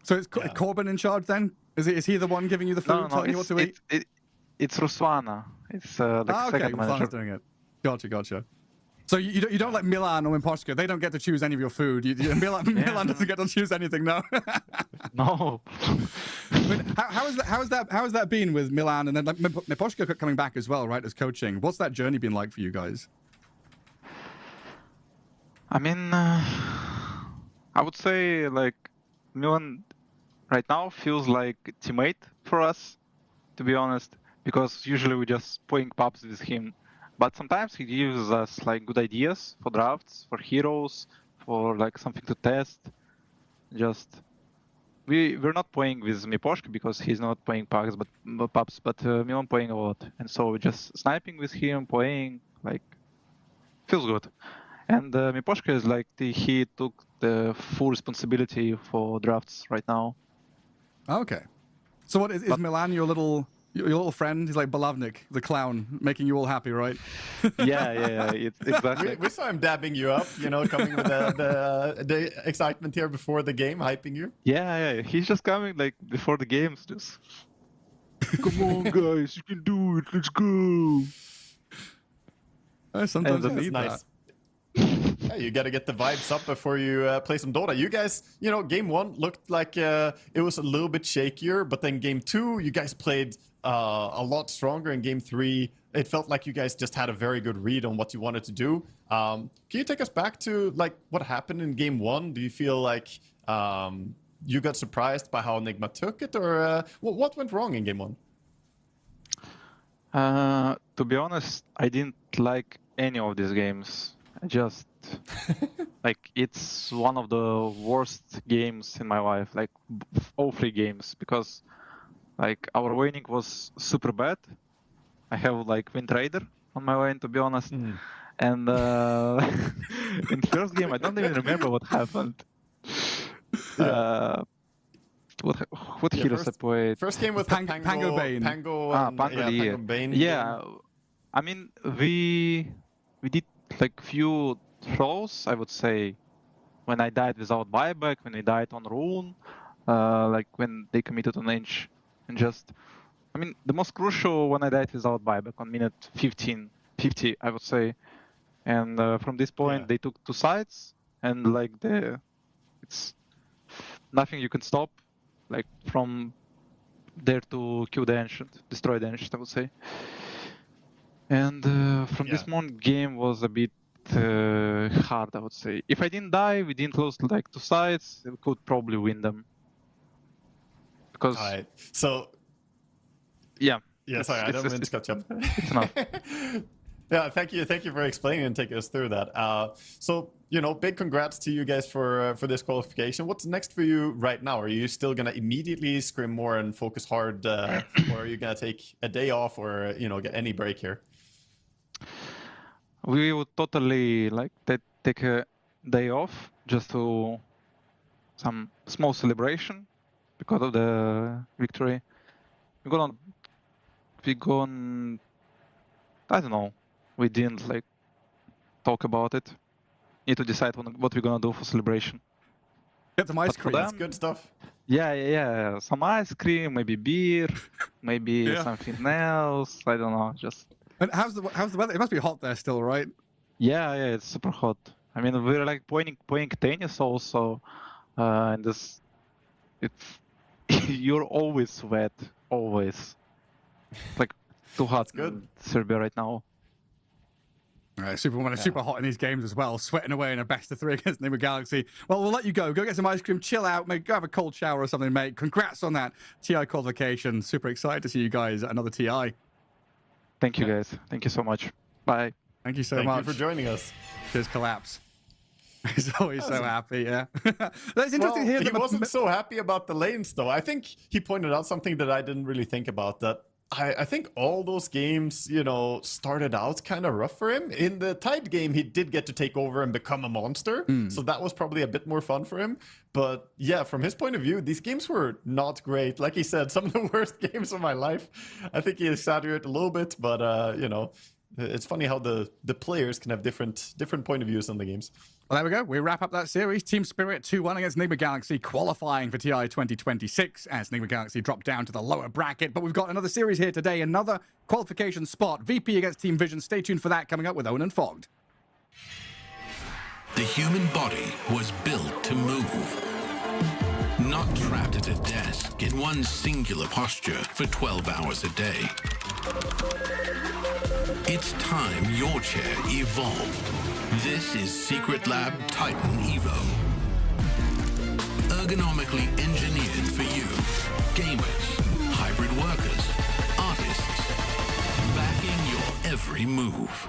So it's Corbin in charge then? Is he the one giving you the food, telling you what to eat? It's Ruswana. It's second manager. Ruswana's doing it. Gotcha. So you don't like Milan or Imposter. They don't get to choose any of your food. Milan doesn't get to choose anything, no. No. I mean, how has that been with Milan and then like Imposter coming back as well, right, as coaching? What's that journey been like for you guys? I mean, I would say like Milan right now feels like teammate for us, to be honest, because usually we just playing pubs with him. But sometimes he gives us like good ideas for drafts, for heroes, for like something to test. Just we're not playing with Miposhka because he's not playing pubs, but Milan playing a lot, and so we're just sniping with him, playing like feels good. And Miposhka is like he took the full responsibility for drafts right now. Okay. So what is Milan your little friend? He's like Balavnik, the clown, making you all happy, right? Yeah, it's exactly. We saw him dabbing you up, coming with the excitement here before the game, hyping you. Yeah, he's just coming like before the games, just come on, guys, you can do it. Let's go. Sometimes I That's need nice. Yeah, you got to get the vibes up before you play some Dota. You guys, game 1 looked like it was a little bit shakier, but then game 2, you guys played a lot stronger. In game 3, it felt like you guys just had a very good read on what you wanted to do. Can you take us back to like what happened in game 1? Do you feel like you got surprised by how Enigma took it, or what went wrong in game 1? To be honest, I didn't like any of these games. I just like it's one of the worst games in my life, like all 3 games, because like our laning was super bad. I have like Wind Raider on my lane, to be honest. And in first game, I don't even remember what happened. What heroes I played? First game with Pango Bane. Pango Bane. Yeah, I mean we did like few throws, I would say, when I died without buyback, when we died on rune, like when they committed on Inch, and just, I mean, the most crucial when I died without buyback on minute 50, I would say, and from this point they took 2 sides, and like it's nothing you can stop, like from there to kill the Ancient, destroy the Ancient, I would say. And from this moment, game was a bit hard, I would say. If I didn't die, we didn't lose like 2 sides, we could probably win them. Because all right. So yeah, sorry, I don't mean to cut you up. It's enough. Yeah, thank you for explaining and taking us through that. So big congrats to you guys for this qualification. What's next for you right now? Are you still gonna immediately scrim more and focus hard, or are you gonna take a day off, or get any break here? We would totally like take a day off just to some small celebration because of the victory. We're gonna, I don't know. We didn't like talk about it. Need to decide what we're gonna do for celebration. Get some ice cream. That's good stuff. Yeah. Some ice cream, maybe beer, maybe something else. I don't know. Just. And how's the weather? It must be hot there still, right? Yeah, it's super hot. I mean, we're like playing tennis also, and it's you're always wet, always. It's like too hot in Serbia right now. All right, super hot in these games as well, sweating away in a best of 3 against Enigma Galaxy. Well, we'll let you go. Go get some ice cream, chill out, maybe go have a cold shower or something, mate. Congrats on that TI qualification. Super excited to see you guys at another TI. Thank you, guys. Thank you so much. Bye. Thank you so much. Thank you for joining us. Cheers, Collapse. He's always so happy, yeah. That's interesting to hear. He wasn't so happy about the lanes, though. I think he pointed out something that I didn't really think about, that I think all those games, started out kind of rough for him. In the Tide game, he did get to take over and become a monster. So that was probably a bit more fun for him. But yeah, from his point of view, these games were not great. Like he said, some of the worst games of my life. I think he exaggerated a little bit, but, it's funny how the players can have different point of views on the games. Well, there we go. We wrap up that series. Team Spirit 2-1 against Enigma Galaxy, qualifying for TI 2026 as Enigma Galaxy drop down to the lower bracket. But we've got another series here today, another qualification spot. VP against Team Vision. Stay tuned for that coming up with Owen and Fogged. The human body was built to move. Not trapped at a desk in one singular posture for 12 hours a day. It's time your chair evolved. This is Secret Lab Titan Evo. Ergonomically engineered for you. gamers, hybrid workers, artists, backing your every move.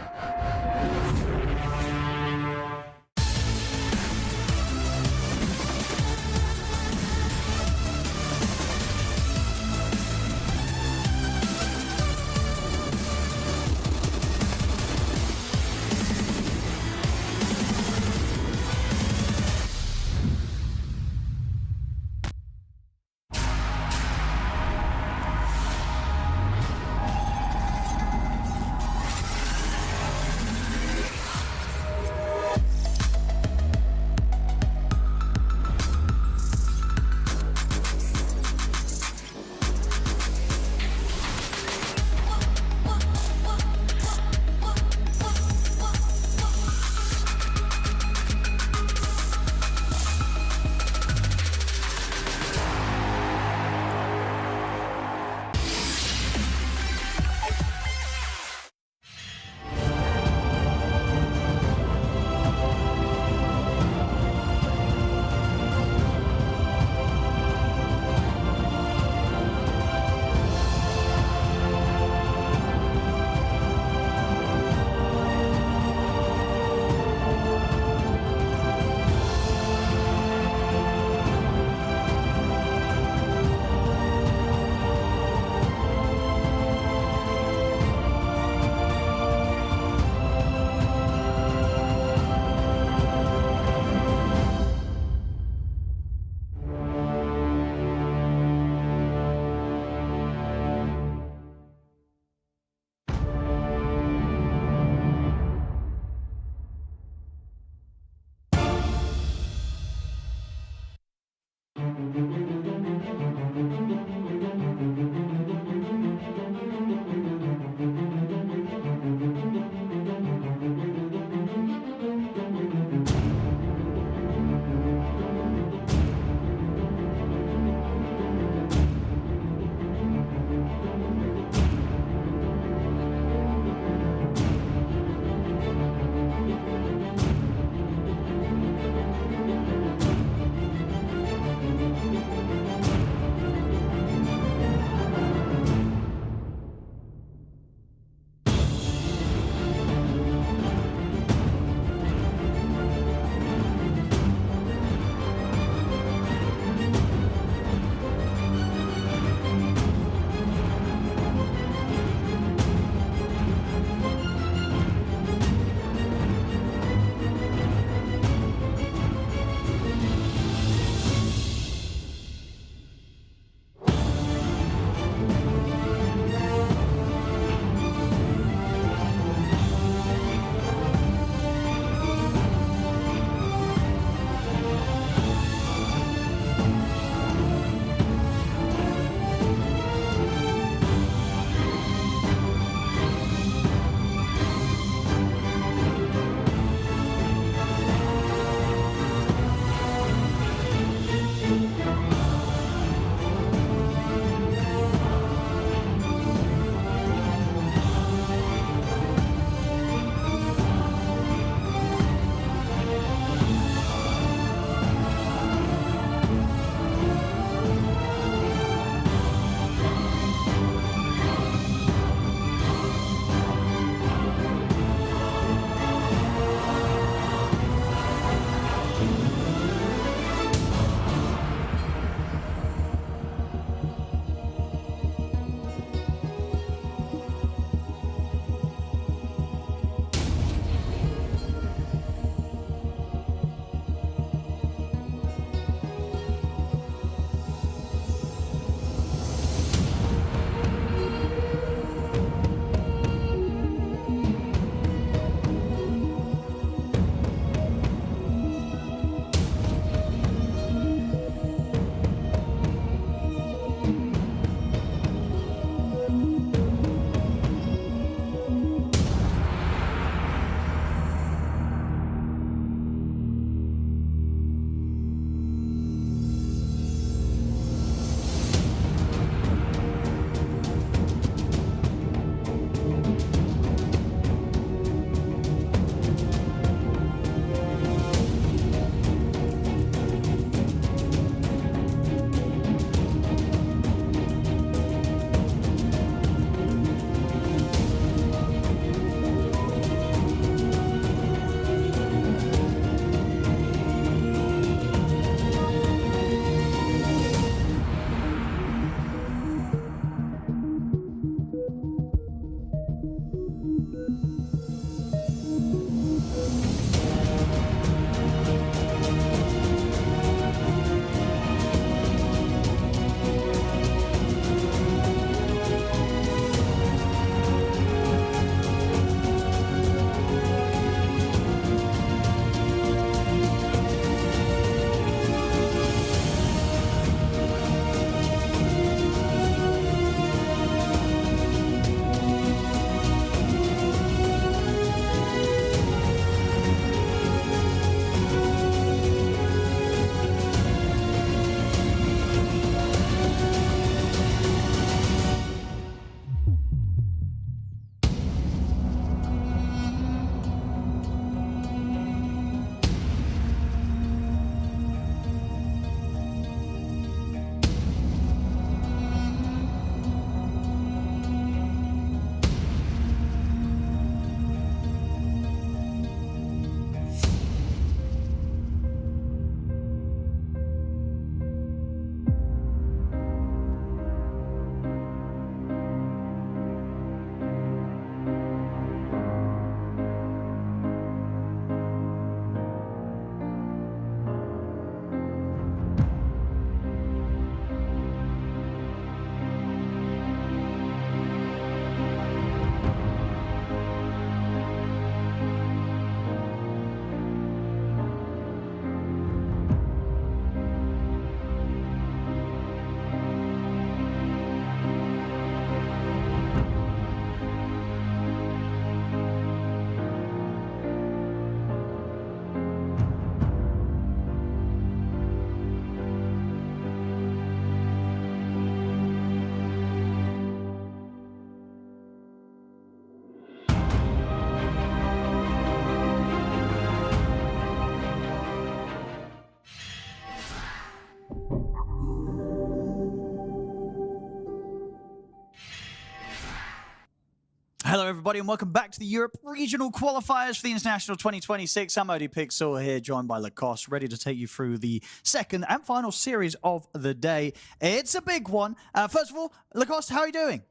Hello, everybody, and welcome back to the Europe Regional Qualifiers for the International 2026. I'm Odie Pixel here, joined by Lacoste, ready to take you through the second and final series of the day. It's a big one. First of all, Lacoste, how are you doing?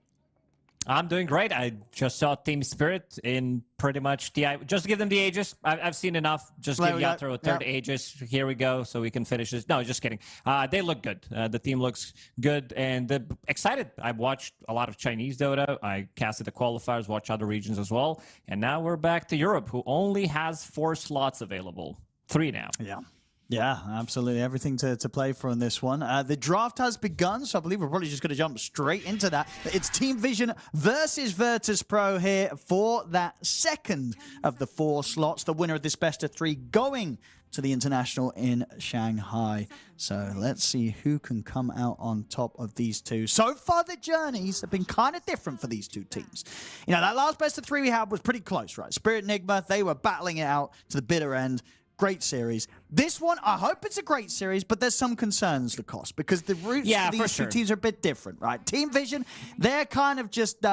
I'm doing great. I just saw Team Spirit in pretty much TI. Just give them the Aegis. I've seen enough. Just give Yatro a third Aegis. Here we go, so we can finish this. No, just kidding. They look good. The team looks good and excited. I've watched a lot of Chinese Dota. I casted the qualifiers, watched other regions as well. And now we're back to Europe, who only has 4 slots available. 3 now. Yeah, absolutely. Everything to play for in this one. The draft has begun, so I believe we're probably just going to jump straight into that. It's Team Vision versus Virtus.pro here for that second of the 4 slots. The winner of this best of 3 going to the International in Shanghai. So let's see who can come out on top of these two. So far, the journeys have been kind of different for these two teams. You know, that last best of 3 we had was pretty close, right? Spirit Enigma, they were battling it out to the bitter end. Great series. This one, I hope it's a great series, but there's some concerns, Lacoste, because the routes for these two teams are a bit different, right? Team Vision, they're kind of just, you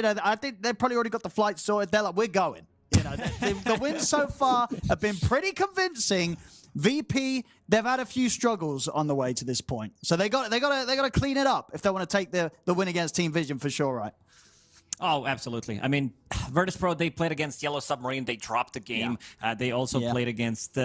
know, I think they've probably already got the flight sorted. They're like, we're going. You know, the wins so far have been pretty convincing. VP, they've had a few struggles on the way to this point, so they got to clean it up if they want to take the win against Team Vision for sure, right? Oh, absolutely. I mean, Virtus.pro, they played against Yellow Submarine. They dropped the game. They also played against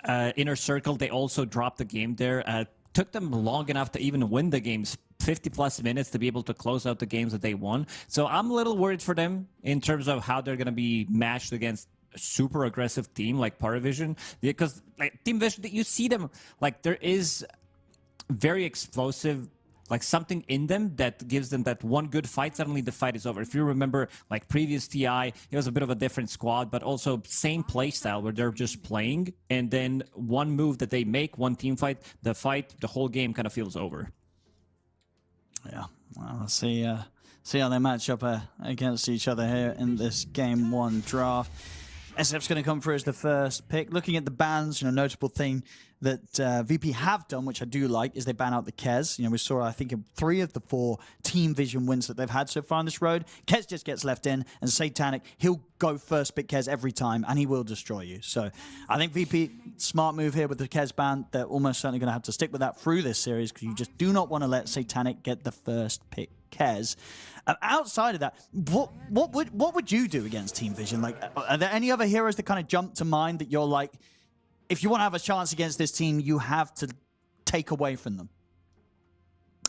Inner Circle. They also dropped the game there. Took them long enough to even win the games, 50-plus minutes to be able to close out the games that they won. So I'm a little worried for them in terms of how they're going to be matched against a super aggressive team like Paravision. Because like Team Vision, you see them, like there is very explosive, like something in them that gives them that one good fight, suddenly the fight is over. If you remember, like previous TI, it was a bit of a different squad, but also same play style where they're just playing, and then one move that they make, one team fight, the whole game kind of feels over. Yeah, well, let's see how they match up against each other here in this Game 1 draft. SF's going to come through as the first pick. Looking at the bans, you know, notable thing that VP have done, which I do like, is they ban out the Kez. You know, we saw, I think, in 3 of the 4 Team Vision wins that they've had so far on this road. Kez just gets left in, and Satanic, he'll go first pick Kez every time, and he will destroy you. So I think VP, smart move here with the Kez ban. They're almost certainly going to have to stick with that through this series, because you just do not want to let Satanic get the first pick Kez. Outside of that, what would you do against Team Vision? Like, are there any other heroes that kind of jump to mind that you're like, if you want to have a chance against this team, you have to take away from them?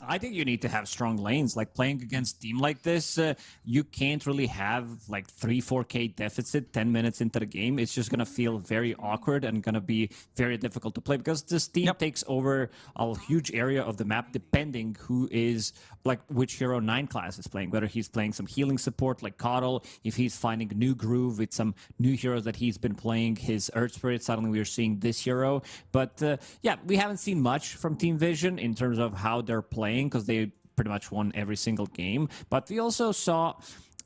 I think you need to have strong lanes. Like playing against team like this, you can't really have like 3-4K deficit 10 minutes into the game. It's just going to feel very awkward and going to be very difficult to play because this team takes over a huge area of the map depending who is, like which hero 9 class is playing, whether he's playing some healing support like Coddle, if he's finding a new groove with some new heroes that he's been playing, his Earth Spirit, suddenly we're seeing this hero. But yeah, we haven't seen much from Team Vision in terms of how they're playing, because they pretty much won every single game. But we also saw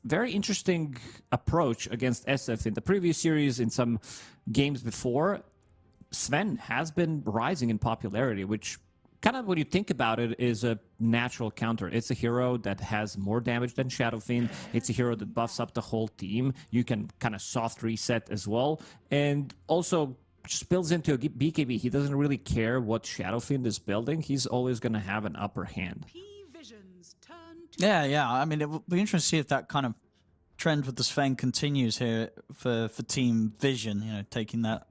very interesting approach against SF in the previous series, in some games before. Sven has been rising in popularity, which kind of, when you think about it, is a natural counter. It's a hero that has more damage than Shadowfiend. It's a hero that buffs up the whole team. You can kind of soft reset as well. And also just builds into a BKB. He doesn't really care what Shadowfiend is building. He's always going to have an upper hand. Yeah. I mean, it will be interesting to see if that kind of trend with the Sven continues here for Team Vision, you know, taking that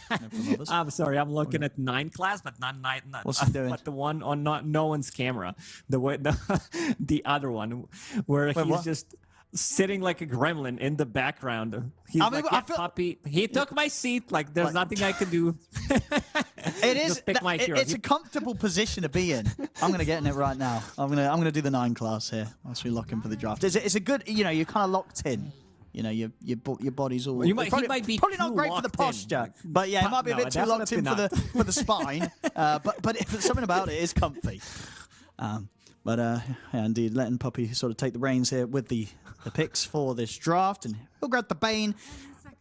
from others. I'm sorry, I'm looking at 9 class, but not 9. What's he doing? But the one on no one's camera. The other one where he's just sitting like a gremlin in the background. He's puppy. He took my seat. Like, there's nothing I can do. It is. Just pick my hero. It's a comfortable position to be in. I'm gonna get in it right now. I'm gonna do the 9 class here once we lock in for the draft. It's a good. You know, you're kind of locked in. You know, your body's all. He might be probably not great for the posture, but yeah, it might be a bit too locked in for the spine. But if something about it is comfy. But yeah, indeed, letting Puppy sort of take the reins here with the picks for this draft, and he'll grab the Bane.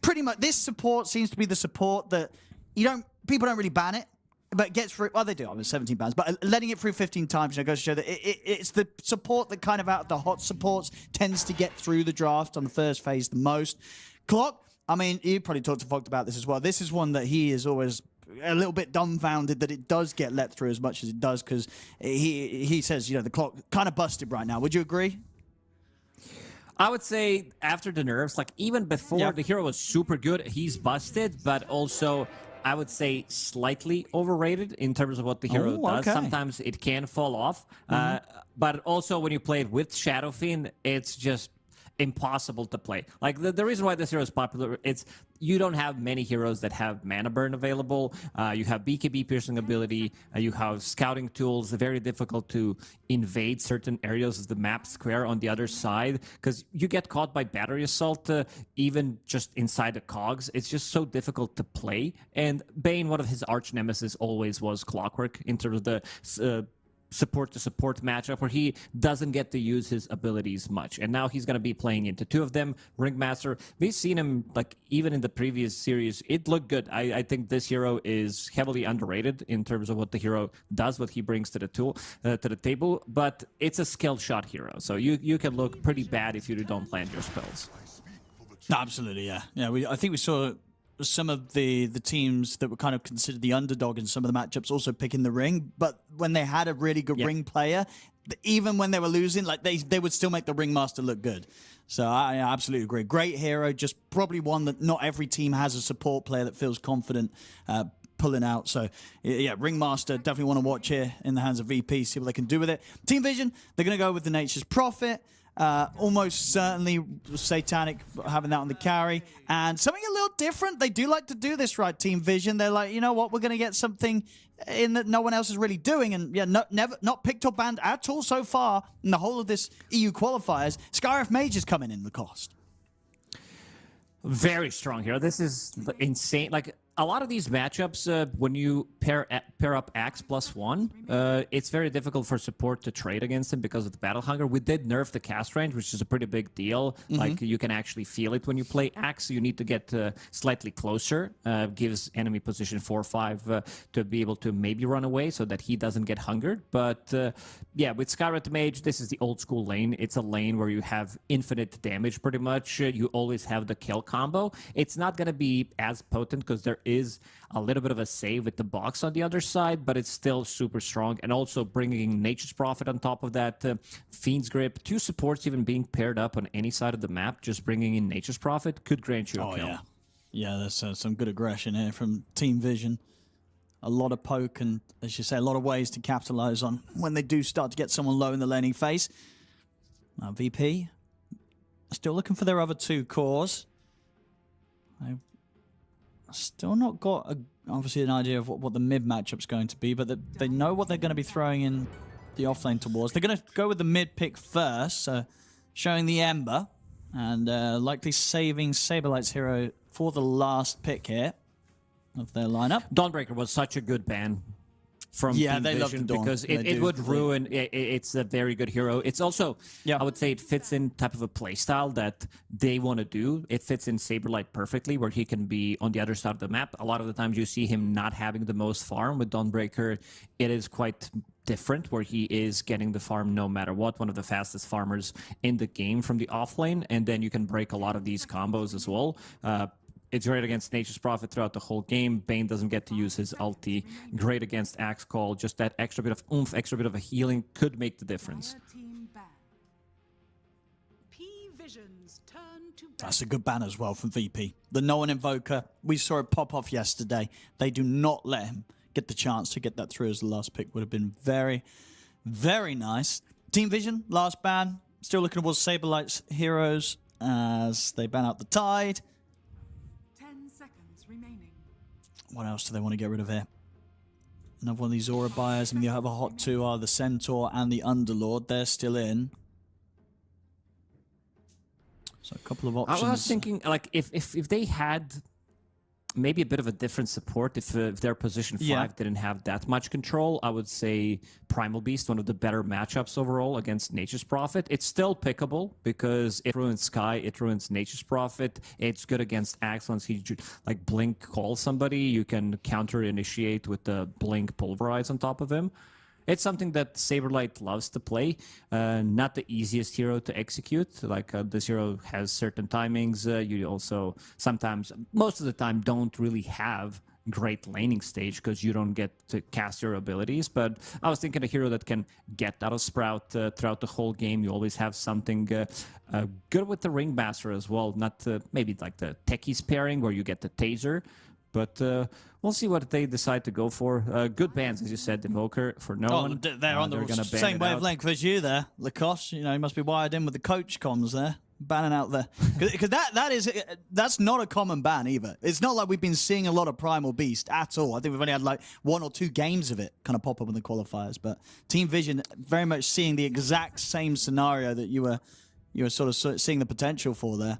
Pretty much, this support seems to be the support that people don't really ban it but gets through. Well, they do. I mean, 17 bans, but letting it through 15 times, goes to show that it's the support that kind of out of the hot supports tends to get through the draft on the first phase the most. Clock. I mean, you probably talked to Vogt about this as well. This is one that he is always a little bit dumbfounded that it does get let through as much as it does, because he says, the clock kind of busted right now. Would you agree? I would say after the nerfs, like even before the hero was super good, he's busted, but also I would say slightly overrated in terms of what the hero does. Okay. Sometimes it can fall off, but also when you play it with Shadow Fiend, it's just impossible to play. Like the reason why this hero is popular, it's you don't have many heroes that have mana burn available. You have BKB piercing ability. You have scouting tools. Very difficult to invade certain areas of the map square on the other side, because you get caught by battery assault even just inside the cogs. It's just so difficult to play. And Bane, one of his arch nemesis always was Clockwork in terms of the support to support matchup where he doesn't get to use his abilities much, and now he's going to be playing into two of them. Ringmaster, we've seen him like even in the previous series, it looked good. I think this hero is heavily underrated in terms of what the hero does, what he brings to the table, but it's a skill shot hero, so you can look pretty bad if you don't land your spells. Absolutely, yeah. I think we saw some of the teams that were kind of considered the underdog in some of the matchups also picking the ring, but when they had a really good ring player, even when they were losing, like they would still make the ringmaster look good. So I absolutely agree. Great hero, just probably one that not every team has a support player that feels confident pulling out. So yeah, ringmaster, definitely want to watch here in the hands of VP, see what they can do with it. Team Vision, they're going to go with the Nature's Prophet. Almost certainly Satanic having that on the carry, and something a little different. They do like to do this, right? Team Vision, they're like, you know what, we're going to get something in that no one else is really doing, and yeah, not picked or banned at all so far in the whole of this EU qualifiers. Scarif Mage is coming in the cost. Very strong here. This is insane. Like a lot of these matchups, when you pair up Axe +1, it's very difficult for support to trade against him because of the battle hunger. We did nerf the cast range, which is a pretty big deal. Like you can actually feel it when you play Axe. You need to get slightly closer. Gives enemy position 4-5 to be able to maybe run away so that he doesn't get hungered. But yeah, with Skyret Mage, this is the old school lane. It's a lane where you have infinite damage pretty much. You always have the kill combo. It's not going to be as potent because there is a little bit of a save with the box on the other side, but it's still super strong. And also bringing Nature's Prophet on top of that, Fiend's Grip, two supports even being paired up on any side of the map, just bringing in Nature's Prophet could grant you a kill. Yeah, there's some good aggression here from Team Vision. A lot of poke and, as you say, a lot of ways to capitalize on when they do start to get someone low in the laning phase. VP still looking for their other two cores. I've still not got, obviously, an idea of what the mid matchup's going to be, but they know what they're going to be throwing in the offlane towards. They're going to go with the mid pick first, so showing the Ember, and likely saving Saberlight's hero for the last pick here of their lineup. Dawnbreaker was such a good ban from Team Vision because it would ruin. It's a very good hero. It's also, I would say, it fits in type of a playstyle that they want to do. It fits in Saberlight perfectly, where he can be on the other side of the map. A lot of the times you see him not having the most farm. With Dawnbreaker, it is quite different, where he is getting the farm no matter what, one of the fastest farmers in the game from the offlane, and then you can break a lot of these combos as well. It's great against Nature's Prophet throughout the whole game. Bane doesn't get to use his ulti. Great against Axe Call. Just that extra bit of oomph, extra bit of a healing could make the difference. That's a good ban as well from VP. The No One Invoker, we saw it pop off yesterday. They do not let him get the chance to get that through, as the last pick would have been very, very nice. Team Vision, last ban. Still looking towards Saberlight's heroes as they ban out the Tide. What else do they want to get rid of here? Another one of these Aura buyers, and the other hot two are the Centaur and the Underlord. They're still in. So a couple of options. I was thinking, like, if they had maybe a bit of a different support if their position 5 Yeah. didn't have that much control. I would say Primal Beast, one of the better matchups overall against Nature's Prophet. It's still pickable because it ruins Sky, it ruins Nature's Prophet. It's good against Axe once he like Blink calls somebody. You can counter initiate with the Blink Pulverize on top of him. It's something that Saberlight loves to play. Not the easiest hero to execute. Like this hero has certain timings. You also sometimes, most of the time, don't really have great laning stage because you don't get to cast your abilities. But I was thinking a hero that can get out of Sprout throughout the whole game. You always have something good with the Ringmaster as well. Not maybe like the Techies pairing where you get the Taser. But we'll see what they decide to go for. Good bans, as you said, Invoker for no one. They're on the gonna ban same it out. wavelength as you there, Lacoste. You know, you must be wired in with the coach comms there, banning out the because that's not a common ban either. It's not like we've been seeing a lot of Primal Beast at all. I think we've only had like 1 or 2 games of it kind of pop up in the qualifiers. But Team Vision very much seeing the exact same scenario that you were sort of seeing the potential for there.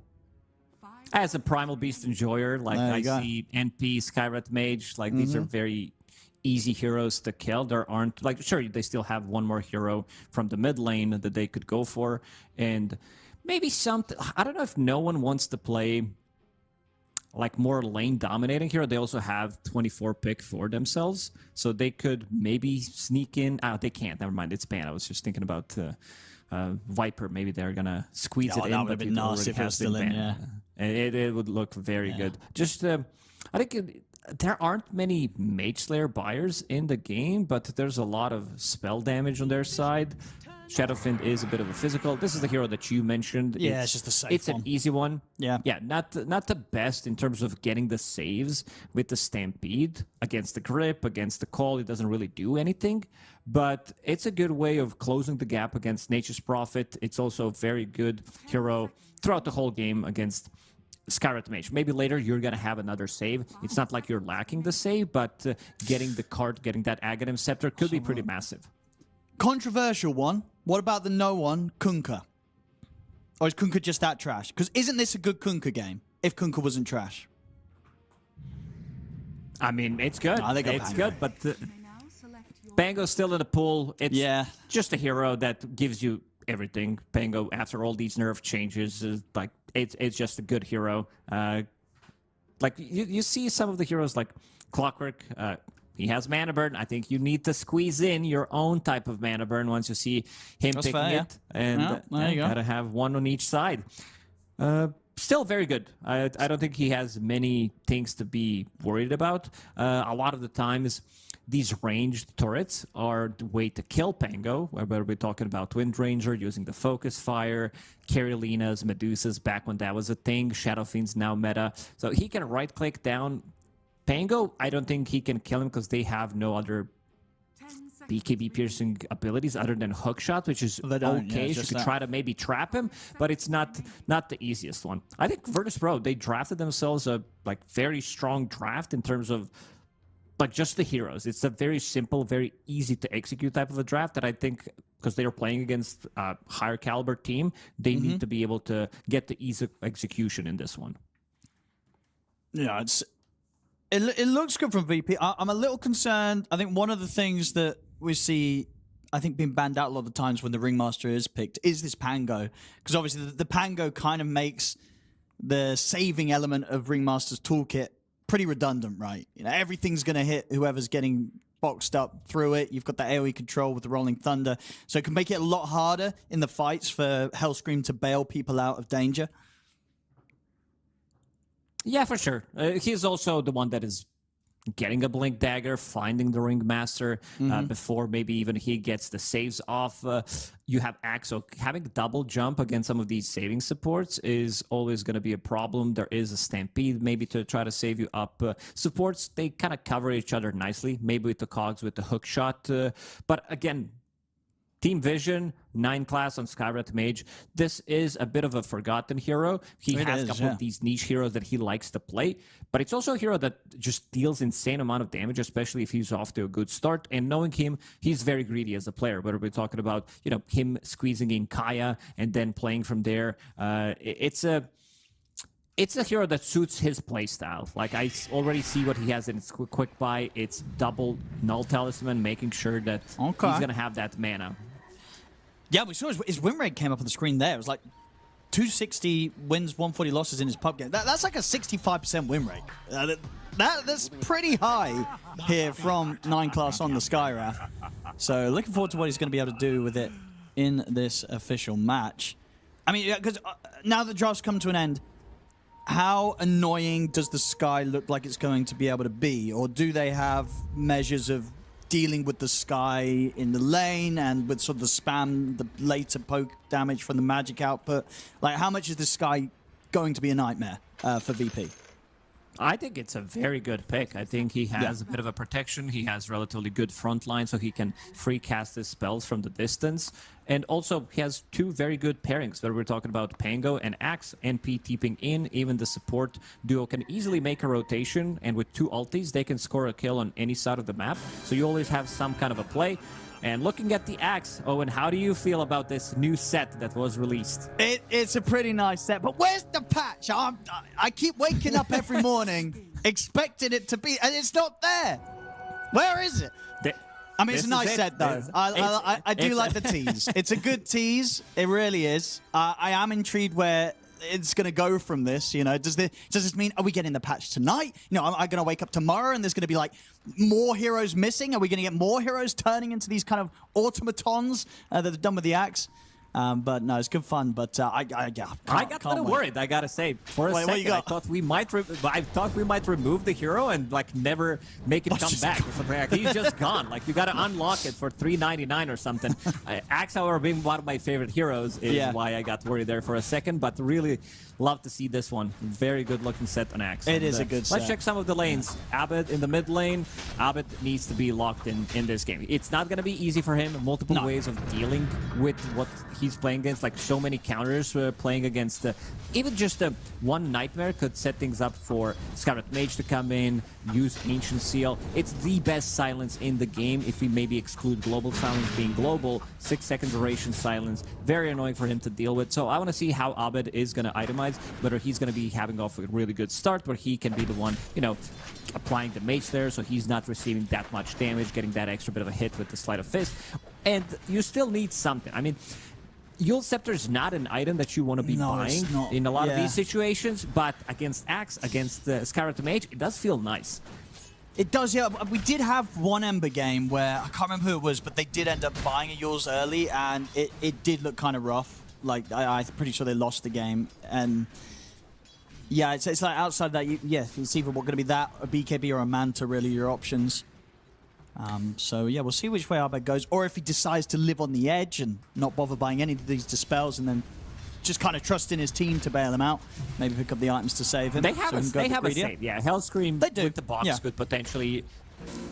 As a Primal Beast enjoyer, like There you I go. see NP, Skyrat Mage, like these are very easy heroes to kill. There aren't, like, sure, they still have one more hero from the mid lane that they could go for. And maybe something, I don't know if no one wants to play like more lane dominating hero. They also have 24 pick for themselves. So they could maybe sneak in. They can't, never mind, it's banned. I was just thinking about Viper. Maybe they're going to squeeze it that in. would but have been it nasty already if it was has been still in, banned. It would look very good. Just, I think there aren't many Mage Slayer buyers in the game, but there's a lot of spell damage on their side. Shadowfiend is a bit of a physical. This is the hero that you mentioned. Yeah, it's just a safe It's one. an easy one. Yeah. Yeah, not the best in terms of getting the saves with the Stampede against the grip, against the call. It doesn't really do anything, but it's a good way of closing the gap against Nature's Prophet. It's also a very good hero throughout the whole game against Skyrat Mage. Maybe later you're going to have another save. It's not like you're lacking the save, but getting the card, getting that Aghanim Scepter could be pretty massive. Controversial one. What about the no one, Kunkka? Or is Kunkka just that trash? Because isn't this a good Kunkka game if Kunkka wasn't trash? I mean, it's good. No, they got it's Pango. good, but May now select your Pango's still in the pool. It's Yeah. just a hero that gives you everything. Pango, after all these nerf changes, is like it's just a good hero. Like you see some of the heroes like Clockwork. He has mana burn. I think you need to squeeze in your own type of mana burn once you see him That's picking fair, it, and Yeah, there you go. gotta have one on each side. Still very good. I don't think he has many things to be worried about. A lot of the times, these ranged turrets are the way to kill Pango, where we're talking about Wind Ranger using the Focus Fire, Carolinas, Medusas, back when that was a thing. Shadow Fiend's now meta. So he can right-click down Pango. I don't think he can kill him because they have no other 10 seconds. BKB piercing abilities other than hook shot, which is They don't, yeah, okay. it's You just could that. try to maybe trap him, but it's not the easiest one. I think Virtus.pro, they drafted themselves a like very strong draft in terms of like just the heroes. It's a very simple, very easy to execute type of a draft that I think because they are playing against a higher caliber team, they need to be able to get the ease of execution in this one. Yeah, it looks good from VP. I'm a little concerned. I think one of the things that we see, I think, being banned out a lot of the times when the Ringmaster is picked is this Pango. Because obviously the Pango kind of makes the saving element of Ringmaster's toolkit pretty redundant, right? You know, everything's going to hit whoever's getting boxed up through it. You've got the AoE control with the Rolling Thunder. So it can make it a lot harder in the fights for Hellscream to bail people out of danger. Yeah, for sure. He's also the one that is getting a Blink Dagger, finding the Ringmaster before maybe even he gets the saves off. You have Axe, so having double jump against some of these saving supports is always going to be a problem. There is a Stampede maybe to try to save you up. Supports, they kind of cover each other nicely, maybe with the cogs, with the hook shot. But again, Team Vision, 9 class on Skyrat Mage. This is a bit of a forgotten hero. He It has is, a couple yeah. of these niche heroes that he likes to play, but it's also a hero that just deals insane amount of damage, especially if he's off to a good start. And knowing him, he's very greedy as a player. Whether we're talking about, you know, him squeezing in Kaya and then playing from there, it's a It's a hero that suits his playstyle. Like, I already see what he has in his quick buy. It's double Null Talisman, making sure that he's going to have that mana. Yeah, we saw his win rate came up on the screen there. It was like 260 wins, 140 losses in his pub game. That's like a 65% win rate. That's pretty high here from 9 class on the Skywrath. So looking forward to what he's going to be able to do with it in this official match. I mean, because now the draft's come to an end, how annoying does the Sky look like it's going to be able to be? Or do they have measures of dealing with the Sky in the lane and with sort of the spam, the later poke damage from the magic output? Like, how much is the Sky going to be a nightmare for VP? I think it's a very good pick. I think he has a bit of a protection. He has relatively good front line, so he can free cast his spells from the distance. And also, he has 2 very good pairings, where we're talking about Pango and Axe, NP tipping in. Even the support duo can easily make a rotation, and with 2 ultis, they can score a kill on any side of the map. So you always have some kind of a play. And looking at the Axe, Owen, how do you feel about this new set that was released? It's a pretty nice set, but where's the patch? I keep waking up every morning expecting it to be, and it's not there. Where is it? I mean, it's a nice set, though. I do like the tease. It's a good tease. It really is. I am intrigued where it's going to go from this. You know, does this mean, are we getting the patch tonight? You know, am I going to wake up tomorrow and there's going to be like more heroes missing? Are we going to get more heroes turning into these kind of automatons that are done with the Axe? But no, it's good fun. But I got a little worried, I gotta say. For a second, I thought we might remove the hero and like never make it come back or something. Like, he's just gone. Like, you gotta unlock it for $3.99 or something. Axe, however, being one of my favorite heroes is why I got worried there for a second. But really love to see this one. Very good looking set on Axe. It is a good set. Let's check some of the lanes. Abbott in the mid lane. Abbott needs to be locked in this game. It's not gonna be easy for him. Multiple ways of dealing with what he's playing against, like so many counters playing against even just one Nightmare could set things up for Scarlet Mage to come in, use Ancient Seal. It's the best silence in the game if we maybe exclude Global Silence being global. 6-second duration silence, very annoying for him to deal with. So I want to see how Abed is going to itemize, whether he's going to be having off a really good start where he can be the one, you know, applying the Mage there so he's not receiving that much damage, getting that extra bit of a hit with the Sleight of Fist. And you still need something. I mean, Yule Scepter is not an item that you want to be buying in a lot of these situations, but against Axe, against Scarlet Mage, it does feel nice. It does, yeah. We did have one Ember game where, I can't remember who it was, but they did end up buying a Yule's early, and it did look kind of rough. Like, I'm pretty sure they lost the game. And yeah, it's like outside that, it's either going to be that, a BKB or a Manta, really, your options. So yeah, we'll see which way Abed goes, or if he decides to live on the edge and not bother buying any of these dispels and then just kind of trust in his team to bail him out. Maybe pick up the items to save him. They have a save, yeah. Hellscream with the box could potentially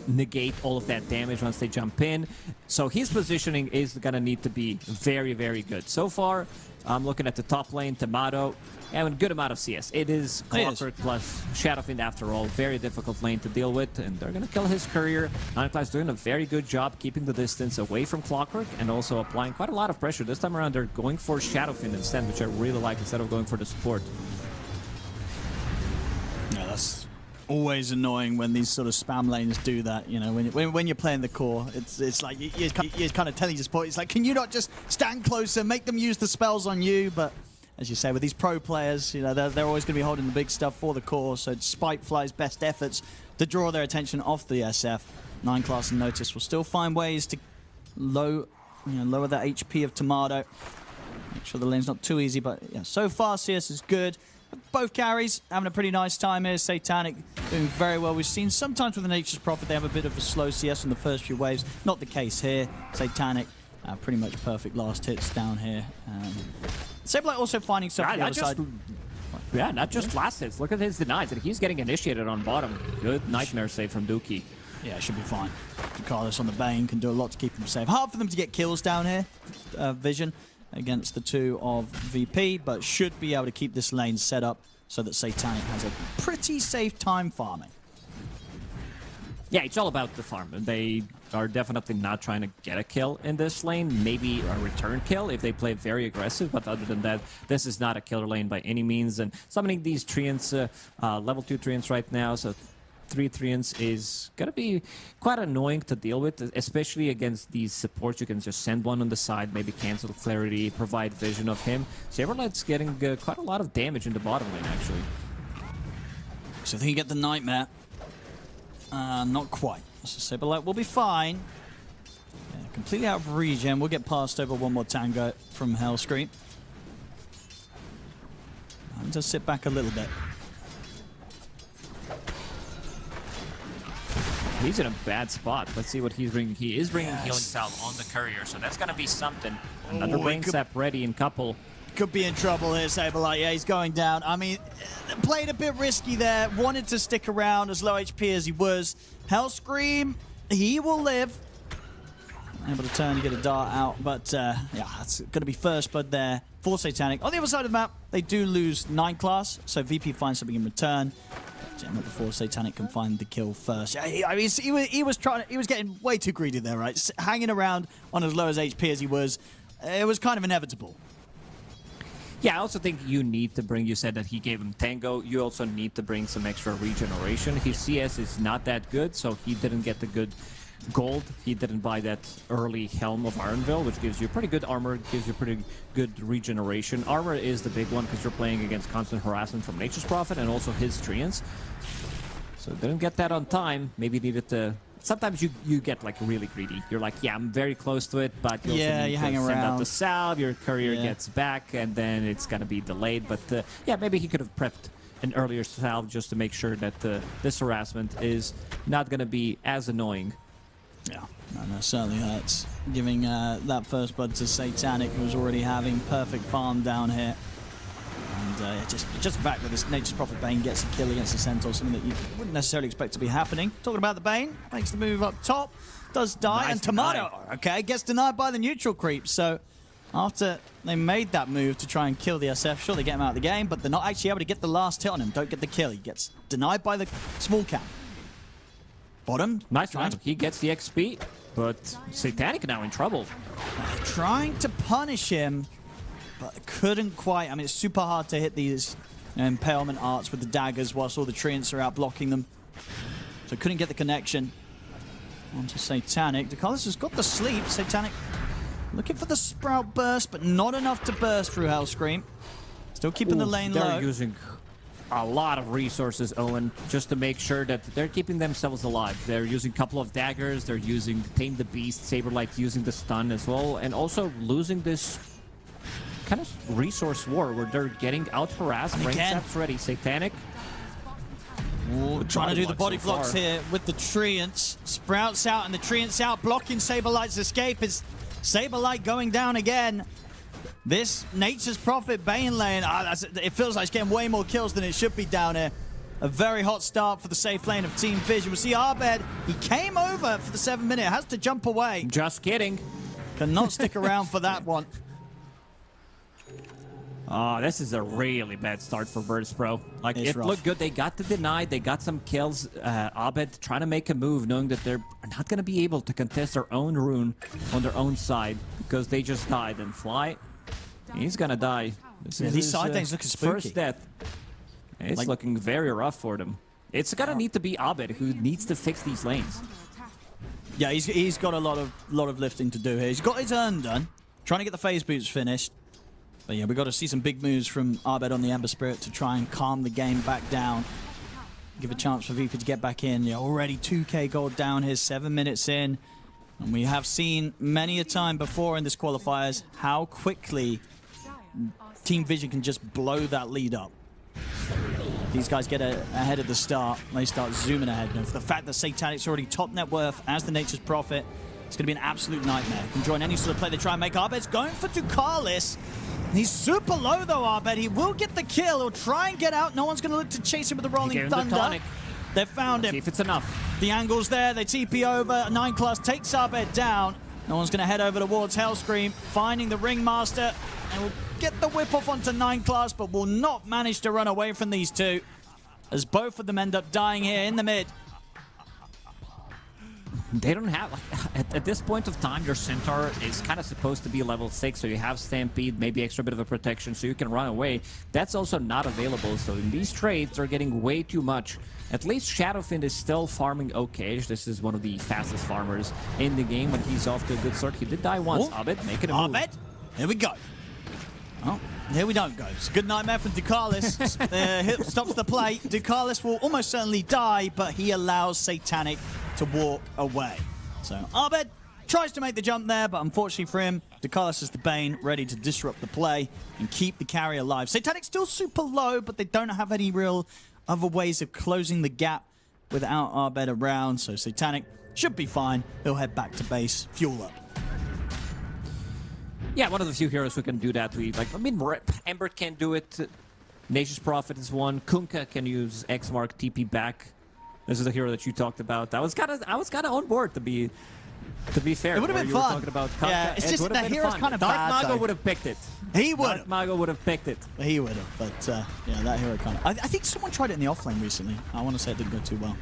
negate all of that damage once they jump in. So his positioning is going to need to be very, very good. So far, I'm looking at the top lane, Tomato, having a good amount of CS. It is Clockwork plus Shadowfiend after all. Very difficult lane to deal with, and they're going to kill his courier. Nineclass doing a very good job keeping the distance away from Clockwork and also applying quite a lot of pressure. This time around, they're going for Shadowfiend instead, which I really like, instead of going for the support. Yeah, that's always annoying when these sort of spam lanes do that. You know, when you're playing the core, it's like you're kind of telling your support, it's like, can you not just stand closer, make them use the spells on you? But as you say, with these pro players, you know, they're always going to be holding the big stuff for the core. So despite Fly's best efforts to draw their attention off the SF, Nineclass and Notice will still find ways to lower that HP of Tomato. Make sure the lane's not too easy, but yeah, so far CS is good. Both carries having a pretty nice time here. Satanic doing very well. We've seen sometimes with the Nature's Prophet they have a bit of a slow CS in the first few waves. Not the case here. Satanic pretty much perfect last hits down here. Sableye also finding stuff on the other side. Yeah, not just last hits. Look at his denies, and he's getting initiated on bottom. Good Nightmare save from Dookie. Yeah, it should be fine. Carlos on the Bane can do a lot to keep him safe. Hard for them to get kills down here. Vision against the two of VP, but should be able to keep this lane set up so that Satanic has a pretty safe time farming. Yeah, it's all about the farm. They are definitely not trying to get a kill in this lane. Maybe a return kill if they play very aggressive, but other than that, this is not a killer lane by any means. And summoning these treants, level 2 treants right now, so 3 treants is going to be quite annoying to deal with, especially against these supports. You can just send one on the side, maybe cancel clarity, provide vision of him. Saberlight's getting quite a lot of damage in the bottom lane, actually. So I think you get the Nightmare. Not quite. So Saberlight will be fine. Yeah, completely out of regen. We'll get passed over one more tango from Hellscream. I'll just sit back a little bit. He's in a bad spot. Let's see what he's bringing. He is bringing Healing Salve on the courier, so that's going to be something. Another Brain Sap ready in couple. Could be in trouble here, Saberlight. Yeah, he's going down. I mean, played a bit risky there. Wanted to stick around as low HP as he was. Hellscream, he will live. Able to turn and get a dart out, but yeah, that's going to be first blood there for Satanic. On the other side of the map, they do lose 9 class, so VP finds something in return. Gemma before Satanic can find the kill first. Yeah, I mean, he was getting way too greedy there, right? Hanging around on as low as HP as he was, it was kind of inevitable. Yeah, I also think you need to bring, you said that he gave him Tango, you also need to bring some extra regeneration. His CS is not that good, so he didn't get the good gold. He didn't buy that early Helm of Ironville, which gives you pretty good armor, gives you pretty good regeneration. Armor is the big one because you're playing against constant harassment from Nature's Prophet and also his treants. So didn't get that on time. Maybe needed to... Sometimes you get like really greedy. You're like, yeah, I'm very close to it, but you also need to hang send out around. the salve, your courier gets back, and then it's gonna be delayed. But yeah, maybe he could have prepped an earlier salve just to make sure that this harassment is not gonna be as annoying. Yeah, no, certainly hurts. Giving that first blood to Satanic, who was already having perfect farm down here. And just the fact that this Nature's Prophet Bane gets a kill against the Centaur, something that you wouldn't necessarily expect to be happening. Talking about the Bane, makes the move up top, does die, Nice and Tomato, okay, gets denied by the neutral creep. So after they made that move to try and kill the SF, sure, they get him out of the game, but they're not actually able to get the last hit on him. Don't get the kill. He gets denied by the small cap. Bottom. Nice round. He gets the XP, but Satanic now in trouble. Trying to punish him, but couldn't quite. I mean, it's super hard to hit these impalement arts with the daggers whilst all the treants are out blocking them. So couldn't get the connection. Onto Satanic. Decisive has got the sleep. Satanic looking for the Sprout burst, but not enough to burst through Hellscream. Still keeping the lane low. They're using a lot of resources, Owen, just to make sure that they're keeping themselves alive. They're using a couple of daggers, they're using Tame the Beast, Saberlight using the stun as well, and also losing this kind of resource war where they're getting out-harassed. Brain Sap's ready. Satanic. Ooh, trying to do the body blocks here with the Treants. Sprouts out and the Treants out, blocking Saberlight's escape. Is Saberlight going down again? This Nature's Prophet Bane lane, it feels like it's getting way more kills than it should be down here. A very hot start for the safe lane of Team Vision. We see Abed, he came over for the 7 minute, has to jump away. Just kidding. Cannot stick around for that one. Oh, this is a really bad start for Virtus.pro. Like, It's it rough. looked good. They got the deny. They got some kills. Abed trying to make a move, knowing that they're not going to be able to contest their own rune on their own side because they just died. And Fly, he's going to die. This is these his, side lanes looking spooky. First death. It's Like- looking very rough for them. It's going to need to be Abed who needs to fix these lanes. Yeah, he's got a lot of lifting to do here. He's got his urn done, trying to get the phase boots finished. But yeah, we've got to see some big moves from Abed on the Ember Spirit to try and calm the game back down. Give a chance for VP to get back in. Yeah, already 2k gold down here, 7 minutes in. And we have seen many a time before in this qualifiers how quickly Team Vision can just blow that lead up. These guys get ahead of the start. They start zooming ahead. And for the fact that Satanic's already top net worth as the Nature's Prophet, it's going to be an absolute nightmare. Can join any sort of play they try and make. Abed's going for Ducalis. He's super low though, Abed. He will get the kill. He'll try and get out. No one's going to look to chase him with the Rolling gave him the Thunder. tonic. They've found See him. if it's enough. The angle's there. They TP over. 9 class takes Abed down. No one's going to head over towards Hellscream, finding the Ringmaster. And will get the whip off onto 9 class, but will not manage to run away from these two, as both of them end up dying here in the mid. They don't have, at this point of time, your Centaur is kind of supposed to be level 6, so you have Stampede, maybe extra bit of a protection, so you can run away. That's also not available, so in these trades, they're getting way too much. At least Shadowfiend is still farming okay. This is one of the fastest farmers in the game, and he's off to a good start. He did die once. Abed making a move. Abed, here we go. Oh, here we don't go. It's a good nightmare from Ducalis. Stops the play. Ducalis will almost certainly die, but he allows Satanic to walk away. So Abed tries to make the jump there, but unfortunately for him, Ducalis is the Bane, ready to disrupt the play and keep the carry alive. Satanic's still super low, but they don't have any real other ways of closing the gap without Abed around, so Satanic should be fine. He'll head back to base, fuel up. Yeah, one of the few heroes who can do that. Ember can do it. Nature's Prophet is one. Kunkka can use X-Mark TP back. This is the hero that you talked about. I was kind of on board, to be fair. It would have been you were fun. Talking about Kunkka. Yeah, it's just the hero's kind of Dark bad. Mago though. would have picked it. He would. Dark Mago would have picked it. He would have, but yeah, that hero kind of. I think someone tried it in the offlane recently. I want to say it didn't go too well.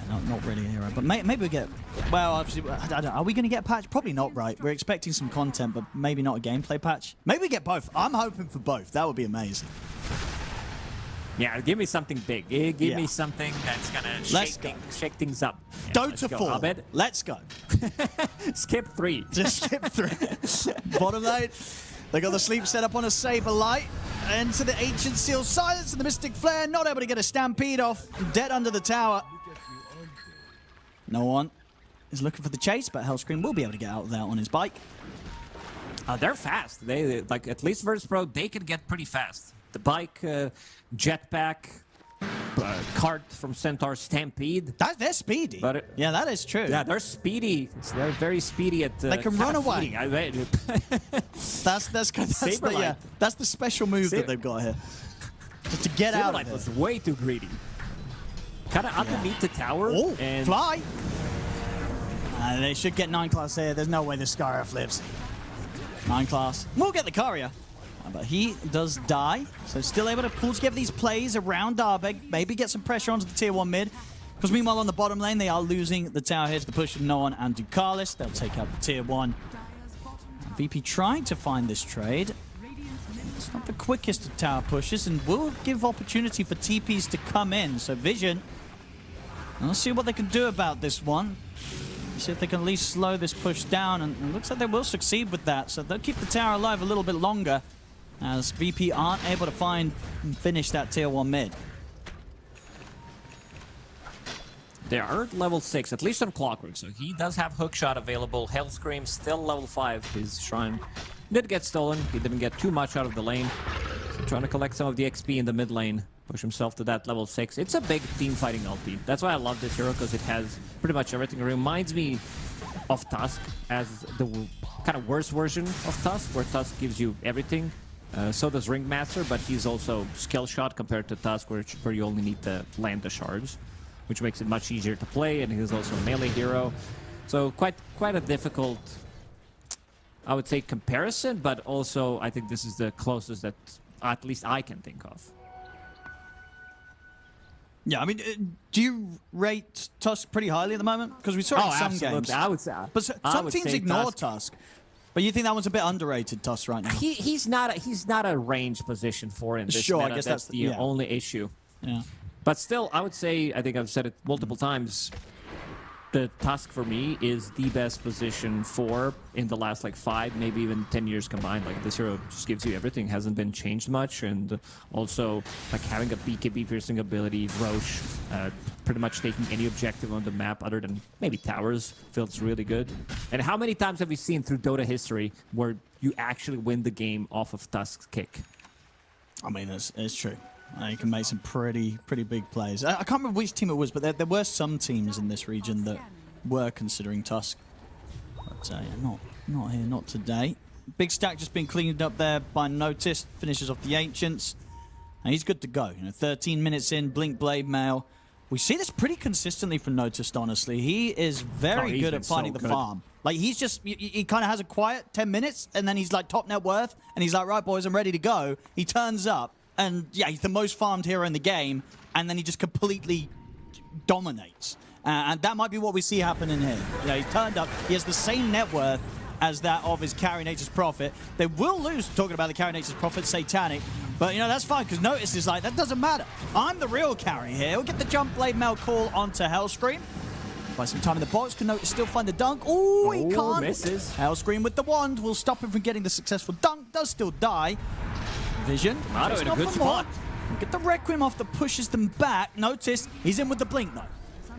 Yeah, not really a hero, but maybe we get. Well, obviously, I don't know. Are we going to get a patch? Probably not, right? We're expecting some content, but maybe not a gameplay patch. Maybe we get both. I'm hoping for both. That would be amazing. Yeah, give me something big. Give me something that's gonna shake things up. Yeah, Dota 4. Abed. Let's go. Skip 3. Just skip 3. Bottom lane. They got the sleep set up on a Saber Light. Into the Ancient Seal. Silence and the Mystic Flare. Not able to get a Stampede off. Dead under the tower. No one is looking for the chase, but Hellscream will be able to get out of there on his bike. They're fast. They like, at least Virtus.pro, they can get pretty fast. The bike, jetpack, cart from Centaur, Stampede. They're speedy. But yeah, that is true. Yeah, they're speedy. They're very speedy at. They can run away. Feeding. That's the special move that they've got here. Just to get out of Saberlight it. was way too greedy. Kind of underneath the tower. Oh, and fly. They should get 9 class here. There's no way the Skyra flips. 9 class. We'll get the Courier. But he does die, so still able to pull together these plays around Darbeg, maybe get some pressure onto the tier 1 mid. Because meanwhile on the bottom lane, they are losing the tower here to the push of Noan and Ducalis. They'll take out the tier 1. VP trying to find this trade. It's not the quickest of tower pushes and will give opportunity for TPs to come in. So Vision, let's see what they can do about this one. See if they can at least slow this push down, and it looks like they will succeed with that. So they'll keep the tower alive a little bit longer, as VP aren't able to find and finish that tier 1 mid. They are level 6, at least on Clockwork, so he does have Hookshot available. Hellscream still level 5. His Shrine did get stolen. He didn't get too much out of the lane. So trying to collect some of the XP in the mid lane. Push himself to that level 6. It's a big team fighting ulti. That's why I love this hero, because it has pretty much everything. It reminds me of Tusk as the kind of worse version of Tusk, where Tusk gives you everything. So does Ringmaster, but he's also skill shot compared to Tusk, where you only need to land the shards, which makes it much easier to play, and he's also a melee hero. So quite a difficult, I would say, comparison, but also I think this is the closest that at least I can think of. Yeah, I mean, do you rate Tusk pretty highly at the moment? Because we saw it in some games. I would say. But some teams ignore Tusk. But you think that one's a bit underrated, Tusk, right now? He's not a range position for in this Sure, meta. I guess that's the only issue. Yeah. But still, I would say, I think I've said it multiple times, the Tusk for me is the best position for in the last like 5, maybe even 10 years combined. Like, this hero just gives you everything, hasn't been changed much, and also like having a BKB piercing ability, Roche, pretty much taking any objective on the map other than maybe towers feels really good. And how many times have we seen through Dota history where you actually win the game off of Tusk's kick? I mean, it's true. You can make some pretty big plays. I can't remember which team it was, but there were some teams in this region that were considering Tusk. But yeah, not here, not today. Big stack just being cleaned up there by Notice. Finishes off the Ancients. And he's good to go. 13 minutes in, Blink Blade Mail. We see this pretty consistently from Noticed, honestly. He is very good at finding the farm. Like, he's just, he kind of has a quiet 10 minutes, and then he's like top net worth, and he's like, right, boys, I'm ready to go. He turns up. And yeah, he's the most farmed hero in the game, and then he just completely dominates. And that might be what we see happening here. You know, he's turned up. He has the same net worth as that of his carry Nature's Prophet. They will lose, talking about the carry Nature's Prophet, Satanic. But, you know, that's fine, because Notice is like, that doesn't matter. I'm the real carry here. We'll get the jump blade mail call onto Hellscream. By some time in the box, can Notice still find the dunk? Ooh, he can't. Misses. Hellscream with the wand will stop him from getting the successful dunk. Does still die. Vision. Mado just in a not good for more. spot. Get the Requiem off that pushes them back. Notice he's in with the blink, though.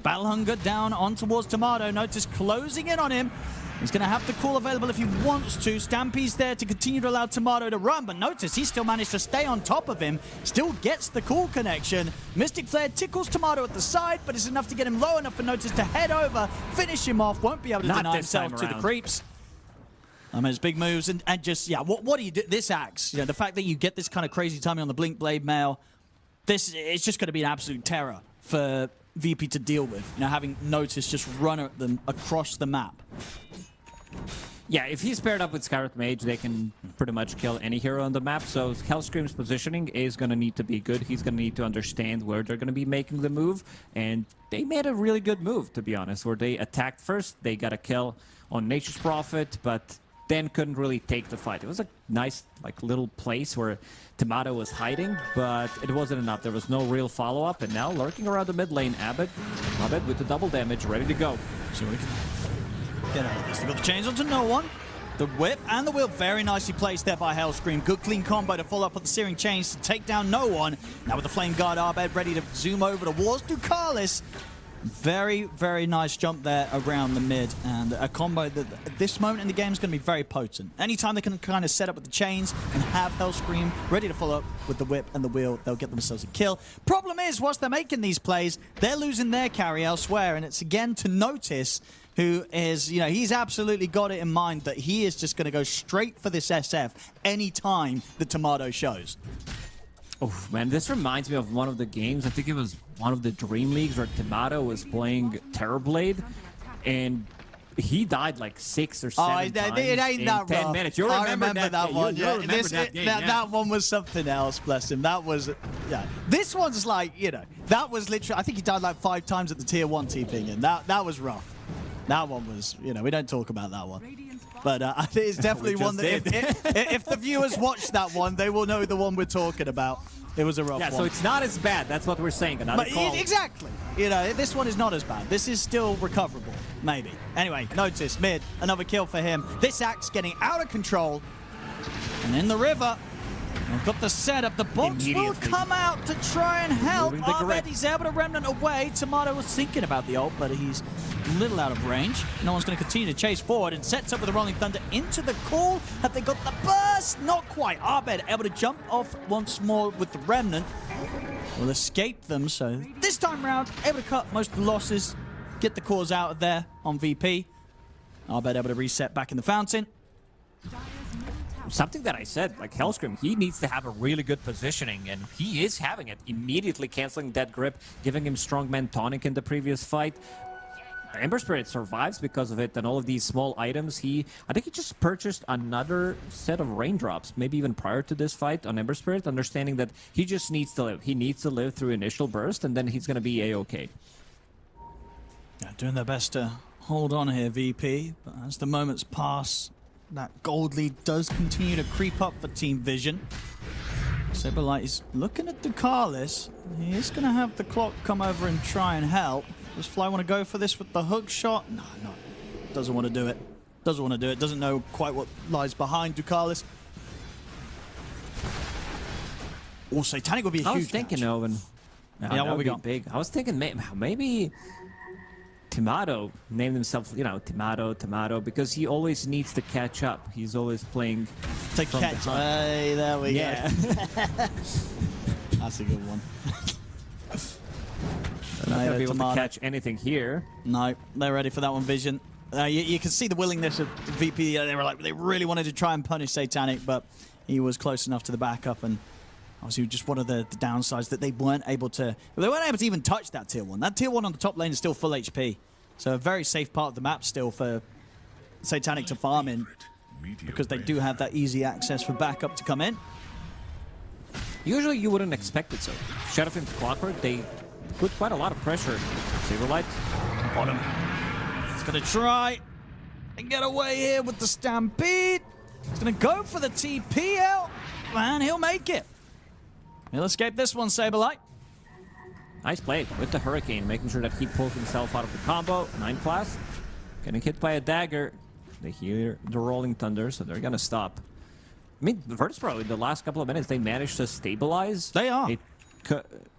Battle Hunger down on towards Tomato. Notice closing in on him. He's going to have the call available if he wants to. Stampy's there to continue to allow Tomato to run, but Notice he still managed to stay on top of him. Still gets the call connection. Mystic Flare tickles Tomato at the side, but it's enough to get him low enough for Notice to head over, finish him off. Won't be able to Not deny this himself time to the around. creeps. I mean, it's big moves and just, yeah, what do you do? This Axe, you know, the fact that you get this kind of crazy timing on the Blink Blade Mail, it's just going to be an absolute terror for VP to deal with. You know, having Notice just run at them across the map. Yeah, if he's paired up with Scarlet Mage, they can pretty much kill any hero on the map. So Hellscream's positioning is going to need to be good. He's going to need to understand where they're going to be making the move. And they made a really good move, to be honest, where they attacked first. They got a kill on Nature's Prophet, but then couldn't really take the fight. It was a nice, like, little place where Tomato was hiding, but it wasn't enough. There was no real follow-up. And now, lurking around the mid lane, Abed with the double damage, ready to go. So we can get out of this. They've got the chains onto no one. The whip and the wheel very nicely placed there by Hellscream. Good clean combo to follow up with the searing chains to take down no one. Now with the flame guard, Abed ready to zoom over towards Ducalis. Very, very nice jump there around the mid, and a combo that at this moment in the game is going to be very potent. Anytime they can kind of set up with the chains and have Hellscream ready to follow up with the whip and the wheel, they'll get themselves a kill. Problem is, whilst they're making these plays, they're losing their carry elsewhere, and it's again to Notice, who is, you know, he's absolutely got it in mind that he is just going to go straight for this SF anytime the Tomato shows. Oh, man, this reminds me of one of the games. I think it was one of the Dream Leagues where Tomato was playing Terrorblade, and he died like 6 or 7 times it ain't in that 10 rough. minutes. You I remember remember that one. You Yeah, remember that game, yeah. that one was something else, bless him. That was, yeah. This one's like, you know, that was literally, I think he died like 5 times at the tier 1 TPing in. That was rough. That one was, you know, we don't talk about that one. But I think it's definitely one that if the viewers watch that one, they will know the one we're talking about. It was a rough one. Yeah, so it's not as bad. That's what we're saying. Another call. Exactly. You know, this one is not as bad. This is still recoverable, maybe. Anyway, Notice, mid, another kill for him. This Axe getting out of control. And in the river, we've got the setup. The box will come out to try and help. Abed, he's able to remnant away. Tomato was thinking about the ult, but he's a little out of range. No one's going to continue to chase forward and sets up with a Rolling Thunder into the call. Have they got the burst? Not quite. Abed able to jump off once more with the remnant. Will escape them, so this time round, able to cut most of the losses, get the cores out of there on VP. Abed able to reset back in the fountain. Something that I said, like Hellscream, he needs to have a really good positioning, and he is having it. Immediately canceling that grip, giving him strongman tonic in the previous fight. Ember Spirit survives because of it, and all of these small items. I think he just purchased another set of raindrops, maybe even prior to this fight on Ember Spirit, understanding that he just needs to live. He needs to live through initial burst, and then he's going to be A-okay. Yeah, doing their best to hold on here, VP, but as the moments pass, that gold lead does continue to creep up for Team Vision. Saberlight is looking at Ducalis. He is going to have the clock come over and try and help. Does Fly want to go for this with the hook shot? No. Doesn't want to do it. Doesn't know quite what lies behind Ducalis. Also, Satanic would be a huge I was thinking, match. Owen. Yeah, what we got? Big. I was thinking maybe Tomato named himself, you know, Tomato, because he always needs to catch up. He's always playing To catch. Hey, there we go. That's a good one. Not going to be able to catch anything here. No, they're ready for that one, Vision. You can see the willingness of VP. They really wanted to try and punish Satanic, but he was close enough to the backup, and obviously just one of the downsides that they weren't able to even touch that tier 1. That tier 1 on the top lane is still full HP, so a very safe part of the map still for Satanic to farm in, because they do have that easy access for backup to come in. Usually you wouldn't expect it so. Shadowfin Clockwork, they put quite a lot of pressure. Saberlight bottom. He's going to try and get away here with the Stampede. He's going to go for the TP out, and he'll make it. He'll escape this one, Saberlight. Nice play with the Hurricane, making sure that he pulls himself out of the combo. 9 class. Getting hit by a dagger. They hear the Rolling Thunder, so they're going to stop. I mean, Virtus.pro, in the last couple of minutes, they managed to stabilize. They are.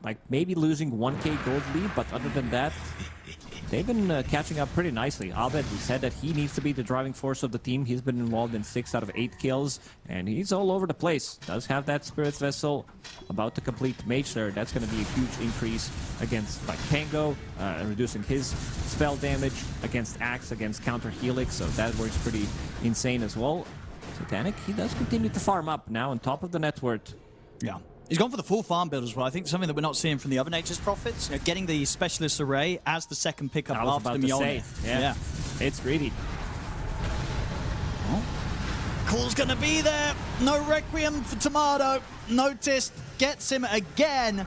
Like, maybe losing 1k gold lead, but other than that, they've been catching up pretty nicely. Abed, we said that he needs to be the driving force of the team. He's been involved in 6 out of 8 kills, and he's all over the place. Does have that Spirit's Vessel about to complete Mage there. That's going to be a huge increase against like Pango, reducing his spell damage against Axe, against counter Helix, so that works pretty insane as well. Satanic, he does continue to farm up now on top of the net worth. Yeah. He's gone for the full farm build as well. I think something that we're not seeing from the other Nature's Prophets. You know, getting the Specialist Array as the second pickup after the Mjolnir. Yeah. It's greedy. Oh. Call's going to be there. No Requiem for Tomato. Noticed. Gets him again.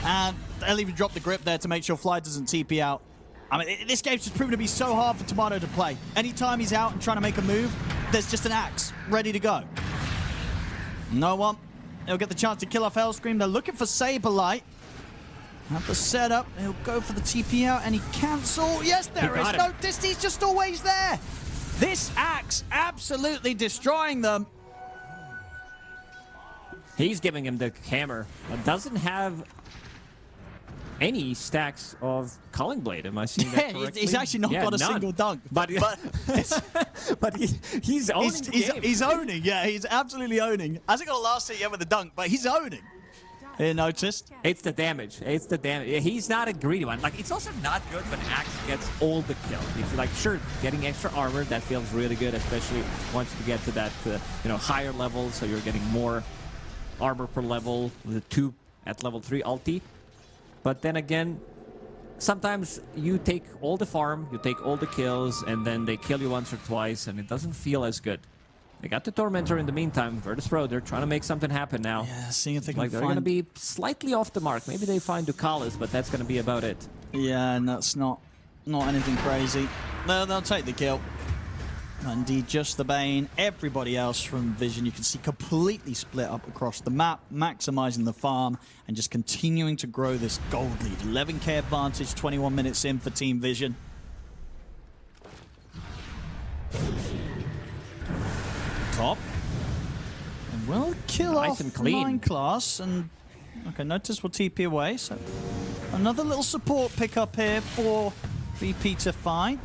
And they'll even drop the grip there to make sure Fly doesn't TP out. I mean, this game's just proven to be so hard for Tomato to play. Anytime he's out and trying to make a move, there's just an Axe ready to go. No one. He'll get the chance to kill off Hellscream. They're looking for Saberlight. Have the setup. He'll go for the TP out and he cancel. Yes, there is. Noticed he's just always there. This Axe absolutely destroying them. He's giving him the hammer. Doesn't have any stacks of Culling Blade. Am I seeing that correctly? He's actually not got a single dunk. But he's owning the game. He's owning, yeah. He's absolutely owning. Hasn't got a last hit yet with the dunk, but he's owning. You noticed? It's the damage. It's the damage. He's not a greedy one. Like, it's also not good when Axe gets all the kills. If you're like, sure, getting extra armor, that feels really good, especially once you get to that, higher level, so you're getting more armor per level with the 2 at level 3 ulti. But then again, sometimes you take all the farm, you take all the kills, and then they kill you once or twice, and it doesn't feel as good. They got the Tormentor in the meantime. Virtus.pro, they're trying to make something happen now. Yeah, seeing if they can like they're going to be slightly off the mark. Maybe they find Ducalis, but that's going to be about it. Yeah, and that's not anything crazy. No, they'll take the kill. Indeed, just the Bane. Everybody else from Vision, you can see completely split up across the map, maximizing the farm and just continuing to grow this gold lead. 11k advantage, 21 minutes in for Team Vision. Top. And will kill nice off and clean. 9 class. And okay, Notice will TP away. So another little support pickup here for VP to find.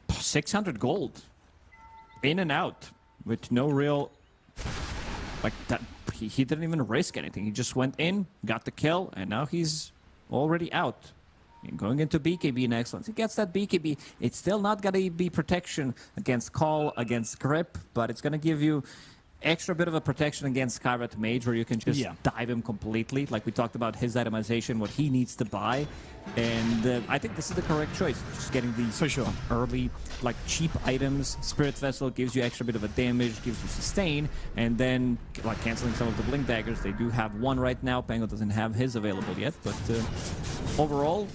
600 gold in and out with no real like that. He didn't even risk anything. He just went in, got the kill, and now he's already out. And going into BKB next. Once he gets that BKB, it's still not gonna be protection against Call, against Grip, but it's gonna give you extra bit of a protection against Skyrat Mage, where you can just dive him completely. Like we talked about his itemization, what he needs to buy. And I think this is the correct choice. Just getting these early, like, cheap items. Spirit Vessel gives you extra bit of a damage, gives you sustain, and then, like, canceling some of the Blink Daggers. They do have one right now. Pango doesn't have his available yet, but overall,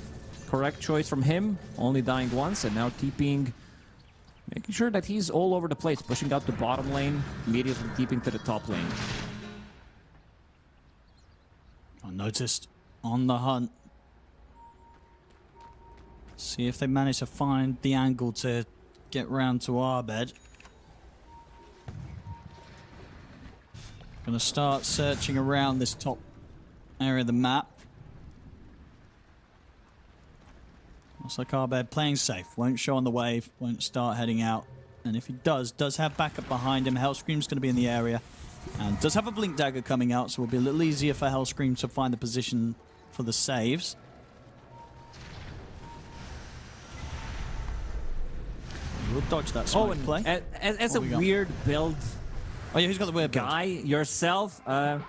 correct choice from him. Only dying once, and now TPing, making sure that he's all over the place, pushing out the bottom lane, immediately TPing to the top lane. Unnoticed on the hunt. See if they manage to find the angle to get round to our bed. Gonna start searching around this top area of the map. Looks like Arbed playing safe. Won't show on the wave, won't start heading out. And if he does have backup behind him. Hellscream's going to be in the area. And does have a Blink Dagger coming out, so it'll be a little easier for Hellscream to find the position for the saves. We'll dodge that smoke play. As a weird build Oh yeah, who's got the weird build? guy yourself, I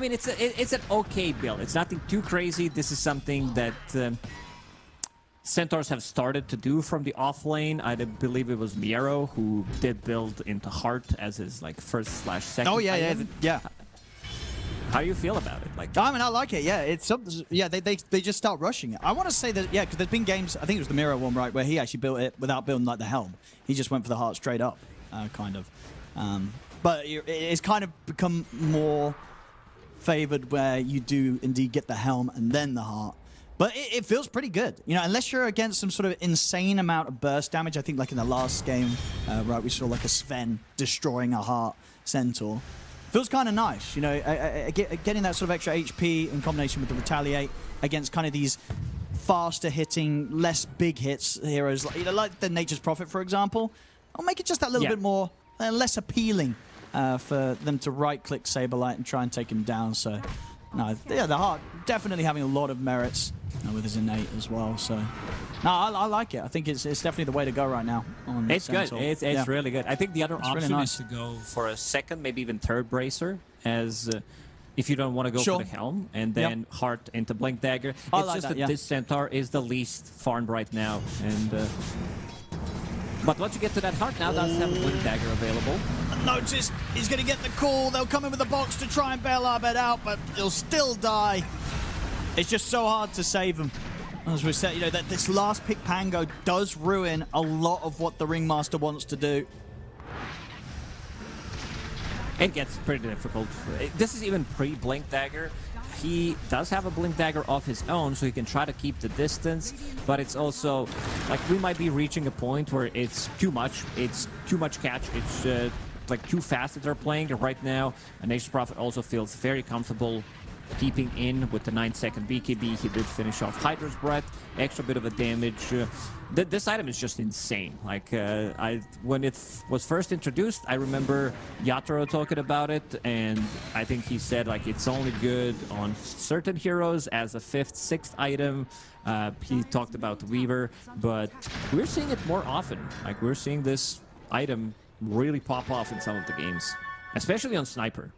mean, it's an okay build. It's nothing too crazy. This is something that Centaurs have started to do from the off lane. I believe it was Miero who did build into Heart as his like first/second. Oh yeah, yeah. How do you feel about it? Like, I mean, I like it. Yeah, it's yeah. They just start rushing it. I want to say that because there's been games. I think it was the Miro one, right, where he actually built it without building like the helm. He just went for the heart straight up, kind of. But it's kind of become more favored where you do indeed get the helm and then the heart. But it feels pretty good, you know, unless you're against some sort of insane amount of burst damage. I think like in the last game, right, we saw like a Sven destroying a heart centaur. Feels kind of nice, you know, getting that sort of extra HP in combination with the retaliate against kind of these faster hitting, less big hits heroes, like, you know, like the Nature's Prophet, for example. I'll make it just that little bit more, less appealing for them to right-click Saberlight and try and take him down. So, no, yeah, the heart definitely having a lot of merits with his innate as well. So, no, I like it. I think it's definitely the way to go right now. On it's good. Centaur. It's really good. I think the other It's option really nice. is to go for a second, maybe even third bracer, as if you don't want to go Sure. for the helm, and then heart into blink dagger. I It's like just that, that this centaur is the least farmed right now, and but once you get to that heart now, does have a blink dagger available. Notice he's going to get the call. They'll come in with a box to try and bail Abed out, but he'll still die. It's just so hard to save him. As we said, you know, that this last pick Pango does ruin a lot of what the Ringmaster wants to do. It gets pretty difficult. This is even pre-blink dagger. He does have a blink dagger of his own, so he can try to keep the distance, but it's also like we might be reaching a point where it's too much. It's too much catch. It's like too fast that they're playing right now. And Nature's Prophet also feels very comfortable keeping in with the 9-second BKB. He did finish off Hydra's Breath, extra bit of a damage. This item is just insane. Like, when it was first introduced, I remember Yatoro talking about it, and I think he said, like, it's only good on certain heroes as a 5th, 6th item. He talked about the Weaver, but we're seeing it more often. Like, we're seeing this item really pop off in some of the games, especially on Sniper.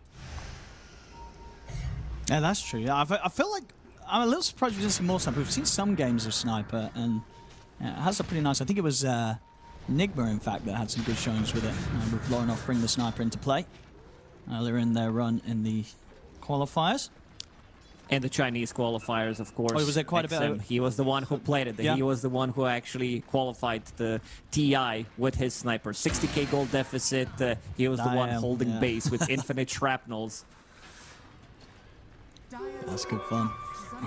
Yeah, that's true. Yeah, I feel like I'm a little surprised we didn't see more Sniper. We've seen some games of Sniper, and it has a pretty nice. I think it was Nigma, in fact, that had some good showings with it. With Lorinov bring the Sniper into play earlier in their run in the qualifiers. And the Chinese qualifiers, of course. Oh, was there quite a bit of- He was the one who played it. Yeah. He was the one who actually qualified the TI with his sniper. 60k gold deficit. He was the one holding base with infinite shrapnels. That's good fun.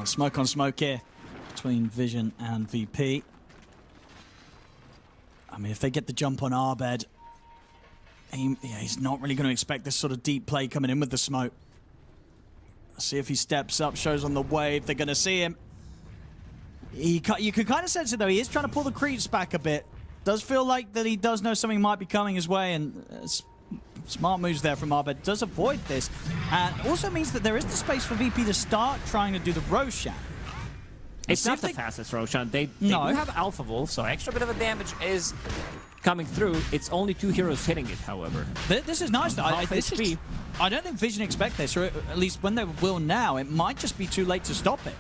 Smoke on smoke here between Vision and VP. I mean, if they get the jump on Arbed, he's not really going to expect this sort of deep play coming in with the smoke. Let's see if he steps up, shows on the wave. They're going to see him. You can kind of sense it, though. He is trying to pull the creeps back a bit. Does feel like that he does know something might be coming his way, and smart moves there from Arbed. Does avoid this. And also means that there is the space for VP to start trying to do the Roshan. It's not the fastest Roshan. They do have Alpha Wolf, so extra bit of a damage is coming through. It's only 2 heroes hitting it, however. This is nice, though. I don't think Vision expect this, or at least when they will now, it might just be too late to stop it.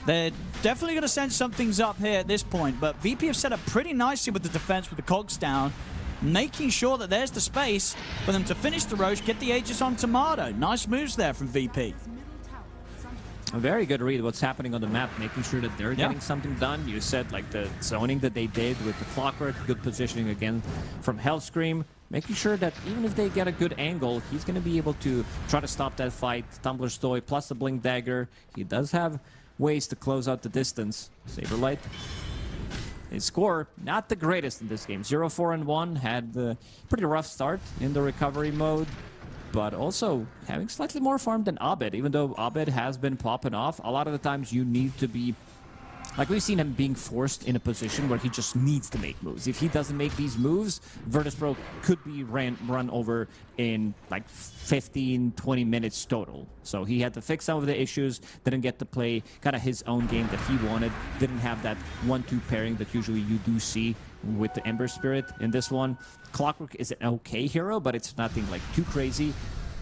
They're definitely going to sense something's up here at this point, but VP have set up pretty nicely with the defense with the cogs down, making sure that there's the space for them to finish the Roche, get the Aegis on Tomato. Nice moves there from VP. A very good read what's happening on the map, making sure that they're getting something done. You said, like, the zoning that they did with the Clockwork, good positioning again from Hellscream, making sure that even if they get a good angle, he's going to be able to try to stop that fight. Tumbler's Toy plus the Blink Dagger. He does have ways to close out the distance. Saberlight. His score, not the greatest in this game. 0-4-1, had a pretty rough start in the recovery mode, but also having slightly more farm than Abed. Even though Abed has been popping off, a lot of the times you need to be... Like, we've seen him being forced in a position where he just needs to make moves. If he doesn't make these moves, Virtus.pro could be run over in, like, 15, 20 minutes total. So he had to fix some of the issues, didn't get to play kind of his own game that he wanted, didn't have that 1-2 pairing that usually you do see with the Ember Spirit in this one. Clockwork is an okay hero, but it's nothing, like, too crazy.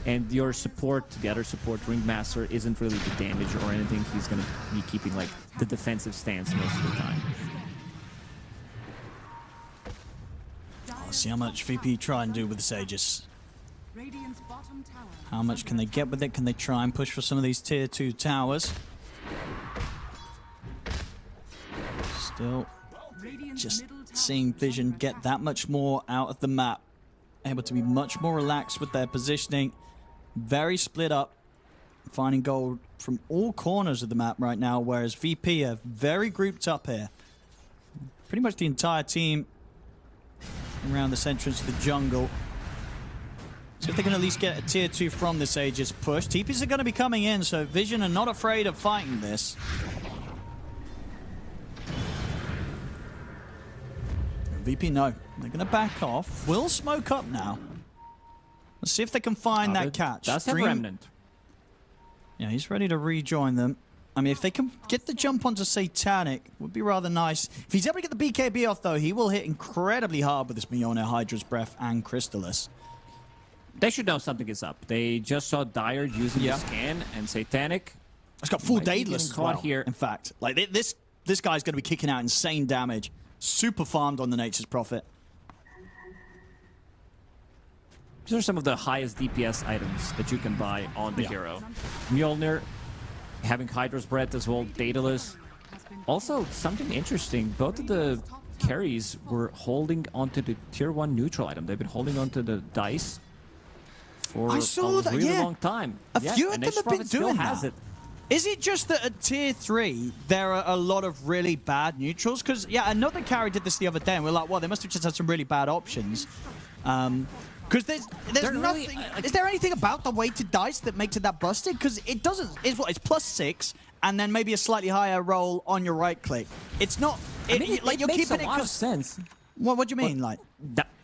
And your support, the other support, Ringmaster, isn't really the damage or anything. He's going to be keeping, like, the defensive stance most of the time. Let's see how much VP try and do with the Sages. Radiant's bottom tower. How much can they get with it? Can they try and push for some of these tier 2 towers? Still Radiant's just middle tower seeing is Vision under get attack. that much more out of the map. Able to be much more relaxed with their positioning. Very split up. Finding gold from all corners of the map right now, whereas VP are very grouped up here. Pretty much the entire team around this entrance to the jungle. So if they can at least get a tier 2 from this Aegis push. TPs are going to be coming in, so Vision are not afraid of fighting this. VP, no. They're going to back off. Will smoke up now. Let's see if they can find that catch. That's a remnant. Yeah, he's ready to rejoin them. I mean, if they can get the jump onto Satanic, would be rather nice. If he's able to get the BKB off, though, he will hit incredibly hard with this Mjolnir, Hydra's Breath, and Crystallis. They should know something is up. They just saw Dire using Yeah. the scan and Satanic. It's got full Might be Daedalus getting as caught well, here. in fact. Like, this guy's going to be kicking out insane damage. Super farmed on the Nature's Prophet. These are some of the highest DPS items that you can buy on the Yeah. hero. Mjolnir, having Hydra's Breath as well, Daedalus. Also, something interesting, both of the carries were holding onto the tier 1 neutral item. They've been holding onto the dice for I a saw that, really yeah. long time. A few of and them Nature's have been Prophet still doing has that. it. Is it just that at tier 3, there are a lot of really bad neutrals? Because, yeah, another carry did this the other day, and we're like, well, they must have just had some really bad options. Because there's They're nothing... really, is there anything about the weighted dice that makes it that busted? Because it doesn't... It's what? It's +6, and then maybe a slightly higher roll on your right click. It's not... I mean, like, it you're makes keeping a lot it... of sense. What do you mean, like...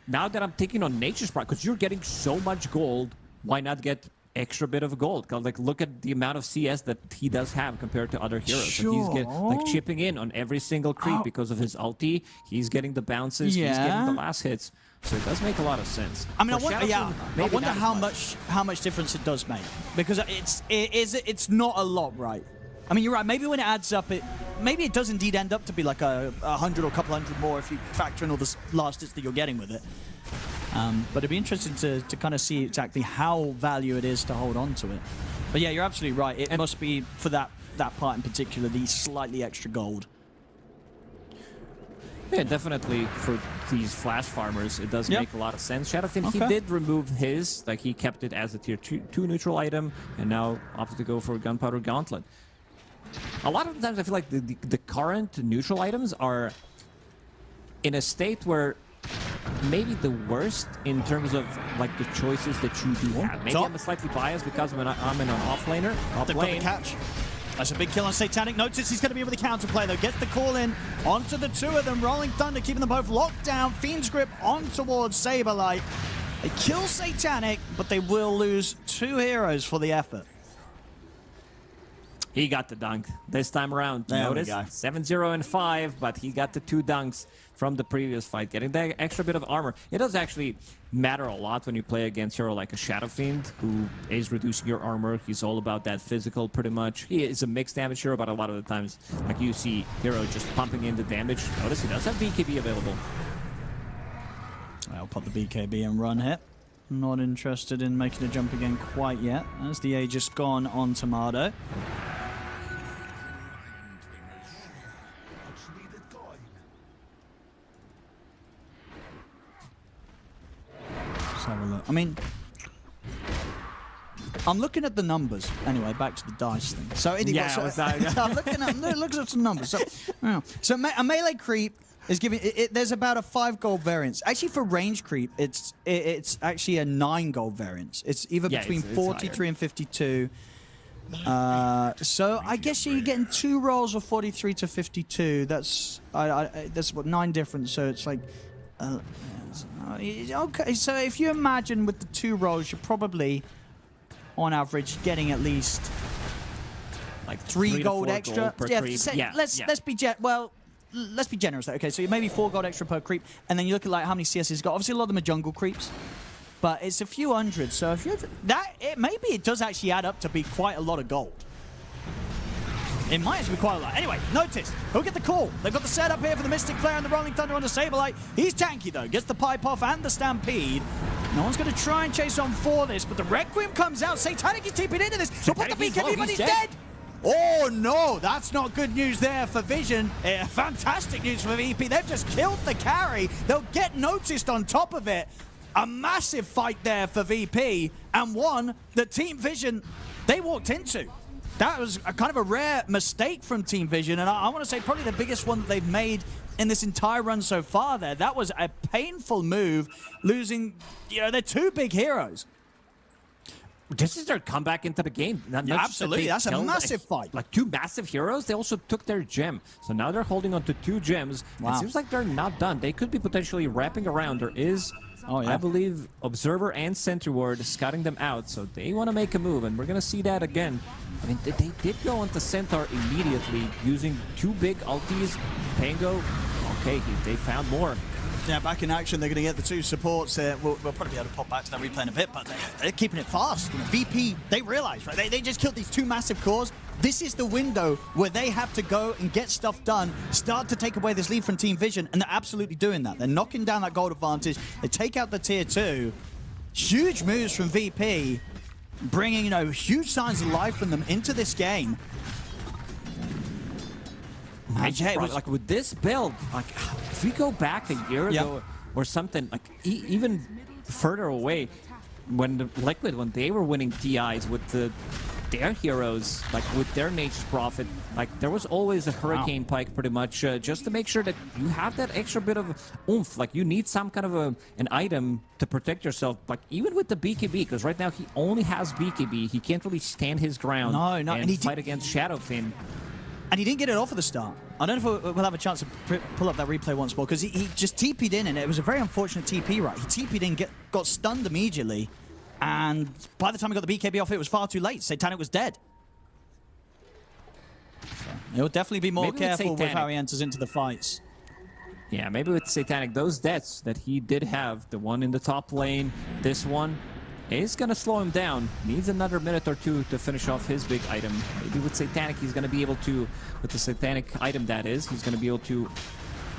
Now that I'm taking on Nature's Prophet, because you're getting so much gold, why not get extra bit of gold? 'Cause, like, look at the amount of CS that he does have compared to other heroes. Like, he's like chipping in on every single creep because of his ulti. He's getting the bounces. He's getting Yeah. the last hits. So it does make a lot of sense. I mean, For I Shadowfiend, wonder not as how much difference it does make, because it's not a lot, right? I mean, you're right. Maybe when it adds up, maybe it does indeed end up to be like a 100 or a couple hundred more if you factor in all the last hits that you're getting with it. But it'd be interesting to kind of see exactly how value it is to hold on to it. But yeah, you're absolutely right. It must be for that part in particular, the slightly extra gold. Yeah, definitely for these flash farmers, it does make a lot of sense. Shadowfiend, he did remove his, like he kept it as a tier 2 neutral item, and now opted to go for Gunpowder Gauntlet. A lot of the times I feel like the current neutral items are in a state where maybe the worst in terms of like the choices that you do have. Maybe I'm slightly biased because I'm an offlaner. They've got the catch. That's a big kill on Satanic. Notice he's going to be able to counterplay, though. Gets the call in onto the two of them. Rolling Thunder, keeping them both locked down. Fiend's Grip on towards Saberlight. They kill Satanic, but they will lose 2 heroes for the effort. He got the dunk this time around. There we Notice go. 7-0 and 5, but he got the 2 dunks from the previous fight, getting that extra bit of armor. It does actually matter a lot when you play against a hero like a Shadowfiend, who is reducing your armor. He's all about that physical, pretty much. He is a mixed damage hero, but a lot of the times, like you see hero just pumping in the damage. Notice he does have BKB available. I'll pop the BKB and run here. Not interested in making a jump again quite yet, as the Aegis gone on Tomato. Let's have a look. I mean, I'm looking at the numbers. Anyway, back to the dice thing. So anyway, I'm looking at some numbers. So a melee creep is giving there's about a 5 gold variance. Actually, for range creep, it's actually a 9 gold variance. It's either between 43 and 52. So I guess you're getting 2 rolls of 43 to 52. That's that's what 9 difference. So it's like okay. So if you imagine with the 2 rolls, you're probably on average getting at least like 3 gold extra. Let's be generous. Okay, so maybe 4 gold extra per creep, and then you look at like how many CS he's got. Obviously, a lot of them are jungle creeps, but it's a few hundred. So if you maybe it does actually add up to be quite a lot of gold. It might actually be quite a lot. Anyway, notice who'll get the call. They've got the setup here for the Mystic Flare and the Rolling Thunder on the Saberlight. He's tanky though. Gets the pipe off and the Stampede. No one's going to try and chase on for this, but the Requiem comes out. Satanic is TP'd into this. So put the Satanic is low, BKB, but he's he's dead. dead. Oh no, that's not good news there for Vision. Fantastic news for VP. They've just killed the carry. They'll get noticed on top of it. A massive fight there for VP, and one that Team Vision, they walked into. That was a kind of a rare mistake from Team Vision, and I want to say probably the biggest one that they've made in this entire run so far there. That was a painful move, losing, their two big heroes. This is their comeback into the game. Not just that Absolutely, they that's a killed massive fight. Like two massive heroes, they also took their gem. So now they're holding on to 2 gems. Wow. It seems like they're not done. They could be potentially wrapping around. There is, I believe, Observer and Sentry Ward scouting them out. So they want to make a move, and we're going to see that again. I mean, they did go onto Centaur immediately using 2 big ultis. Pango, okay, they found more. Yeah, back in action, they're going to get the 2 supports. We'll probably be able to pop back to that replay in a bit, but they're keeping it fast. VP, they realize, right? They just killed these 2 massive cores. This is the window where they have to go and get stuff done, start to take away this lead from Team Vision, and they're absolutely doing that. They're knocking down that gold advantage. They take out the tier 2. Huge moves from VP, bringing, huge signs of life from them into this game. Like with this build, like if we go back a year ago or something, like even further away, when the Liquid, when they were winning TIs with their heroes, like with their Nature's Prophet, like there was always a Hurricane Pike pretty much, just to make sure that you have that extra bit of oomph. Like you need some kind of an item to protect yourself, like even with the BKB, because right now he only has BKB. He can't really stand his ground and fight against Shadowfin. And he didn't get it off at the start. I don't know if we'll have a chance to pull up that replay once more, because he just TP'd in, and it was a very unfortunate TP, right? He TP'd in, got stunned immediately, and by the time he got the BKB off, it was far too late. Satanic was dead. So he'll definitely be more careful with how he enters into the fights. Yeah, maybe with Satanic, those deaths that he did have, the one in the top lane, this one, is going to slow him down. Needs another minute or 2 to finish off his big item. Maybe with Satanic, he's going to be able to, with the Satanic item that is, he's going to be able to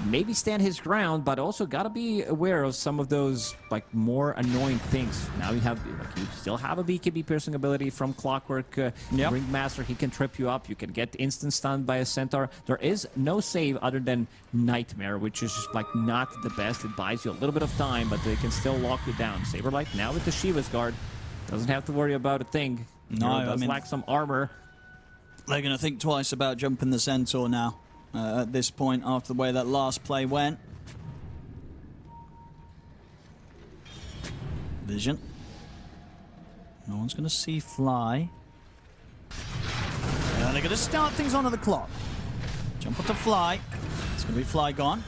maybe stand his ground, but also got to be aware of some of those like more annoying things. Now you still have a BKB piercing ability from Clockwork Ringmaster. He can trip you up. You can get instant stunned by a Centaur. There is no save other than Nightmare, which is just like not the best. It buys you a little bit of time, but they can still lock you down. Saberlight now with the Shiva's Guard doesn't have to worry about a thing. No, does lack some armor. They're going to think twice about jumping the Centaur now. At this point, after the way that last play went. Vision. No one's going to see Fly. And they're going to start things onto the clock. Jump onto Fly. It's going to be Fly gone.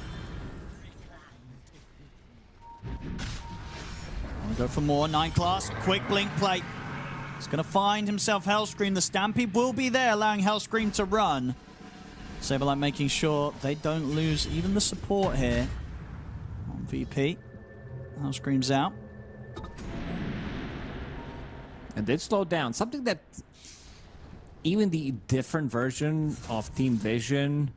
I want to go for more. 9 class. Quick blink play. He's going to find himself Hellscream. The Stampede will be there, allowing Hellscream to run. Saberlight making sure they don't lose even the support here on VP. Hellscream's out. And did slow down. Something that even the different version of Team Vision,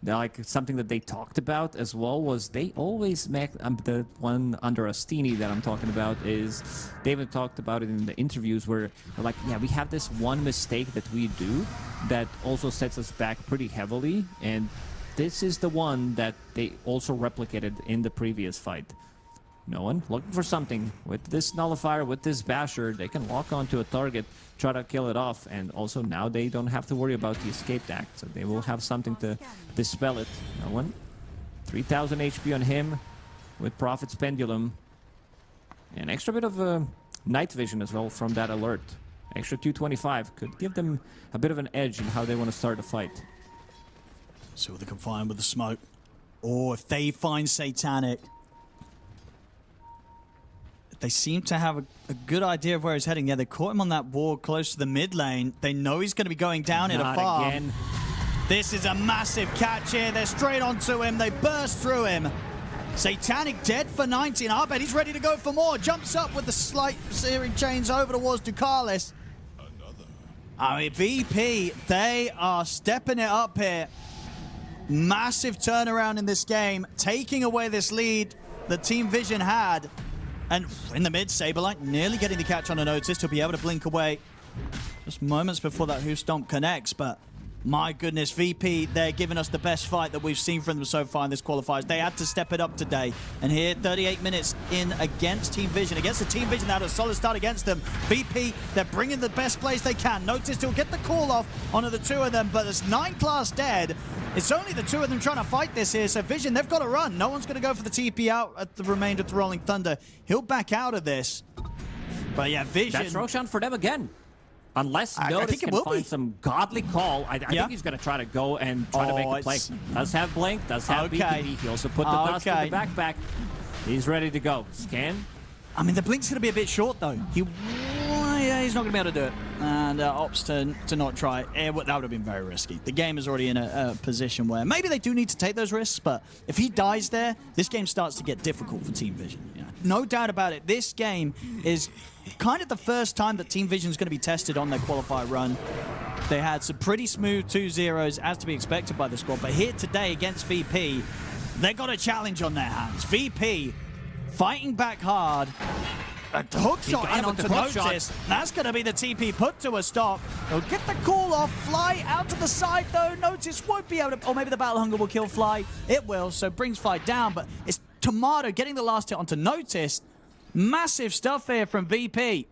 like something that they talked about as well, was they always make the one under Astini that I'm talking about is David talked about it in the interviews where they're like, yeah, we have this one mistake that we do that also sets us back pretty heavily, and this is the one that they also replicated in the previous fight. No one looking for something. With this Nullifier, with this Basher, they can lock onto a target, try to kill it off, and also now they don't have to worry about the escape act, so they will have something to dispel it. No one. 3,000 HP on him with Prophet's Pendulum. An extra bit of night vision as well from that alert. Extra 225 could give them a bit of an edge in how they want to start the fight. See what they can find with the smoke. Or if they find Satanic. They seem to have a good idea of where he's heading. Yeah, they caught him on that ward close to the mid lane. They know he's going to be going down in a farm. Again. This is a massive catch here. They're straight onto him. They burst through him. Satanic dead for 90. And I bet he's ready to go for more. Jumps up with the slight searing chains over towards Ducalis. I mean, VP, they are stepping it up here. Massive turnaround in this game. Taking away this lead that Team Vision had. And in the mid, Saberlight nearly getting the catch on a notice to be able to blink away just moments before that Hoof Stomp connects. But my goodness, VP, they're giving us the best fight that we've seen from them so far in this qualifiers. They had to step it up today. And here, 38 minutes in against Team Vision. Against the Team Vision that had a solid start against them. VP, they're bringing the best plays they can. Notice to get the call off onto the two of them, but there's 9 class dead. It's only the two of them trying to fight this here, so Vision, they've got to run. No one's going to go for the TP out at the remainder of the Rolling Thunder. He'll back out of this. But yeah, Vision... That's Roshan for them again. Unless Notice can find some godly call, I think he's going to try to go and try to make a play. Does have Blink, does have BKB. He also put the dust in the backpack. He's ready to go. Scan. I mean, the Blink's going to be a bit short, though. He's not going to be able to do it. And opts to not try. That would have been very risky. The game is already in a position where maybe they do need to take those risks, but if he dies there, this game starts to get difficult for Team Vision. You know? No doubt about it. This game is kind of the first time that Team Vision is going to be tested on their qualifier run. They had some pretty smooth 2-0s, as to be expected by the squad, but here today against VP, they got a challenge on their hands. VP fighting back hard. A hook shot in onto Notice. That's going to be the TP put to a stop. They'll get the call off. Fly out to the side, though. Notice won't be able to... Or maybe the Battle Hunger will kill Fly. It will, so brings Fly down. But it's Tomato getting the last hit onto Notice. Massive stuff here from VP.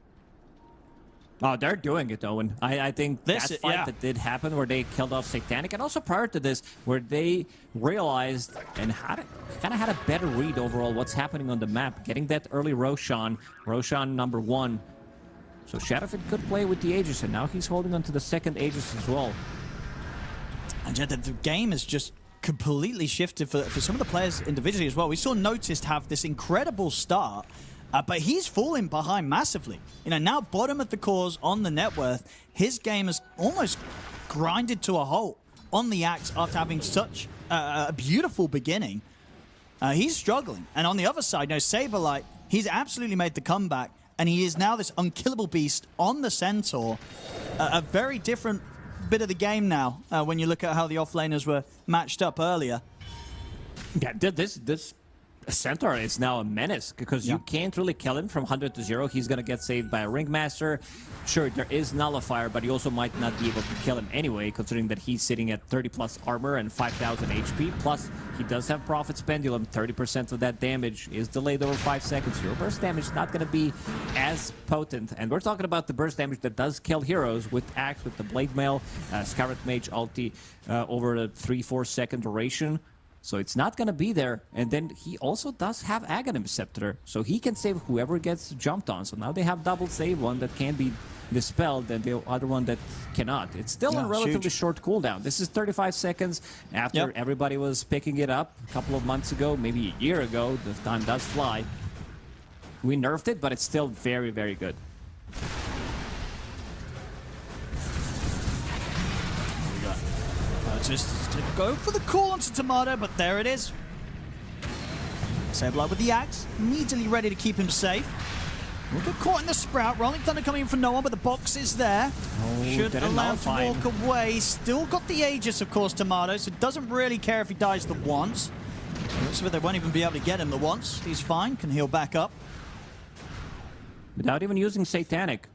Oh, they're doing it, Owen. I think that fight that did happen where they killed off Satanic, and also prior to this, where they realized and kind of had a better read overall what's happening on the map, getting that early Roshan number 1. So Shadowfin could play with the Aegis, and now he's holding on to the second Aegis as well. And yeah, the game is just completely shifted for some of the players individually as well. We saw Noticed have this incredible start, but he's falling behind massively. You know, now bottom of the cores on the net worth, his game has almost grinded to a halt on the Axe after having such a beautiful beginning. He's struggling. And on the other side, Saberlight, he's absolutely made the comeback, and he is now this unkillable beast on the Centaur. A very different bit of the game now when you look at how the offlaners were matched up earlier. Yeah, this Centaur is now a menace because you can't really kill him from 100 to 0. He's going to get saved by a Ringmaster. Sure, there is Nullifier, but you also might not be able to kill him anyway, considering that he's sitting at 30 plus armor and 5,000 HP. Plus, he does have Prophet's Pendulum. 30% of that damage is delayed over 5 seconds. Your burst damage is not going to be as potent. And we're talking about the burst damage that does kill heroes with Axe, with the Blade Mail, Scarlet Mage ulti over a 3-4 second duration. So it's not going to be there. And then he also does have Aghanim Scepter, so he can save whoever gets jumped on. So now they have double save, one that can be dispelled and the other one that cannot. It's still a relatively short cooldown. This is 35 seconds after everybody was picking it up a couple of months ago, maybe a year ago. The time does fly. We nerfed it, but it's still very, very good. Just to go for the call onto Tomato, but there it is. Saberlight with the Axe, immediately ready to keep him safe. We'll get caught in the Sprout. Rolling Thunder coming in for no one, but the box is there. Should allow him to walk away. Still got the Aegis, of course, Tomato, so doesn't really care if he dies the once. Looks like they won't even be able to get him the once. He's fine, can heal back up. Without even using Satanic.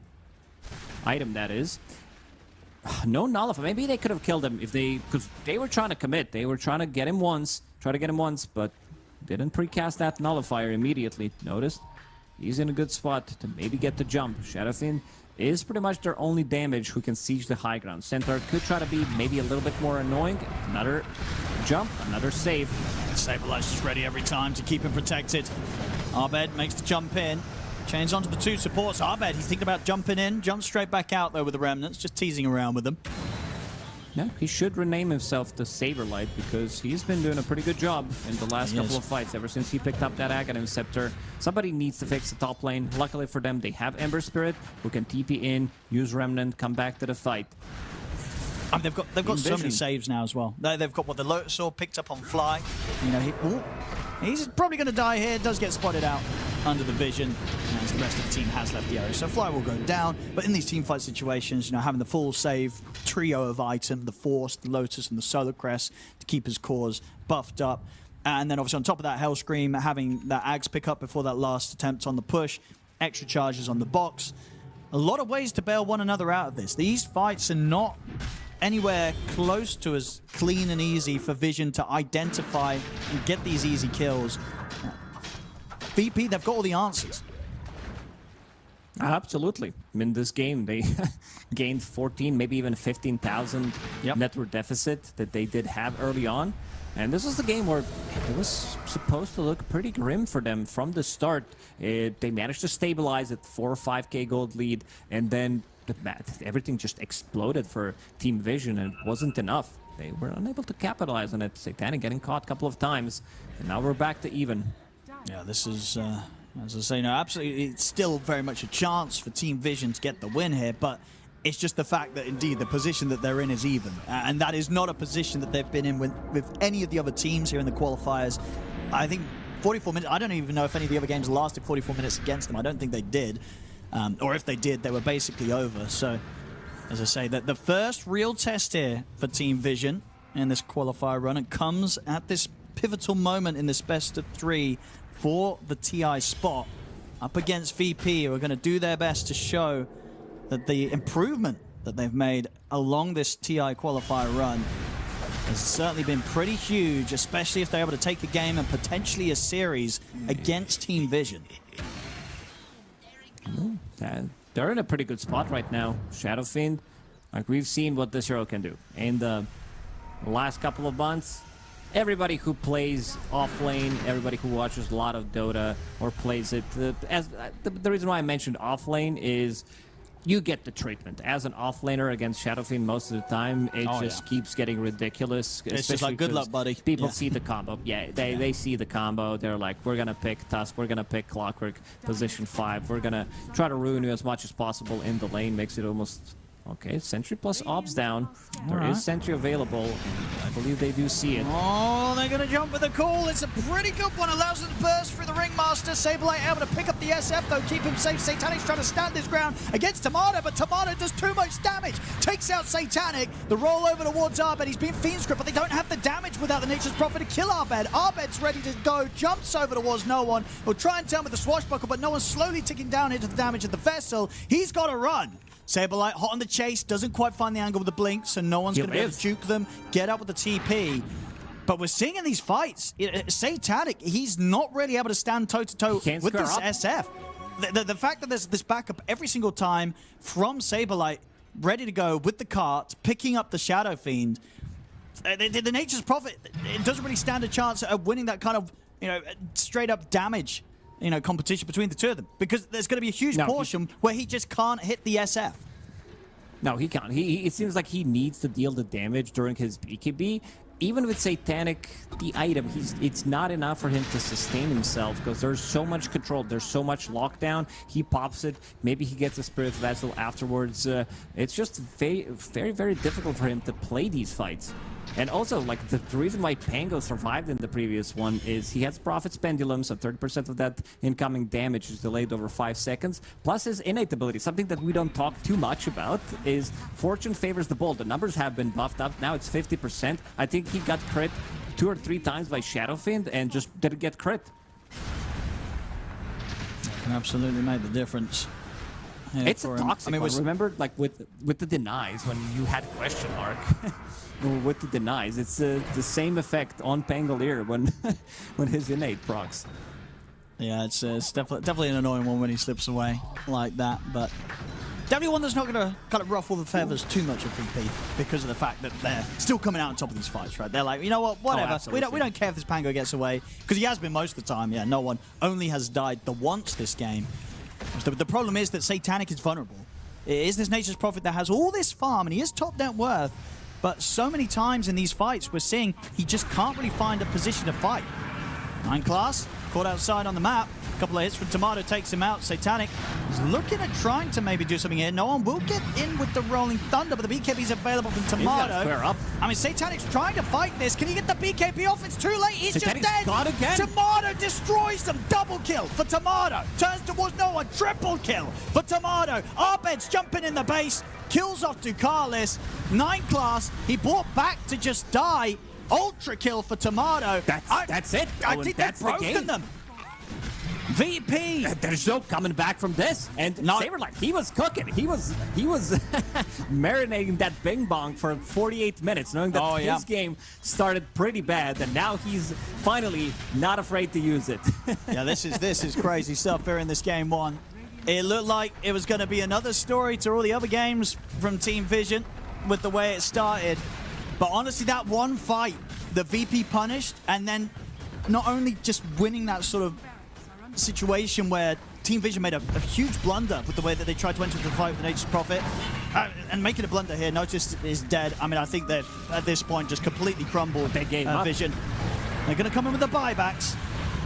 Item, that is. No Nullify. Maybe they could have killed him if because they were trying to commit. They were trying to get him once, but didn't precast that Nullifier immediately. Noticed? He's in a good spot to maybe get the jump. Shadowfin is pretty much their only damage who can siege the high ground. Centaur could try to be maybe a little bit more annoying. Another jump, another save. Saberlight's just ready every time to keep him protected. Abed makes the jump in. Chains onto the two supports. Abed, he's thinking about jumping in. Jumps straight back out, though, with the Remnants. Just teasing around with them. Yeah, he should rename himself the Saberlight because he's been doing a pretty good job in the last couple of fights ever since he picked up that Aghanim Scepter. Somebody needs to fix the top lane. Luckily for them, they have Ember Spirit who can TP in, use Remnant, come back to the fight. They've got so many saves now as well. They've got the Lotus Sword picked up on Fly. You know, he's probably going to die here. Does get spotted out under the vision, as the rest of the team has left the area. So Fly will go down. But in these team fight situations, having the full save trio of item, the Force, the Lotus, and the Solar Crest to keep his cores buffed up, And then obviously on top of that, Hellscream having that Ags pick up before that last attempt on the push, extra charges on the box. A lot of ways to bail one another out of this. These fights are not anywhere close to as clean and easy for Vision to identify and get these easy kills. VP, they've got all the answers. Absolutely. I mean, this game, they gained 14, maybe even 15,000 net worth deficit that they did have early on. And this was the game where it was supposed to look pretty grim for them from the start. They managed to stabilize at 4 or 5k gold lead, and then everything just exploded for Team Vision, and it wasn't enough. They were unable to capitalize on it. Satanic getting caught a couple of times, and now we're back to even. Yeah, this is, as I say, no, absolutely, it's still very much a chance for Team Vision to get the win here, but it's just the fact that, indeed, the position that they're in is even. And that is not a position that they've been in with any of the other teams here in the qualifiers. I think 44 minutes, I don't even know if any of the other games lasted 44 minutes against them. I don't think they did. Or if they did, they were basically over. So, as I say, the first real test here for Team Vision in this qualifier run, it comes at this pivotal moment in this best of 3 for the TI spot up against VP, who are going to do their best to show that the improvement that they've made along this TI qualifier run has certainly been pretty huge, especially if they're able to take a game and potentially a series against Team Vision. They're in a pretty good spot right now. Shadow Fiend, like, we've seen what this hero can do. In the last couple of months, everybody who plays offlane, everybody who watches a lot of Dota or plays it, the reason why I mentioned offlane is you get the treatment. As an offlaner against Shadow Fiend most of the time, it just keeps getting ridiculous. It's just like, good luck, buddy. People see the combo. Yeah, they see the combo. They're like, we're going to pick Tusk, we're going to pick Clockwork, position 5. We're going to try to ruin you as much as possible in the lane. Makes it almost... Okay, Sentry plus Obs down. There is Sentry available. I believe they do see it. Oh, they're going to jump with a call. It's a pretty good one. Allows them to burst through the Ringmaster. Sableye able to pick up the SF, though. Keep him safe. Satanic's trying to stand his ground against Tomato, but Tomato does too much damage. Takes out Satanic. The roll over towards Arbed. He's been Fiend Script, but they don't have the damage without the Nature's Prophet to kill Arbed. Arbed's ready to go. Jumps over towards no one. Will try and turn with the swashbuckle, but no one's slowly ticking down into the damage of the vessel. He's got to run. Saberlight hot on the chase, doesn't quite find the angle with the blink, so no one's going to be able to juke them, get up with the TP. But we're seeing in these fights, Satanic, he's not really able to stand toe-to-toe with this SF. The fact that there's this backup every single time from Saberlight, ready to go with the cart, picking up the Shadow Fiend, the Nature's Prophet, it doesn't really stand a chance of winning that kind of, straight-up damage competition between the two of them, because there's going to be a huge portion where he just can't hit the SF. No, he can't. It seems like he needs to deal the damage during his BKB. Even with Satanic, the item, it's not enough for him to sustain himself, because there's so much control, there's so much lockdown. He pops it, maybe he gets a Spirit Vessel afterwards. It's just very, very, very difficult for him to play these fights. And also, like, the reason why Pango survived in the previous one is he has Prophet's Pendulum, so 30% of that incoming damage is delayed over 5 seconds. Plus his innate ability, something that we don't talk too much about, is Fortune favors the bold. The numbers have been buffed up. Now it's 50%. I think he got crit 2 or 3 times by Shadow Fiend and just didn't get crit. Can absolutely make the difference. It's a toxic one. Remember, like, with the denies, when you had question mark... with the denies, it's the same effect on Pangolier when his innate procs. Yeah, it's definitely an annoying one when he slips away like that, but definitely one that's not going to kind of ruffle the feathers too much of VP because of the fact that they're still coming out on top of these fights, right? They're like, you know what, whatever. We don't care if this Pango gets away, because he has been most of the time. Yeah, no one only has died the once this game. The problem is that Satanic is vulnerable. It is this Nature's Prophet that has all this farm, and he is top net worth. But so many times in these fights, we're seeing he just can't really find a position to fight. 9 class, caught outside on the map. A couple of hits from Tomato takes him out. Satanic is looking at trying to maybe do something here. No one will get in with the Rolling Thunder, but the BKB is available from Tomato. Square up. I mean, Satanic's trying to fight this. Can he get the BKB off? It's too late. He's Satanic's just dead. gone again. Tomato destroys them. Double kill for Tomato. Turns towards no one. Triple kill for Tomato. Arbed's jumping in the base. Kills off Ducalis. 9 class. He brought back to just die. ultra kill for Tomato. That's it. I Owen, think that's they've the broken game. them. VP. There's no coming back from this. And No. Saber, like, he was cooking. He was marinating that bing bong for 48 minutes, knowing that his game started pretty bad, and now he's finally not afraid to use it. Yeah, this is crazy stuff here in this game one. It looked like it was going to be another story to all the other games from Team Vision with the way it started. But honestly, that one fight, the VP punished, and then not only just winning that sort of situation where Team Vision made a huge blunder with the way that they tried to enter the fight with the Nature's Prophet, and making a blunder here, Notice is dead. I mean, I think that at this point just completely crumbled Vision. They're going to come in with the buybacks,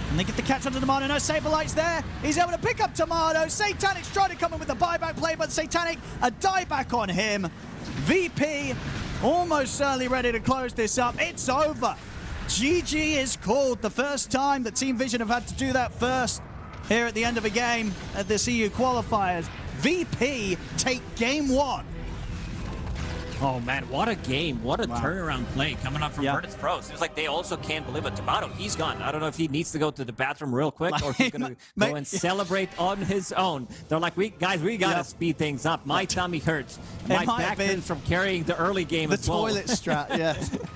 and they get the catch onto Tomato. No, Saberlight's there. He's able to pick up Tomato. Satanic's trying to come in with the buyback play, but Satanic, a dieback on him. VP almost certainly ready to close this up. It's over. GG is called. The first time that Team Vision have had to do that first here at the end of a game at this EU qualifiers. VP take game one. Oh man, what a game. What a turnaround play coming up from Virtus.pro. Seems like they also can't believe it. Tomato, he's gone. I don't know if he needs to go to the bathroom real quick or if he's going to go and celebrate on his own. They're like, guys, we got to speed things up. My tummy hurts. My back hurts from carrying the early game as well. The toilet strap,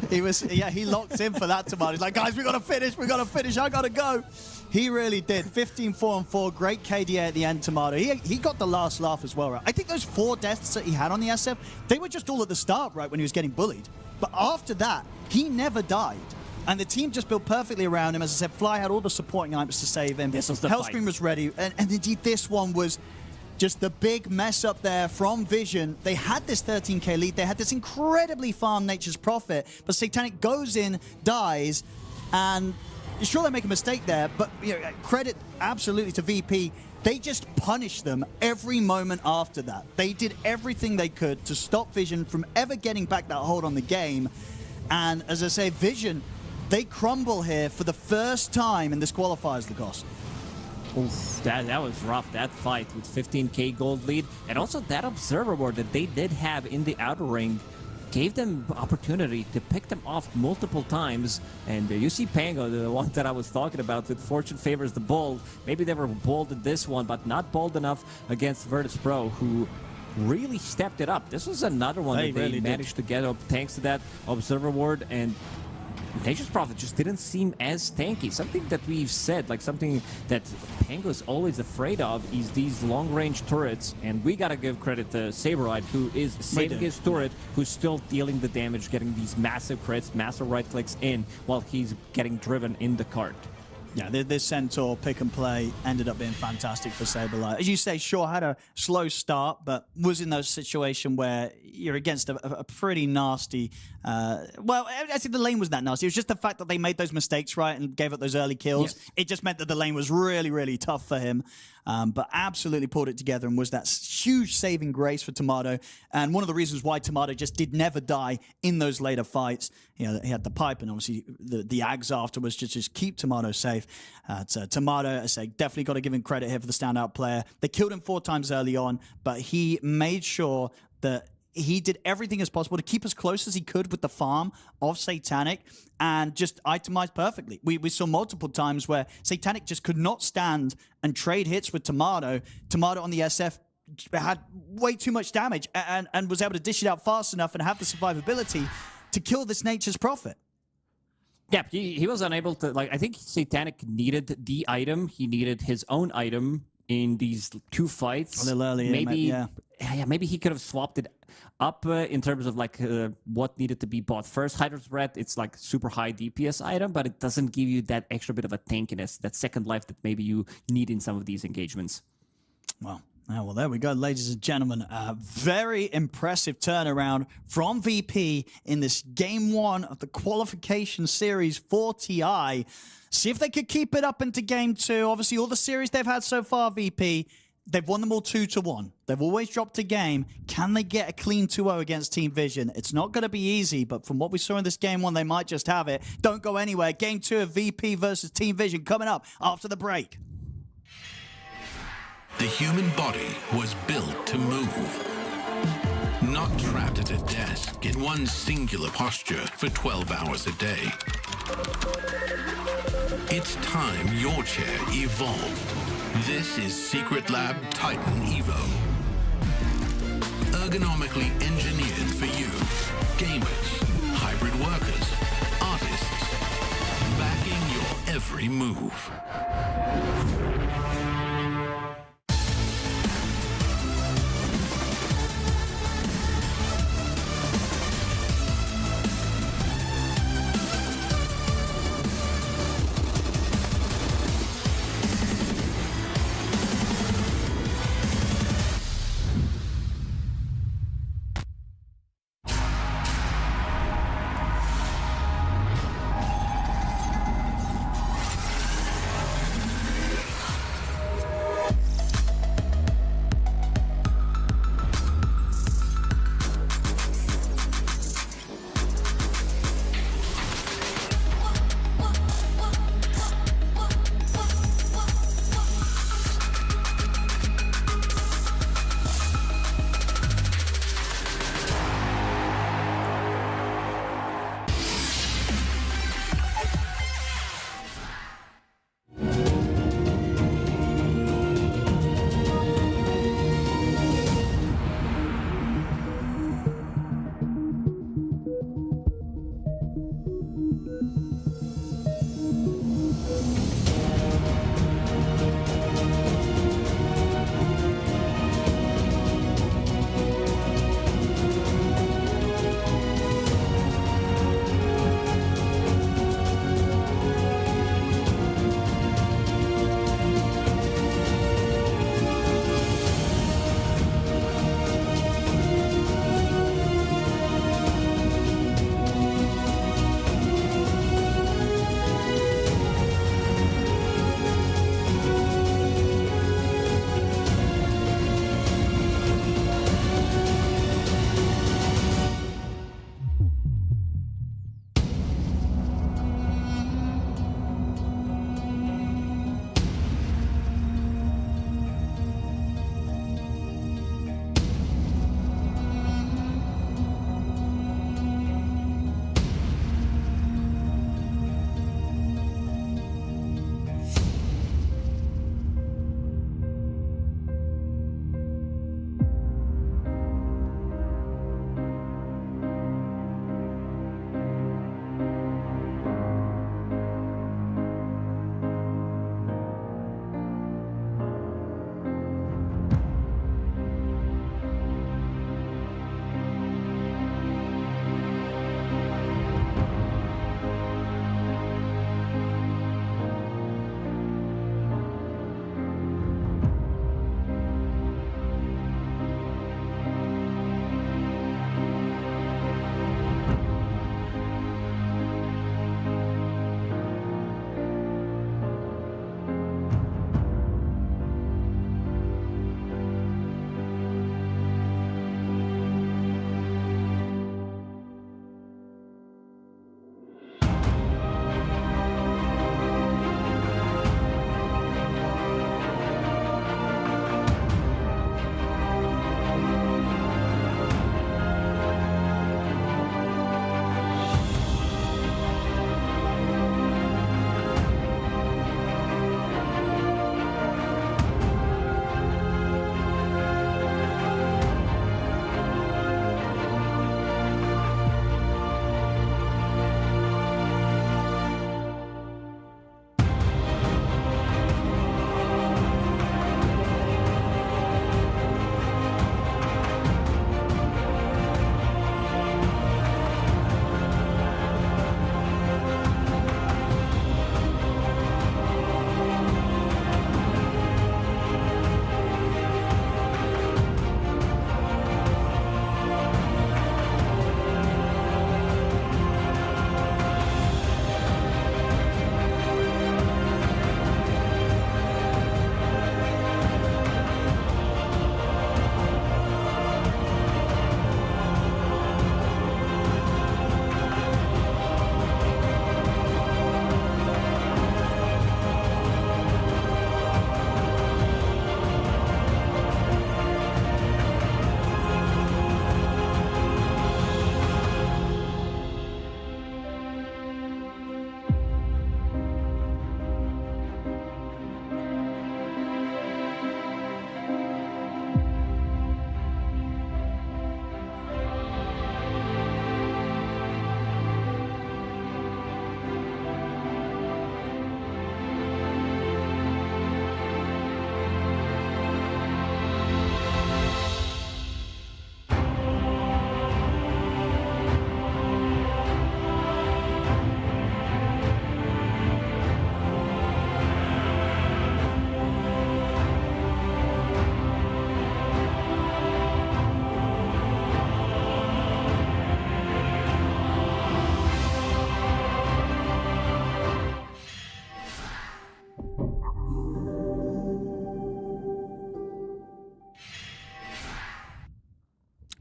he locked in for that Tomato. He's like, guys, we got to finish. I got to go. He really did. 15-4-4, great KDA at the end, Tomato. He got the last laugh as well, right? I think those 4 deaths that he had on the SF, they were just all at the start, right, when he was getting bullied. But after that, he never died. And the team just built perfectly around him. As I said, Fly had all the supporting items to save him. This was the Hellscream was ready. And indeed, this one was just the big mess up there from Vision. They had this 13k lead. They had this incredibly farm Nature's Prophet. But Satanic goes in, dies, and sure, they make a mistake there, but credit absolutely to VP. They just punished them every moment after that. They did everything they could to stop Vision from ever getting back that hold on the game. And as I say, Vision, they crumble here for the first time in this qualifiers, Lagos. Oof, that was rough, that fight with 15k gold lead. And also that observer board that they did have in the outer ring gave them opportunity to pick them off multiple times. And you see Pango, the one that I was talking about, with Fortune favors the bold. Maybe they were bold in this one, but not bold enough against Virtus.pro, who really stepped it up. This was another one that they managed to get up thanks to that observer ward, and Nature's Prophet just didn't seem as tanky. Something that we've said, like something that Pango is always afraid of, is these long-range turrets. And we gotta give credit to Saberite, who is saving his turret, who's still dealing the damage, getting these massive crits, massive right-clicks in, while he's getting driven in the cart. Yeah, this Centaur pick and play ended up being fantastic for Saberlight. As you say, sure, had a slow start, but was in those situation where you're against a pretty nasty... well, I think the lane was that nasty. It was just the fact that they made those mistakes, right, and gave up those early kills. Yes. It just meant that the lane was really, really tough for him. But absolutely pulled it together and was that huge saving grace for Tomato. And one of the reasons why Tomato just did never die in those later fights. You know, he had the pipe and obviously the Ags afterwards to just keep Tomato safe. Tomato, I say, definitely got to give him credit here for the standout player. They killed him 4 times early on, but he made sure that he did everything as possible to keep as close as he could with the farm of Satanic and just itemized perfectly. We saw multiple times where Satanic just could not stand and trade hits with Tomato. Tomato on the SF had way too much damage and was able to dish it out fast enough and have the survivability to kill this Nature's Prophet. Yeah, he was unable to, like, I think Satanic needed the item. He needed his own item in these 2 fights. A little earlier, maybe he could have swapped it up in terms of like what needed to be bought first. Hydra's Breath, it's like super high DPS item, but it doesn't give you that extra bit of a tankiness, that second life that maybe you need in some of these engagements. Well, there we go, ladies and gentlemen. Very impressive turnaround from VP in this game 1 of the qualification series for TI. See if they could keep it up into game 2. Obviously, all the series they've had so far, VP, they've won them all 2-1. They've always dropped a game. Can they get a clean 2-0 against Team Vision? It's not going to be easy, but from what we saw in this game 1, they might just have it. Don't go anywhere. Game 2 of VP versus Team Vision coming up after the break. The human body was built to move, not trapped at a desk in one singular posture for 12 hours a day. It's time your chair evolved. This is Secret Lab Titan Evo. Ergonomically engineered for you, gamers, hybrid workers, artists, backing your every move.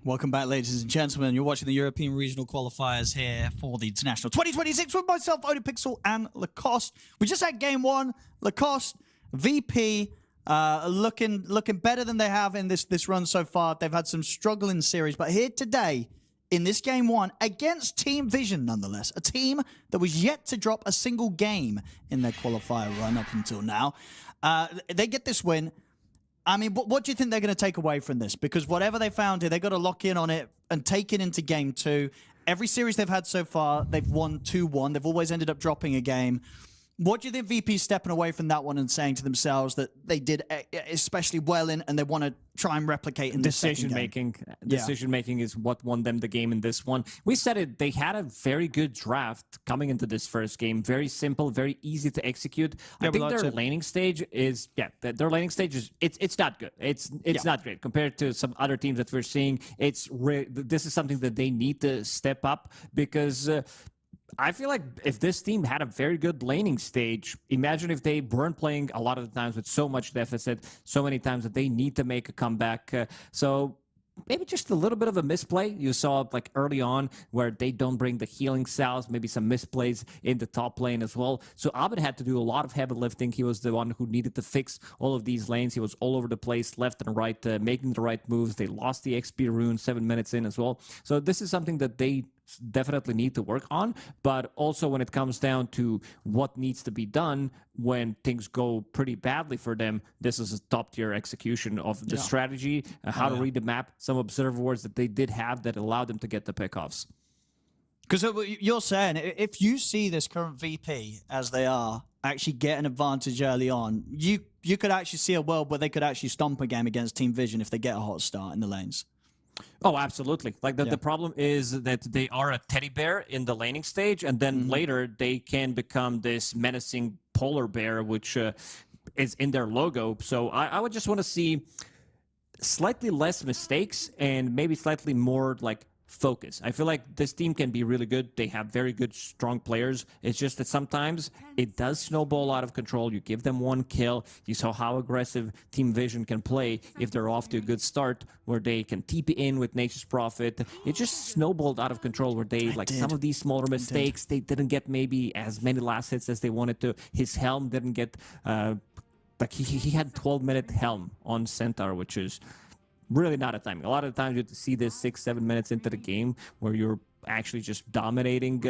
Welcome back, ladies and gentlemen. You're watching the European Regional Qualifiers here for the International 2026 with myself, Odipixel, and Lacoste. We just had game one. Lacoste, VP, looking better than they have in this run so far. They've had some struggling series, but here today, in this game one, against Team Vision, nonetheless, a team that was yet to drop a single game in their qualifier run up until now. They get this win. I mean, what do you think they're going to take away from this? Because whatever they found here, they've got to lock in on it and take it into game two. Every series they've had so far, they've won 2-1. They've always ended up dropping a game. What do you think VP's stepping away from that one and saying to themselves that they did especially well in and they want to try and replicate in this Decision making is what won them the game in this one. We said it, they had a very good draft coming into this first game. Very simple, very easy to execute. I think their laning stage is their laning stage is it's not good. It's not great compared to some other teams that we're seeing. This is something that they need to step up because I feel like if this team had a very good laning stage, imagine if they weren't playing a lot of the times with so much deficit, so many times that they need to make a comeback. So maybe just a little bit of a misplay. You saw like early on where they don't bring the healing cells, maybe some misplays in the top lane as well. So Abed had to do a lot of heavy lifting. He was the one who needed to fix all of these lanes. He was all over the place, left and right, making the right moves. They lost the XP rune 7 minutes in as well. So this is something that they definitely need to work on, but also when it comes down to what needs to be done when things go pretty badly for them, this is a top-tier execution of the strategy, how to read the map, some observer wards that they did have that allowed them to get the pickoffs. Because you're saying, if you see this current VP, as they are, actually get an advantage early on, you could actually see a world where they could actually stomp a game against Team Vision if they get a hot start in the lanes. Oh, absolutely. Like the problem is that they are a teddy bear in the laning stage, and then later they can become this menacing polar bear, which is in their logo. So I would just want to see slightly less mistakes and maybe slightly more like focus. I feel like this team can be really good. They have very good, strong players. It's just that sometimes it does snowball out of control. You give them one kill. You saw how aggressive Team Vision can play if they're off to a good start, where they can TP in with Nature's Prophet. It just snowballed out of control where they, some of these smaller mistakes, they didn't get maybe as many last hits as they wanted to. His helm didn't get, he had 12-minute helm on Centaur, which is really not a timing. A lot of the times you see this 6-7 minutes into the game where you're actually just dominating.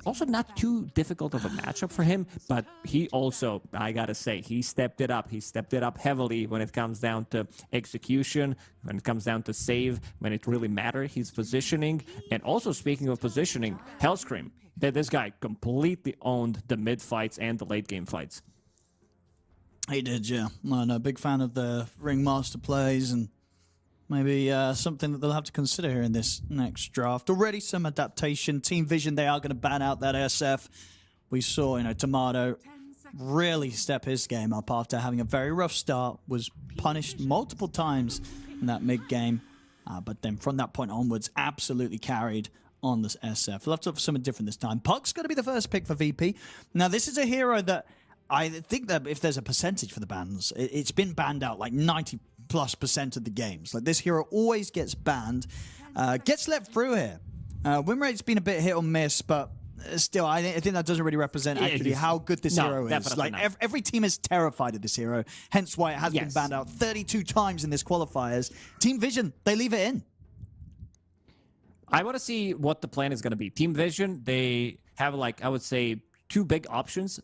Also not too difficult of a matchup for him, but he also, I gotta say, he stepped it up. He stepped it up heavily when it comes down to execution, when it comes down to save, when it really matters, his positioning. And also speaking of positioning, Hellscream, this guy completely owned the mid fights and the late game fights. He did, yeah. No, big fan of the Ringmaster plays, and maybe something that they'll have to consider here in this next draft. Already some adaptation. Team Vision, they are going to ban out that SF. We saw, Tomato really step his game up after having a very rough start, was punished multiple times in that mid-game. But then from that point onwards, absolutely carried on this SF. Left up for something different this time. Puck's going to be the first pick for VP. Now, this is a hero that I think that if there's a percentage for the bans, it's been banned out like 90+% of the games. Like, this hero always gets banned, gets let through here. Win rate's been a bit hit or miss, but still, I think that doesn't really represent actually how good this hero is. Like, every team is terrified of this hero, hence why it has been banned out 32 times in this qualifiers. Team Vision, they leave it in. I want to see what the plan is going to be. Team Vision, they have, like, I would say, two big options.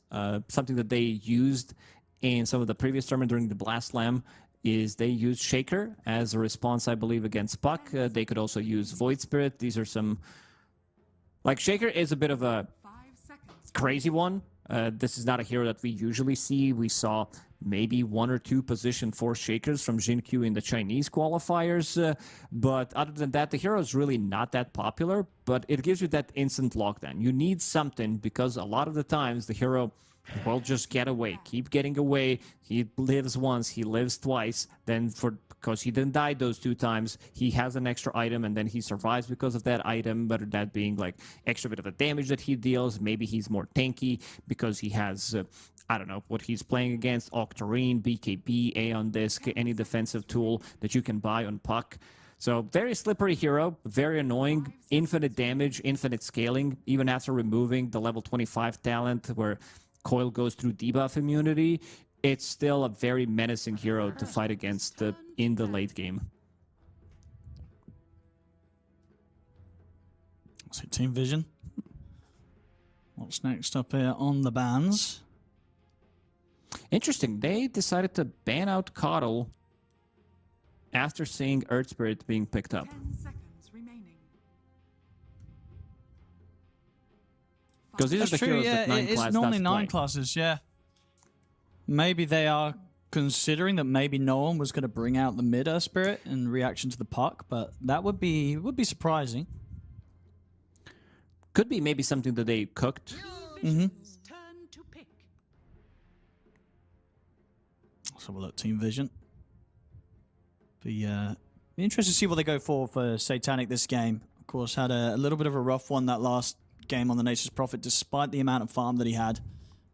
Something that they used in some of the previous tournament during the Blast Slam is they used Shaker as a response, I believe, against Puck. They could also use Void Spirit. These are some... Like, Shaker is a bit of a crazy one. This is not a hero that we usually see. We saw maybe 1 or 2 position 4 Shakers from Jin-Q in the Chinese qualifiers. But other than that, the hero is really not that popular, but it gives you that instant lockdown. You need something because a lot of the times the hero will just get away, keep getting away. He lives once, he lives twice. Then because he didn't die those 2 times, he has an extra item and then he survives because of that item, whether that being like extra bit of the damage that he deals. Maybe he's more tanky because he has... I don't know what he's playing against, Octarine, BKB, Aeon Disc, any defensive tool that you can buy on Puck. So very slippery hero, very annoying, infinite damage, infinite scaling, even after removing the level 25 talent where Coil goes through debuff immunity. It's still a very menacing hero to fight against in the late game. So Team Vision. What's next up here on the bans? Interesting. They decided to ban out Coddle after seeing Earth Spirit being picked up. 10 seconds remaining. Because these are the heroes that 9 class it's normally does 9 play. classes, yeah. Maybe they are considering that maybe no one was going to bring out the mid Earth Spirit in reaction to the puck, but that would be surprising. Could be maybe something that they cooked. Turn to pick. Let's have a look, Team Vision. Be interested to see what they go for Satanic this game. Of course, had a little bit of a rough one that last game on the Nature's Prophet, despite the amount of farm that he had.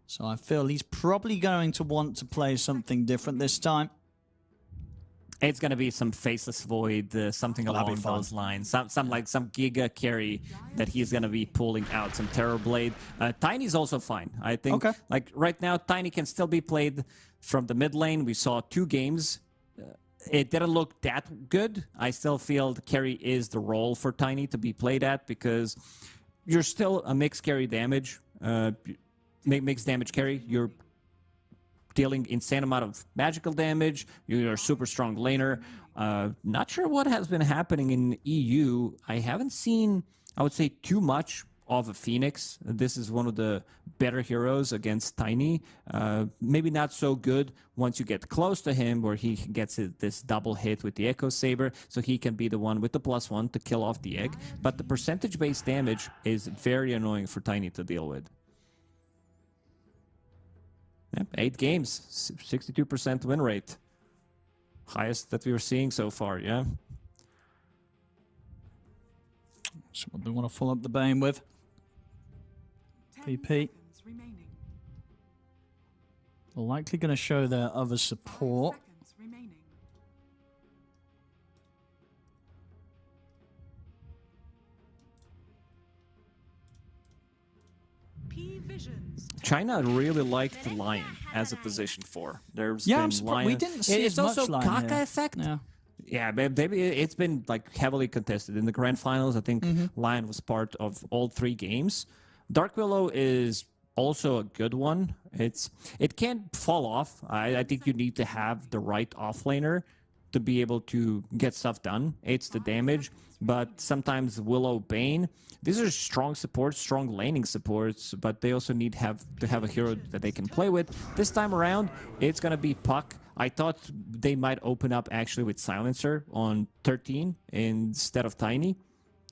So I feel he's probably going to want to play something different this time. It's gonna be some Faceless Void, something That'd be along fun. those lines. Some Giga carry that he's gonna be pulling out. Some Terrorblade. Tiny's also fine. I think. Okay. Like right now, Tiny can still be played from the mid lane. We saw 2 games. It didn't look that good. I still feel the carry is the role for Tiny to be played at because you're still a mixed carry damage, mixed damage carry. You're dealing insane amount of magical damage. You're a super strong laner. Not sure what has been happening in EU. I haven't seen, I would say, too much of a Phoenix. This is one of the better heroes against Tiny. Maybe not so good once you get close to him where he gets this double hit with the Echo Saber, so he can be the one with the +1 to kill off the egg. But the percentage-based damage is very annoying for Tiny to deal with. Yep, 8 games, 62% win rate. Highest that we were seeing so far, yeah. So what they want to follow up the Bane with. 10 VP. seconds remaining. Likely going to show their other 5 support. seconds remaining. P Visions. China really liked Lion as a position 4. There's Yeah, been I'm surprised. Lion. We didn't see It's as much also Lion Kaka here. effect. Yeah. Yeah, maybe it's been like heavily contested in the grand finals. I think Mm-hmm. Lion was part of all 3 games. Dark Willow is also a good one. It can't fall off. I think you need to have the right offlaner to be able to get stuff done. It's the damage, but sometimes Willow, Bane, these are strong supports, strong laning supports, but they also need to have a hero that they can play with. This time around, it's gonna be Puck. I thought they might open up actually with Silencer on 13 instead of Tiny,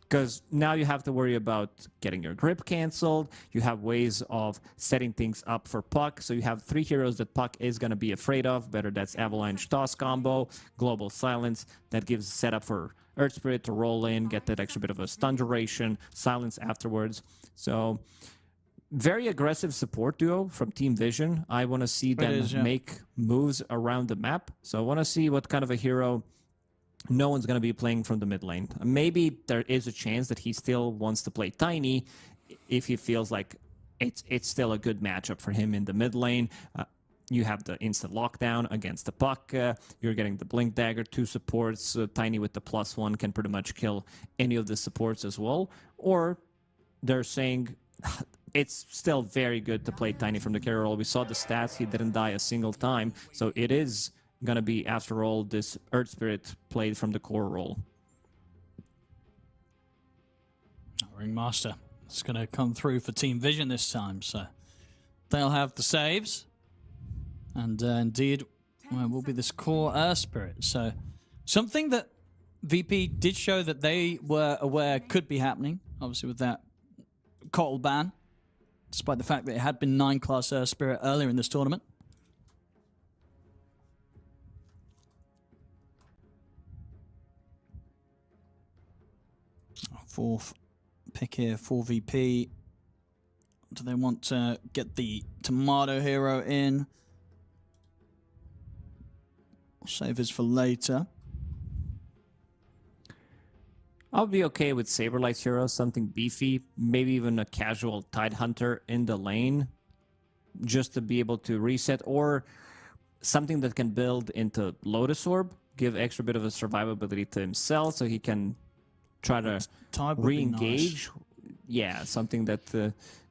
because now you have to worry about getting your grip canceled. You have ways of setting things up for Puck. So you have 3 heroes that Puck is going to be afraid of, whether that's Avalanche Toss combo, Global Silence, that gives a setup for Earth Spirit to roll in, get that extra bit of a stun duration, silence afterwards. So very aggressive support duo from Team Vision. I want to see them make moves around the map. So I want to see what kind of a hero no one's going to be playing from the mid lane. Maybe there is a chance that he still wants to play Tiny if he feels like it's still a good matchup for him in the mid lane. You have the instant lockdown against the Puck. You're getting the Blink Dagger, 2 supports. Tiny with the +1 can pretty much kill any of the supports as well. Or they're saying it's still very good to play Tiny from the carry role. We saw the stats. He didn't die a single time. So it is gonna be, after all, this Earth Spirit played from the core role. Ringmaster is going to come through for Team Vision this time, so they'll have the saves. And indeed, will be this core Earth Spirit. So something that VP did show that they were aware could be happening, obviously with that Cottle ban, despite the fact that it had been 9-class Earth Spirit earlier in this tournament. Fourth pick here for VP. Do they want to get the Tomato hero in? Save his for later. I'll be okay with Saberlight Hero, something beefy, maybe even a casual Tide Hunter in the lane, just to be able to reset, or something that can build into Lotus Orb, give extra bit of a survivability to himself, so he can try to Tide would be re-engage. Yeah, something that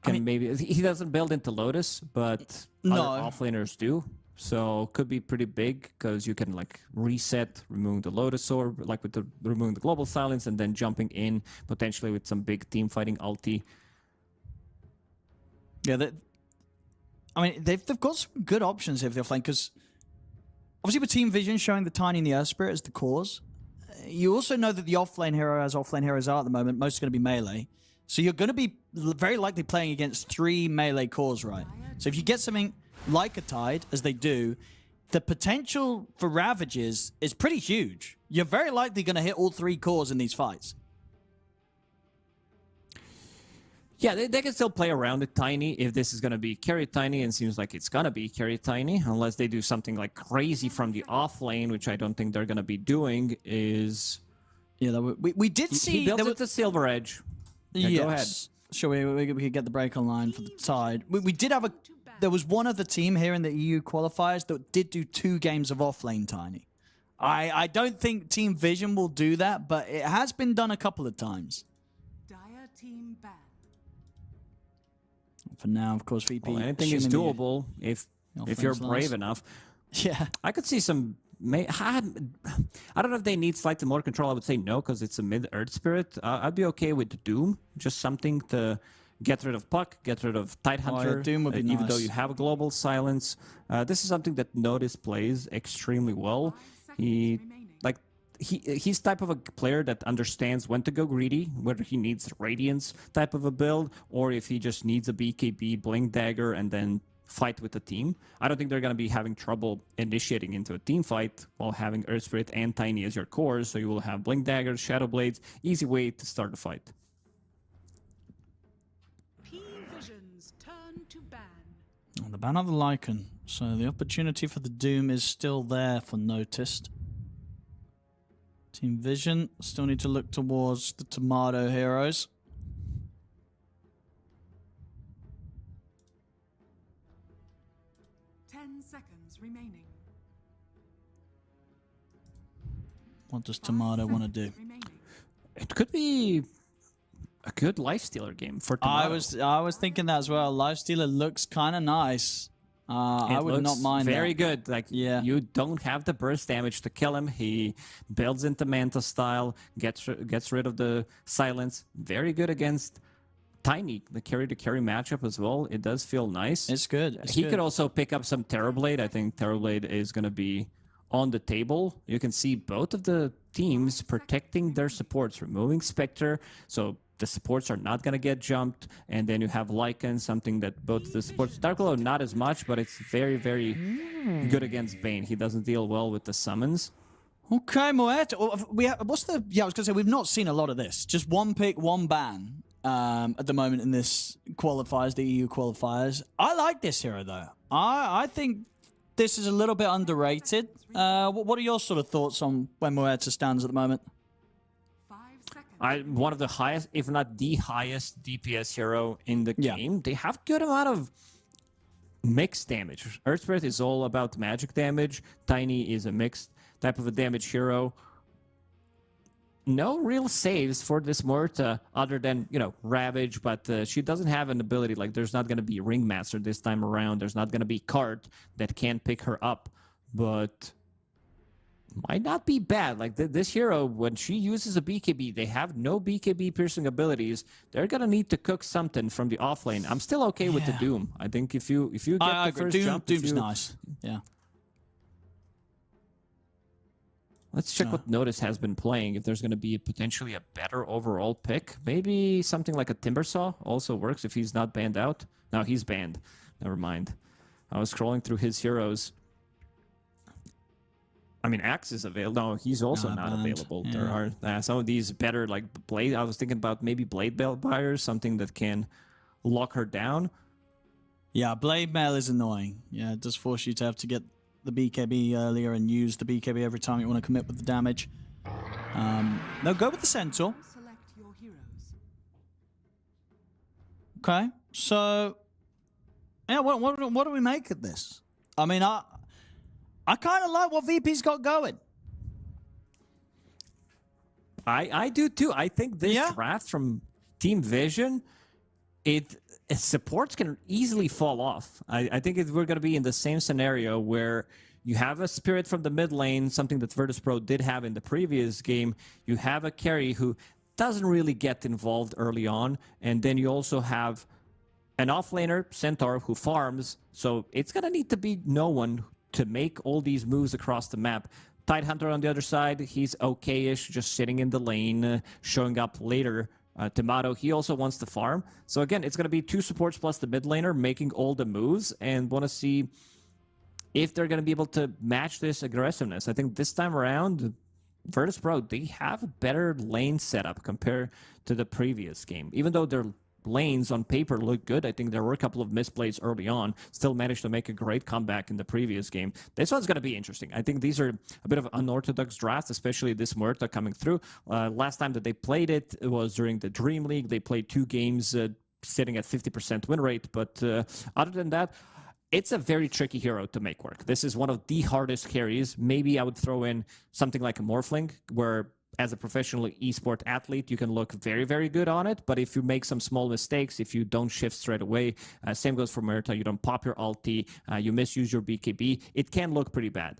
can maybe... He doesn't build into Lotus, but other offlaners do. So could be pretty big because you can like reset, removing the Lotus Orb, like with the removing the Global Silence, and then jumping in potentially with some big team fighting ulti. Yeah, I mean they've got some good options if they're flank, because obviously with Team Vision showing the Tiny and the Earth Spirit as the cores, you also know that the offlane hero, as offlane heroes are at the moment, most are going to be melee. So you're going to be very likely playing against 3 melee cores, right? So if you get something like a Tide, as they do, the potential for ravages is pretty huge. You're very likely going to hit all 3 cores in these fights. Yeah, they can still play around with Tiny if this is going to be carry Tiny, and seems like it's going to be carry Tiny, unless they do something like crazy from the off lane, which I don't think they're going to be doing, is... Yeah, we did see... He built it to Silver Edge. Yeah, go ahead. Sure, we could get the break online for the Tide. We did have a... There was one other team here in the EU qualifiers that did do 2 games of offlane Tiny. I don't think Team Vision will do that, but it has been done a couple of times. Dire team ban. For now, of course, VP... Well, anything is doable if you're brave enough. Yeah. I could see some... I don't know if they need slightly more control. I would say no, because it's a mid-Earth Spirit. I'd be okay with Doom. Just something to get rid of Puck, get rid of Tide Hunter. Yeah, Doom would be nice. Even though you have a Global Silence. This is something that Notice plays extremely well. He's type of a player that understands when to go greedy, whether he needs Radiance type of a build, or if he just needs a BKB, Blink Dagger, and then fight with the team. I don't think they're going to be having trouble initiating into a team fight while having Earth Spirit and Tiny as your cores, so you will have Blink Daggers, Shadow Blades, easy way to start the fight. P Vision's turn to ban. Oh, the ban of the Lycan. So the opportunity for the Doom is still there for Noticed. Team Vision still need to look towards the Tomato heroes. Remaining. What does Tomato want to do? It could be a good Lifestealer game for Tomato. I was thinking that as well. Lifestealer looks kind of nice. I would not mind very that. good. Like, yeah, you don't have the burst damage to kill him. He builds into Manta style, gets rid of the silence. Very good against Tiny, the carry-to-carry matchup as well. It does feel nice. It's good. He could also pick up some Terrorblade. I think Terrorblade is going to be on the table. You can see both of the teams protecting their supports, removing Spectre, so the supports are not going to get jumped. And then you have Lycan, something that both the supports... Dark Glow, not as much, but it's very, very good against Bane. He doesn't deal well with the summons. Okay, Moet. What's the... Yeah, I was going to say, we've not seen a lot of this. Just one pick, one ban. At the moment in this qualifiers, the EU qualifiers. I like this hero though. I think this is a little bit underrated. What are your sort of thoughts on where Muerta stands at the moment? 5 seconds. One of the highest, if not the highest DPS hero in the game. They have good amount of mixed damage. Earth Spirit is all about magic damage. Tiny is a mixed type of a damage hero. No real saves for this Muerta other than, Ravage, but she doesn't have an ability. Like, there's not going to be Ringmaster this time around. There's not going to be Cart that can pick her up, but might not be bad. Like, this hero, when she uses a BKB, they have no BKB piercing abilities. They're going to need to cook something from the offlane. I'm still okay with the Doom. I think if you get the first jump... Doom's nice. Yeah. Let's check what Notice has been playing. If there's going to be potentially a better overall pick. Maybe something like a Timbersaw also works if he's not banned out. No, he's banned. Never mind. I was scrolling through his heroes. I mean, Axe is available. No, he's also not available. Yeah. There are some of these better, like Blade. I was thinking about maybe Blade Belt buyers, something that can lock her down. Yeah, Blade Mail is annoying. Yeah, it does force you to have to get the BKB earlier and use the BKB every time you want to commit with the damage. They'll go with the Centaur. Select your heroes. Okay, so yeah, what do we make of this? I mean, I kind of like what VP's got going. I do too. I think this draft from Team Vision, supports can easily fall off. I think we're going to be in the same scenario where you have a spirit from the mid lane, something that Virtus.pro did have in the previous game. You have a carry who doesn't really get involved early on, and then you also have an offlaner, Centaur, who farms. So it's going to need to be no one to make all these moves across the map. Tidehunter on the other side, he's okay-ish, just sitting in the lane, showing up later. Tomato, he also wants to farm. So again, it's going to be 2 supports plus the mid laner making all the moves, and want to see if they're going to be able to match this aggressiveness. I think this time around, Virtus.pro, they have a better lane setup compared to the previous game. Even though their lanes on paper look good, I think there were a couple of misplays early on, still managed to make a great comeback in the previous game. This one's going to be interesting. I think these are a bit of unorthodox drafts, especially this Muerta coming through. Last time that they played it was during the Dream League. They played 2 games sitting at 50% win rate, but other than that, it's a very tricky hero to make work. This is one of the hardest carries. Maybe I would throw in something like a Morphling, where as a professional esport athlete, you can look very, very good on it. But if you make some small mistakes, if you don't shift straight away, same goes for Muerta, you don't pop your ulti, you misuse your BKB, it can look pretty bad.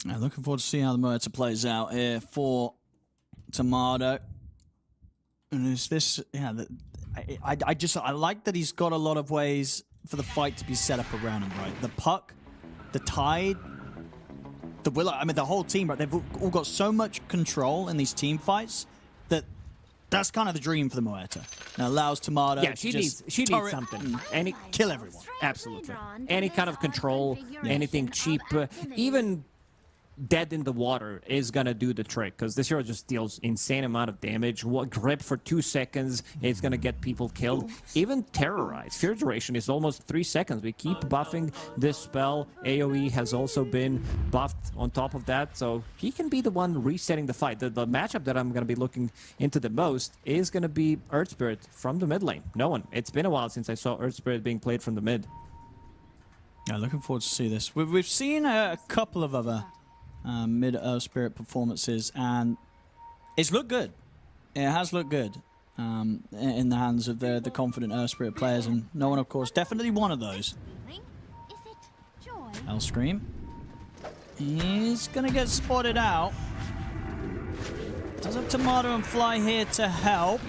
I'm looking forward to seeing how the Muerta plays out here for Tomato. And is this, yeah, I like that he's got a lot of ways for the fight to be set up around him, right? The Puck, the Tide, the Willow, I mean, the whole team, right? They've all got so much control in these team fights that that's kind of the dream for the Muerta. It allows Tomato Yeah, to she just needs something. kill everyone. Absolutely. Any kind of control, anything cheap, even dead in the water is gonna do the trick, because this hero just deals insane amount of damage. What grip for 2 seconds is gonna get people killed. Even terrorize. Fear duration is almost 3 seconds. We keep buffing this spell. AoE has also been buffed on top of that, so he can be the one resetting the fight. The matchup that I'm gonna be looking into the most is gonna be Earth Spirit from the mid lane. No one. It's been a while since I saw Earth Spirit being played from the mid. Yeah, looking forward to see this. We've seen a couple of other mid Earth Spirit performances, and it's looked good. It has looked good in the hands of the confident Earth Spirit players, and no one, of course, definitely one of those. Hellscream. He's gonna get spotted out. Does have Tomato and Fly here to help.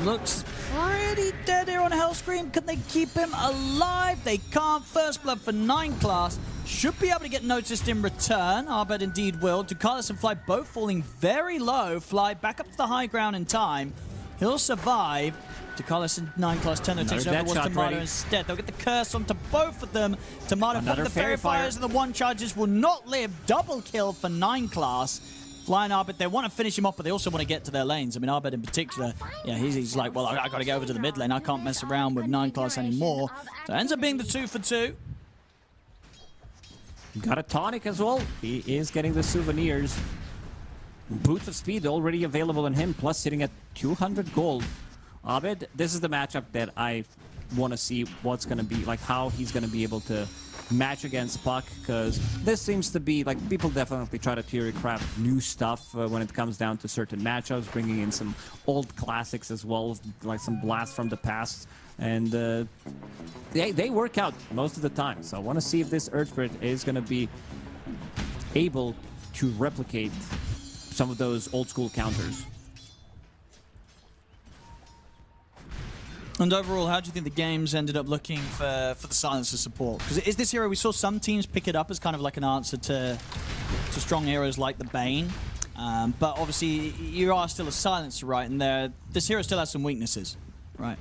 Looks pretty dead here on Hellscream. Can they keep him alive? They can't. First blood for 9 class. Should be able to get noticed in return. Arbet indeed will. Ducalis and Fly both falling very low. Fly back up to the high ground in time. He'll survive. Ducalis and 9 class turn their attention over towards Tomato instead. They'll get the curse onto both of them. Tomato popping the Fairy Fires and the 1 charges will not live. Double kill for 9 class. Fly and Arbet, they want to finish him off, but they also want to get to their lanes. I mean, Arbet in particular, yeah, he's like, well, I got to go over to the mid lane. I can't mess around with 9 class anymore. So it ends up being the 2 for 2. Got a tonic as well. He is getting the souvenirs. Boots of Speed already available on him, plus sitting at 200 gold. Abed, this is the matchup that I want to see what's going to be, like how he's going to be able to match against Puck, because this seems to be, like, people definitely try to theory craft new stuff when it comes down to certain matchups, bringing in some old classics as well, like some blasts from the past. And they work out most of the time. So I want to see if this Earth Spirit is going to be able to replicate some of those old school counters. And overall, how do you think the games ended up looking for the Silencer support? Because is this hero, we saw some teams pick it up as kind of like an answer to strong heroes like the Bane. But obviously, you are still a Silencer, right? And this hero still has some weaknesses, right?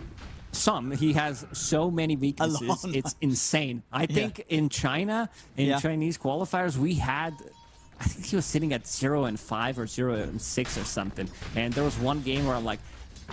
Some. He has so many weaknesses. It's insane. I think in China, in Chinese qualifiers, we had, I think he was sitting at 0-5 or 0-6 or something. And there was one game where I'm like,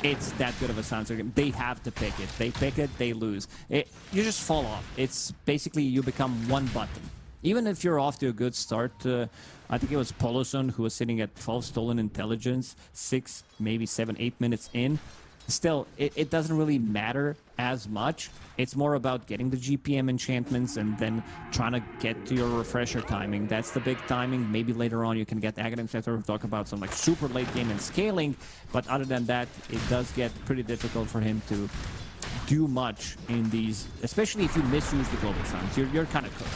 it's that good of a silencer game. They have to pick it. They pick it, they lose. You just fall off. It's basically you become one button. even if you're off to a good start, I think it was Poloson who was sitting at 12 stolen intelligence, 6, maybe 7, 8 minutes in. Still, it doesn't really matter as much. It's more about getting the GPM enchantments and then trying to get to your refresher timing. That's the big timing. Maybe later on you can get Aghanim Sector, talk about some like super late game and scaling. But other than that, it does get pretty difficult for him to do much in these, especially if you misuse the global sounds. You're kind of cooked.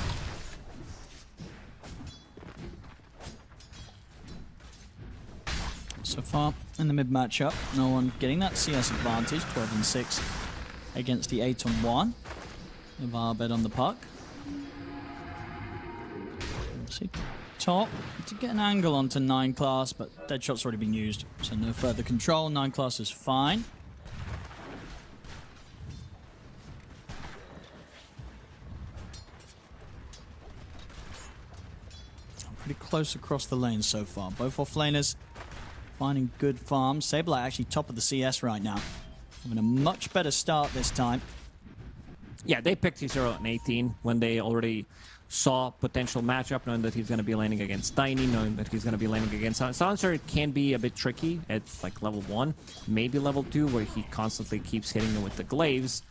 So far in the mid matchup, no one getting that CS advantage, 12 and 6 against the 8 and 1 with Arbed on the puck. See top to get an angle onto 9 class, but Deadshot's already been used, so no further control. 9 class is fine. Pretty close across the lanes so far. Both offlaners finding good farms. Saberlight actually top of the CS right now. Having a much better start this time. Yeah, they picked T0 and 18 when they already saw potential matchup, knowing that he's going to be landing against Tiny, knowing that he's going to be landing against Silencer. It can be a bit tricky at like level 1, maybe level 2, where he constantly keeps hitting them with the glaives.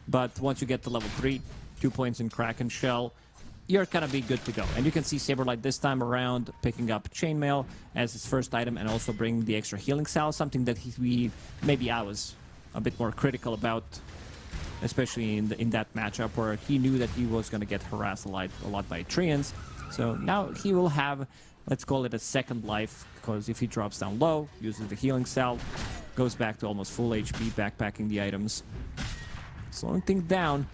But once you get to level 3, 2 points in Kraken Shell, you're gonna be good to go. And you can see Saberlight this time around picking up Chainmail as his first item and also bringing the extra healing salve, something that maybe I was a bit more critical about, especially in that matchup where he knew that he was gonna get harassed a lot by Treants. So now he will have, let's call it a second life, because if he drops down low, uses the healing salve, goes back to almost full HP, backpacking the items, slowing things down.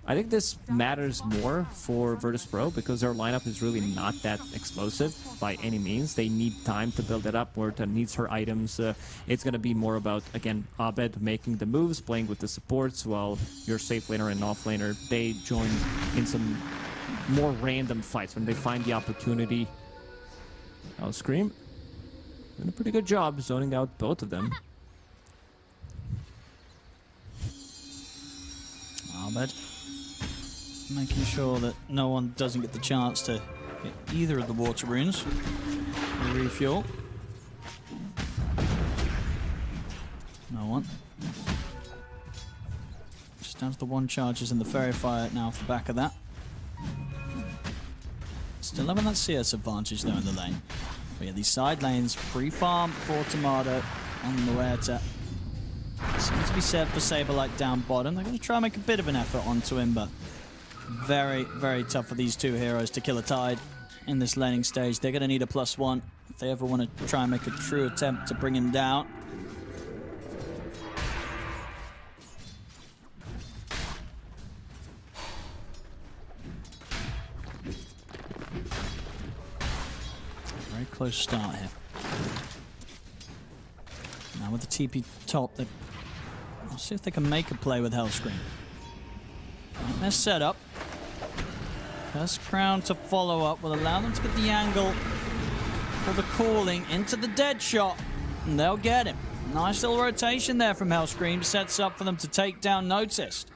I think this matters more for Virtus.pro because their lineup is really not that explosive by any means. They need time to build it up. Werta needs her items. It's going to be more about, again, Abed making the moves, playing with the supports, while your safe laner and off laner, they join in some more random fights when they find the opportunity. I'll Scream. Doing a pretty good job zoning out both of them. Ahmed making sure that no one doesn't get the chance to get either of the water runes or refuel. No one. Just down to the 1 charges in the Fairy Fire now off the back of that. Still having that CS advantage though in the lane. But yeah, these side lanes, pre-farm for Tomato on the Werta. Seems to be set for Saberlight down bottom. They're going to try and make a bit of an effort onto him, but very, very tough for these two heroes to kill a Tide in this laning stage. They're going to need a +1 if they ever want to try and make a true attempt to bring him down. Very close start here. Now with the TP top, we'll see if they can make a play with Hellscream. Their setup. First Crown to follow up will allow them to get the angle for the calling into the dead shot, and they'll get him. Nice little rotation there from Hellscream, sets up for them to take down Noticed.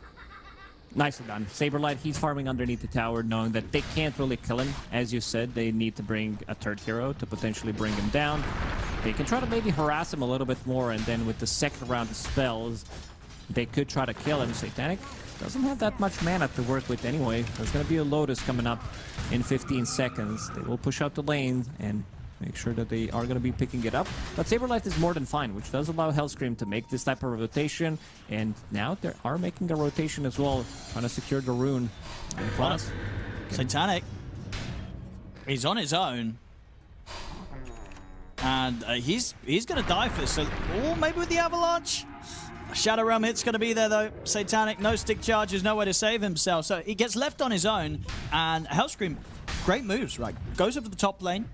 Nicely done. Saberlight, he's farming underneath the tower, knowing that they can't really kill him. As you said, they need to bring a third hero to potentially bring him down. They can try to maybe harass him a little bit more, and then with the second round of spells, they could try to kill him. Satanic doesn't have that much mana to work with anyway. There's going to be a Lotus coming up in 15 seconds. They will push out the lane and make sure that they are going to be picking it up. But Saberlight is more than fine, which does allow Hellscream to make this type of rotation. And now they are making a rotation as well, trying to secure the rune. And plus, Satanic, he's on his own. And he's going to die for this. So, maybe with the Avalanche? Shadow Realm hit's going to be there, though. Satanic, no stick charges, nowhere to save himself. So he gets left on his own. And Hellscream, great moves, right? Goes over the top lane.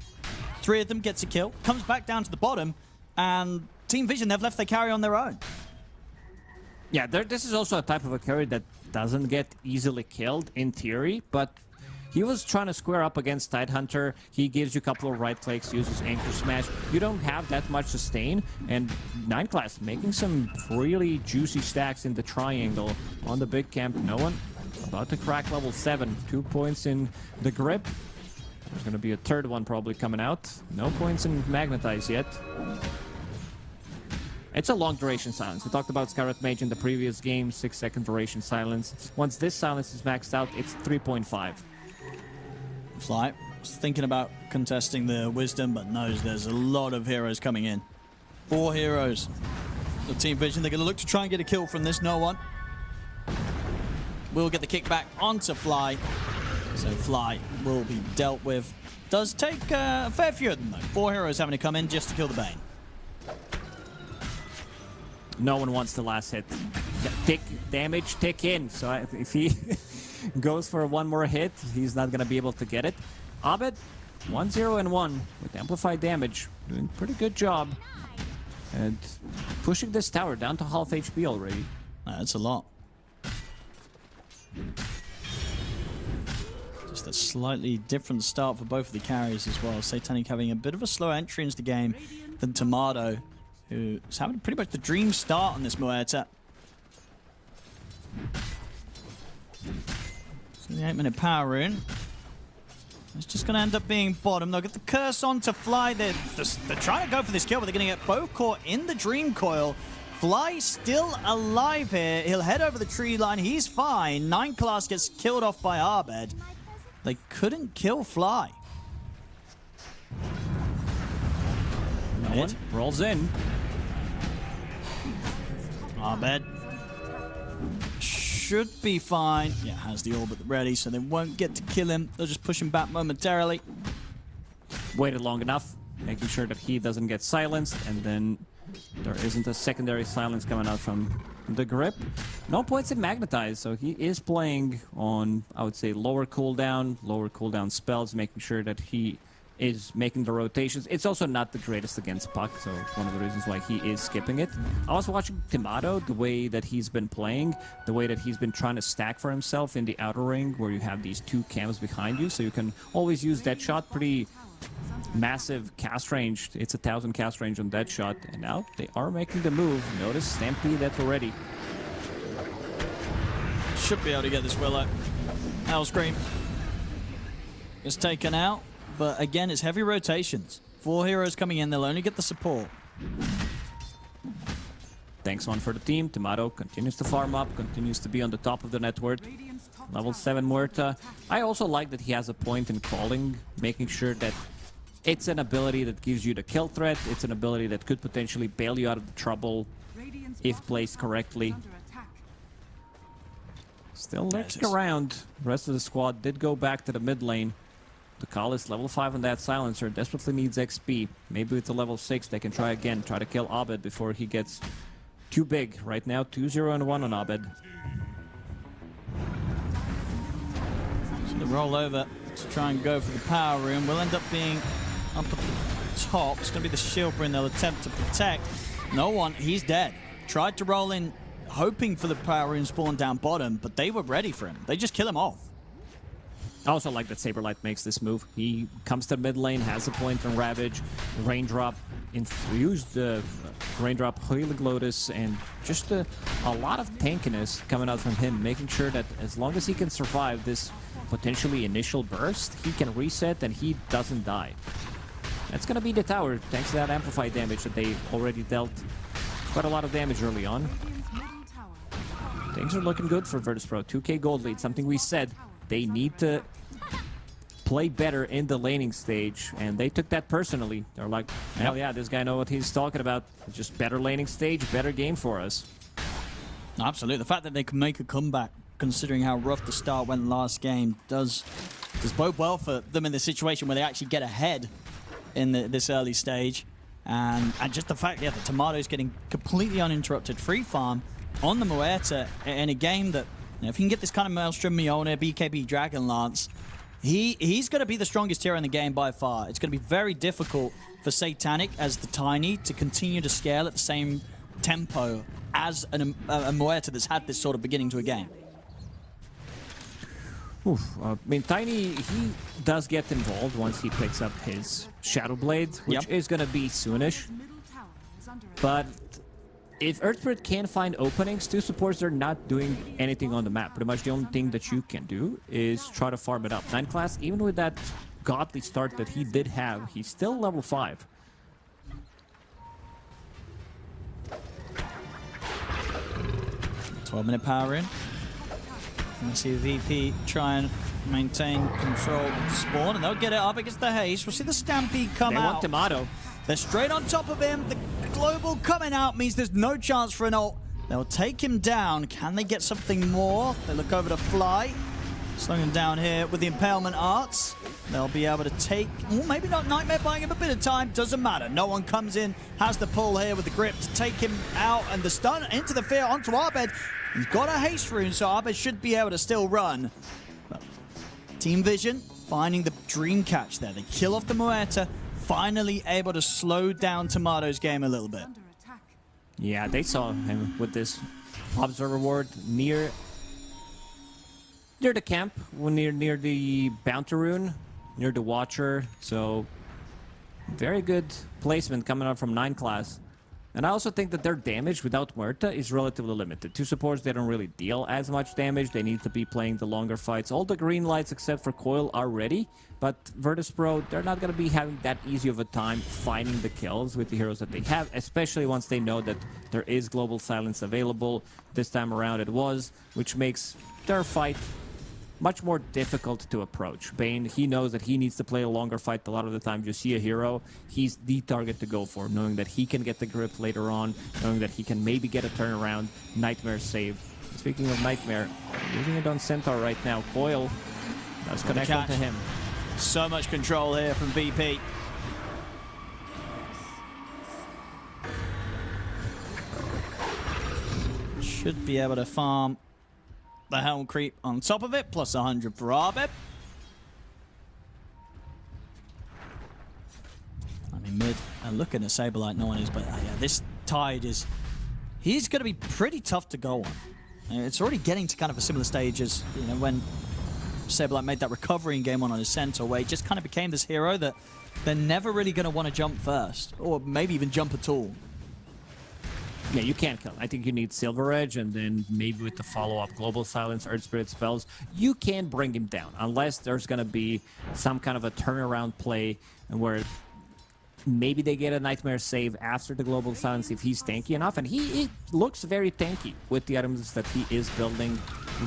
3 of them gets a kill. Comes back down to the bottom. And Team Vision, they've left their carry on their own. yeah, this is also a type of a carry that doesn't get easily killed in theory, but he was trying to square up against Tidehunter. He gives you a couple of right clicks, uses Anchor Smash. You don't have that much sustain, and 9 class making some really juicy stacks in the triangle on the big camp. No one about to crack level 7. 2 points in the grip. There's going to be a third one probably coming out. No points in Magnetize yet. It's a long duration silence. We talked about Scarlet Mage in the previous game, 6-second duration silence. Once this silence is maxed out, it's 3.5. Fly was thinking about contesting the Wisdom, but knows there's a lot of heroes coming in. 4 heroes. The Team Vision, they're going to look to try and get a kill from this. No one. Will get the kickback onto Fly. So Fly will be dealt with. Does take a fair few of them, though. 4 heroes having to come in just to kill the Bane. No one wants the last hit. Tick damage, tick in. So if he goes for one more hit, he's not going to be able to get it. Abed, 1-0-1 with amplified damage. Doing a pretty good job. And pushing this tower down to half HP already. That's a lot. Just a slightly different start for both of the carries as well. Satanic having a bit of a slow entry into the game than Tomato, who's having pretty much the dream start on this Muerta. So the 8-minute power rune. It's just going to end up being bottom. They'll get the curse on to Fly. They're trying to go for this kill, but they're going to get both caught in the Dream Coil. Fly still alive here. He'll head over the tree line. He's fine. 9 class gets killed off by Abed. They couldn't kill Fly. No one rolls in. Abed should be fine. Yeah, has the orbit ready, so they won't get to kill him. They'll just push him back momentarily. Waited long enough, making sure that he doesn't get silenced, and then there isn't a secondary silence coming out from the grip. No points in Magnetize, so he is playing on, I would say, lower cooldown spells, making sure that he is making the rotations. It's also not the greatest against Puck, so one of the reasons why he is skipping it. I was watching Tomato, the way that he's been playing, the way that he's been trying to stack for himself in the outer ring, where you have these 2 cams behind you, so you can always use that shot. Pretty massive cast range. It's 1,000 cast range on that shot, and now they are making the move. Notice Stampede that already. Should be able to get this Willow. Hellscream is taken out. But again, it's heavy rotations. 4 heroes coming in, they'll only get the support. Thanks one for the team. Tomato continues to farm up, continues to be on the top of the net worth. Level 7 Muerta. I also like that he has a point in calling, making sure that it's an ability that gives you the kill threat. It's an ability that could potentially bail you out of the trouble if placed correctly. Still lurking around. The rest of the squad did go back to the mid lane. The call is level 5 on that silencer. Desperately needs XP. Maybe it's a level 6. They can try again. Try to kill Abed before he gets too big. Right now, 2-0-1 on Abed. So the roll over to try and go for the power room will end up being up at the top. It's going to be the shield bring they'll attempt to protect. No one. He's dead. Tried to roll in, hoping for the power room spawn down bottom, but they were ready for him. They just kill him off. I also like that Saberlight makes this move. He comes to mid lane, has a point on Ravage, Raindrop, infused the Raindrop, Healing Lotus, and just a lot of tankiness coming out from him, making sure that as long as he can survive this potentially initial burst, he can reset and he doesn't die. That's going to be the tower, thanks to that amplified damage that they already dealt quite a lot of damage early on. Things are looking good for Virtus.pro. 2k gold lead, something we said. They need to play better in the laning stage, and they took that personally. They're like, hell yeah, this guy knows what he's talking about. It's just better laning stage, better game for us. Absolutely. The fact that they can make a comeback, considering how rough the start went last game, does bode well for them in the situation where they actually get ahead in this early stage. And just the fact, yeah, the Tomato's getting completely uninterrupted free farm on the Muerta in a game that, if you can get this kind of Maelstrom, Mjolnir, BKB, Dragonlance, he's going to be the strongest hero in the game by far. It's going to be very difficult for Satanic as the Tiny to continue to scale at the same tempo as a Muerta that's had this sort of beginning to a game. I mean, Tiny, he does get involved once he picks up his Shadow Blade, which is going to be soonish. But if Earthspirit can find openings, two supports are not doing anything on the map. Pretty much the only thing that you can do is try to farm it up. 9 class, even with that godly start that he did have, he's still level 5. Minute power in. You see VP try and maintain control of the spawn, and they'll get it up against the haste. We'll see the Stampede come They out. want Tomato. They're straight on top of him. The global coming out means there's no chance for an ult. They'll take him down. Can they get something more? They look over to Fly. Slowing him down here with the Impalement Arts. They'll be able to take... Well, maybe not Nightmare, buying him a bit of time. Doesn't matter. No one comes in, has the pull here with the grip to take him out. And the stun into the fear onto Abed. He's got a haste rune, so Abed should be able to still run. But Team Vision finding the dream catch there. They kill off the Muerta. Finally able to slow down Tomato's game a little bit. Under attack. Yeah, they saw him with this Observer Ward near the camp, near the Bounty Rune, near the Watcher. So very good placement coming out from 9 class. And I also think that their damage without Muerta is relatively limited. Two supports, they don't really deal as much damage. They need to be playing the longer fights. All the green lights except for Coil are ready, but Virtus.pro, they're not going to be having that easy of a time finding the kills with the heroes that they have, especially once they know that there is Global Silence available. This time around it was, which makes their fight much more difficult to approach. Bane, he knows that he needs to play a longer fight. A lot of the times you see a hero, he's the target to go for, knowing that he can get the grip later on, knowing that he can maybe get a turnaround. Nightmare save. Speaking of Nightmare, using it on Centaur right now. Coil, that's connected to him. So much control here from VP. Should be able to farm the Helm Creep on top of it, plus 100 for Abed. I mean, mid, and looking at Saberlight, no one is, but yeah, this Tide is... He's going to be pretty tough to go on. It's already getting to kind of a similar stage as, you know, when Saberlight made that recovery in game 1 on his Centaur, where he just kind of became this hero that they're never really going to want to jump first, or maybe even jump at all. Yeah, you can't kill him. I think you need Silver Edge, and then maybe with the follow-up Global Silence, Earth Spirit spells, you can bring him down, unless there's going to be some kind of a turnaround play where maybe they get a Nightmare save after the Global Silence if he's tanky enough, and he looks very tanky with the items that he is building.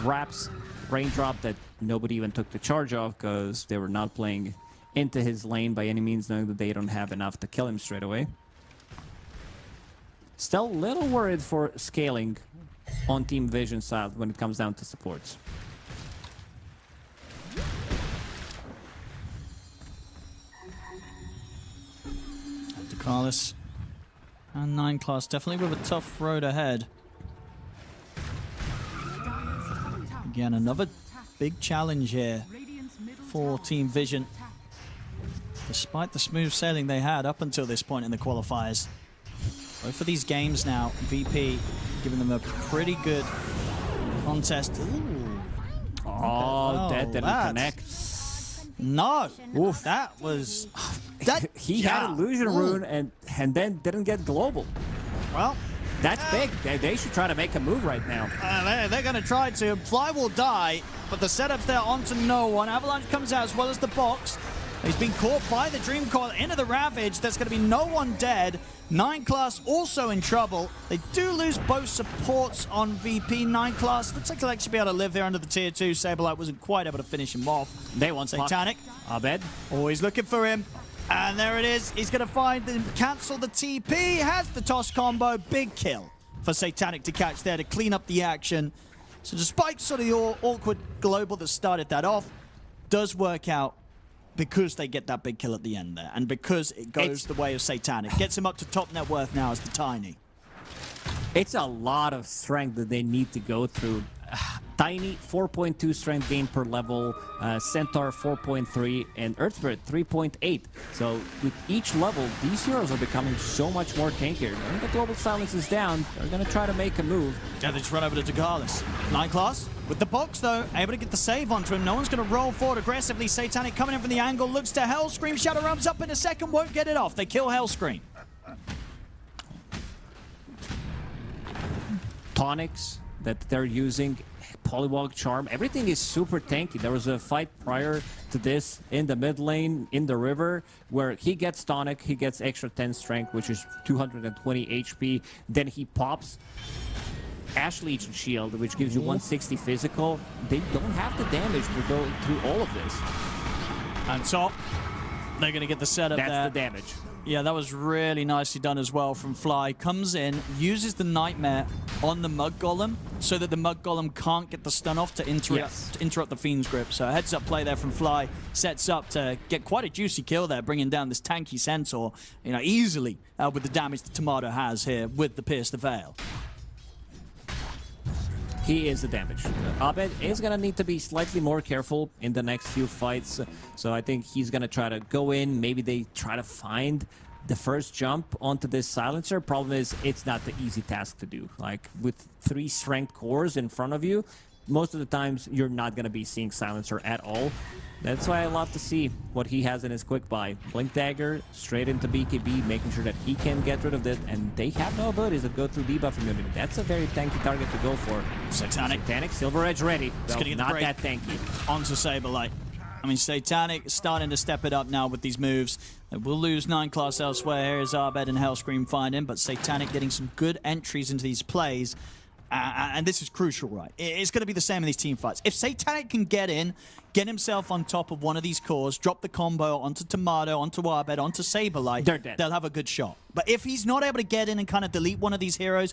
Wraps, Raindrop that nobody even took the charge of because they were not playing into his lane by any means, knowing that they don't have enough to kill him straight away. Still a little worried for scaling on Team Vision side when it comes down to supports. Carlos and 9 class definitely with a tough road ahead. Again, another big challenge here for Team Vision. Despite the smooth sailing they had up until this point in the qualifiers. Both of these games now, VP giving them a pretty good contest. Ooh. Oh, that didn't connect. No. Oof. That was... That, he had Illusion Rune and then didn't get Global. Well, that's big. They should try to make a move right now. They're going to try to. Fly will die, but the setup's there onto no one. Avalanche comes out as well as the box. He's been caught by the Dream Coil into the Ravage. There's going to be no one dead. 9 class also in trouble. They do lose both supports on VP. 9 class looks like they'll actually be able to live there under the tier 2. Saberlight wasn't quite able to finish him off. They want Satanic. Abed. Always looking for him. And there it is. He's going to find and cancel the TP. Has the toss combo. Big kill for Satanic to catch there to clean up the action. So despite sort of the awkward global that started that off, does work out because they get that big kill at the end there. And because it goes the way of Satanic. Gets him up to top net worth now as the Tiny. It's a lot of strength that they need to go through. Tiny, 4.2 strength gain per level, Centaur 4.3, and Earth Spirit 3.8. So with each level, these heroes are becoming so much more tankier. When the Global Silence is down, they're going to try to make a move. Yeah, they just run over to Dagalis. 9 class with the box though, able to get the save onto him. No one's going to roll forward aggressively. Satanic coming in from the angle, looks to Hellscream. Shadow Realms up in a second, won't get it off. They kill Hellscream. tonics that they're using, polywog charm, everything is super tanky. There was a fight prior to this in the mid lane in the river where he gets tonic, he gets extra 10 strength, which is 220 HP. Then he pops Ash Legion Shield, which gives you 160 physical. They don't have the damage to go through all of this. And top, they're going to get the setup there. That's the damage. Yeah, that was really nicely done as well from Fly. Comes in, uses the Nightmare on the Mud Golem so that the Mud Golem can't get the stun off to interrupt the Fiend's grip. So a heads-up play there from Fly. Sets up to get quite a juicy kill there, bringing down this tanky Centaur, you know, easily with the damage that Tomato has here with the Pierce the Veil. He is the damage. Abed is going to need to be slightly more careful in the next few fights. So I think he's going to try to go in. Maybe they try to find the first jump onto this silencer. Problem is, it's not the easy task to do. Like, with 3 strength cores in front of you, most of the times you're not going to be seeing silencer at all. That's why I love to see what he has in his quick buy. Blink Dagger, straight into BKB, making sure that he can get rid of it, and they have no abilities that go through debuff immunity. That's a very tanky target to go for. Satanic, Silver Edge ready. It's going to get not the break that tanky. onto Saberlight. I mean, Satanic starting to step it up now with these moves. They will lose 9 class elsewhere. Here's Arbed and Hellscream find him, but Satanic getting some good entries into these plays. And this is crucial, right? It's going to be the same in these team fights. If Satanic can get in, get himself on top of one of these cores, drop the combo onto Tomato, onto Arbed, onto Saberlight, they're dead. They'll have a good shot. But if he's not able to get in and kind of delete one of these heroes,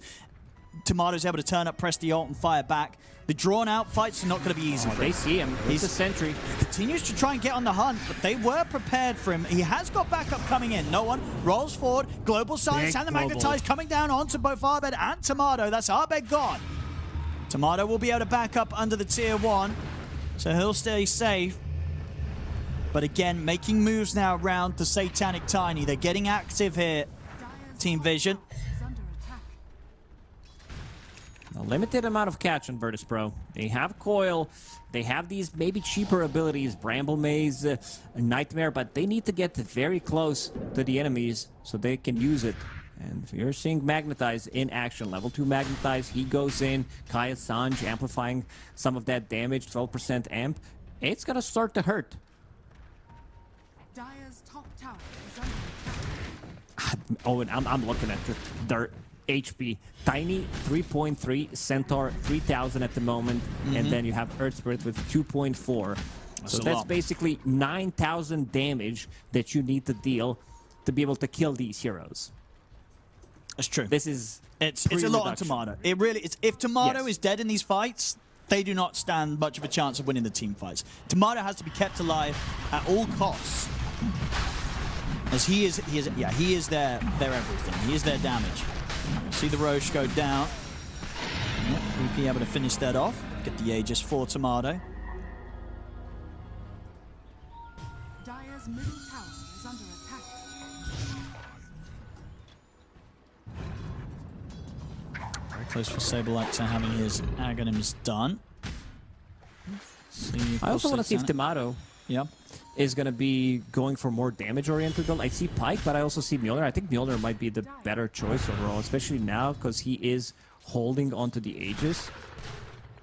Tomato's able to turn up, press the ult, and fire back. The drawn-out fights are not going to be easy for him. They see him. He's a sentry. Continues to try and get on the hunt, but they were prepared for him. He has got backup coming in. No one rolls forward. Global Silence and the Magnetize coming down onto both Arbed and Tomato. That's Arbed gone. Tomato will be able to back up under the tier 1, so he'll stay safe. But again, making moves now around the Satanic Tiny. They're getting active here, Team Vision. A limited amount of catch on Virtus.pro. They have Coil, they have these maybe cheaper abilities, Bramble Maze, Nightmare, but they need to get very close to the enemies so they can use it. And you're seeing Magnetize in action. Level 2 Magnetize, he goes in, Kaya Sanj amplifying some of that damage, 12% amp. It's gonna start to hurt. Dire's top tower is under attack. Oh, and I'm looking at their HP. Tiny 3.3, Centaur 3000 at the moment, and then you have Earth Spirit with 2.4. So that's basically 9,000 damage that you need to deal to be able to kill these heroes. That's true. This is it's a lot on Tomato. It really is. If Tomato is dead in these fights, they do not stand much of a chance of winning the team fights. Tomato has to be kept alive at all costs, as he is their everything. He is their damage. See the Roche go down. We'll be able to finish that off. Get the Aegis for Tomato. Dire's middle tower is under attack. Very close for Saberlight to having his Aghanims done. I also want to see if Tomato is going to be going for more damage-oriented build. I see Pyke, but I also see Mjolnir. I think Mjolnir might be the better choice overall, especially now because he is holding onto the Aegis.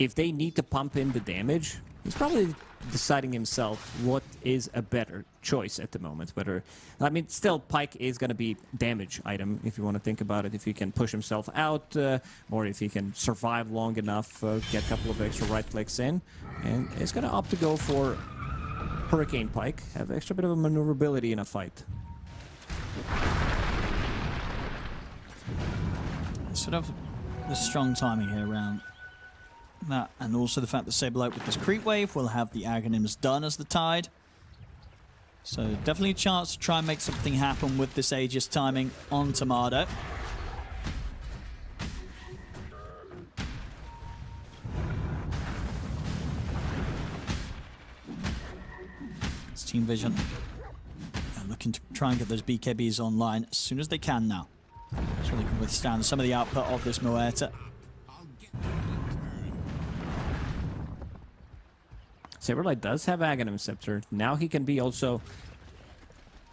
If they need to pump in the damage, he's probably deciding himself what is a better choice at the moment. Whether, I mean, still Pyke is going to be damage item if you want to think about it. If he can push himself out, or if he can survive long enough, get a couple of extra right clicks in, and it's going to opt to go for Hurricane Pyke, have extra bit of a maneuverability in a fight. Sort of the strong timing here around that, and also the fact that Saberlight with this creep wave will have the Aghanims done as the tide. So definitely a chance to try and make something happen with this Aegis timing on Tomato. Team Vision looking to try and get those BKBs online as soon as they can now, so they can withstand some of the output of this Muerta. Saberlight does have Aghanim Scepter. Now he can be also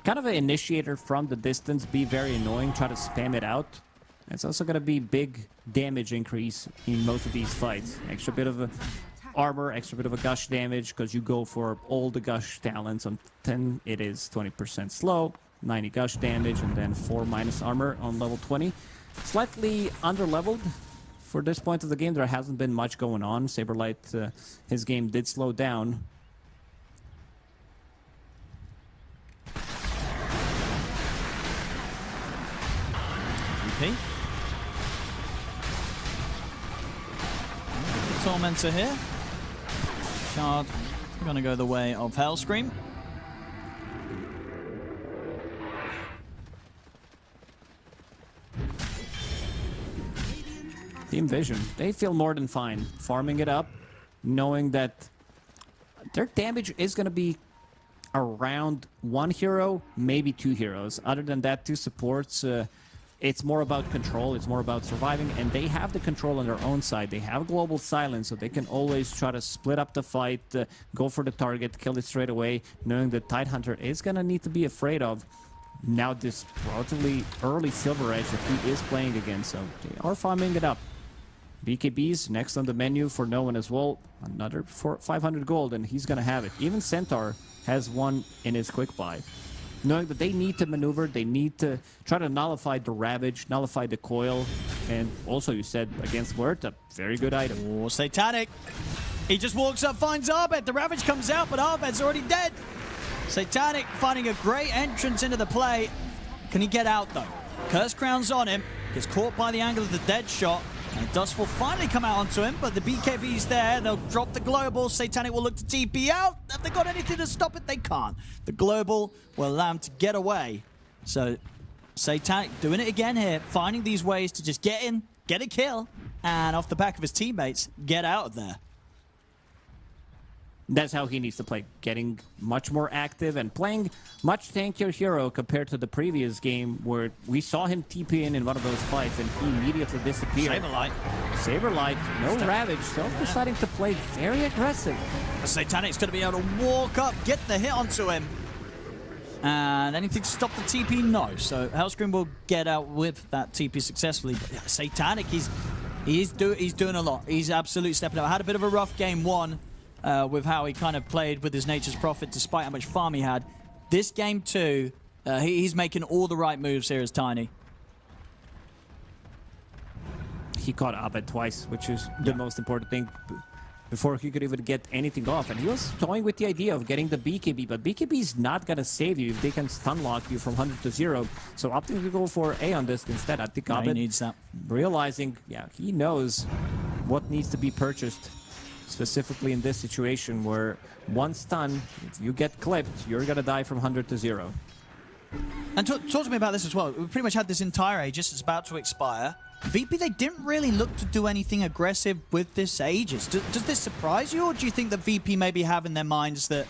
kind of an initiator from the distance, be very annoying, try to spam it out. It's also going to be big damage increase in most of these fights. Extra bit of a armor, extra bit of a gush damage, because you go for all the gush talents. On 10, it is 20% slow, 90 gush damage, and then 4 minus armor on level 20. Slightly under-leveled for this point of the game. There hasn't been much going on. Saberlight, his game did slow down. VP. The Tormentor here. Shard gonna go the way of Hellscream. Team Vision, they feel more than fine farming it up, knowing that their damage is going to be around 1 hero, maybe 2 heroes. Other than that, 2 supports, it's more about control, it's more about surviving, and they have the control on their own side. They have global silence, so they can always try to split up the fight, go for the target, kill it straight away, knowing that Tidehunter is going to need to be afraid of now this relatively early Silver Edge that he is playing against, so they are farming it up. BKB's next on the menu for no one as well. Another 500 gold, and he's going to have it. Even Centaur has one in his quick buy. Knowing that they need to maneuver, they need to try to nullify the Ravage, nullify the Coil, and also you said against Word, a very good item. Oh, Satanic. He just walks up, finds Arbed. The Ravage comes out, but Arbed's already dead. Satanic finding a great entrance into the play. Can he get out, though? Curse Crown's on him. Gets caught by the angle of the dead shot. And Dust will finally come out onto him, but the BKB's there. They'll drop the global. Satanic will look to TP out. Have they got anything to stop it? They can't. The global will allow him to get away. So Satanic doing it again here, finding these ways to just get in, get a kill, and off the back of his teammates, get out of there. That's how he needs to play, getting much more active and playing much tankier hero compared to the previous game where we saw him TP in one of those fights and he immediately disappeared. Saberlight. Saberlight, no Ravage, so deciding to play very aggressive. Satanic's going to be able to walk up, get the hit onto him. And anything to stop the TP? No. So Hellscream will get out with that TP successfully. But yeah, Satanic, he's doing a lot. He's absolutely stepping up. Had a bit of a rough game one. With how he kind of played with his Nature's Prophet despite how much farm he had. This game too, he's making all the right moves here as Tiny. He caught Abed twice, which is the most important thing before he could even get anything off. And he was toying with the idea of getting the BKB, but BKB is not going to save you if they can stun lock you from 100 to 0. So opting to go for A on this instead. I think Abed needs that. Realizing, yeah, he knows what needs to be purchased. Specifically in this situation where one stun, if you get clipped, you're going to die from 100 to 0. And talk to me about this as well. We pretty much had this entire Aegis. It's about to expire. VP, they didn't really look to do anything aggressive with this Aegis. Does this surprise you, or do you think that VP maybe have in their minds that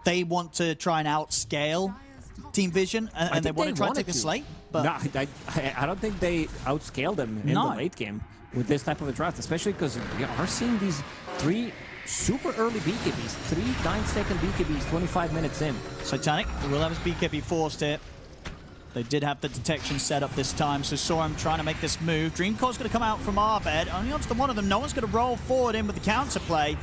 they want to try and outscale Team Vision and they want to try and take the slate? But no, I don't think they outscaled them in the late game with this type of a draft, especially because we are seeing these 3 super early BKBs, 3 9-second BKBs 25 minutes in. Satanic will have his BKB forced here. They did have the detection set up this time, so saw him trying to make this move. Dreamcore's going to come out from Arbed. Only onto the one of them. No one's going to roll forward in with the counterplay.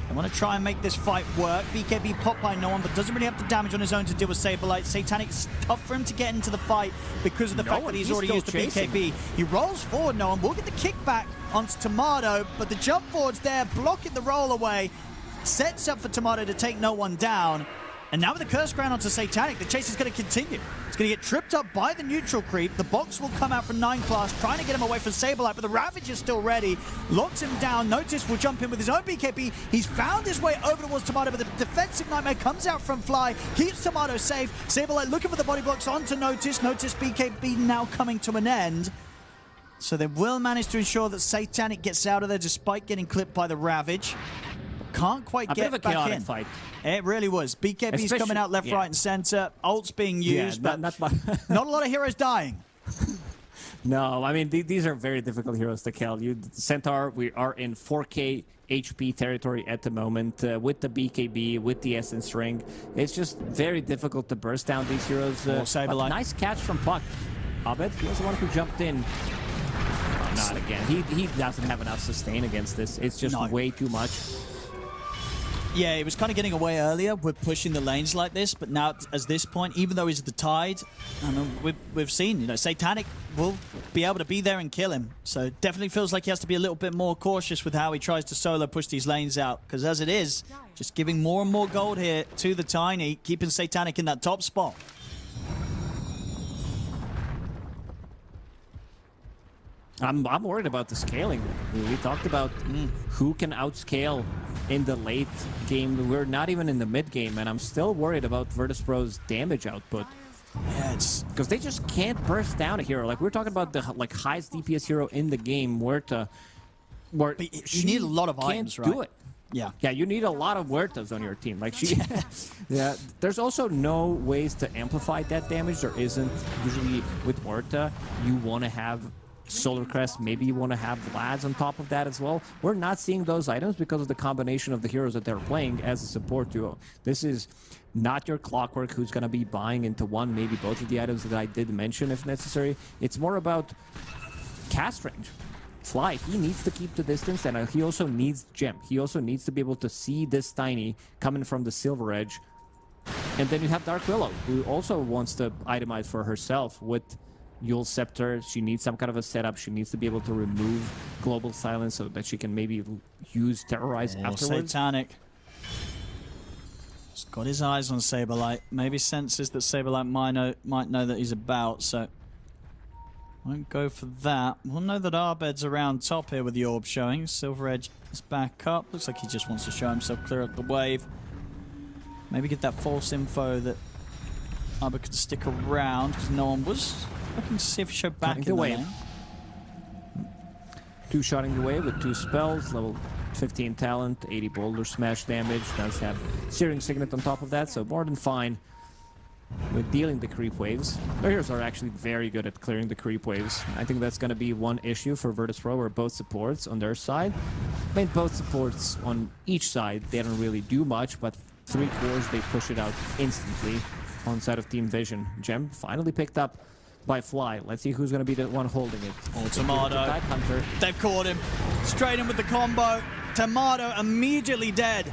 They want to try and make this fight work. BKB popped by no one, but doesn't really have the damage on his own to deal with Saberlight. Satanic's tough for him to get into the fight because of the fact that he's already used the BKB. He rolls forward, no one. We'll get the kickback onto Tomato, but the jump forward's there, blocking the roll away. Sets up for Tomato to take no one down. And now with the Curse Crown onto Satanic, the chase is going to continue. It's going to get tripped up by the neutral creep. The box will come out from 9 class, trying to get him away from Saberlight, but the Ravage is still ready. Locks him down. Notice will jump in with his own BKB. He's found his way over towards Tomato, but the defensive Nightmare comes out from Fly, keeps Tomato safe. Saberlight looking for the body blocks onto Notice. Notice BKB now coming to an end. So they will manage to ensure that Satanic gets out of there despite getting clipped by the Ravage. Can't quite get back in. Fight. It really was. BKB's coming out left, right, and center. Ults being used, but not a lot of heroes dying. No, I mean, these are very difficult heroes to kill. Centaur, we are in 4K HP territory at the moment with the BKB, with the Essence Ring. It's just very difficult to burst down these heroes. Saberlight. Nice catch from Puck. Abed, he was the one who jumped in. not again. He doesn't have enough sustain against this. It's just No. way too much. Yeah, he was kind of getting away earlier with pushing the lanes like this, but now at this point, even though he's at the tide, I mean, we've seen, you know, Satanic will be able to be there and kill him. So definitely feels like he has to be a little bit more cautious with how he tries to solo push these lanes out, because as it is, just giving more and more gold here to the Tiny, keeping Satanic in that top spot. I'm worried about the scaling. We talked about who can outscale in the late game. We're not even in the mid game, and I'm still worried about Virtus.pro's damage output. Yeah, it's... Because they just can't burst down a hero. Like, we're talking about the highest DPS hero in the game, where But you need a lot of items, can't right? do it. Yeah. Yeah, you need a lot of Huertas on your team. Like, she... yeah, there's also no ways to amplify that damage. There isn't. Usually with Huerta, you want to have Solar Crest, maybe you want to have Vlads on top of that as well. We're not seeing those items because of the combination of the heroes that they're playing as a support duo. This is not your Clockwork who's going to be buying into one, maybe both of the items that I did mention if necessary. It's more about cast range. Fly, he needs to keep the distance, and he also needs Gem. He also needs to be able to see this Tiny coming from the Silver Edge. And then you have Dark Willow, who also wants to itemize for herself with Yule Scepter. She needs some kind of a setup. She needs to be able to remove Global Silence so that she can maybe use Terrorize afterwards. Satanic. He's got his eyes on Saberlight. Maybe senses that Saberlight might know that he's about, so won't go for that. We'll know that Arbed's around top here with the orb showing. Silver Edge is back up. Looks like he just wants to show himself, clear up the wave. Maybe get that false info that Arbed could stick around, because no one was looking to see if he showed back in the lane. Two-shotting the wave with 2 spells, level 15 talent, 80 boulder smash damage. Does have Searing Signet on top of that, so more than fine with dealing the creep waves. Their heroes are actually very good at clearing the creep waves. I think that's going to be one issue for Virtus.pro, where both supports on their side. I mean, both supports on each side, they don't really do much, but 3 cores, they push it out instantly on side of Team Vision. Gem finally picked up by Fly. Let's see who's going to be the one holding it. Oh, Tomato. Hunter. They've caught him. Straight in with the combo. Tomato immediately dead.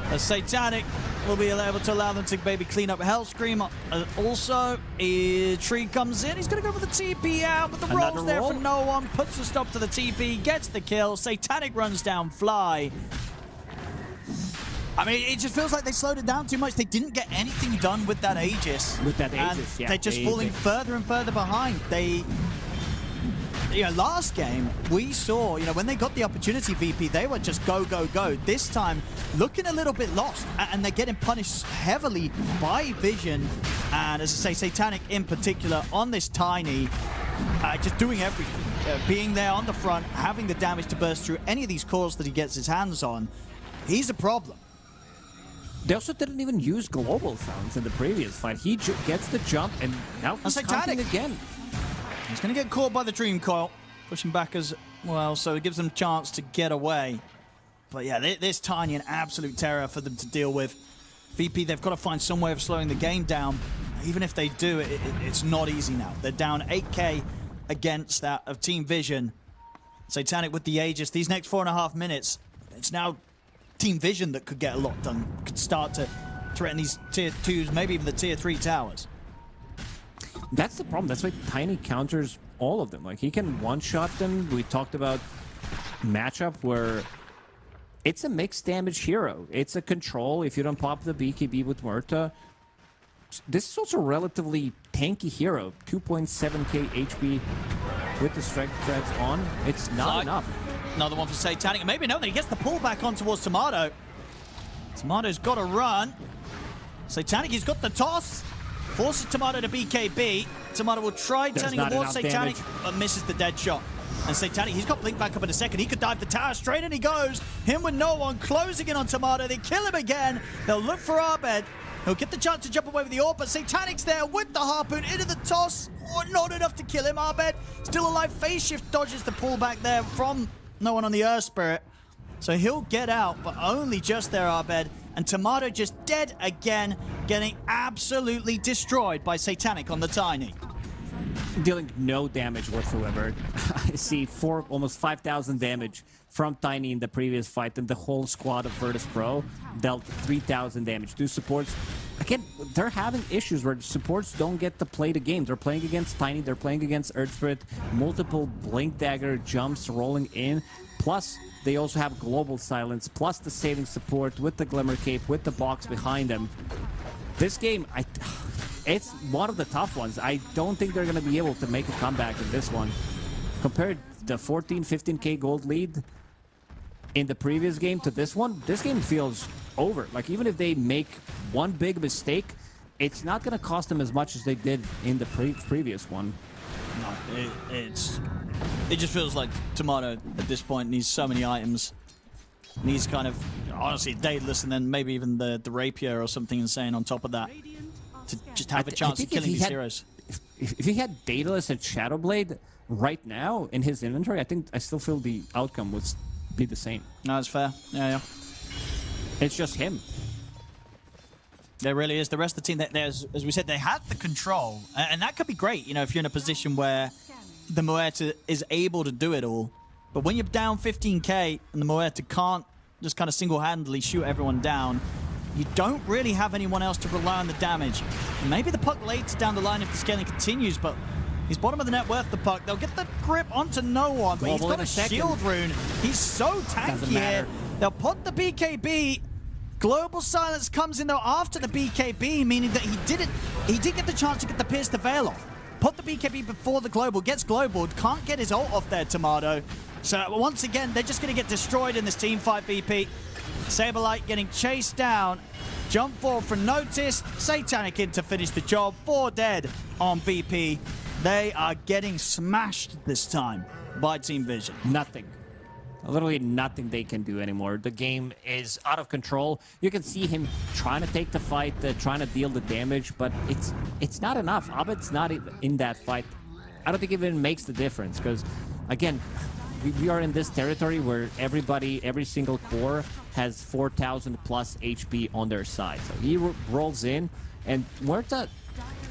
As Satanic will be able to allow them to maybe clean up Hellscream. Also, Tree comes in. He's going to go for the TP out, but the roll's there for no one. Puts the stop to the TP, gets the kill. Satanic runs down Fly. I mean, it just feels like they slowed it down too much. They didn't get anything done with that Aegis. With that Aegis, and yeah. they're just falling further and further behind. Last game, we saw, when they got the opportunity, VP, they were just go, go, go. This time, looking a little bit lost, and they're getting punished heavily by Vision, and as I say, Satanic in particular, on this Tiny, just doing everything. Being there on the front, having the damage to burst through any of these cores that he gets his hands on. He's a problem. They also didn't even use global sounds in the previous fight. He gets the jump, and now he's hunting again. He's going to get caught by the Dream Coil, pushing back as well, so it gives them a chance to get away. But yeah, this Tiny an absolute terror for them to deal with. VP, they've got to find some way of slowing the game down. Even if they do, it's not easy now. They're down 8k against that of Team Vision. Satanic with the Aegis. These next 4.5 minutes, it's now Team Vision that could get a lot done, could start to threaten these tier 2s, maybe even the tier 3 towers. That's the problem. That's why Tiny counters all of them. Like, he can one-shot them. We talked about matchup where it's a mixed damage hero. It's a control if you don't pop the BKB with Murta. This is also a relatively tanky hero. 2.7k HP with the strength threads on. It's not enough. Another one for Satanic. Maybe no, he gets the pull back on towards Tomato. Tomato's got to run. Satanic, he's got the toss. Forces Tomato to BKB. Tomato will try turning towards Satanic, but misses the dead shot. And Satanic, he's got Blink back up in a second. He could dive the tower. Straight in he goes. Him with no one. Closing in on Tomato. They kill him again. They'll look for Arbed. He'll get the chance to jump away with the orb, but Satanic's there with the harpoon into the toss. Oh, not enough to kill him. Arbed still alive. Phase shift dodges the pull back there from no one on the Earth Spirit. So he'll get out, but only just there, Arbed. And Tomato just dead again, getting absolutely destroyed by Satanic on the Tiny. dealing no damage whatsoever. I see almost 5,000 damage from Tiny in the previous fight, and the whole squad of Virtus.pro dealt 3,000 damage. Two supports, again, they're having issues where supports don't get to play the game. They're playing against Tiny, they're playing against Earth Spirit, multiple Blink Dagger jumps rolling in, plus they also have Global Silence, plus the saving support with the Glimmer Cape, with the box behind them. This game, it's one of the tough ones. I don't think they're going to be able to make a comeback in this one. Compared the 14, 15k gold lead in the previous game to this game feels over. Like, even if they make one big mistake, it's not going to cost them as much as they did in the previous one. No, it just feels like Tomato at this point needs so many items. Needs kind of, honestly, Daedalus and then maybe even the Rapier or something insane on top of that to just have a chance of killing these heroes. If he had Daedalus and Shadowblade right now in his inventory, I still feel the outcome would be the same. No, that's fair. Yeah. It's just him. There really is. The rest of the team, as we said, they have the control. And that could be great, you know, if you're in a position where the Muerta is able to do it all. But when you're down 15k and the Muerta can't just kind of single-handedly shoot everyone down, you don't really have anyone else to rely on the damage. Maybe the Puck later down the line if the scaling continues, but he's bottom of the net worth, the Puck. They'll get the grip onto no one, but he's got a shield rune. He's so tanky here. They'll put the BKB. Global Silence comes in though after the BKB, meaning that he did get the chance to get the Pierce the Veil off. Put the BKB before the Global, gets Globaled, can't get his ult off there, Tomato. So once again, they're just going to get destroyed in this team fight, VP. Saberlight getting chased down. Jump forward for notice. Satanic in to finish the job. 4 dead on VP. They are getting smashed this time by Team Vision. Nothing. Literally nothing they can do anymore. The game is out of control. You can see him trying to take the fight, trying to deal the damage, but it's not enough. Abed's not in that fight. I don't think it even makes the difference because, again, we are in this territory where every single core has 4,000 plus HP on their side. So he rolls in, and Muerta,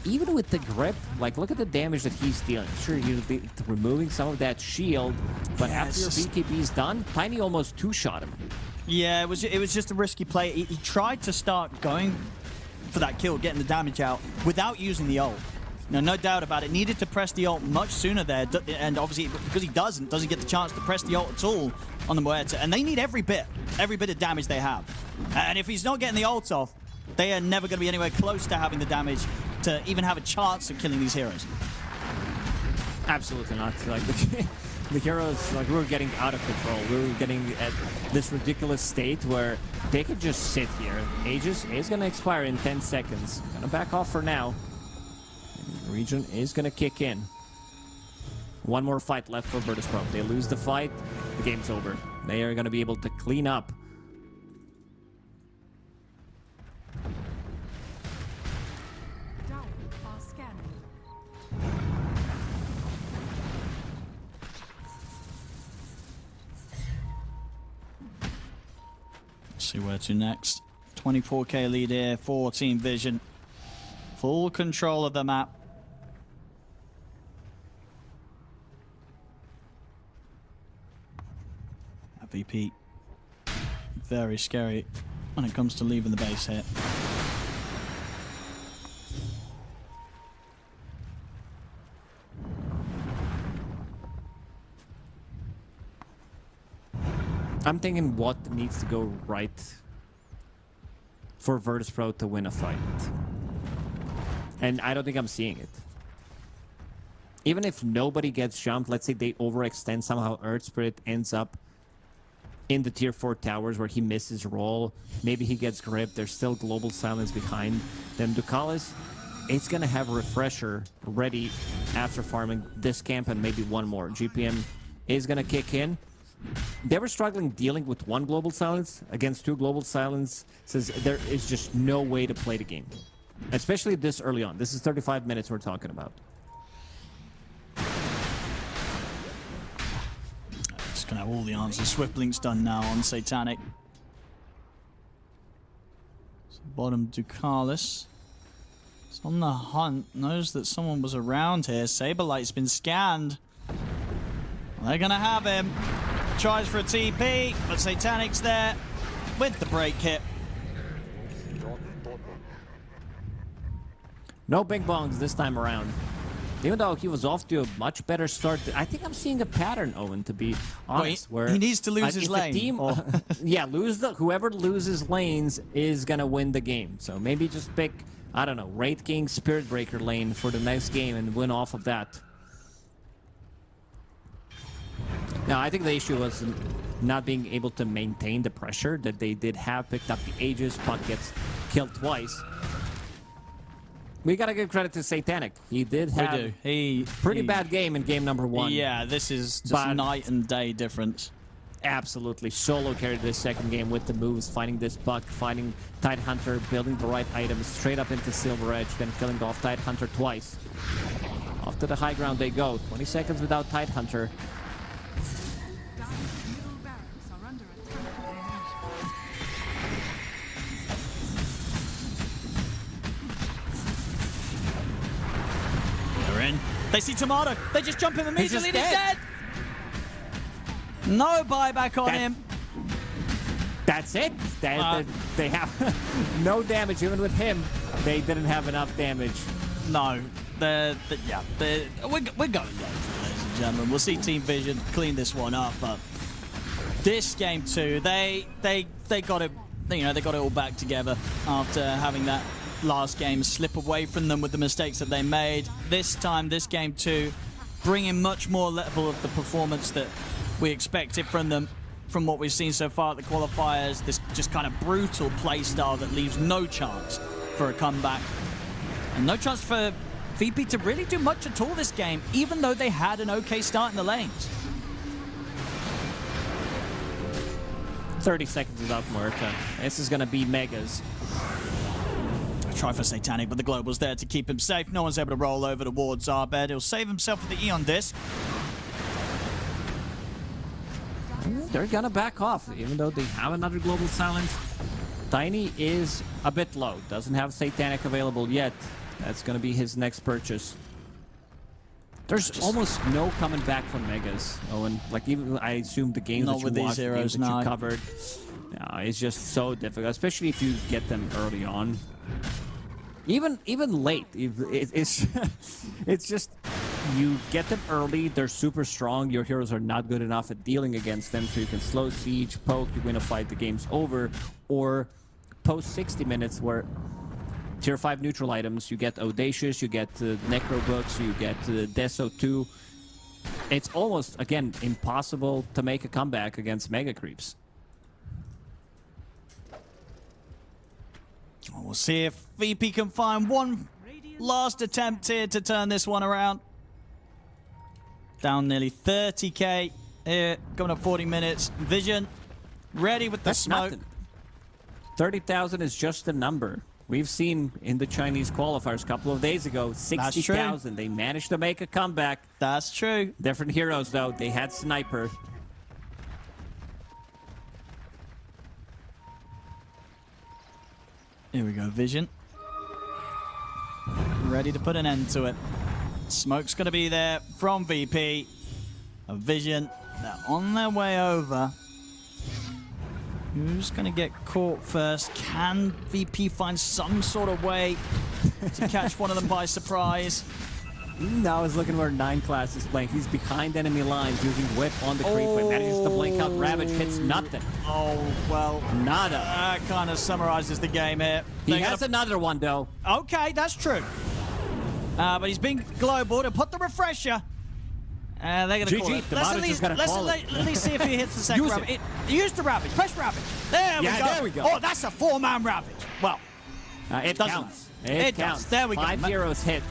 even with the grip, like, look at the damage that he's dealing. Sure, he'll be removing some of that shield, but after your BKB's done, Tiny almost two-shot him. Yeah, it was just a risky play. He tried to start going for that kill, getting the damage out, without using the ult. No doubt about it. Needed to press the ult much sooner there, and obviously, because he doesn't get the chance to press the ult at all on the Muerta, and they need every bit of damage they have. And if he's not getting the ult off, they are never going to be anywhere close to having the damage to even have a chance of killing these heroes. Absolutely not. Like the heroes, like, we were getting out of control. We were getting at this ridiculous state where they could just sit here. Aegis is going to expire in 10 seconds. Gonna back off for now. The region is going to kick in. One more fight left for Virtus.pro. They lose the fight, the game's over. They are going to be able to clean up. See where to next. 24k lead here for Team Vision. Full control of the map. VP. Very scary when it comes to leaving the base here. I'm thinking what needs to go right for Virtus.pro to win a fight. And I don't think I'm seeing it. Even if nobody gets jumped, let's say they overextend somehow, Earth Spirit ends up in the tier 4 towers where he misses roll. Maybe he gets gripped. There's still Global Silence behind them. Ducalis, it's going to have a refresher ready after farming this camp and maybe one more. GPM is going to kick in. They were struggling dealing with one Global Silence against 2 Global Silence. Says there is just no way to play the game, especially this early on. This is 35 minutes we're talking about. It's gonna have all the answers. Swift Blink's done now on Satanic. So bottom Ducalis. He's on the hunt. Knows that someone was around here. Saberlight's been scanned. They're going to have him. Tries for a TP, but Satanic's there with the break hit. No big bongs this time around. Even though he was off to a much better start, I think I'm seeing a pattern, Owen, to be honest. Well, where he needs to lose his if the lane. Team, yeah, whoever loses lanes is gonna win the game. So maybe just pick, I don't know, Wraith King Spirit Breaker lane for the next game and win off of that. Now, I think the issue was not being able to maintain the pressure that they did have. Picked up the Aegis, Puck gets killed twice. We gotta give credit to Satanic. He did have pretty bad game in game number 1. Yeah, this is just night and day difference. Absolutely. Solo carried this second game with the moves, finding this Buck, finding Tidehunter, building the right items, straight up into Silver Edge, then killing off Tidehunter twice. Off to the high ground they go. 20 seconds without Tidehunter. Dire's middle barracks are under attack. They're in. They see Tomato. They just jump him immediately. He's He's dead. No buyback on him. That's it. They have no damage. Even with him, they didn't have enough damage. No. We're going low, ladies and gentlemen. We'll see Team Vision clean this one up, but this game too, they got it. You know, they got it all back together after having that last game slip away from them with the mistakes that they made. This time, this game too, bringing much more level of the performance that we expected from them, from what we've seen so far at the qualifiers. This just kind of brutal play style that leaves no chance for a comeback. And no chance for VP to really do much at all this game, even though they had an okay start in the lanes. 30 seconds without Muerta. This is going to be Megas. Try for Satanic, but the Global's there to keep him safe. No one's able to roll over towards Arbed. He'll save himself with the Eon disc. They're going to back off, even though they have another Global Silence. Tiny is a bit low. Doesn't have Satanic available yet. That's going to be his next purchase. There's almost no coming back from Megas, Owen. Like, even I assume the games Not that with you these watched, the heroes, games that no. you covered, it's just so difficult, especially if you get them early on. Even late, it's just you get them early. They're super strong. Your heroes are not good enough at dealing against them, so you can slow siege, poke, you win a fight, the game's over. Or post 60 minutes where Tier 5 neutral items, you get Audacious, you get Necro Books, you get Deso 2. It's almost, again, impossible to make a comeback against Mega Creeps. We'll see if VP can find one last attempt here to turn this one around. Down nearly 30k here, coming up 40 minutes. Vision ready with the smoke. Nothing. 30,000 is just a number. We've seen in the Chinese qualifiers a couple of days ago, 60,000. They managed to make a comeback. That's true. Different heroes, though. They had Sniper. Here we go, Vision. Ready to put an end to it. Smoke's going to be there from VP. A Vision, they're on their way over. Who's going to get caught first? Can VP find some sort of way to catch one of them by surprise? Now he's looking where 9 class is playing. He's behind enemy lines using Whip on the creep. Manages to blink out Ravage, hits nothing. Oh, well, Nada. That kind of summarizes the game here. He has another one, though. Okay, that's true. But he's been global to put the refresher. They're going to call it. Let's at least see if he hits the second Ravage. Use the Ravage. Press Ravage. There we go. Oh, that's a 4-man Ravage. Well, it counts. It counts. There we go. 5 heroes hit.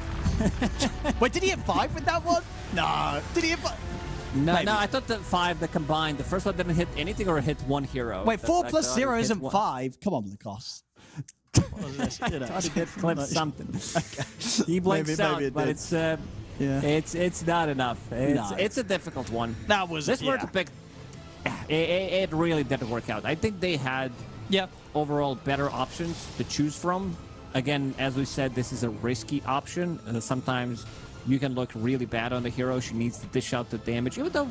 Wait, did he hit 5 with that one? No. Did he hit 5? No, I thought that 5, the combined. The first one didn't hit anything or hit 1 hero. Wait, 4 plus 0 isn't 5. Come on, Lacoste. What is this? I thought he did clip something. Okay. He blinks out, but it's not enough. It's a difficult one. That was this were to pick. It really didn't work out. I think they had overall better options to choose from Again, as we said, this is a risky option. Sometimes you can look really bad on the hero. She needs to dish out the damage, even though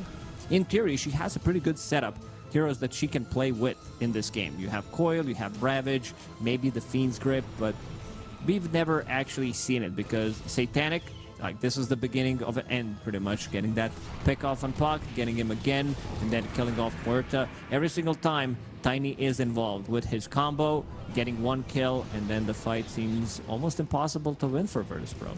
in theory she has a pretty good setup. Heroes that she can play with in this game. You have Coil, you have Ravage, maybe the Fiend's Grip, but we've never actually seen it because Satanic, like this is the beginning of an end pretty much. Getting that pick off on Puck, getting him again, and then killing off Muerta. Every single time Tiny is involved with his combo, getting one kill, and then the fight seems almost impossible to win for Virtus.pro.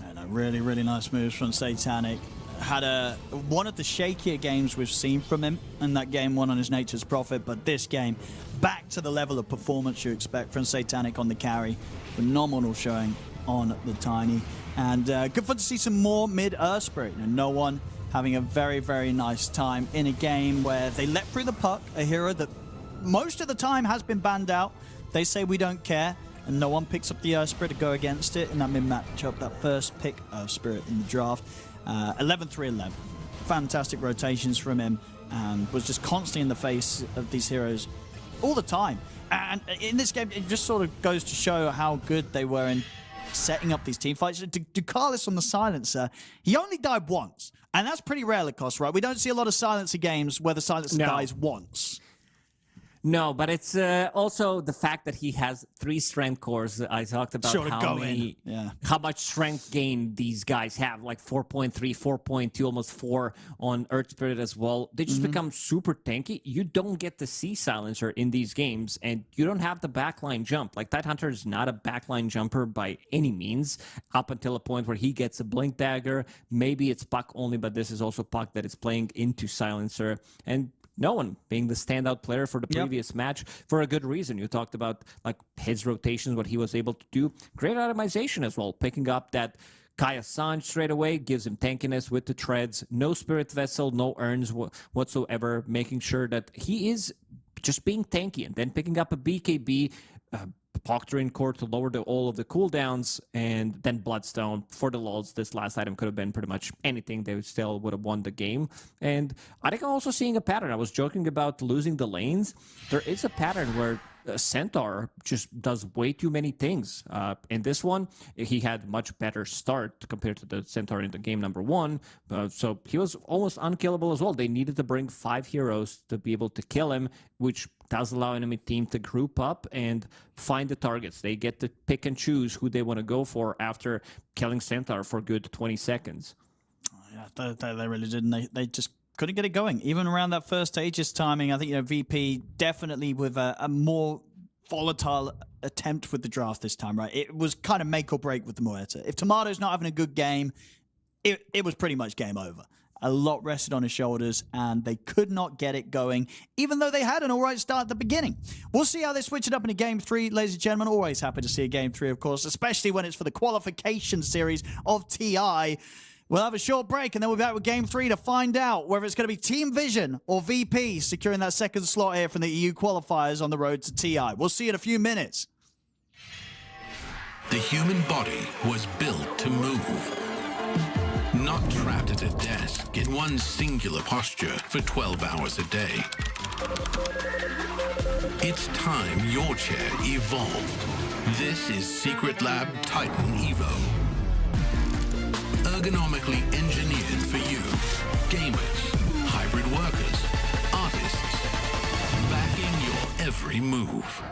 And really, really nice moves from Satanic. Had one of the shakier games we've seen from him in that game one on his Nature's Prophet, but this game back to the level of performance you expect from Satanic on the carry. Phenomenal showing on the Tiny, and good fun to see some more mid-Earth Spirit. No one having a very, very nice time in a game where they let through the puck, a hero that most of the time has been banned out. They say we don't care, and no one picks up the Earth Spirit to go against it in that mid-matchup, that first pick Earth Spirit in the draft. 11-3-11. Fantastic rotations from him, and was just constantly in the face of these heroes all the time. And in this game, it just sort of goes to show how good they were in setting up these team fights. Ducalis on the Silencer, he only died once, and that's pretty rare, Lacoste, right? We don't see a lot of Silencer games where the Silencer dies once. No, but it's also the fact that he has 3 strength cores. I talked about how much strength gain these guys have, like 4.3, 4.2, almost 4 on Earth Spirit as well. They just become super tanky. You don't get to see Silencer in these games, and you don't have the backline jump. Like, Tidehunter is not a backline jumper by any means, up until a point where he gets a Blink Dagger. Maybe it's Puck only, but this is also Puck that is playing into Silencer. And no one being the standout player for the previous match for a good reason. You talked about like his rotations, what he was able to do. Great itemization as well. Picking up that Kaya Sanj straight away gives him tankiness with the treads. No Spirit Vessel, no urns whatsoever. Making sure that he is just being tanky. And then picking up a BKB, Proctoring Core to lower all of the cooldowns, and then Bloodstone for the lulz. This last item could have been pretty much anything. They still would have won the game. And I think I'm also seeing a pattern. I was joking about losing the lanes. There is a pattern where Centaur just does way too many things. In this one, he had much better start compared to the Centaur in the game number 1. So he was almost unkillable as well. They needed to bring 5 heroes to be able to kill him, which does allow enemy team to group up and find the targets. They get to pick and choose who they want to go for after killing Centaur for good 20 seconds. Yeah, they really didn't. They just couldn't get it going. Even around that first Aegis timing, I think VP definitely with a more volatile attempt with the draft this time, right? It was kind of make or break with the Muerta. If Tomato's not having a good game, it was pretty much game over. A lot rested on his shoulders, and they could not get it going, even though they had an all right start at the beginning. We'll see how they switch it up in a Game 3, ladies and gentlemen. Always happy to see a Game 3, of course, especially when it's for the qualification series of TI. We'll have a short break, and then we'll be back with Game 3 to find out whether it's going to be Team Vision or VP securing that second slot here from the EU qualifiers on the road to TI. We'll see you in a few minutes. The human body was built to move. Not trapped at a desk in one singular posture for 12 hours a day. It's time your chair evolved. This is Secret Lab Titan Evo. Ergonomically engineered for you. Gamers, hybrid workers, artists. Backing your every move.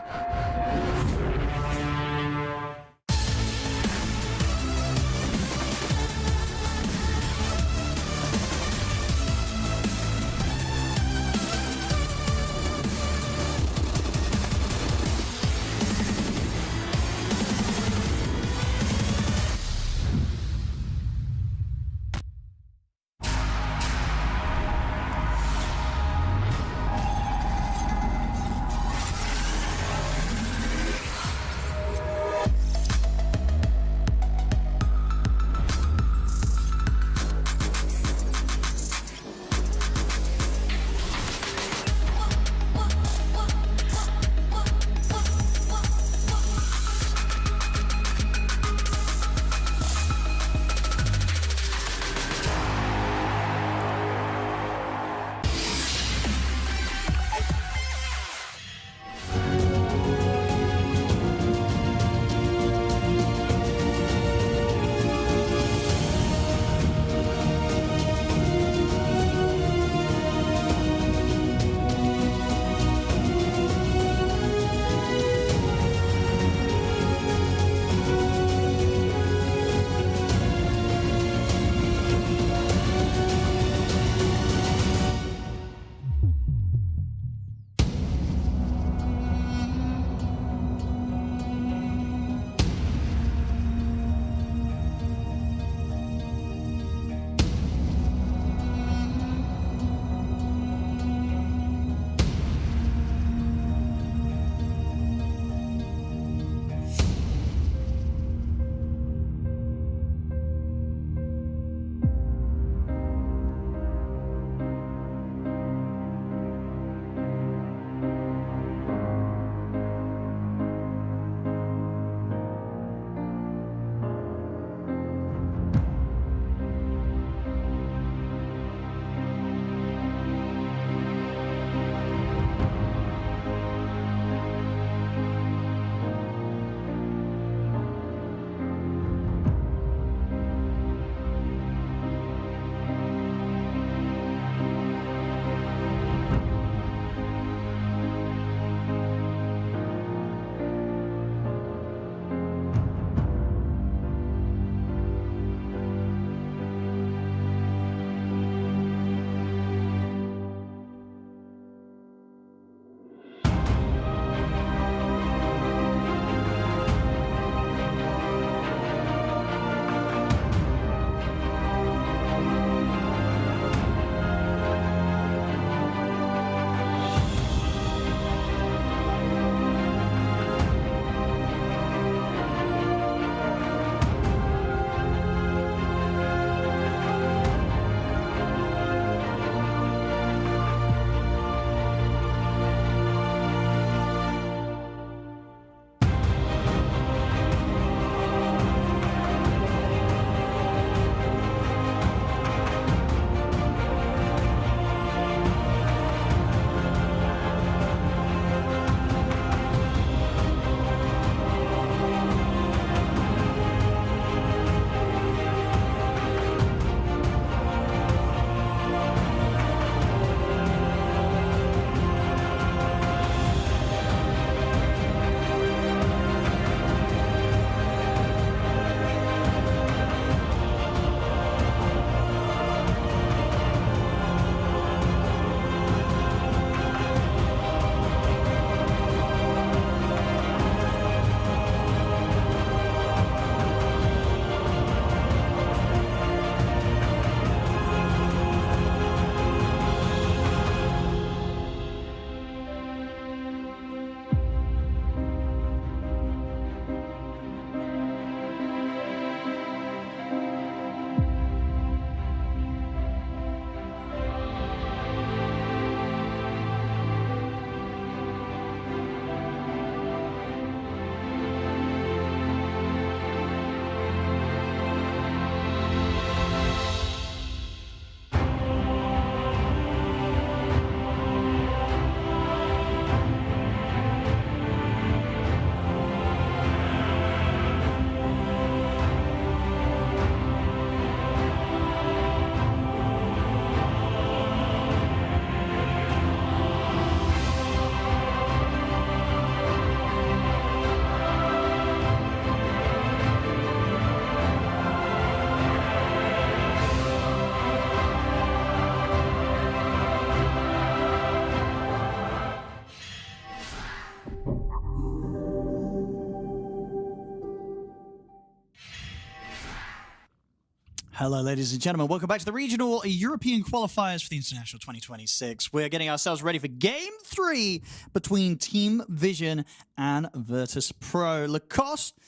Hello, ladies and gentlemen. Welcome back to the regional European qualifiers for the International 2026. We're getting ourselves ready for Game 3 between Team Vision and Virtus.pro. Lacoste,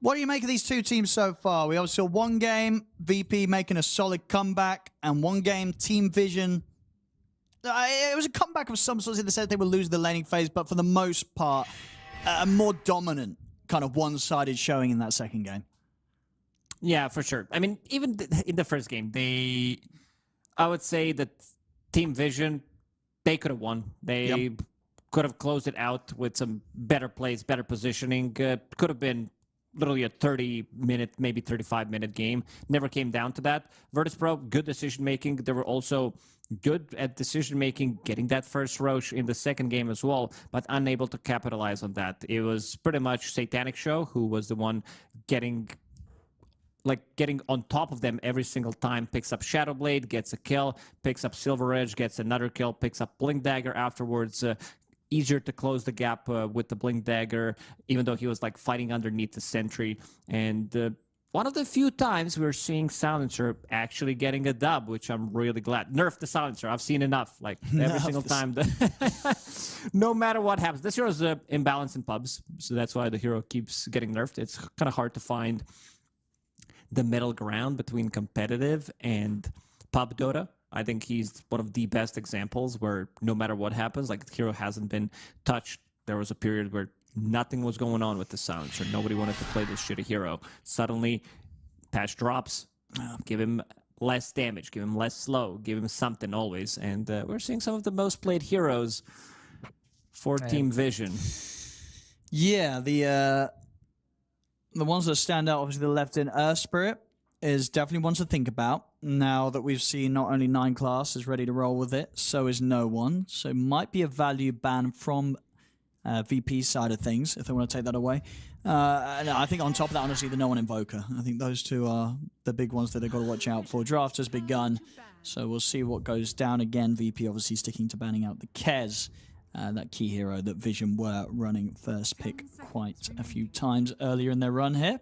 what do you make of these two teams so far? We obviously saw one game, VP making a solid comeback, and one game, Team Vision. It was a comeback of some sort in the sense they were losing the laning phase, but for the most part, a more dominant kind of one-sided showing in that second game. Yeah, for sure. I mean, even in the first game, I would say that Team Vision, they could have won. They could have closed it out with some better plays, better positioning. Could have been literally a 30-minute, maybe 35-minute game. Never came down to that. Virtus.pro, good decision-making. They were also good at decision-making, getting that first Roche in the second game as well, but unable to capitalize on that. It was pretty much Satanic Show, who was the one getting on top of them every single time, picks up Shadowblade, gets a kill, picks up Silver Edge, gets another kill, picks up Blink Dagger afterwards. Easier to close the gap with the Blink Dagger, even though he was like fighting underneath the sentry. And one of the few times we're seeing Silencer actually getting a dub, which I'm really glad. Nerf the Silencer. I've seen enough. Like every single time. No matter what happens. This hero's imbalanced in pubs, so that's why the hero keeps getting nerfed. It's kind of hard to find the middle ground between competitive and pub Dota. I think he's one of the best examples where no matter what happens, like the hero hasn't been touched. There was a period where nothing was going on with the Silencer. Nobody wanted to play this shitty hero. Suddenly, patch drops. Give him less damage. Give him less slow. Give him something always. And we're seeing some of the most played heroes for Team Vision. Yeah, the ones that stand out, obviously, the left-in Earth Spirit is definitely one to think about. Now that we've seen not only 9 classes ready to roll with it, so is no one. So it might be a value ban from VP side of things, if they want to take that away. And I think on top of that, honestly, the no one Invoker. I think those two are the big ones that they've got to watch out for. Draft has begun, so we'll see what goes down again. VP obviously sticking to banning out the Kez. That key hero that Vision were running first pick quite a few times earlier in their run here.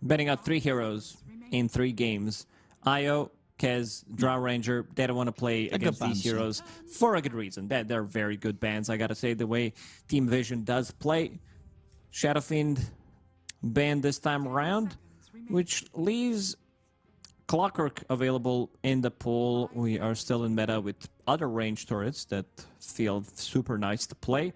Betting out 3 heroes in 3 games. Io, Kez, Drow Ranger, they don't want to play against these heroes for a good reason. They're very good bans. I gotta say, the way Team Vision does play. Shadowfiend banned this time around, which leaves Clockwork available in the pool. We are still in meta with other range turrets that feel super nice to play.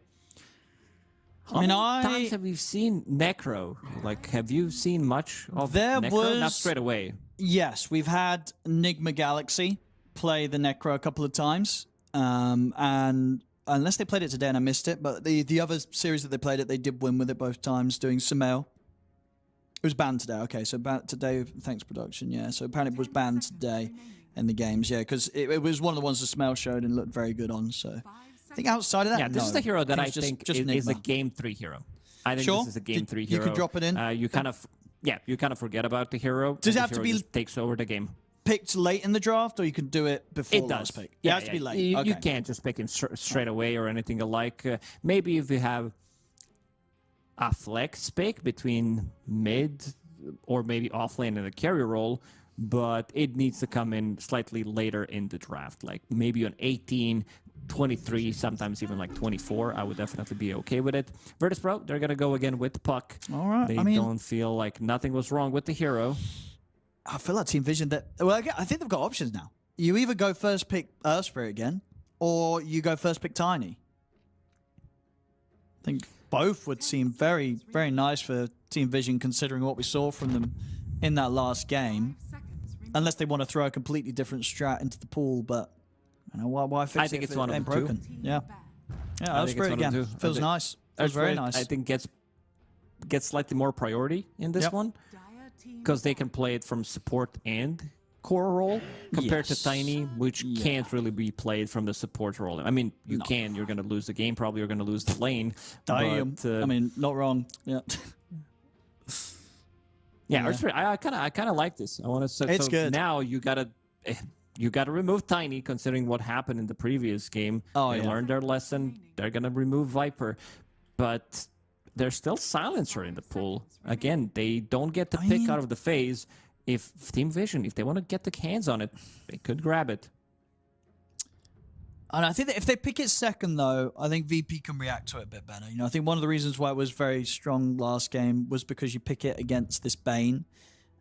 How many times have we seen Necro? Like, have you seen much of Necro? Not straight away. Yes, we've had Enigma Galaxy play the Necro a couple of times. And unless they played it today and I missed it, but the other series that they played it, they did win with it both times, doing Sumail. It was banned today. Okay, so today, thanks production. Yeah, so apparently it was banned today in the games. Yeah, because it was one of the ones the Smell showed and looked very good on. So I think outside of that, yeah, this is the hero that I think is a Game 3 hero. I think this is a Game 3 hero. You could drop it in. You kind of forget about the hero. Does it have to be takes over the game? Picked late in the draft, or you can do it before it last does. pick? It has to be late. You can't just pick him straight away or anything alike. Maybe if you have a flex pick between mid or maybe offlane in the carry role, but it needs to come in slightly later in the draft, like maybe on 18, 23, sometimes even like 24. I would definitely be okay with it. Virtus.pro, they're going to go again with Puck. All right. They don't feel like nothing was wrong with the hero. I feel like Team Vision, I think they've got options now. You either go first pick Earth Spirit again, or you go first pick Tiny. I think both would seem very, very nice for Team Vision, considering what we saw from them in that last game. Unless they want to throw a completely different strat into the pool, but you know, why fix it? I think it's one of them broken. Too. Yeah, Earth Spirit again feels nice. Feels very nice. I think gets slightly more priority in this one because they can play it from support and core role compared to Tiny, which can't really be played from the support role. I mean, you can. You're going to lose the game. Probably you're going to lose the lane. Damn. But, I mean, not wrong. Yeah. Yeah, I kind of like this. I want to say it's good. Now you gotta remove Tiny, considering what happened in the previous game. They learned their lesson. They're gonna remove Viper, but there's still Silencer in the pool. Again, they don't get to pick out of the phase. if Team Vision, if they want to get the hands on it, they could grab it. And I think that if they pick it second, though, I think VP can react to it a bit better. You know, I think one of the reasons why it was very strong last game was because you pick it against this Bane.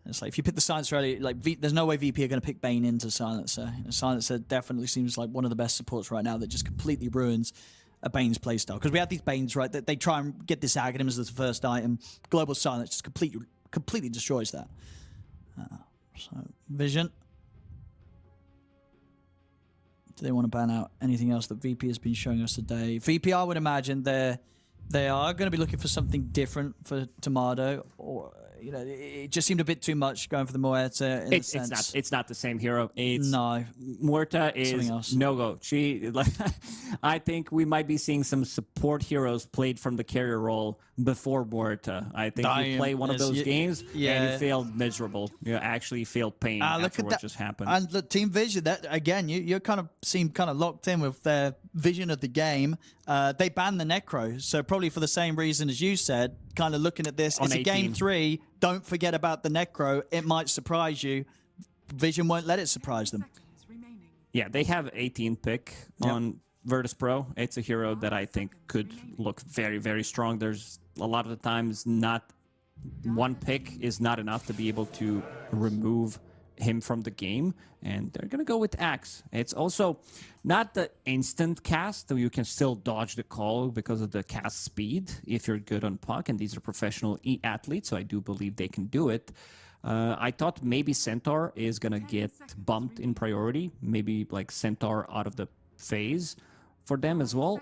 It's like if you pick the Silencer early, like there's no way VP are going to pick Bane into Silencer. You know, Silencer definitely seems like one of the best supports right now that just completely ruins a Bane's playstyle. Because we have these Banes, right, that they try and get this Aghanim as the first item. Global Silence just completely destroys that. So, Vision. Do they want to ban out anything else that VP has been showing us today? VP, I would imagine they are going to be looking for something different for Tomado, or you know, it just seemed a bit too much going for the Muerta in a sense. It's not the same hero. It's no, Muerta is no go. She, like, I think we might be seeing some support heroes played from the carrier role before Muerta. I think you play one of those games and you feel miserable. You actually feel pain after what just happened. And the Team Vision, that again, you kind of seem kind of locked in with their vision of the game. They banned the Necro, so probably for the same reason as you said, kind of looking at this, it's a game 3. Don't forget about the Necro. It might surprise you. Vision won't let it surprise them. Yeah, they have 18 pick on Virtus.pro. It's a hero that I think could look very, very strong. There's a lot of the times not one pick is not enough to be able to remove him from the game, and they're gonna go with Axe. It's also not the instant cast, so you can still dodge the call because of the cast speed if you're good on puck, and these are professional athletes, so I do believe they can do it. I thought maybe Centaur is gonna get bumped in priority, maybe like Centaur out of the phase for them as well.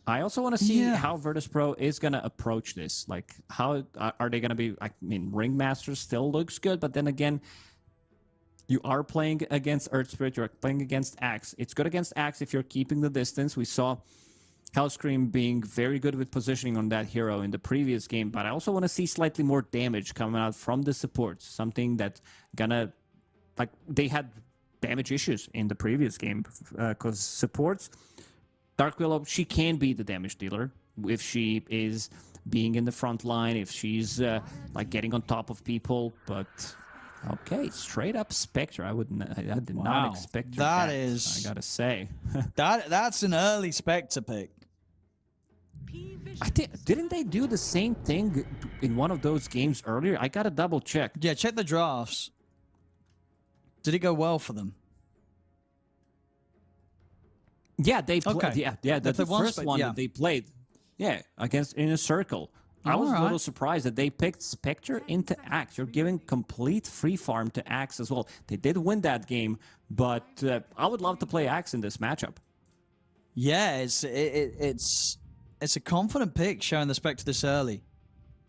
I also want to see how Virtus.pro is going to approach this. Like, how are they going to be? I mean, Ringmaster still looks good, but then again, you are playing against Earth Spirit, you're playing against Axe. It's good against Axe if you're keeping the distance. We saw Hellscream being very good with positioning on that hero in the previous game, but I also want to see slightly more damage coming out from the supports. Something that's gonna, like, they had damage issues in the previous game because supports. Dark Willow, she can be the damage dealer if she is being in the front line, if she's like getting on top of people. But okay, straight up Spectre. I did not expect that. I gotta say, that's an early Spectre pick. Didn't they do the same thing in one of those games earlier? I gotta double check. Yeah, check the drafts. Did it go well for them? Yeah, they played. Yeah, the first one that they played. Yeah, against Inner Circle. I was a little surprised that they picked Spectre into Axe. You're giving complete free farm to Axe as well. They did win that game, but I would love to play Axe in this matchup. Yeah, it's a confident pick showing the Spectre this early,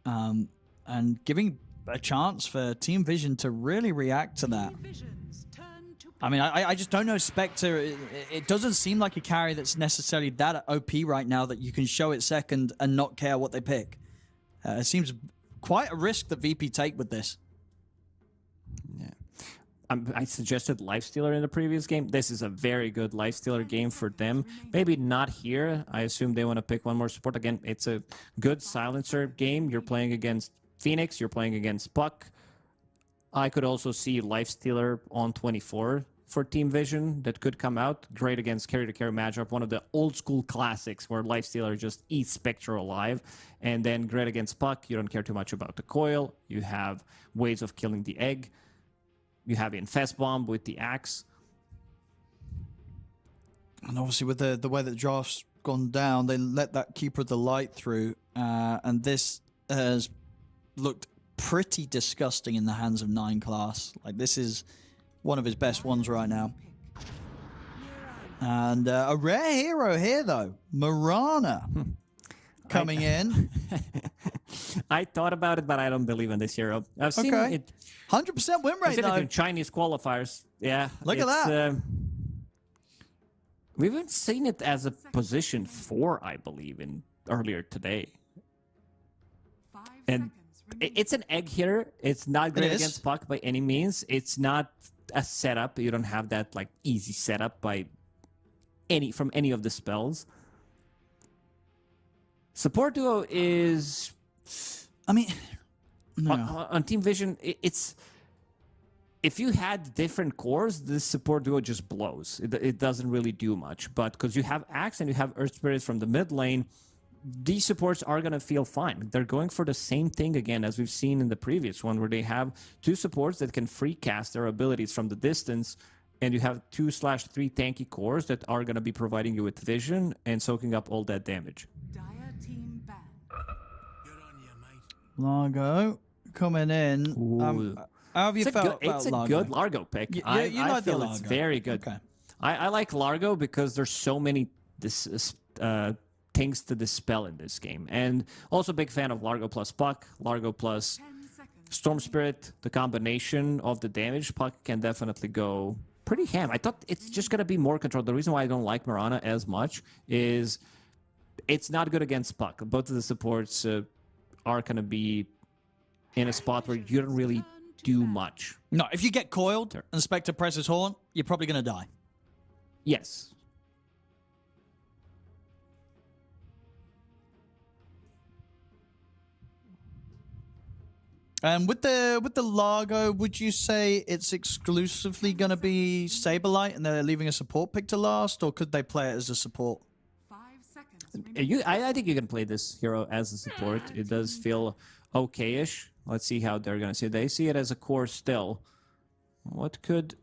and giving a chance for Team Vision to really react to that. I mean, I just don't know Spectre. It doesn't seem like a carry that's necessarily that OP right now that you can show it second and not care what they pick. It seems quite a risk that VP take with this. Yeah. I suggested Lifestealer in the previous game. This is a very good Lifestealer game for them. Maybe not here. I assume they want to pick one more support. Again, it's a good Silencer game. You're playing against Phoenix. You're playing against Puck. I could also see Lifestealer on 24 for Team Vision that could come out. Great against carry-to-carry matchup. One of the old-school classics where Lifestealer just eats Spectre alive. And then great against Puck. You don't care too much about the coil. You have ways of killing the egg. You have Infest Bomb with the Axe. And obviously with the way that the draft's gone down, they let that Keeper of the Light through. And this has looked pretty disgusting in the hands of 9 class. Like, this is one of his best ones right now. And a rare hero here, though. Marana coming in. I thought about it, but I don't believe in this hero. I've seen it. 100% win rate, though. In Chinese qualifiers. Yeah. Look at that. We haven't seen it as a position 4, I believe, earlier today. And it's an egg hitter. It's not great against Puck by any means. It's not a setup. You don't have that like easy setup from any of the spells. Support duo is, I mean, On Team Vision, it's if you had different cores, this support duo just blows. It doesn't really do much. But because you have Axe and you have Earth Spirits from the mid lane, these supports are going to feel fine. They're going for the same thing again as we've seen in the previous one, where they have two supports that can free cast their abilities from the distance, and you have 2/3 tanky cores that are going to be providing you with vision and soaking up all that damage. Dire team ban. Largo coming in. Ooh. How have you felt about It's a Largo? good Largo pick. You I like the feel it's Largo. very good. Okay. I like Largo because there's so many things to dispel in this game. And also big fan of Largo plus Puck, Largo plus 10 seconds. Storm Spirit. The combination of the damage, Puck can definitely go pretty ham. I thought it's just going to be more controlled. The reason why I don't like Mirana as much is it's not good against Puck. Both of the supports are going to be in a spot where you don't really do much. No, if you get coiled and Spectre presses Horn, you're probably going to die. Yes. And with the Largo, would you say it's exclusively going to be Saberlight and they're leaving a support pick to last, or could they play it as a support? 5 seconds. remaining. I think you can play this hero as a support. It does feel okay-ish. Let's see how they're going to see it. They see it as a core still. What could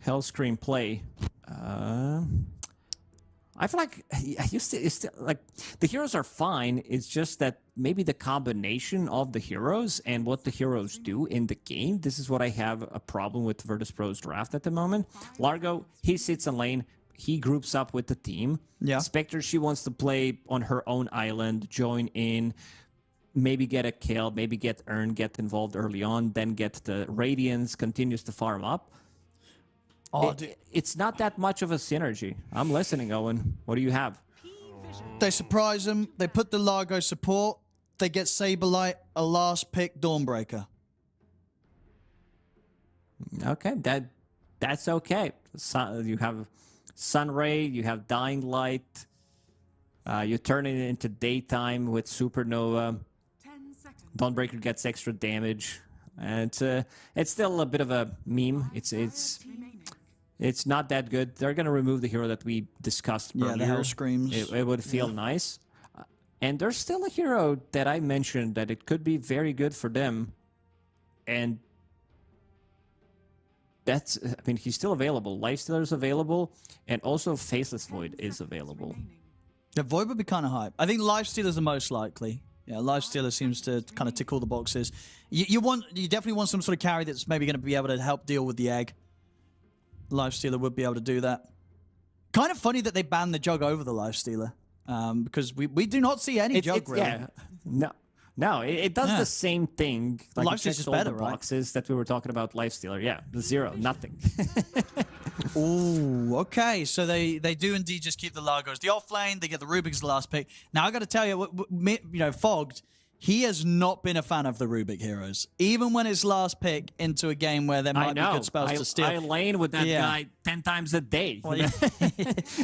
Hellscream play? I feel like you still like the heroes are fine. It's just that maybe the combination of the heroes and what the heroes do in the game. This is what I have a problem with Virtus.pro's draft at the moment. Largo, he sits in lane. He groups up with the team. Yeah. Spectre, she wants to play on her own island, join in, maybe get a kill, maybe get involved early on, then get the Radiance, continues to farm up. Oh, It's not that much of a synergy. I'm listening, Owen. What do you have? they surprise them. They put the Largo support. They get Saberlight, a last pick Dawnbreaker. Okay, that's okay. You have Sunray, you have Dying Light. You turn it into daytime with Supernova. 10 seconds. Dawnbreaker gets extra damage, and it's still a bit of a meme. It's not that good. They're gonna remove the hero that we discussed Yeah, earlier. the Hell Screams. It would feel nice. And there's still a hero that I mentioned that it could be very good for them, and that's, I mean, he's still available. Lifestealer is available, and also Faceless Void is available. The Void would be kind of hype. I think Lifestealer's the most likely. Yeah, Lifestealer seems to kind of tick all the boxes. You definitely want some sort of carry that's maybe going to be able to help deal with the egg. Lifestealer would be able to do that. Kind of funny that they banned the Jug over the Lifestealer, because we do not see any Jug really. Yeah, no, it does the same thing. Like it Lifestealer's checks just all better, the right? boxes that we were talking about. Lifestealer, yeah, zero, nothing. Ooh, okay. So they do indeed just keep the Largos. The offlane, they get the Rubik's the last pick. Now I got to tell you, Fogged, he has not been a fan of the Rubik heroes, even when it's last pick into a game where there might be good spells to steal. I lane with that Yeah. guy 10 times a day. Well, yeah.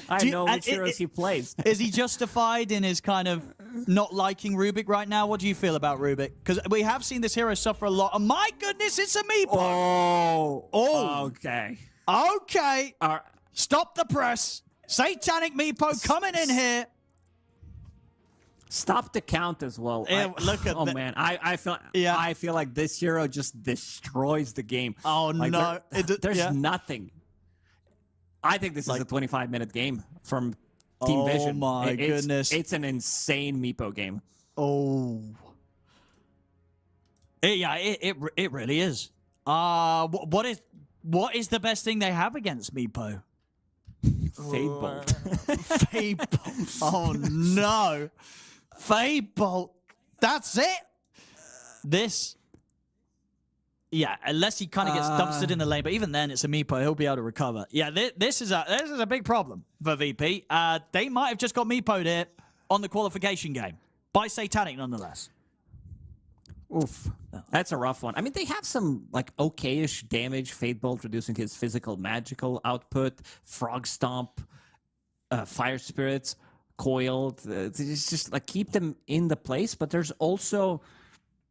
I Do you- know and which heroes he plays. Is he justified in his kind of not liking Rubik right now? What do you feel about Rubik? Because we have seen this hero suffer a lot. Oh my goodness, it's a meepo. Oh, okay. Okay. Stop the press. Satanic meepo coming in here. Stop the count as well. Yeah, look at man, I feel like this hero just destroys the game. Oh, Like, no. There's nothing. I think this is a 25-minute game from Team Oh, Vision. my goodness. It's an insane Meepo game. Oh. It really is. What is the best thing they have against meepo? Fade Bolt. Fade Bolt. Oh no. Fade Bolt. That's it. This. Yeah, unless he kind of gets dumpstered in the lane, but even then, it's a meepo. He'll be able to recover. Yeah, this is a big problem for VP. They might have just got meepoed here on the qualification game by Satanic, nonetheless. Oof. That's a rough one. I mean, they have some, like, okay-ish damage. Fade Bolt reducing his physical magical output. Frog Stomp. Fire Spirits. coiled. It's just like keep them in the place, but there's also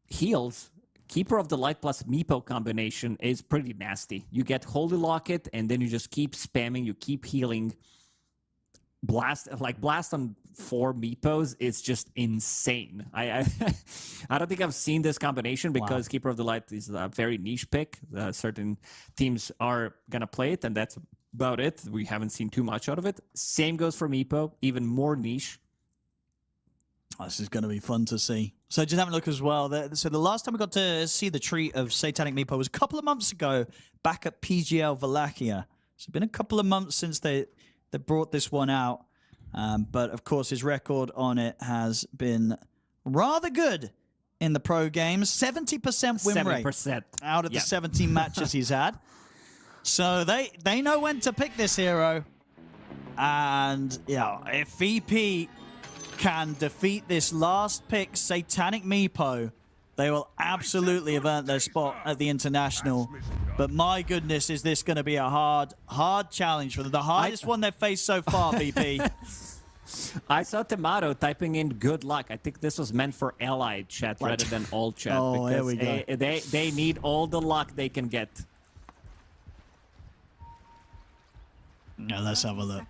heals. Keeper of the Light plus Meepo combination is pretty nasty. You get Holy Locket, and then you just keep spamming, you keep healing. Blast on 4 Meepos is just insane. I don't think I've seen this combination because Keeper of the Light is a very niche pick. Certain teams are gonna play it, and that's about it. We haven't seen too much out of it. Same goes for Meepo, even more niche. Oh, this is going to be fun to see. So just having a look as well. So the last time we got to see the treat of Satanic Meepo was a couple of months ago back at PGL Wallachia. So it's been a couple of months since they brought this one out. But of course, his record on it has been rather good in the pro games. 70% win rate 7%. out of the 17 matches he's had. So they know when to pick this hero. And yeah, if VP can defeat this last pick, Satanic Meepo, they will absolutely have earned their spot at the International. But my goodness, is this going to be a hard challenge for them. The hardest one they've faced so far, VP. I saw Tomato typing in good luck. I think this was meant for allied chat rather than all chat. Oh, there we go. They need all the luck they can get. Now let's have a look.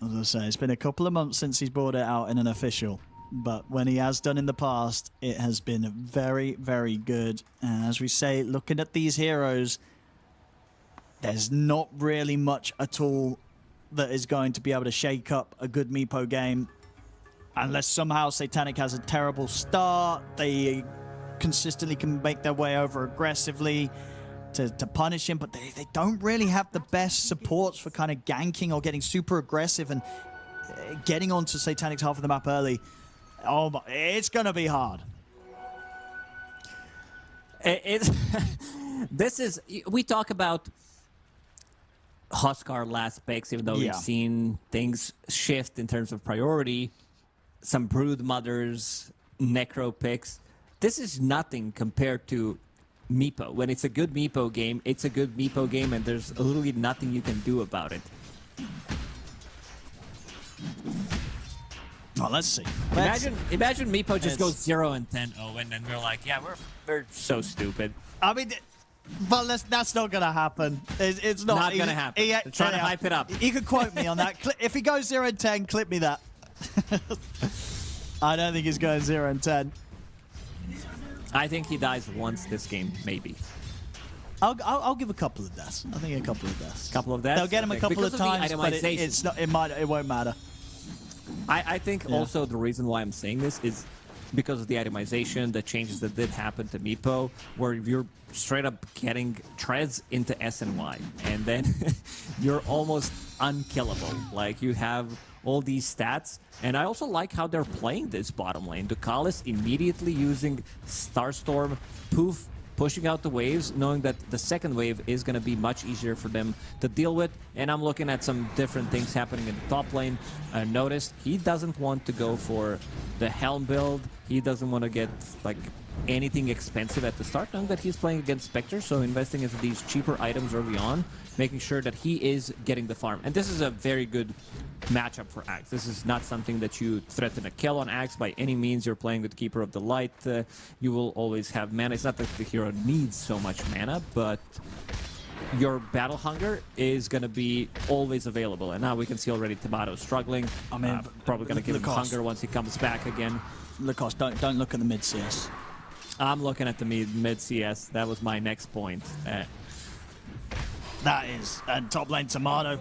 As I say, it's been a couple of months since he's brought it out in an official. But when he has done in the past, it has been very, very good. And as we say, looking at these heroes, there's not really much at all that is going to be able to shake up a good Meepo game. Unless somehow Satanic has a terrible start, they consistently can make their way over aggressively to punish him, but they don't really have the best supports for kind of ganking or getting super aggressive and getting onto Satanic's half of the map early. Oh my, it's going to be hard. We talk about Huskar last picks, even though we've seen things shift in terms of priority. Some Brood Mothers, Necro picks. This is nothing compared to Meepo. When it's a good Meepo game, it's a good Meepo game, and there's literally nothing you can do about it. Oh, let's see. Imagine Meepo just goes 0-10-0, and then we're like, yeah, we're so stupid. I mean, but that's not going to happen. It's not going to happen. They're trying to hype it up. You can quote me on that. If he goes 0-10, clip me that. I don't think he's going 0-10. I think he dies once this game, maybe. I'll give a couple of deaths. I think a couple of deaths. Couple of deaths? They'll get him a couple of times, but it's not. It won't matter. I think also the reason why I'm saying this is because of the itemization, the changes that did happen to Meepo, where you're straight up getting treads into SNY, and then you're almost unkillable. Like, you have all these stats, and I also like how they're playing this bottom lane. Ducalis immediately using Starstorm, Poof, pushing out the waves, knowing that the second wave is going to be much easier for them to deal with. And I'm looking at some different things happening in the top lane. I noticed he doesn't want to go for the Helm build. He doesn't want to get like anything expensive at the start, knowing that he's playing against Spectre, so investing into these cheaper items early on, making sure that he is getting the farm. And this is a very good matchup for Axe. This is not something that you threaten a kill on Axe by any means. You're playing with Keeper of the Light. You will always have mana. It's not that the hero needs so much mana, but your battle hunger is going to be always available. And now we can see already Tomato struggling. I mean, probably going to give him hunger once he comes back again. Lacoste, don't look at the mid CS. I'm looking at the mid CS. That was my next point. That is. And top lane Tomato,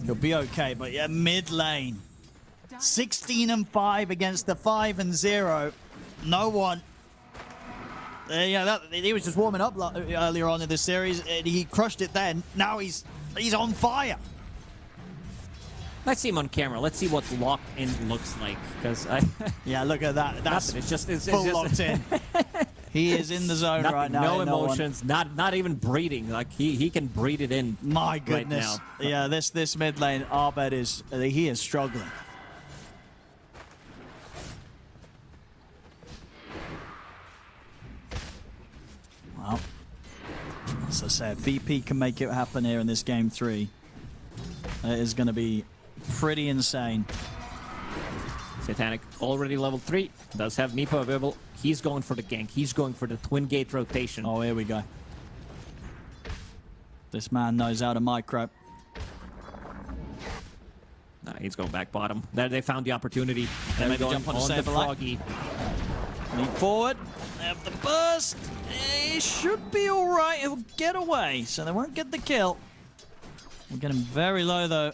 he'll be okay. But yeah, mid lane. 16-5 against the 5-0. No one. He was just warming up earlier on in this series. And he crushed it then. Now he's on fire. Let's see him on camera. Let's see what locked in looks like. Because yeah, look at that. That's it's full locked in. He is in the zone right now. No emotions. Not even breathing. Like he can breathe it in. My goodness. Right now. Yeah, this mid lane, Arbed he is struggling. Well, as I said, VP can make it happen here in this game 3. It is going to be pretty insane. Satanic already level 3, does have Meepo available. He's going for the gank. He's going for the twin gate rotation. Oh, here we go. This man knows how to micro. Nah, he's going back bottom. There they found the opportunity. They They're maybe going jump on the the Saberlight. Froggy. Leap forward. They have the burst. It should be all right. It'll get away, so they won't get the kill. We'll get him very low, though,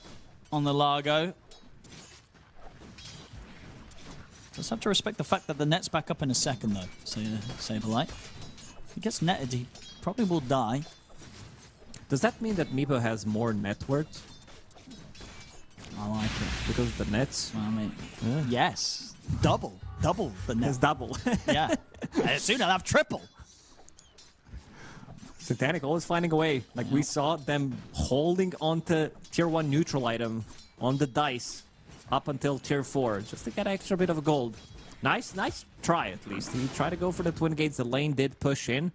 on the Largo. Just have to respect the fact that the net's back up in a second, though. So, Saberlight. If he gets netted, he probably will die. Does that mean that Meepo has more net worth I like it. because of the nets? I mean, yes. Double the net. It's double. Yeah. Soon I'll have triple. Satanic always finding a way. Like we saw them holding onto tier 1 neutral item on the dice up until tier 4 just to get an extra bit of gold. Nice try at least. He tried to go for the twin gates. The lane did push in.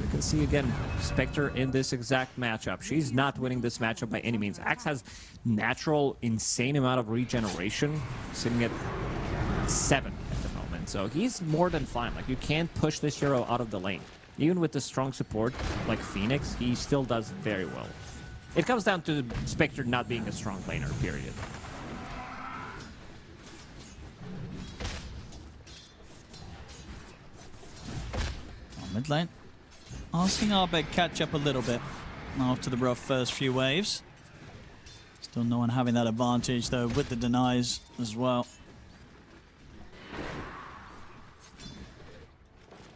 You can see again Spectre in this exact matchup. She's not winning this matchup by any means. Axe has natural insane amount of regeneration, sitting at 7 at the moment. So he's more than fine. Like you can't push this hero out of the lane. Even with the strong support like Phoenix, he still does very well. It comes down to Spectre not being a strong laner, period. On mid lane. Asking Arbeg catch up a little bit after the rough first few waves. Still no one having that advantage though with the denies as well.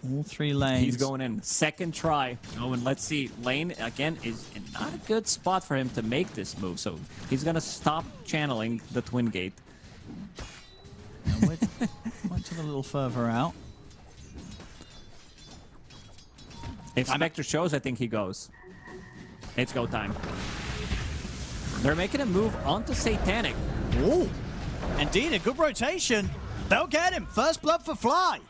All 3 lanes. He's going in. Second try. Oh, and let's see. Lane, again, is in not a good spot for him to make this move. So he's going to stop channeling the twin gate. Went to the little further out. If Spectre shows, I think he goes. It's go time. They're making a move onto Satanic. Ooh. Indeed, a good rotation. They'll get him. First blood for Fly.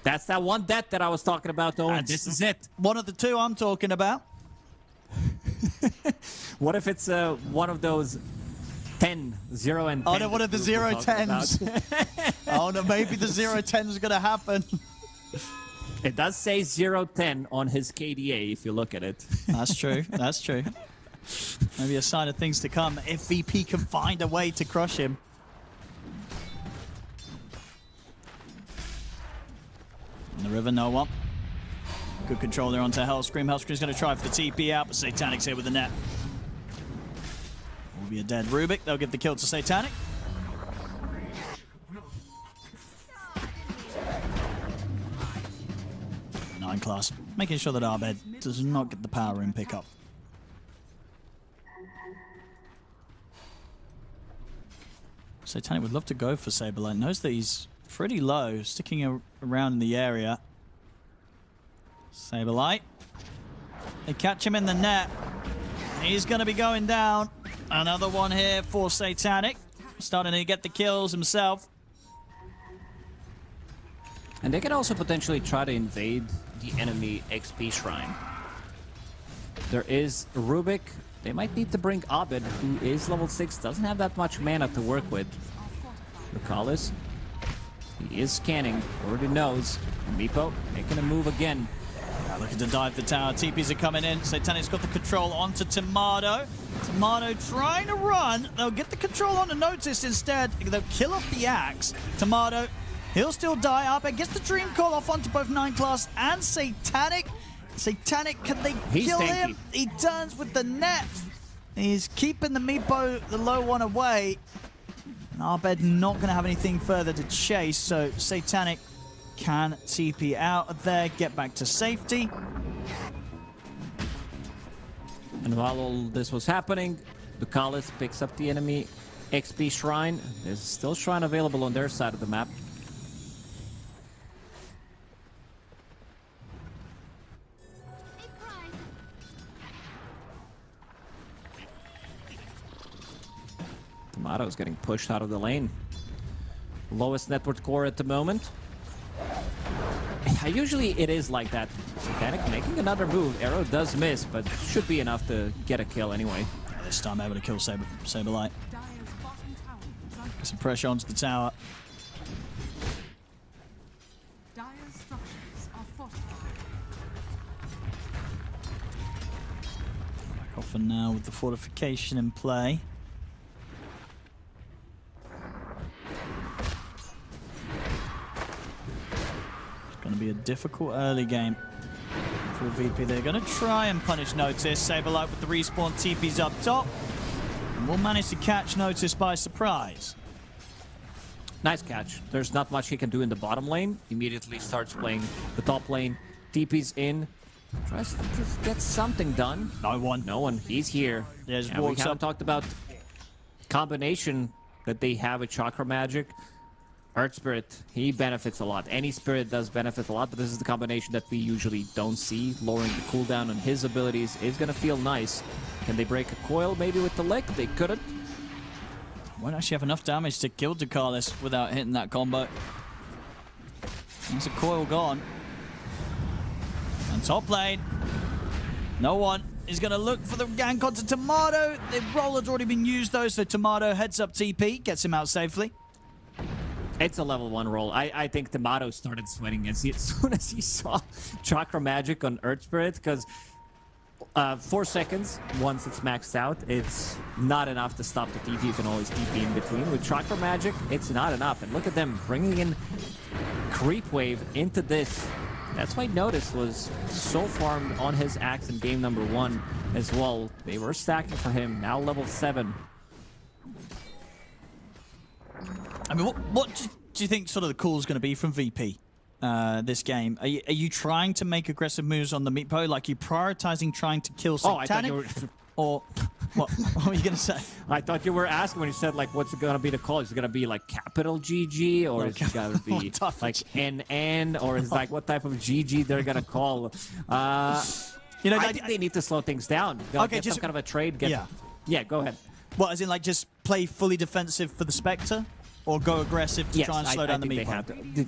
That's that one death that I was talking about, though. And this is it. One of the 2 I'm talking about. What if it's one of those 10, 0, and 10? Oh, no, one of the 0-10s. Oh, no, maybe the 0-10 is going to happen. It does say 0-10 on his KDA if you look at it. That's true. That's true. Maybe a sign of things to come if VP can find a way to crush him. In the river, no one. Good control there onto Hellscream. Hellscream's going to try for the TP out, but Satanic's here with the net. Will be a dead Rubik. They'll give the kill to Satanic. Nine class, making sure that Arbed does not get the power in pickup. Satanic would love to go for Saberlight. Knows that he's pretty low, sticking around in the area. Saberlight. They catch him in the net. He's going to be going down. Another one here for Satanic. Starting to get the kills himself. And they can also potentially try to invade the enemy XP shrine. There is Rubik. They might need to bring Abed, who is level 6, doesn't have that much mana to work with. Lucalis. He is scanning, already knows. Meepo making a move again. Looking to dive the tower. TPs are coming in. Satanic's got the control onto Tomato. Tomato trying to run. They'll get the control onto Notice instead. They'll kill off the axe. Tomato, he'll still die up. And gets the Dream Call off onto both 9 class and Satanic. Satanic, can they kill him? He turns with the net. He's keeping the Meepo, the low one, away. And Arbed not going to have anything further to chase, so Satanic can TP out of there, get back to safety. And while all this was happening, Lucalis picks up the enemy XP shrine. There's still shrine available on their side of the map. Tomato's getting pushed out of the lane. Lowest network core at the moment. Usually it is like that. Satanic making another move. Arrow does miss, but should be enough to get a kill anyway. This time able to kill Saberlight. Dire's bottom tower is Get some pressure onto the tower. Dire's structures are fortified. Back off for now with the fortification in play. It's going to be a difficult early game for VP. They're going to try and punish Notice. Saberlight with the respawn. TP's up top. And will manage to catch Notice by surprise. Nice catch. There's not much he can do in the bottom lane. Immediately starts playing the top lane. TP's in. Tries to get something done. No one. No one. He's here. Yeah, just And we walks haven't up. talked about combination that they have with Chakra Magic. Earth Spirit, he benefits a lot. Any Spirit does benefit a lot, but this is the combination that we usually don't see. Lowering the cooldown on his abilities is going to feel nice. Can they break a coil maybe with the lick? They couldn't. Won't actually have enough damage to kill Ducalis without hitting that combo. There's a coil gone. And top lane, no one is going to look for the gank onto Tomato. The roll has already been used though, so Tomato heads up TP, gets him out safely. It's a level 1 roll. I think Tomato started sweating as soon as he saw Chakra Magic on Earth Spirit, because 4 seconds, once it's maxed out, it's not enough to stop the TP. You can always TP in between. With Chakra Magic, it's not enough. And look at them bringing in Creep Wave into this. That's why Notice was so farmed on his axe in game number 1 as well. They were stacking for him, now level 7. I mean, what do you think sort of the call is going to be from VP this game? Are you trying to make aggressive moves on the Meatpo? Like, you prioritizing trying to kill Satanic? I thought you were... Or what were you going to say? I thought you were asking when you said, like, what's going to be the call? Is it going to be, like, capital GG? Or is it going to be, like, NN? Or is it, like, what type of GG they're going to call? You know, I think they need to slow things down. Get some kind of a trade. Yeah, go ahead. What, as in, like, just play fully defensive for the Spectre? Or go aggressive to try and slow down the Meatpo?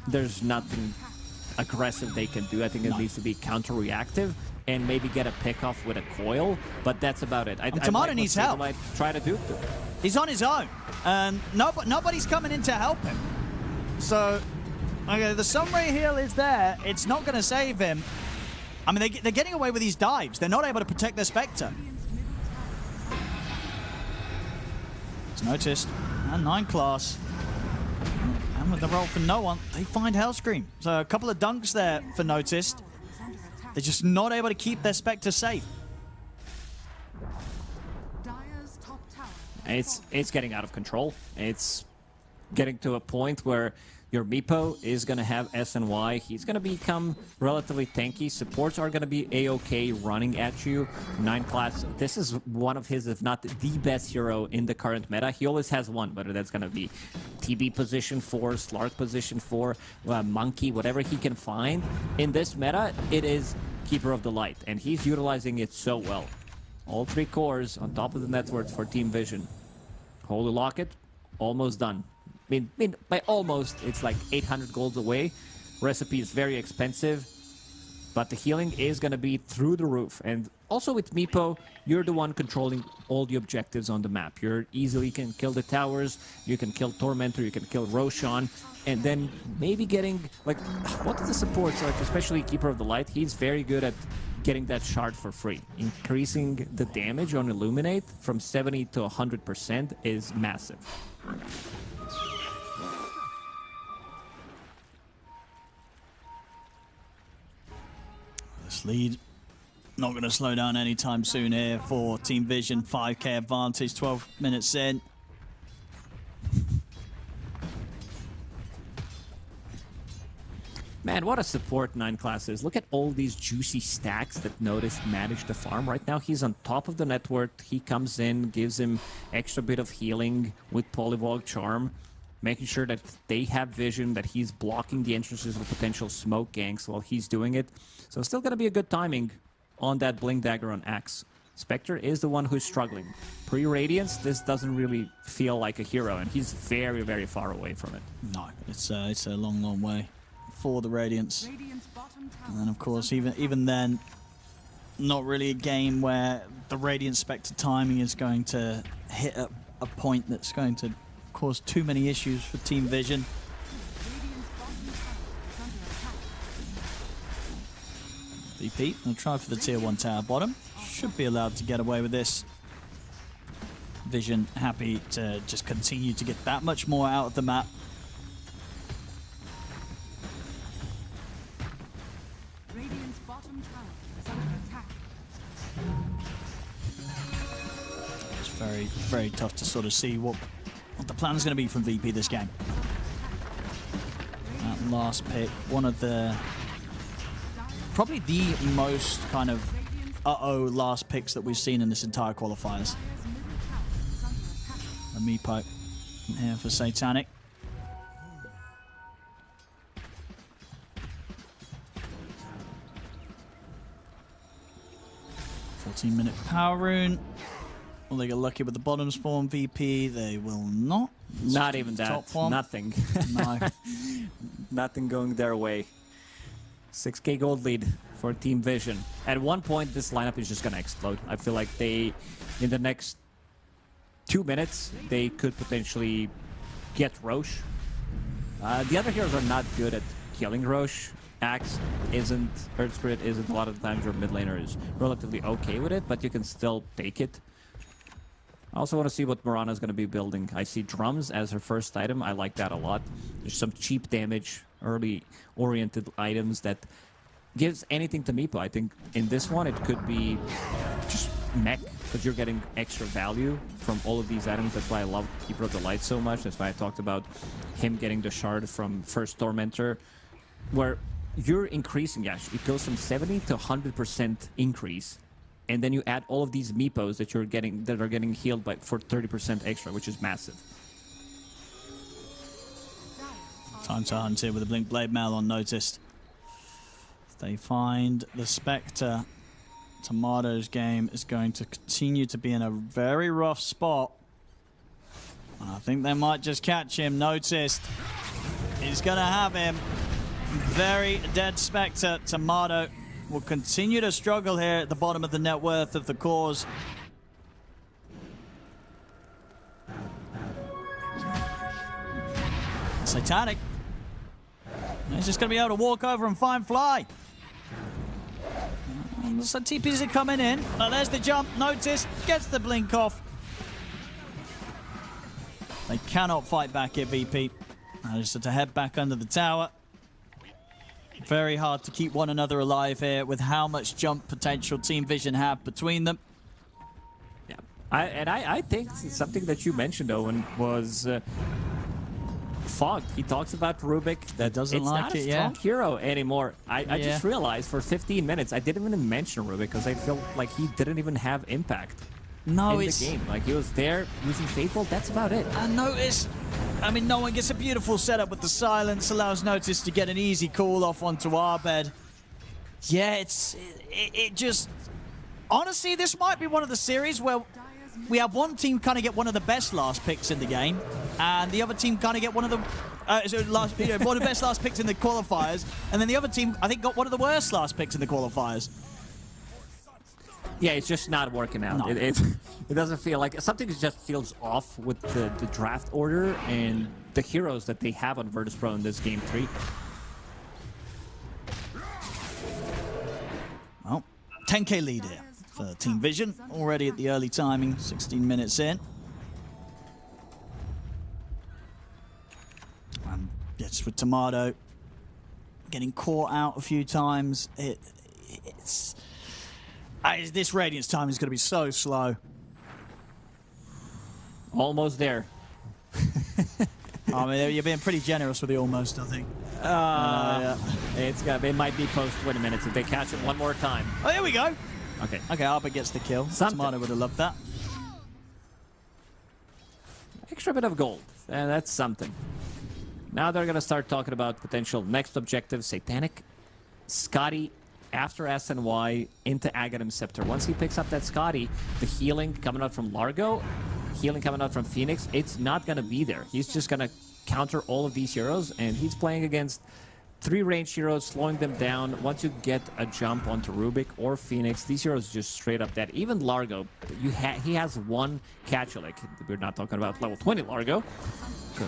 There's nothing aggressive they can do. I think it needs to be counter-reactive and maybe get a pick-off with a coil, but that's about it. Tomato needs help. Try to do. He's on his own. Nobody's coming in to help him. So, okay, the Sunray heal is there. It's not going to save him. I mean, they're getting away with these dives. They're not able to protect their Spectre. It's Noticed. And 9 class. And with the roll for no one, they find Hellscream. So a couple of dunks there for Noticed. They're just not able to keep their Spectre safe. Dire's top tower. It's getting out of control. It's getting to a point where your Meepo is going to have SNY. He's going to become relatively tanky. Supports are going to be A-OK running at you. 9 class. This is one of his, if not the best hero in the current meta. He always has one, whether that's going to be TB position 4, Slark position 4, Monkey, whatever he can find. In this meta, it is Keeper of the Light, and he's utilizing it so well. All 3 cores on top of the network for Team Vision. Holy Locket, almost done. I mean, by almost, it's like 800 golds away. Recipe is very expensive, but the healing is going to be through the roof. And also with Meepo, you're the one controlling all the objectives on the map. You easily can kill the towers, you can kill Tormentor, you can kill Roshan, and then maybe getting, like, what are the supports, like, especially Keeper of the Light? He's very good at getting that shard for free. Increasing the damage on Illuminate from 70 to 100% is massive. This lead not going to slow down anytime soon here for Team Vision. 5k advantage, 12 minutes in. Man, what a support 9 class is. Look at all these juicy stacks that Notice managed to farm. Right now, he's on top of the network. He comes in, gives him extra bit of healing with Polywog Charm, making sure that they have vision, that he's blocking the entrances of potential smoke ganks while he's doing it. So still going to be a good timing on that Blink Dagger on Axe. Spectre is the one who's struggling. Pre-Radiance, this doesn't really feel like a hero, and he's very, very far away from it. No, it's a long, long way for the Radiance. Radiant's bottom tower. And then, of course, even then, not really a game where the Radiant Spectre timing is going to hit a point that's going to cause too many issues for Team Vision. VP will try for the tier 1 tower bottom. Should be allowed to get away with this. Vision happy to just continue to get that much more out of the map. Radiant's bottom tower is under attack. It's very, very tough to sort of see what the plan is going to be from VP this game. That last pick, one of the... probably the most kind of last picks that we've seen in this entire qualifiers. A Meepo here for Satanic. -14-minute power rune. Will they get lucky with the bottom spawn VP? They will not. Not even that. Top one. Nothing. No. Nothing going their way. 6k gold lead for Team Vision. At one point, this lineup is just going to explode. I feel like they, in the next 2 minutes, they could potentially get Roche. The other heroes are not good at killing Roche. Axe isn't, Earth Spirit isn't. A lot of the times your mid laner is relatively okay with it, but you can still take it. I also want to see what Mirana is going to be building. I see drums as her first item. I like that a lot. There's some cheap damage, early oriented items that gives anything to Meepo. I think in this one it could be just mech, because you're getting extra value from all of these items. That's why I love Keeper of the Light so much. That's why I talked about him getting the shard from first Tormentor, where you're increasing, yeah, it goes from 70 to 100% increase. And then you add all of these Meepos that you're getting, that are getting healed by for 30% extra, which is massive. Time to hunt here with a Blink Blade Mail on Noticed. They find the Spectre. Tomato's game is going to continue to be in a very rough spot. I think they might just catch him. Noticed. He's going to have him. Very dead Spectre. Tomato will continue to struggle here at the bottom of the net worth of the cause. Satanic. He's just going to be able to walk over and find Fly. So TPs are coming in. Oh, there's the jump. Notice. Gets the blink off. They cannot fight back here, VP. Just to head back under the tower. Very hard to keep one another alive here with how much jump potential Team Vision have between them. Yeah, I think something that you mentioned, Owen, was Fog. He talks about Rubik that doesn't like it, it's not a strong hero anymore. I just realized for 15 minutes I didn't even mention Rubik because I felt like he didn't even have impact in the game. Like he was there using Faithful, that's about it. I noticed. I mean, no one gets a beautiful setup with the silence, allows Notice to get an easy call off onto our bed. Yeah, it just... Honestly, this might be one of the series where we have one team kind of get one of the best last picks in the game, and the other team kind of get one of the... one of the best last picks in the qualifiers, and then the other team, I think, got one of the worst last picks in the qualifiers. Yeah, it's just not working out. No. It doesn't feel like... Something just feels off with the draft order and the heroes that they have on Virtus.pro in this game 3. Well, 10k lead here for Team Vision. Already at the early timing, 16 minutes in. Yes, with Tomato getting caught out a few times. This Radiance time is going to be so slow. Almost there. I mean, you're being pretty generous with the almost, I think. Yeah. It might be post 20 minutes if they catch it one more time. Oh, here we go. Okay. Okay, Arbor gets the kill. Tomato would have loved that. Extra bit of gold. That's something. Now they're going to start talking about potential next objectives. Satanic, Scotty, after SNY, into Aghanim Scepter. Once he picks up that Scotty, the healing coming out from Largo, healing coming out from Phoenix, it's not going to be there. He's just going to counter all of these heroes, and he's playing against 3 range heroes, slowing them down. Once you get a jump onto Rubik or Phoenix, these heroes just straight up dead. Even Largo, he has 1 catch. Like, we're not talking about level 20 Largo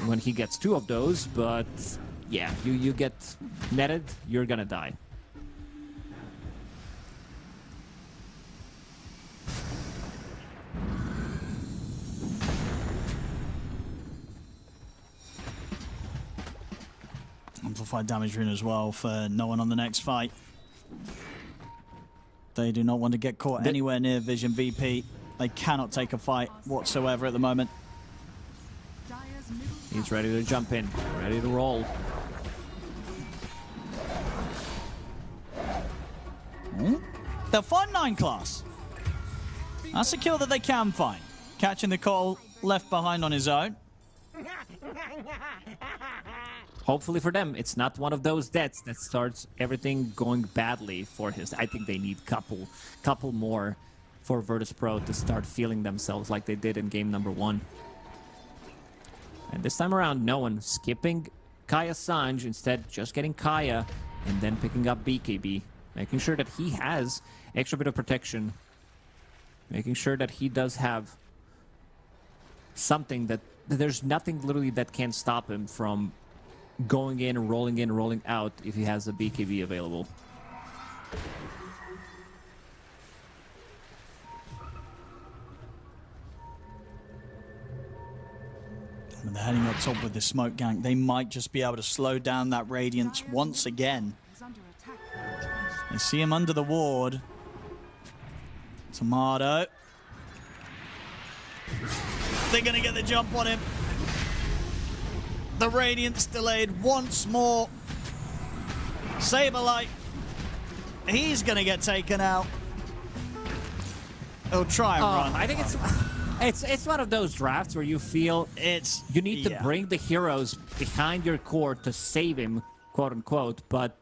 when he gets 2 of those, but yeah, you get netted, you're gonna die. Amplified damage rune as well for no one on the next fight. They do not want to get caught anywhere near Vision VP. They cannot take a fight whatsoever at the moment. Dire's middle He's ready to jump in, ready to roll. They'll find 9 class. That's a kill that they can find. Catching the call left behind on his own. Hopefully for them, it's not one of those deaths that starts everything going badly for his. I think they need couple more for Virtus.pro to start feeling themselves like they did in game number 1. And this time around, no one skipping Kaya Sanj, instead just getting Kaya and then picking up BKB, making sure that he has extra bit of protection, making sure that he does have something that there's nothing literally that can stop him from going in, rolling out if he has a BKB available. And they're heading up top with the smoke gank. They might just be able to slow down that Radiance once again. is under attack. They see him under the ward. Tomato. They're going to get the jump on him. The Radiance delayed once more. Saberlight. He's going to get taken out. He'll try and run. I think it's one of those drafts where you feel you need to bring the heroes behind your core to save him, quote unquote, but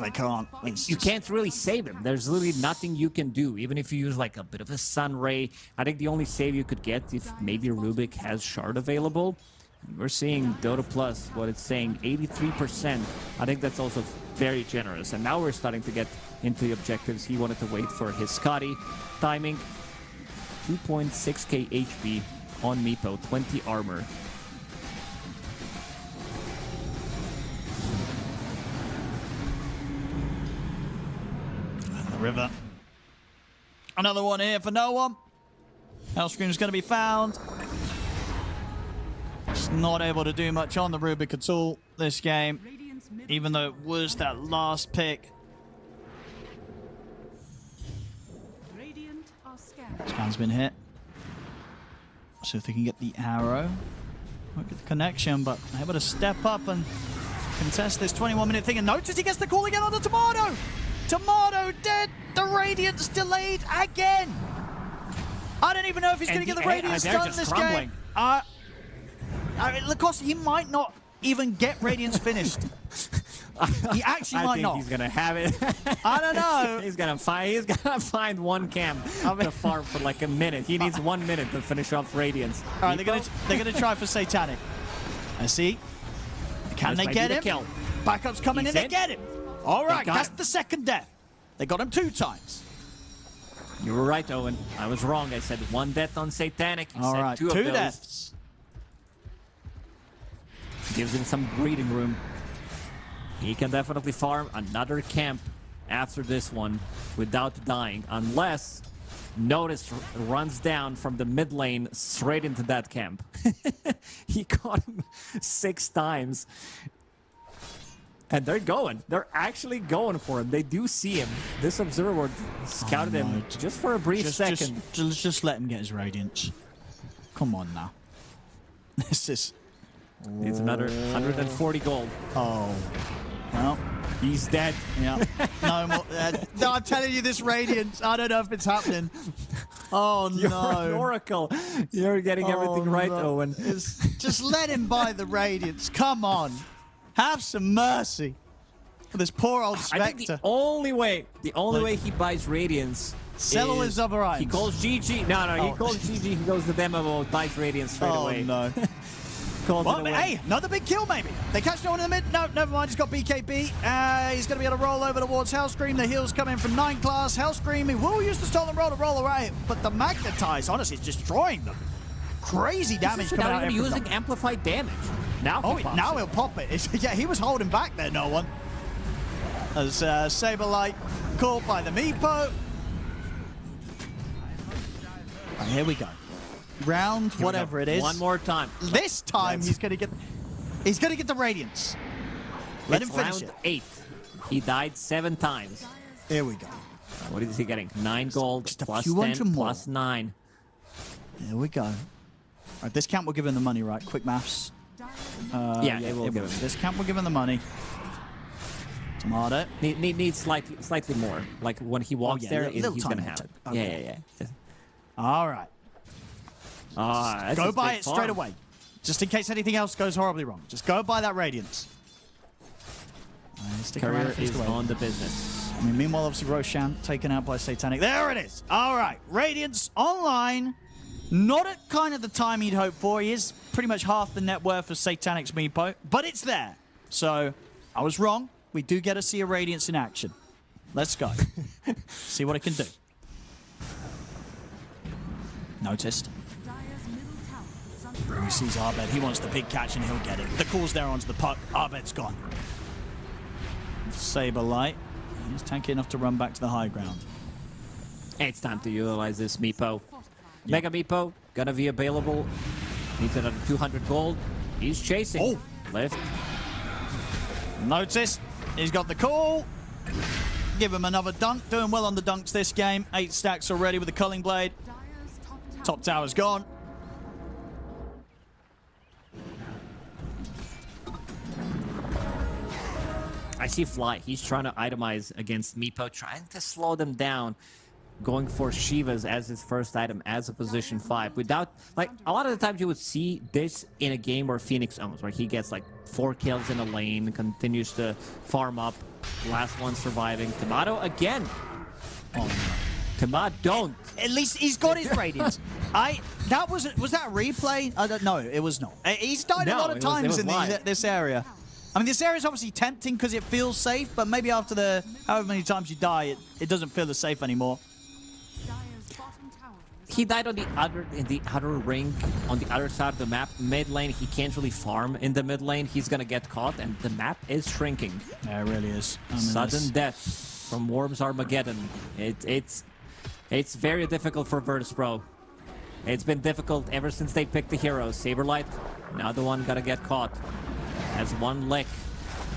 they can't. you can't really save him. There's literally nothing you can do, even if you use like a bit of a sun ray. I think the only save you could get if maybe Rubik has shard available. We're seeing Dota Plus, what it's saying, 83%. I think that's also very generous. And now we're starting to get into the objectives. He wanted to wait for his Scotty timing. 2.6k HP on Meepo, 20 armor. The river. Another one here for no one. Hellscream's going to be found. It's not able to do much on the Rubik at all this game, Radiant's middle even though it was that last pick. Radiant are scattered. Scan's been hit. So if they can get the arrow, might get the connection, but able to step up and contest this 21-minute thing. And notice he gets the call again on the Tomato. Tomato dead. The Radiance delayed again. I don't even know if he's going to get the Radiance done this game. I mean, Lacoste, he might not even get Radiance finished. He actually might not. I think he's gonna have it. I don't know. He's gonna find one camp to farm for like a minute. He needs 1 minute to finish off Radiance. All right, they're gonna try for Satanic. I see. Can they get him? Kill. Backup's coming in. They get him. All right, that's the second death. They got him 2 times. You were right, Owen. I was wrong. I said 1 death on Satanic. You said 2 of those. 2 deaths. Gives him some breathing room. He can definitely farm another camp after this one without dying, unless Notice runs down from the mid lane straight into that camp. He caught him 6 times. And they're going. They're actually going for him. They do see him. This observer scouted him just for a brief second. Just let him get his Radiance. Come on now. This is... It's another 140 gold. Oh. Well, he's dead. Yeah. No more. No, I'm telling you, this Radiance. I don't know if it's happening. Oh, You're no. an oracle. You're getting everything right, no. Owen. Just let him buy the Radiance. Come on. Have some mercy for this poor old Spectre. I think the only way he buys Radiance sell all his other items. He calls GG. No, he calls GG. He goes to demo mode, buys Radiance straight away. Oh, no. calls Well, it a win. hey, another big kill maybe. They catch no one in the mid. No, never mind. He's got BKB. He's going to be able to roll over towards Hellscream. The heals come in from 9 class. Hellscream, he will use the stolen roll to roll away. But the Magnetize, honestly, is destroying them. Crazy damage coming out Now even every using time. amplified damage. Now Oh, he pops now it. he'll pop it. Yeah, he was holding back there, no one. As Saberlight caught by the Meepo. And here we go. Round Here we whatever go. it is. One more time. This time he's gonna get the Radiance. Let him It's finish round it. 8. He died 7 times. Here we go. What is he getting? 9 gold, Just a plus few 10, hundred more. plus 9. Here we go. All right, this count will give him the money, right? Quick maths. Yeah, it will give him. This count will give him the money. Tomato. Needs slightly more. Like when he walks yeah, there, little he's tiny gonna have tip. it. Okay. Yeah. All right. That's Go his buy big it straight farm. away. Just in case anything else goes horribly wrong. Just go buy that Radiance. Stick around Courier and finish is the wave. on the business. I mean, meanwhile, obviously, Roshan taken out by Satanic. There it is. All right. Radiance online. Not at kind of the time he'd hoped for. He is pretty much half the net worth of Satanic's Meepo, but it's there. So I was wrong. We do get to see a Radiance in action. Let's go. See what it can do. Noticed. Dire's middle tower is under He sees Arbed. He wants the big catch and he'll get it. The call's there onto the puck. Arbed's gone. Saberlight. He's tanky enough to run back to the high ground. It's time to utilize this Meepo. Mega Meepo, gonna be available. Needs another 200 gold. He's chasing. Oh. Lift. Notice. He's got the call. Give him another dunk. Doing well on the dunks this game. 8 stacks already with the Culling Blade. Dire's Top tower's gone. I see Fly. He's trying to itemize against Meepo, trying to slow them down. Going for Shivas as his first item as a position 5. Without, like, a lot of the times you would see this in a game where Phoenix owns, where he gets like 4 kills in a lane, continues to farm up, last one surviving. Tomato again. Oh, no. Tomato, don't. At least he's got his Radiance. Was that a replay? I don't know. It was not. He's died a No, lot of it was times in live. this area. I mean, this area is obviously tempting because it feels safe, but maybe after the however many times you die, it doesn't feel as safe anymore. Dire's bottom tower is He died on the other ring, on the other side of the map. Mid lane, he can't really farm in the mid lane. He's gonna get caught, and the map is shrinking. Yeah, it really is. I mean, Sudden death from Worms Armageddon. It's very difficult for Virtus.pro. It's been difficult ever since they picked the heroes. Saberlight, now the one gonna get caught. Has 1 lick,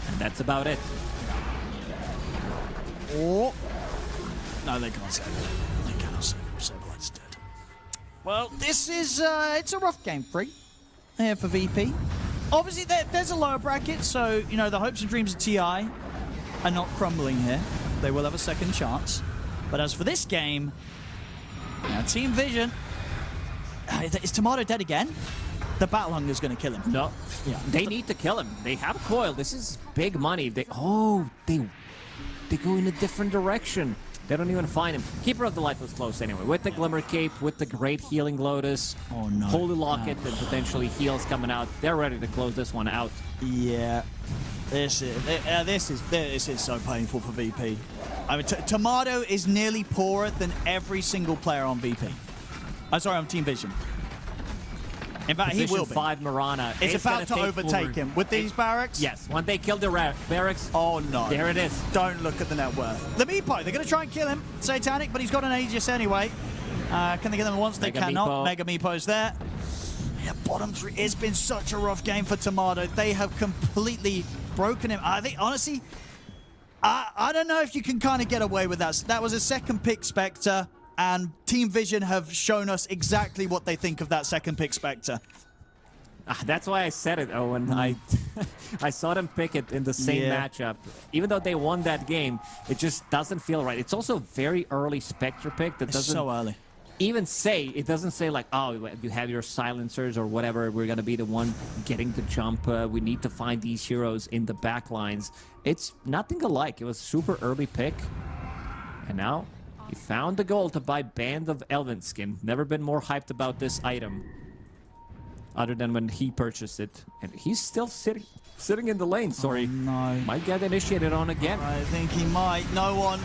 and that's about it. Oh. No, they can't save it. They cannot save him. Saberlight's dead. Well, this is, it's a rough game 3 here for VP. Obviously, there's a lower bracket, so, you know, the hopes and dreams of TI are not crumbling here. They will have a second chance. But as for this game, now Team Vision, is Tomato dead again? The Battle Hunger's going to kill him. No, Yeah. they need to kill him. They have Coil. This is big money. They go in a different direction. They don't even find him. Keeper of the Light was close anyway. With the Glimmer Cape, with the Great Healing Lotus, Oh, no. Holy Locket, and potentially heals coming out. They're ready to close this one out. Yeah. This is so painful for VP. I mean, Tomato is nearly poorer than every single player on VP. I'm sorry, on Team Vision. In fact, he Position will be. 5 Marana. It's is about to gonna take overtake over. him with these barracks. Yes, when they kill the barracks, Oh no. there it is. Don't look at the net worth. The Meepo, they're going to try and kill him. Satanic, but he's got an Aegis anyway. Can they get them once? They Mega cannot. Meepo. Mega Meepo's there. Yeah, bottom 3. It's been such a rough game for Tomato. They have completely broken him. I think, honestly, I don't know if you can kind of get away with that. That was a second pick Spectre, and Team Vision have shown us exactly what they think of that second pick Spectre. That's why I said it, Owen. I saw them pick it in the same Yeah. matchup. Even though they won that game, it just doesn't feel right. It's also a very early Spectre pick that It's doesn't so early. even say, it doesn't say like, oh, you have your silencers or whatever, we're going to be the one getting the jump. We need to find these heroes in the back lines. It's nothing alike. It was a super early pick. And now he found the goal to buy Band of Elven Skin. Never been more hyped about this item. other than when he purchased it. And he's still sitting in the lane. Sorry. Oh, no. Might get initiated on again. I think he might. No one.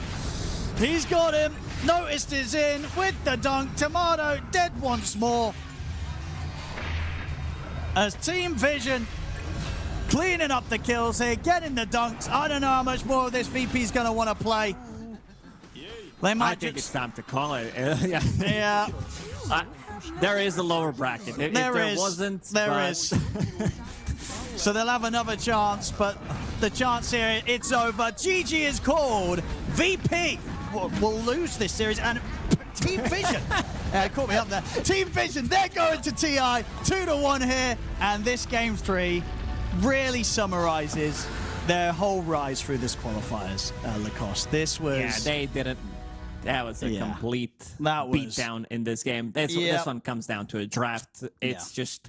He's got him. Noticed is in with the dunk. Tomato dead once more. As Team Vision cleaning up the kills here, getting the dunks. I don't know how much more of this VP's going to want to play. They might I think it's time to call it. Yeah. Yeah. There is a lower bracket. If there wasn't, There is. So they'll have another chance, but the chance here, it's over. GG is called. VP will lose this series, and Team Vision caught me up there. Team Vision, they're going to TI 2-1 here, and this game 3 really summarizes their whole rise through this qualifiers, Lacoste. This was... Yeah, they didn't... That was a complete beatdown in this game. This one comes down to a draft. It's just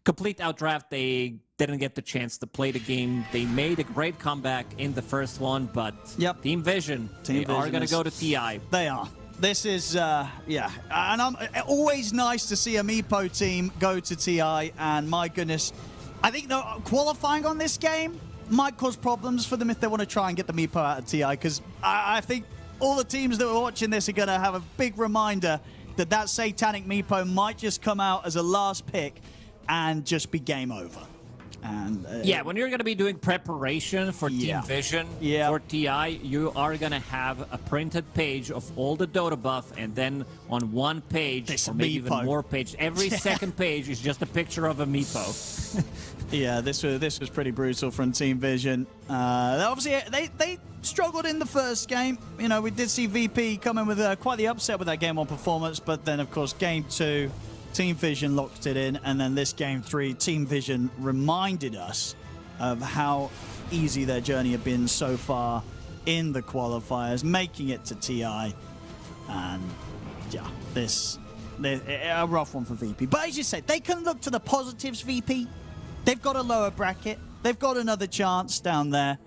complete outdraft. They didn't get the chance to play the game. They made a great comeback in the first one, but Team Vision, they are going to go to TI. They are. This is, and I'm always nice to see a Meepo team go to TI, and my goodness, I think qualifying on this game might cause problems for them if they want to try and get the Meepo out of TI, because I think all the teams that were watching this are going to have a big reminder that that Satanic Meepo might just come out as a last pick and just be game over. And when you're going to be doing preparation for Team Vision for TI, you are going to have a printed page of all the Dota buff, and then on one page, or maybe even more pages, every second page is just a picture of a Meepo. Yeah, this was pretty brutal from Team Vision. Obviously, they struggled in the first game. You know, we did see VP come in with quite the upset with that game 1 performance, but then, of course, game 2, Team Vision locked it in, and then this game 3, Team Vision reminded us of how easy their journey had been so far in the qualifiers, making it to TI. And, a rough one for VP. But as you said, they can look to the positives, VP. They've got a lower bracket. They've got another chance down there.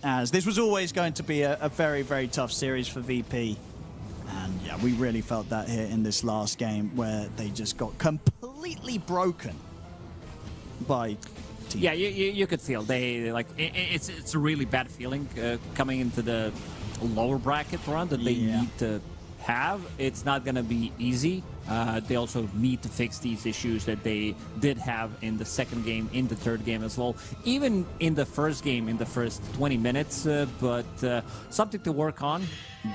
As this was always going to be a very, very tough series for VP. And we really felt that here in this last game where they just got completely broken by Team. Yeah, you could feel it's a really bad feeling coming into the lower bracket run that they need to have. It's not going to be easy. They also need to fix these issues that they did have in the second game, in the third game as well, even in the first game, in the first 20 minutes, but something to work on.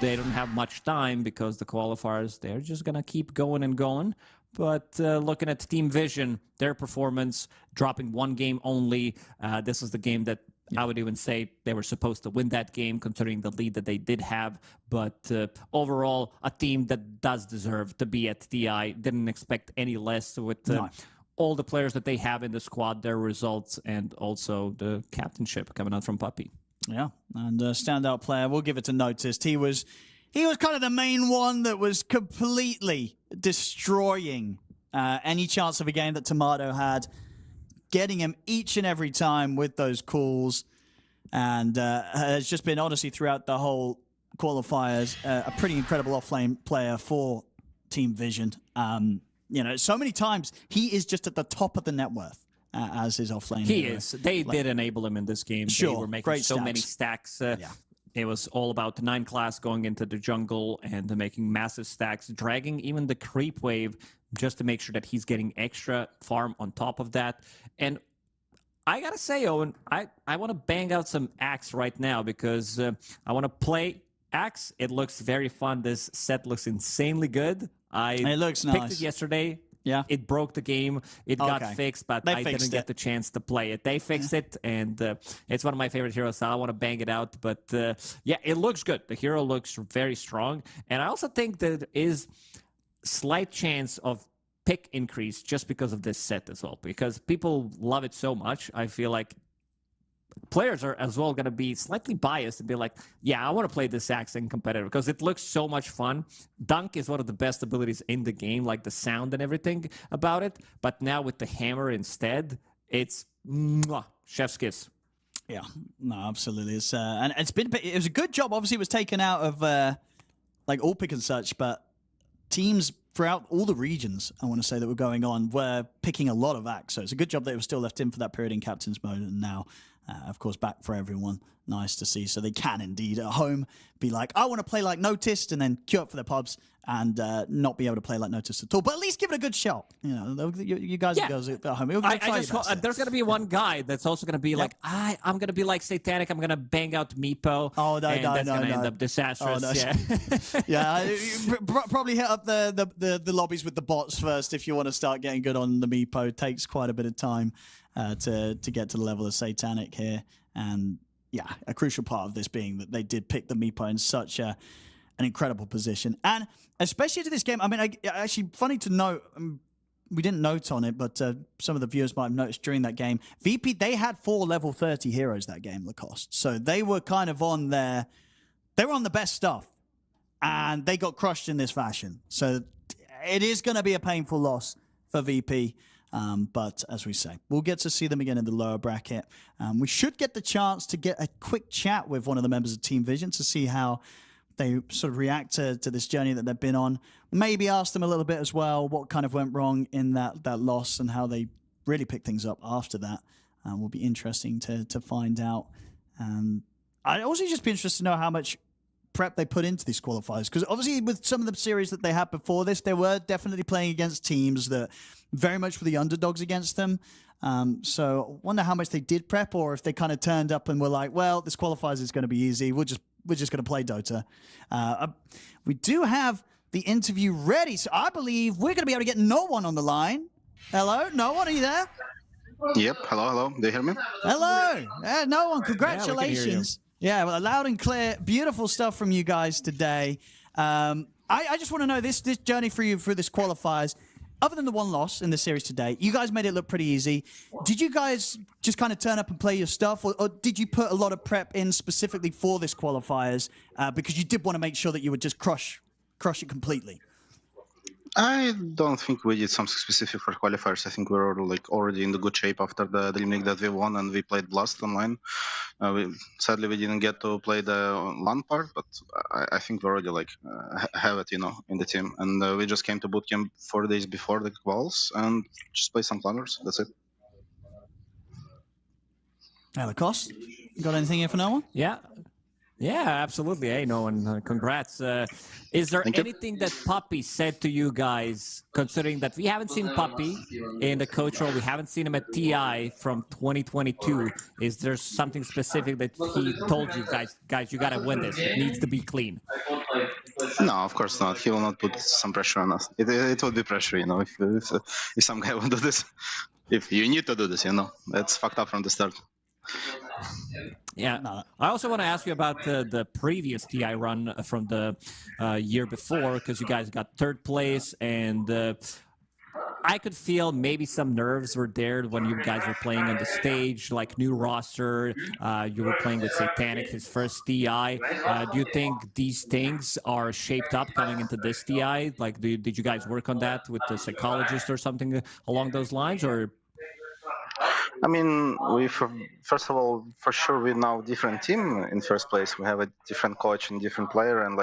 They don't have much time because the qualifiers, they're just going to keep going and going. But looking at Team Vision, their performance, dropping one game only, this is the game that I would even say they were supposed to win that game, considering the lead that they did have. But overall, a team that does deserve to be at TI. Didn't expect any less with all the players that they have in the squad, their results, and also the captainship coming out from Puppy. Yeah, and standout player, we'll give it to Noticed. He was kind of the main one that was completely destroying any chance of a game that Tomato had, getting him each and every time with those calls, and has just been, honestly, throughout the whole qualifiers, a pretty incredible offlane player for Team Vision. So many times he is just at the top of the net worth as his offlane. He is. They did enable him in this game. Sure, they were making so many stacks. It was all about the 9 class going into the jungle and making massive stacks, dragging even the creep wave just to make sure that he's getting extra farm on top of that. And I gotta say, Owen, I want to bang out some Axe right now because I want to play Axe. It looks very fun. This set looks insanely good. It looks picked nice. it yesterday. Yeah. It broke the game. It got fixed, but I didn't get the chance to play it. They fixed it, and it's one of my favorite heroes, so I want to bang it out. But it looks good. The hero looks very strong. And I also think that there is slight chance of pick increase just because of this set as well, because people love it so much. I feel like players are as well going to be slightly biased and be like, I want to play this Axe in competitive because it looks so much fun. Dunk is one of the best abilities in the game, like the sound and everything about it. But now with the hammer instead, it's chef's kiss. Yeah, no, absolutely. It's and it was a good job. Obviously, it was taken out of all pick and such, but teams throughout all the regions, I want to say, that were going on, were picking a lot of acts. So it's a good job that it was still left in for that period in captain's mode, and now, of course, back for everyone. Nice to see. So they can indeed at home be like, I want to play like Noticed, and then queue up for their pubs and not be able to play like Noticed at all. But at least give it a good shot. You know, you guys and girls at home. I just there's going to be one guy that's also going to be like, I'm going to be like Satanic. I'm going to bang out Meepo. Oh, no, that's no, going to no. end up disastrous. Oh, no. Yeah. Yeah, probably hit up the lobbies with the bots first if you want to start getting good on the Meepo. It takes quite a bit of time to get to the level of Satanic here. And yeah, a crucial part of this being that they did pick the Meepo in such an incredible position. And especially to this game, I mean, actually, funny to note, we didn't note on it, but some of the viewers might have noticed during that game, VP, they had 4 level 30 heroes that game, Lacoste. So they were kind of on they were on the best stuff. And they got crushed in this fashion. So it is going to be a painful loss for VP. But as we say, we'll get to see them again in the lower bracket. We should get the chance to get a quick chat with one of the members of Team Vision to see how they sort of react to this journey that they've been on. Maybe ask them a little bit as well what kind of went wrong in that loss and how they really picked things up after that. Will be interesting to find out. I'd also just be interested to know how much prep they put into these qualifiers, because obviously with some of the series that they had before this, they were definitely playing against teams that very much were the underdogs against them. So I wonder how much they did prep, or if they kind of turned up and were like, well, this qualifiers is going to be easy. We're just going to play Dota. We do have the interview ready, so I believe we're going to be able to get No One on the line. Hello, No One, are you there? Yep. Hello. Do you hear me? Hello. No One, congratulations. Yeah, well, loud and clear. Beautiful stuff from you guys today. I just want to know this journey for you through this qualifiers. Other than the one loss in the series today, you guys made it look pretty easy. Did you guys just kind of turn up and play your stuff, or did you put a lot of prep in specifically for this qualifiers because you did want to make sure that you would just crush it completely? I don't think we did something specific for qualifiers. I think we were already in the good shape after the Dream League that we won, and we played Blast online. Sadly, we didn't get to play the LAN part, but I think we already have it, in the team. And we just came to bootcamp 4 days before the quals and just play some planners. That's it. Lacoste, you got anything here for No One? Yeah, absolutely. Hey, No One, congrats. Is there anything that Puppy said to you guys, considering that we haven't seen Puppy in the coach role, we haven't seen him at TI from 2022? Is there something specific that he told you guys, you got to win this. It needs to be clean. No, of course not. He will not put some pressure on us. It would be pressure, if some guy will do this. If you need to do this, that's fucked up from the start. Yeah, I also want to ask you about the previous TI run from the year before, because you guys got 3rd place, and I could feel maybe some nerves were there when you guys were playing on the stage, like new roster. You were playing with Satanic, his first TI. Do you think these things are shaped up coming into this TI? Like, did you guys work on that with the psychologist or something along those lines, or? I mean, first of all, for sure, we're now a different team in first place. We have a different coach and different player, and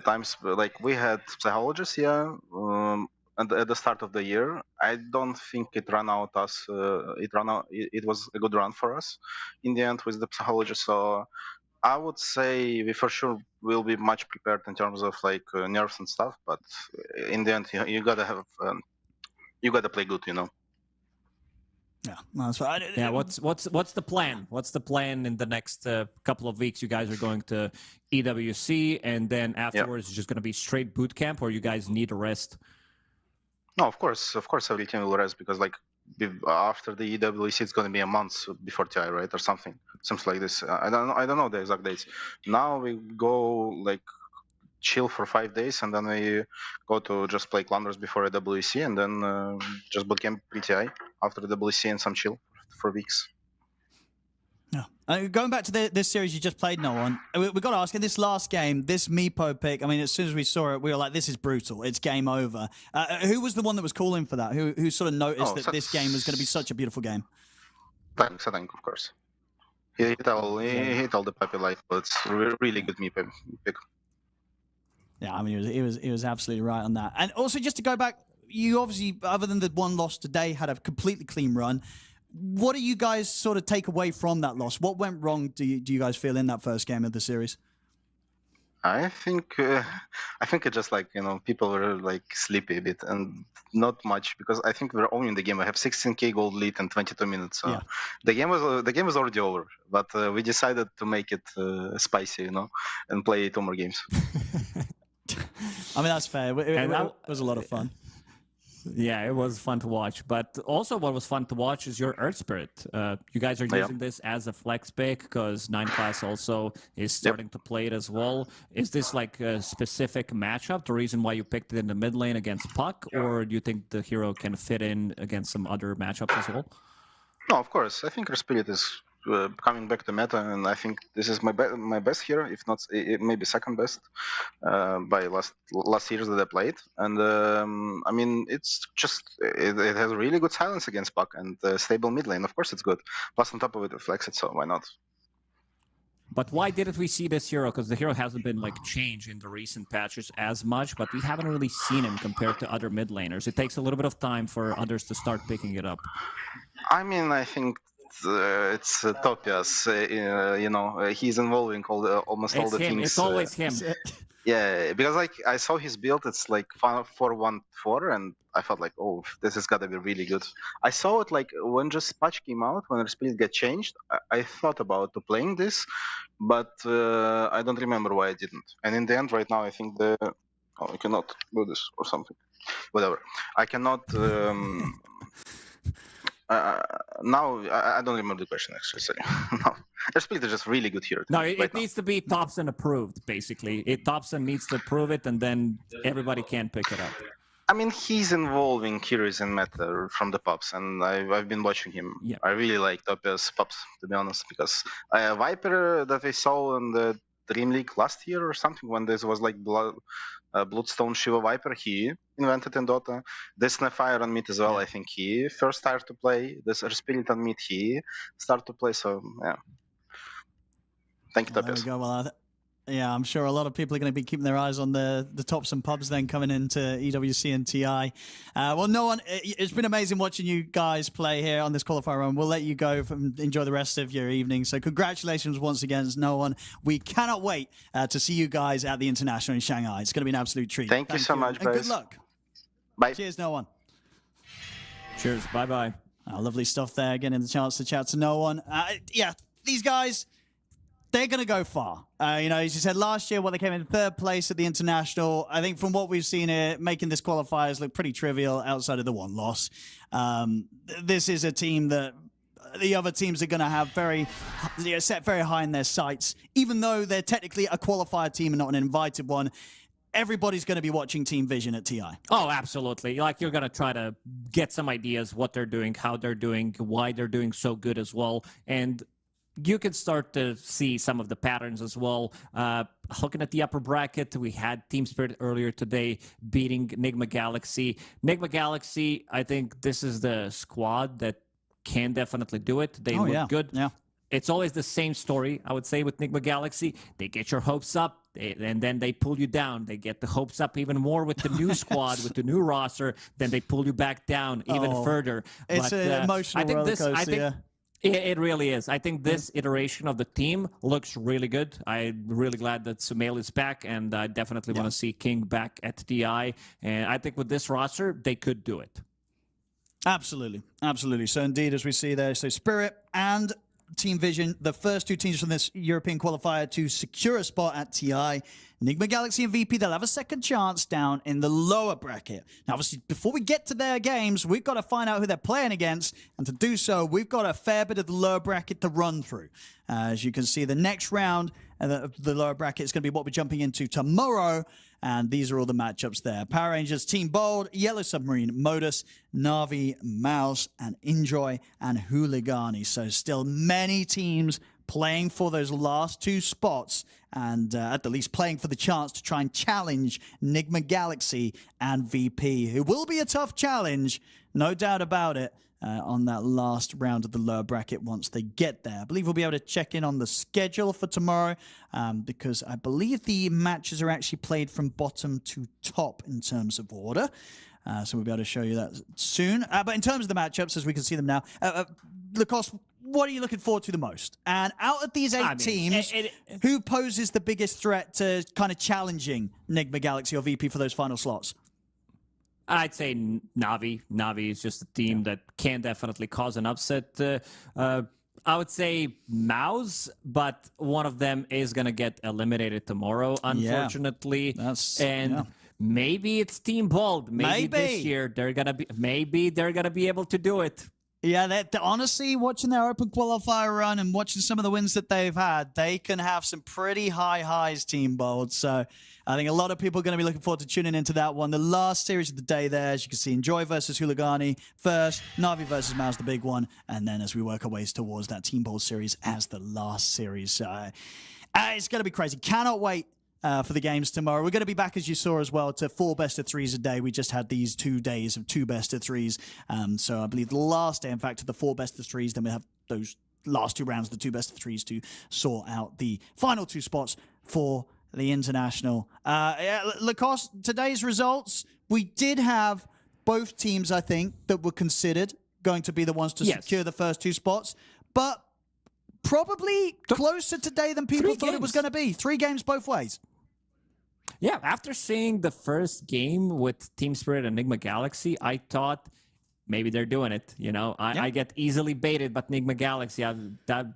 times we had psychologists, and at the start of the year. I don't think it ran out us. It was a good run for us in the end with the psychologist. So I would say we for sure will be much prepared in terms of nerves and stuff. But in the end, you gotta play good, Yeah, that's right. Yeah, what's the plan? What's the plan in the next couple of weeks? You guys are going to EWC, and then afterwards it's just going to be straight boot camp, or you guys need a rest? No, of course, every team will rest, because after the EWC it's going to be a month before TI, right, or something like this. I don't know the exact dates. Now we go chill for 5 days, and then we go to just play Clanders before a WEC, and then just bootcamp PTI after the WEC and some chill for weeks. Yeah. Going back to this series you just played, No One, we got to ask, in this last game, this Meepo pick, I mean, as soon as we saw it, we were like, this is brutal. It's game over. Who was the one that was calling for that? Who sort of noticed that this game was going to be such a beautiful game? Satanic, of course. He told the Puppy, it's really good Meepo pick. Yeah, I mean, he was absolutely right on that. And also, just to go back, you obviously, other than the one loss today, had a completely clean run. What do you guys sort of take away from that loss? What went wrong, do you guys feel, in that first game of the series? I think it just like, people were like sleepy a bit and not much, because I think we're owning the game. I have 16k gold lead in 22 minutes. So Yeah. the game was already over, but we decided to make it spicy, and play 2 more games. I mean, that's fair. It was a lot of fun. Yeah, it was fun to watch. But also what was fun to watch is your Earth Spirit. You guys are using this as a flex pick because 9 Class also is starting to play it as well. Is this like a specific matchup, the reason why you picked it in the mid lane against Puck, or do you think the hero can fit in against some other matchups as well? No, of course. I think Earth Spirit is coming back to meta, and I think this is my best hero, if not maybe second best by last years that I played. And I mean, it's just it has really good silence against Puck and stable mid lane. Of course, it's good. Plus, on top of it, it flex it, so why not? But why didn't we see this hero? Because the hero hasn't been like changed in the recent patches as much, but we haven't really seen him compared to other mid laners. It takes a little bit of time for others to start picking it up. I mean, I think it's Topias. He's involving almost all the things. It's always him. Yeah, because like I saw his build, it's like 4-1-4, and I felt like, oh, this has got to be really good. I saw it like when just patch came out, when the split got changed. I thought about playing this, but I don't remember why I didn't. And in the end, right now, I think I cannot do this or something. Whatever. I cannot. Now I don't remember the question actually. Sorry. No, their split is just really good here. No, it needs to be Thompson approved. Basically, Thompson needs to approve it, and then everybody can pick it up. I mean, he's involving heroes in meta from the pops, and I've been watching him. Yeah. I really like Topias pops, to be honest, because Viper that I saw in the Dream League last year or something, when this was like Bloodstone Shiva Viper, he invented in Dota. This Snapfire on mid as well, I think he first started to play. This Earth Spirit on mid, he started to play, so yeah. Thank you, Topias. There we go. Well, yeah, I'm sure a lot of people are going to be keeping their eyes on the tops and pubs then coming into EWC and TI. Well, no one, it's been amazing watching you guys play here on this qualifier run. We'll let you go and enjoy the rest of your evening. So congratulations once again, No One. We cannot wait to see you guys at the International in Shanghai. It's going to be an absolute treat. Thank you so much, and guys. good luck. Bye. Cheers, No One. Cheers. Bye-bye. Lovely stuff there. Getting the chance to chat to No One. Yeah, these guys, they're going to go far. As you said, last year, they came in 3rd place at the International. I think from what we've seen here, making this qualifiers look pretty trivial outside of the one loss. This is a team that the other teams are going to have set very high in their sights. Even though they're technically a qualifier team and not an invited one, everybody's going to be watching Team Vision at TI. Oh, absolutely. Like, you're going to try to get some ideas, what they're doing, how they're doing, why they're doing so good as well. And you can start to see some of the patterns as well. Looking at the upper bracket, we had Team Spirit earlier today beating Enigma Galaxy. Enigma Galaxy, I think this is the squad that can definitely do it. They look good. Yeah. It's always the same story, I would say, with Enigma Galaxy. They get your hopes up, and then they pull you down. They get the hopes up even more with the new squad, with the new roster. Then they pull you back down even further. It's an emotional roller coaster, It really is. I think this iteration of the team looks really good. I'm really glad that Sumail is back, and I definitely want to see King back at TI. And I think with this roster, they could do it. Absolutely. Absolutely. So indeed, as we see there, so Spirit and Team Vision, the first 2 teams from this European qualifier to secure a spot at TI. Enigma Galaxy and VP, they'll have a second chance down in the lower bracket. Now, obviously, before we get to their games, we've got to find out who they're playing against. And to do so, we've got a fair bit of the lower bracket to run through. As you can see, the next round of the lower bracket is going to be what we're jumping into tomorrow. And these are all the matchups there. Power Rangers, Team Bold, Yellow Submarine, Modus, Navi, Mouse, and Enjoy, and Hooligani. So still many teams playing for those last 2 spots and at the least playing for the chance to try and challenge Nigma Galaxy and VP. It will be a tough challenge, no doubt about it, on that last round of the lower bracket once they get there. I believe we'll be able to check in on the schedule for tomorrow because I believe the matches are actually played from bottom to top in terms of order. So we'll be able to show you that soon. But in terms of the matchups, as we can see them now, Lacoste, what are you looking forward to the most? And out of these 8 teams, who poses the biggest threat to kind of challenging Nigma Galaxy or VP for those final slots? I'd say Navi. Navi is just a team that can definitely cause an upset. I would say Mouse, but one of them is going to get eliminated tomorrow, unfortunately. Maybe it's Team Bold. Maybe this year they're going to be able to do it. Yeah, honestly, watching their open qualifier run and watching some of the wins that they've had, they can have some pretty high highs, Team Bold. So I think a lot of people are going to be looking forward to tuning into that one. The last series of the day there, as you can see, Enjoy versus Huligani first, Navi versus Mouse, the big one, and then as we work our ways towards that Team Bold series as the last series. It's going to be crazy. Cannot wait for the games tomorrow. We're going to be back, as you saw as well, to 4 best-of-3s a day. We just had these 2 days of 2 best-of-3s. So I believe the last day, in fact, of the 4 best-of-3s, then we have those last 2 rounds, the 2 best-of-3s to sort out the final 2 spots for the international. Lacoste, today's results, we did have both teams, I think, that were considered going to be the ones to secure the first 2 spots, but probably closer today than people thought it was going to be. 3 games both ways. Yeah, after seeing the first game with Team Spirit and Nigma Galaxy, I thought maybe they're doing it. You know, I get easily baited, but Nigma Galaxy,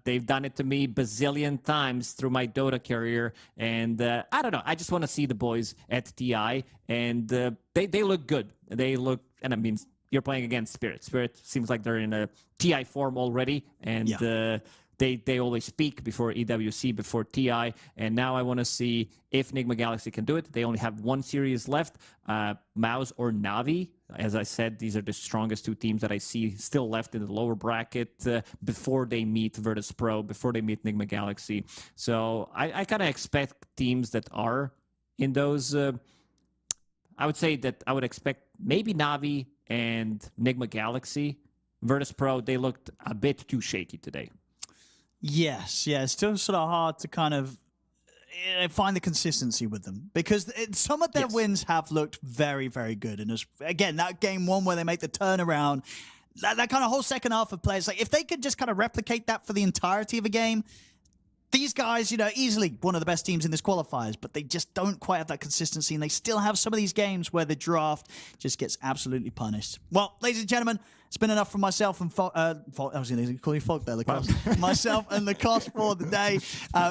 they've done it to me bazillion times through my Dota career. And I don't know. I just want to see the boys at TI, and they look good. They look, and I mean, you're playing against Spirit. Spirit seems like they're in a TI form already, and They always speak before EWC, before TI, and now I want to see if Nigma Galaxy can do it. They only have 1 series left, Mouse or Navi. As I said, these are the strongest 2 teams that I see still left in the lower bracket before they meet Virtus.pro, before they meet Nigma Galaxy. So I kind of expect teams that are in those. I would say that I would expect maybe Navi and Nigma Galaxy. Virtus.pro, they looked a bit too shaky today. Yes, it's still sort of hard to kind of find the consistency with them because some of their wins have looked very, very good. And again, that game 1 where they make the turnaround, that kind of whole second half of players, like if they could just kind of replicate that for the entirety of a game, these guys, you know, easily one of the best teams in this qualifiers, but they just don't quite have that consistency, and they still have some of these games where the draft just gets absolutely punished. Well, ladies and gentlemen, it's been enough from myself and I was going to call you Fog there, Lacoste. Myself and Lacoste for the day.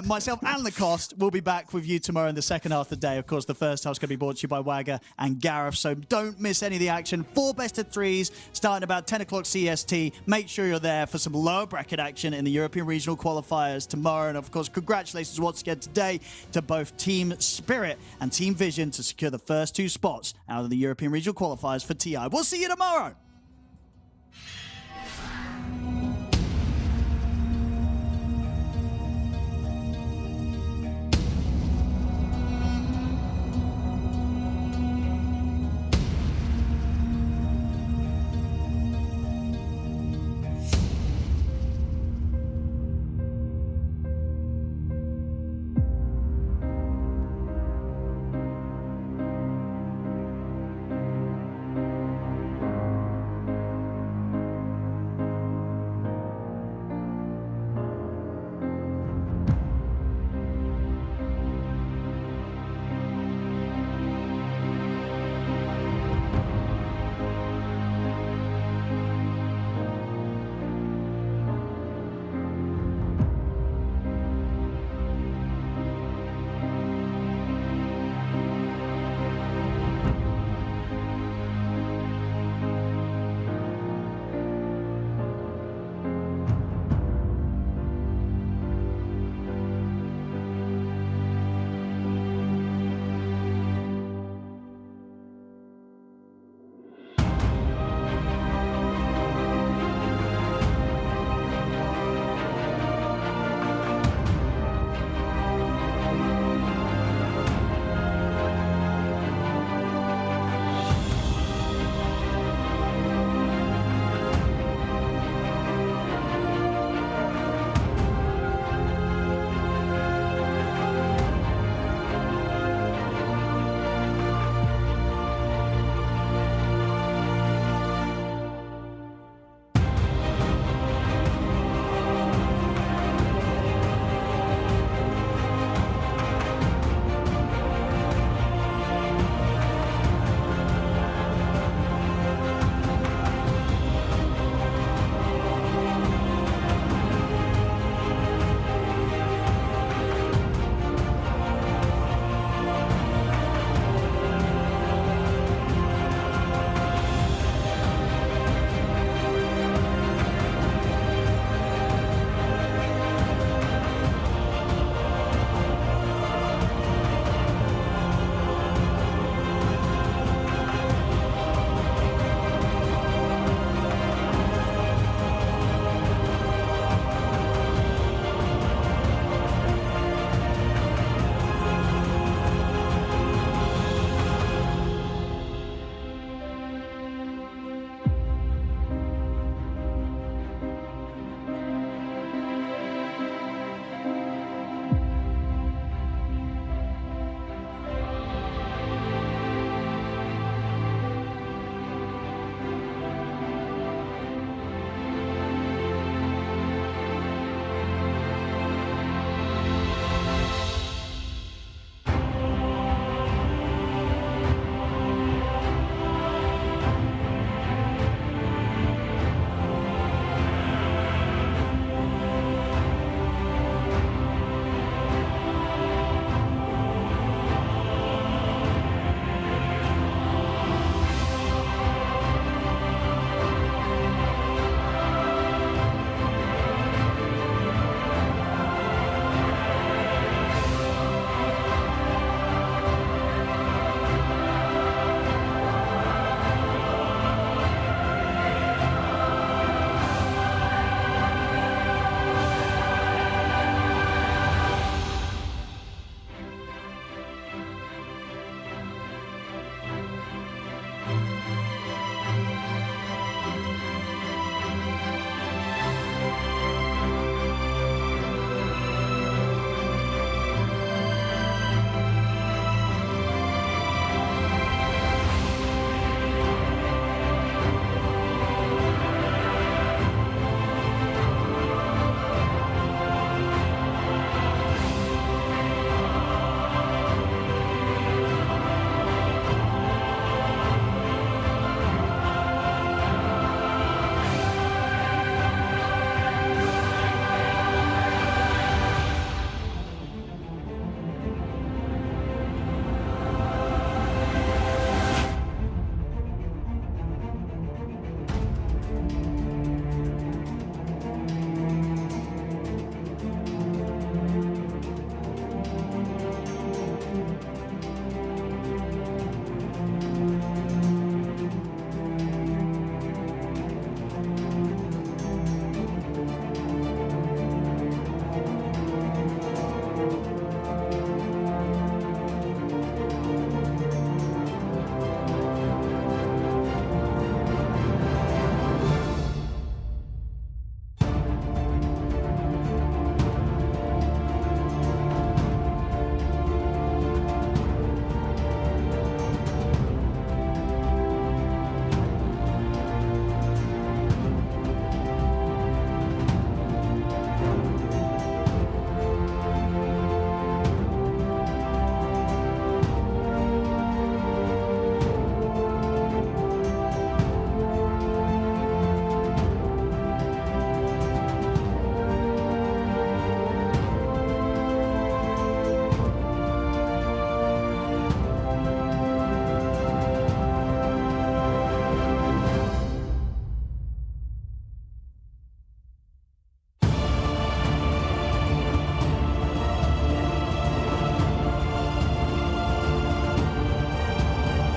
Myself and Lacoste will be back with you tomorrow in the second half of the day. Of course, the first half's going to be brought to you by Wagger and Gareth, so don't miss any of the action. 4 best-of-3s starting about 10 o'clock CST. Make sure you're there for some lower bracket action in the European Regional Qualifiers tomorrow. And of course, congratulations once again today to both Team Spirit and Team Vision to secure the first 2 spots out of the European Regional Qualifiers for TI. We'll see you tomorrow.